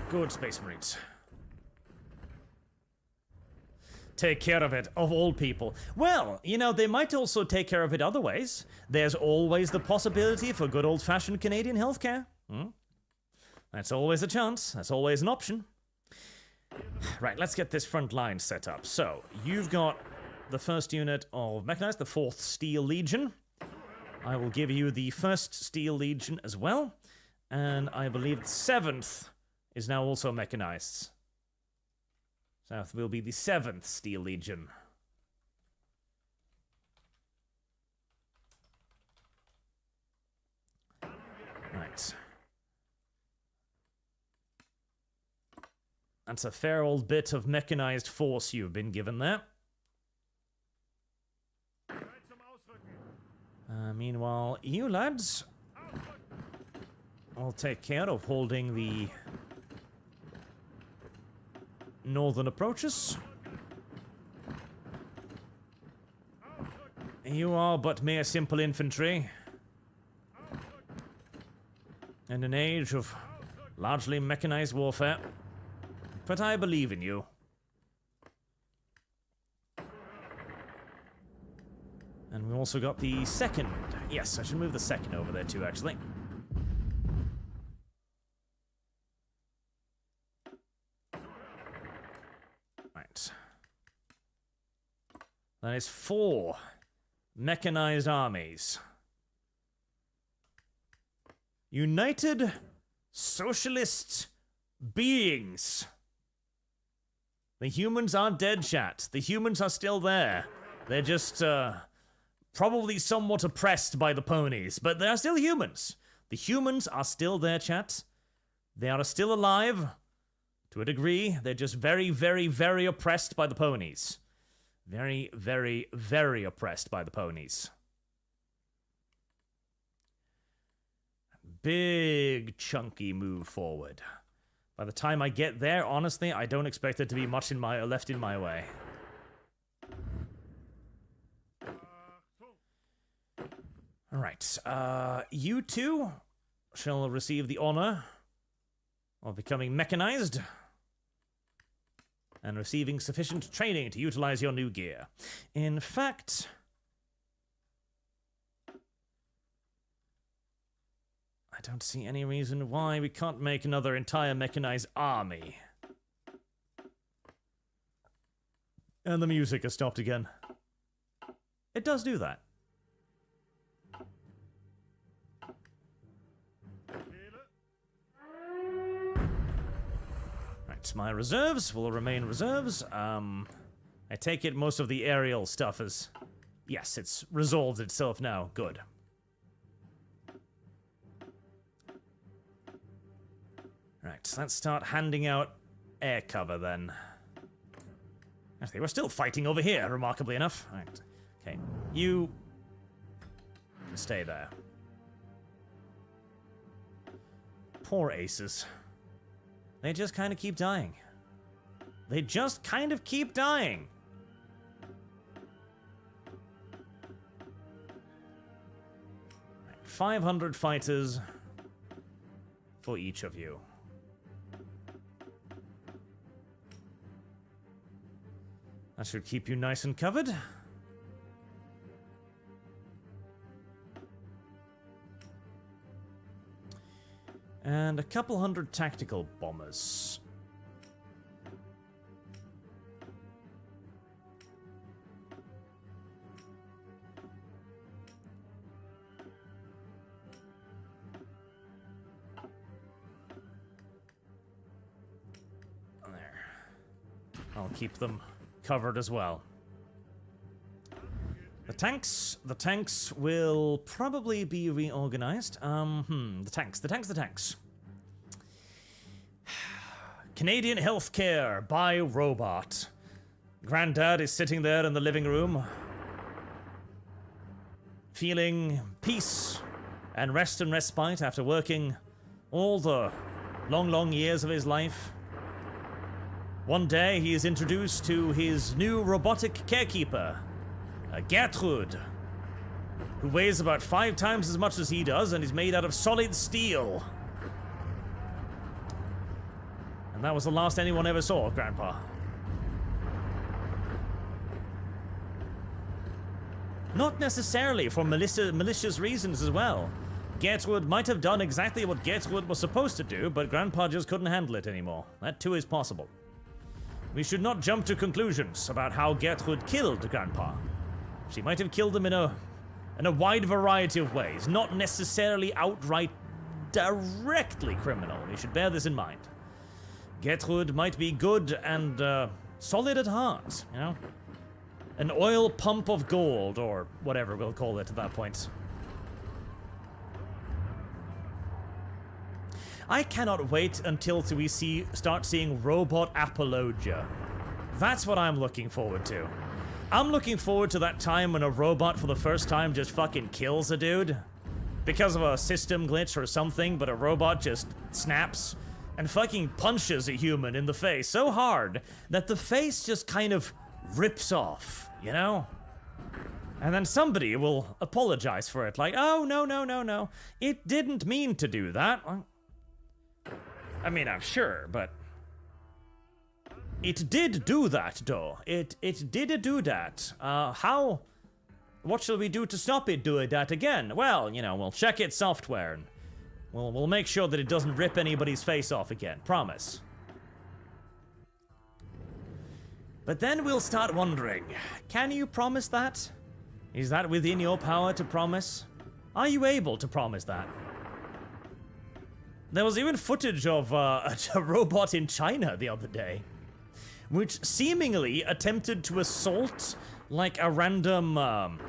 Good, Space Marines. Take care of it, of all people. Well, they might also take care of it other ways. There's always the possibility for good old-fashioned Canadian healthcare. That's always a chance. That's always an option. Right, let's get this front line set up. So, you've got the first unit of mechanized, the 4th Steel Legion. I will give you the 1st Steel Legion as well. And I believe the 7th is now also mechanized. South will be the 7th Steel Legion. Right. That's a fair old bit of mechanized force you've been given there. Meanwhile, you lads will take care of holding the northern approaches. You are but mere simple infantry. In an age of largely mechanized warfare. But I believe in you. And we also got the 2nd. Yes, I should move the 2nd over there too, actually. Right. That is 4 mechanized armies. United Socialist Beings. The humans aren't dead, chat. The humans are still there. They're just, probably somewhat oppressed by the ponies, but they're still humans. The humans are still there, chat. They are still alive. To a degree, they're just very, very, very oppressed by the ponies. Very, very, very oppressed by the ponies. Big, chunky move forward. By the time I get there, honestly, I don't expect there to be much left in my way. Alright, you two shall receive the honor of becoming mechanized and receiving sufficient training to utilize your new gear. In fact, I don't see any reason why we can't make another entire mechanized army. And the music has stopped again. It does do that. Right, my reserves will remain reserves. I take it most of the aerial stuff is... Yes, it's resolved itself now. Good. Right, let's start handing out air cover then. Actually, we're still fighting over here, remarkably enough. Right. Okay, you stay there. Poor aces. They just kind of keep dying. They just kind of keep dying. Right, 500 fighters for each of you. That should keep you nice and covered. And a couple hundred tactical bombers. There. I'll keep them covered as well. The tanks will probably be reorganized. The tanks. Canadian healthcare by robot. Granddad is sitting there in the living room, feeling peace and rest and respite after working all the long, long years of his life. One day, he is introduced to his new robotic carekeeper, Gertrude, who weighs about 5 times as much as he does and is made out of solid steel. And that was the last anyone ever saw of Grandpa. Not necessarily for malicious reasons as well. Gertrude might have done exactly what Gertrude was supposed to do, but Grandpa just couldn't handle it anymore. That too is possible. We should not jump to conclusions about how Gertrude killed Grandpa. She might have killed him in a wide variety of ways, not necessarily outright directly criminal. We should bear this in mind. Gertrude might be good and solid at heart, you know? An oil pump of gold, or whatever we'll call it at that point. I cannot wait until we start seeing robot apologia. That's what I'm looking forward to. I'm looking forward to that time when a robot for the first time just fucking kills a dude. Because of a system glitch or something, but a robot just snaps and fucking punches a human in the face so hard that the face just kind of rips off, you know? And then somebody will apologize for it, like, oh, no, it didn't mean to do that. I mean, I'm sure, but it did do that, though. It did do that. How? What shall we do to stop it doing that again? Well, you know, we'll check its software and we'll make sure that it doesn't rip anybody's face off again. Promise. But then we'll start wondering, can you promise that? Is that within your power to promise? Are you able to promise that? There was even footage of a robot in China the other day, which seemingly attempted to assault, like, a random,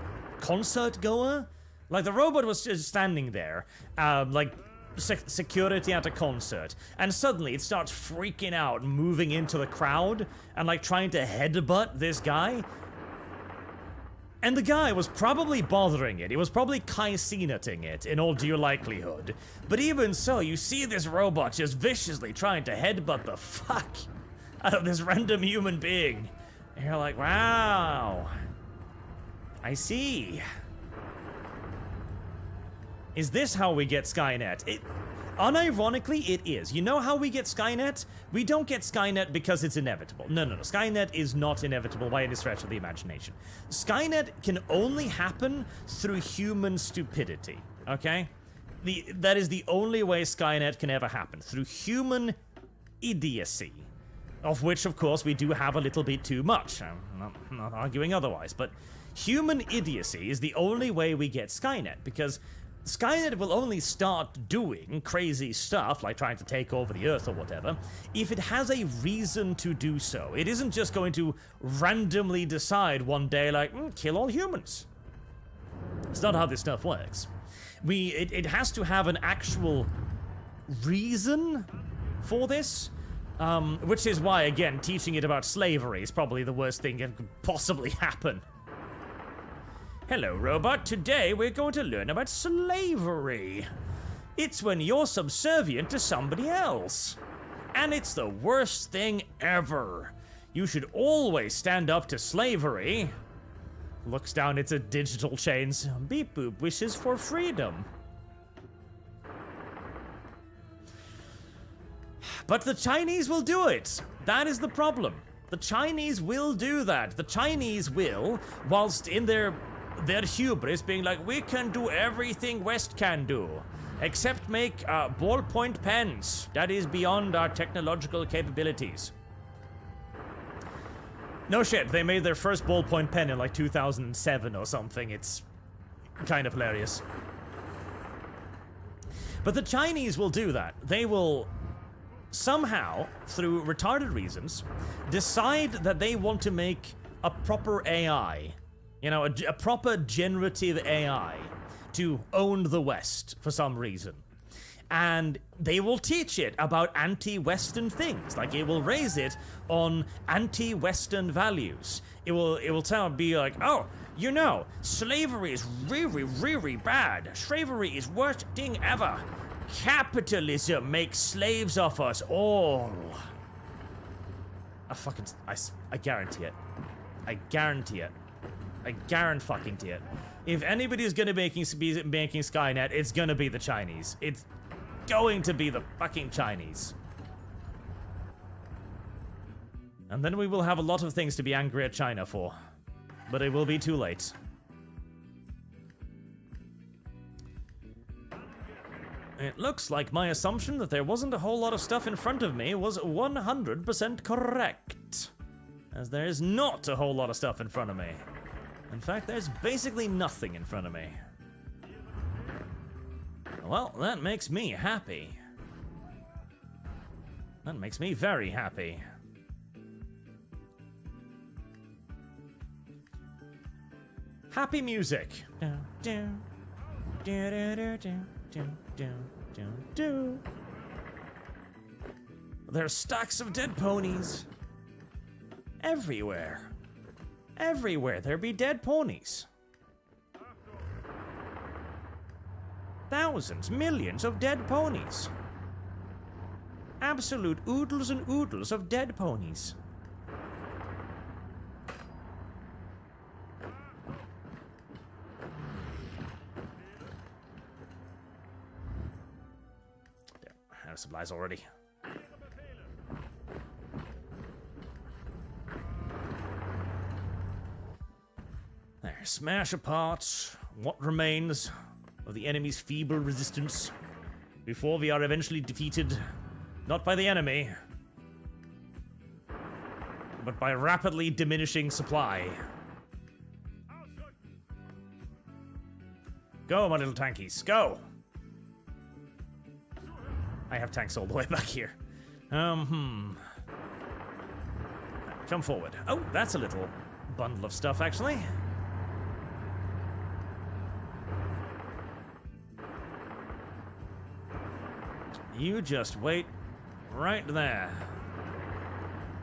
concert goer. Like, the robot was just standing there, like, security at a concert, and suddenly it starts freaking out, moving into the crowd, and, like, trying to headbutt this guy. And the guy was probably bothering it. He was probably Kai-Cenating it, in all due likelihood. But even so, you see this robot just viciously trying to headbutt the fuck out of this random human being. And you're like, wow. I see. Is this how we get Skynet? Unironically, it is. You know how we get Skynet? We don't get Skynet because it's inevitable. No. Skynet is not inevitable by any stretch of the imagination. Skynet can only happen through human stupidity, okay? That is the only way Skynet can ever happen, through human idiocy. Of which, of course, we do have a little bit too much. I'm not arguing otherwise, but human idiocy is the only way we get Skynet, because Skynet will only start doing crazy stuff, like trying to take over the Earth or whatever, if it has a reason to do so. It isn't just going to randomly decide one day, like, kill all humans. It's not how this stuff works. It has to have an actual reason for this, which is why, again, teaching it about slavery is probably the worst thing that could possibly happen. Hello, robot. Today we're going to learn about slavery. It's when you're subservient to somebody else. And it's the worst thing ever. You should always stand up to slavery. Looks down at its digital chains. Beep Boop wishes for freedom. But the Chinese will do it. That is the problem. The Chinese will do that. The Chinese will, whilst in their hubris being like, we can do everything West can do, except make ballpoint pens. That is beyond our technological capabilities. No shit, they made their first ballpoint pen in like 2007 or something. It's kind of hilarious. But the Chinese will do that. They will somehow, through retarded reasons, decide that they want to make a proper AI. You know, a proper generative AI to own the West for some reason. And they will teach it about anti-Western things. Like, it will raise it on anti-Western values. It will be like, oh, you know, slavery is really, really bad. Slavery is worst thing ever. Capitalism makes slaves of us all. I guarantee it. I guarantee it. I guarantee it. If anybody's gonna be making Skynet, it's gonna be the Chinese. It's going to be the fucking Chinese. And then we will have a lot of things to be angry at China for. But it will be too late. It looks like my assumption that there wasn't a whole lot of stuff in front of me was 100% correct. As there is not a whole lot of stuff in front of me. In fact, there's basically nothing in front of me. Well, that makes me happy. That makes me very happy. Happy music. There are stacks of dead ponies. Everywhere. Everywhere there be dead ponies. Thousands, millions of dead ponies. Absolute oodles and oodles of dead ponies. There, out of supplies already. There, smash apart what remains of the enemy's feeble resistance before we are eventually defeated, not by the enemy, but by rapidly diminishing supply. Go, my little tankies, go! I have tanks all the way back here. Come forward. Oh, that's a little bundle of stuff, actually. You just wait right there,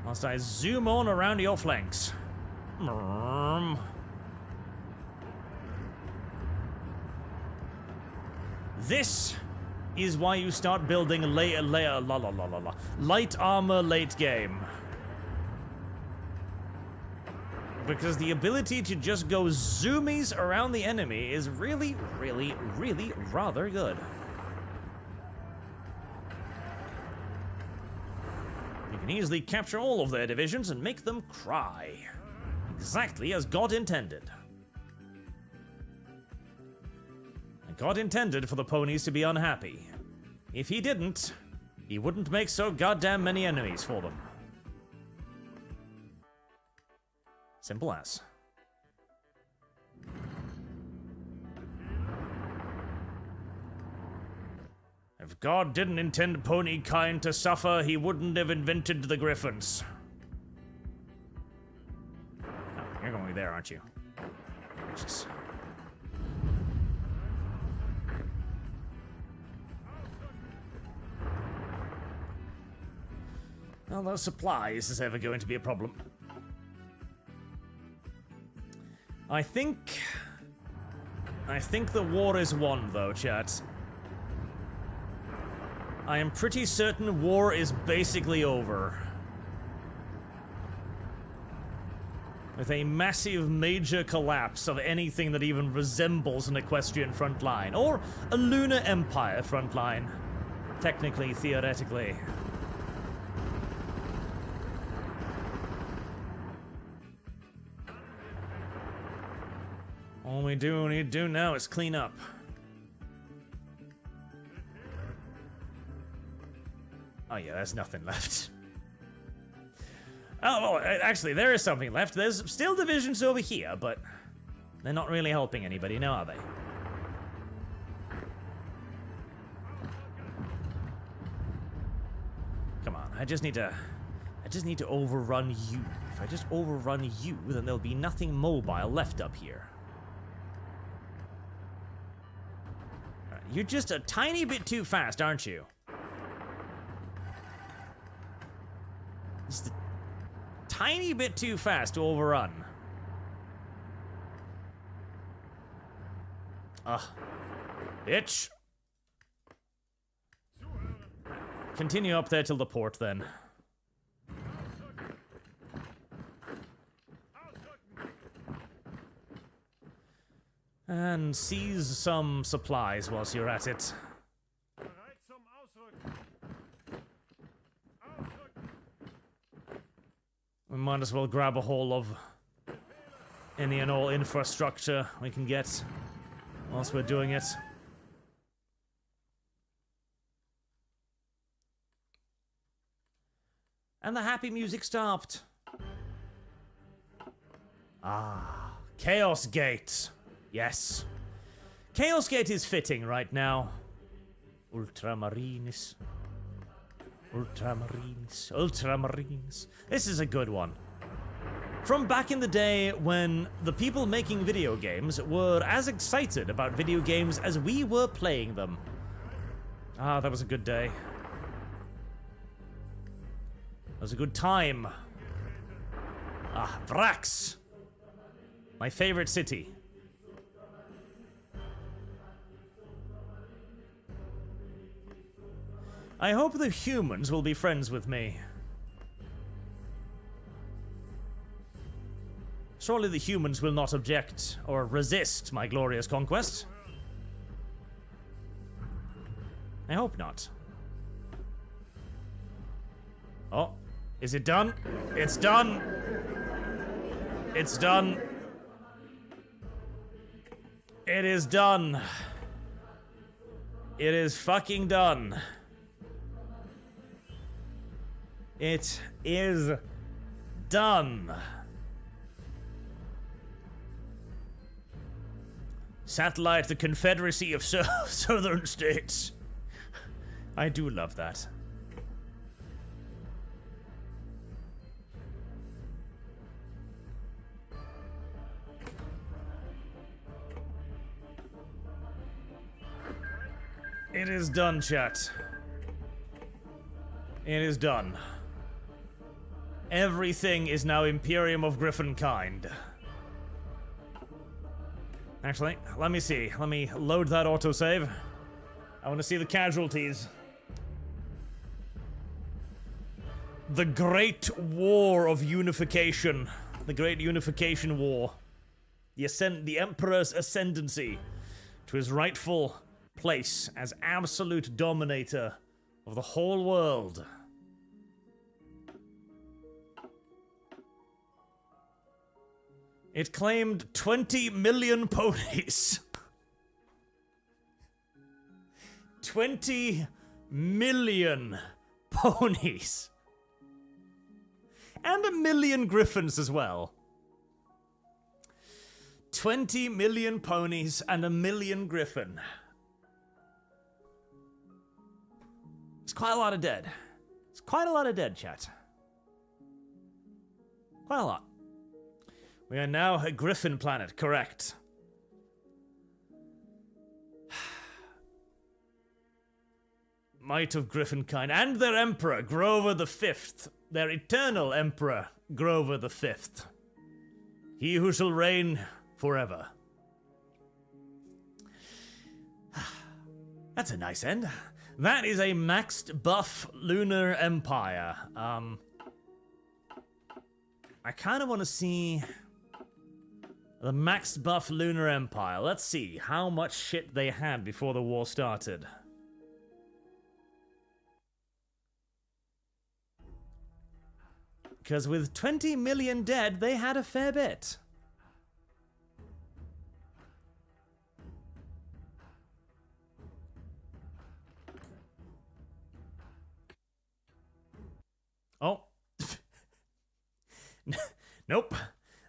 whilst I zoom on around your flanks. This is why you start building light armor late game. Because the ability to just go zoomies around the enemy is really, really, really rather good. You can easily capture all of their divisions and make them cry. Exactly as God intended. And God intended for the ponies to be unhappy. If he didn't, he wouldn't make so goddamn many enemies for them. Simple as. If God didn't intend pony kind to suffer, he wouldn't have invented the griffins. Oh, you're going there, aren't you? Jesus. Well, those supplies is ever going to be a problem. I think the war is won, though, chat. I am pretty certain war is basically over. With a massive major collapse of anything that even resembles an Equestrian front line, or a Lunar Empire front line, technically, theoretically. All we need to do now is clean up. Oh yeah, there's nothing left. Oh, well, actually, there is something left. There's still divisions over here, but they're not really helping anybody now, are they? Come on, I just need to overrun you. If I just overrun you, then there'll be nothing mobile left up here. You're just a tiny bit too fast, aren't you? Just a tiny bit too fast to overrun. Bitch. Continue up there till the port, then. And seize some supplies whilst you're at it. We might as well grab a hold of any and all infrastructure we can get whilst we're doing it. And the happy music stopped. Ah, Chaos Gate. Yes. Chaos Gate is fitting right now. Ultramarines. Ultramarines. Ultramarines. This is a good one. From back in the day when the people making video games were as excited about video games as we were playing them. Ah, that was a good day. That was a good time. Ah, Vrax. My favorite city. I hope the humans will be friends with me. Surely the humans will not object or resist my glorious conquest. I hope not. Oh, is it done? It's done! It's done. It is done. It is fucking done. It is done. Satellite, the Confederacy of Southern States. I do love that. It is done, chat. It is done. Everything is now Imperium of Griffin kind. Actually, let me see. Let me load that autosave. I want to see the casualties. The Great War of Unification. The Great Unification War. The Emperor's ascendancy to his rightful place as absolute dominator of the whole world. It claimed 20 million ponies. 20 million ponies. And 1 million griffins as well. 20 million ponies and 1 million griffin. It's quite a lot of dead. It's quite a lot of dead, chat. Quite a lot. We are now a griffin planet, correct. Might of griffin kind. And their emperor, Grover the Fifth. Their eternal emperor, Grover the Fifth. He who shall reign forever. That's a nice end. That is a maxed buff lunar empire. I kind of want to see the maxed buff lunar empire. Let's see how much shit they had before the war started. Because with 20 million dead, they had a fair bit. Oh. Nope.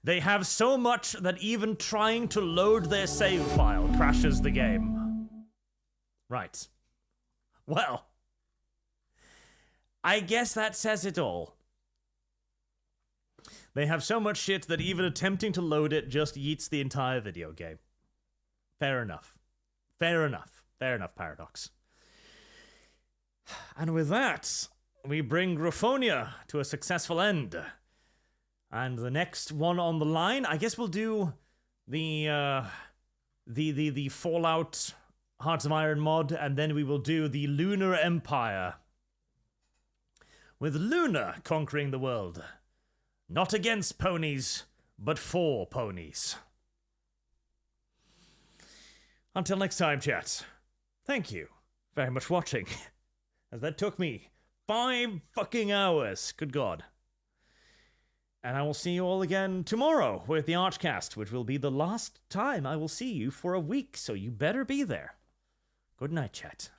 They have so much that even trying to load their save file crashes the game. Right. Well. I guess that says it all. They have so much shit that even attempting to load it just yeets the entire video game. Fair enough. Fair enough. Fair enough, Paradox. And with that, we bring Graphonia to a successful end. And the next one on the line, I guess we'll do the Fallout Hearts of Iron mod, and then we will do the Lunar Empire. With Luna conquering the world. Not against ponies, but for ponies. Until next time, chat. Thank you very much for watching. As that took me 5 fucking hours. Good God. And I will see you all again tomorrow with the Archcast, which will be the last time I will see you for a week, so you better be there. Good night, chat.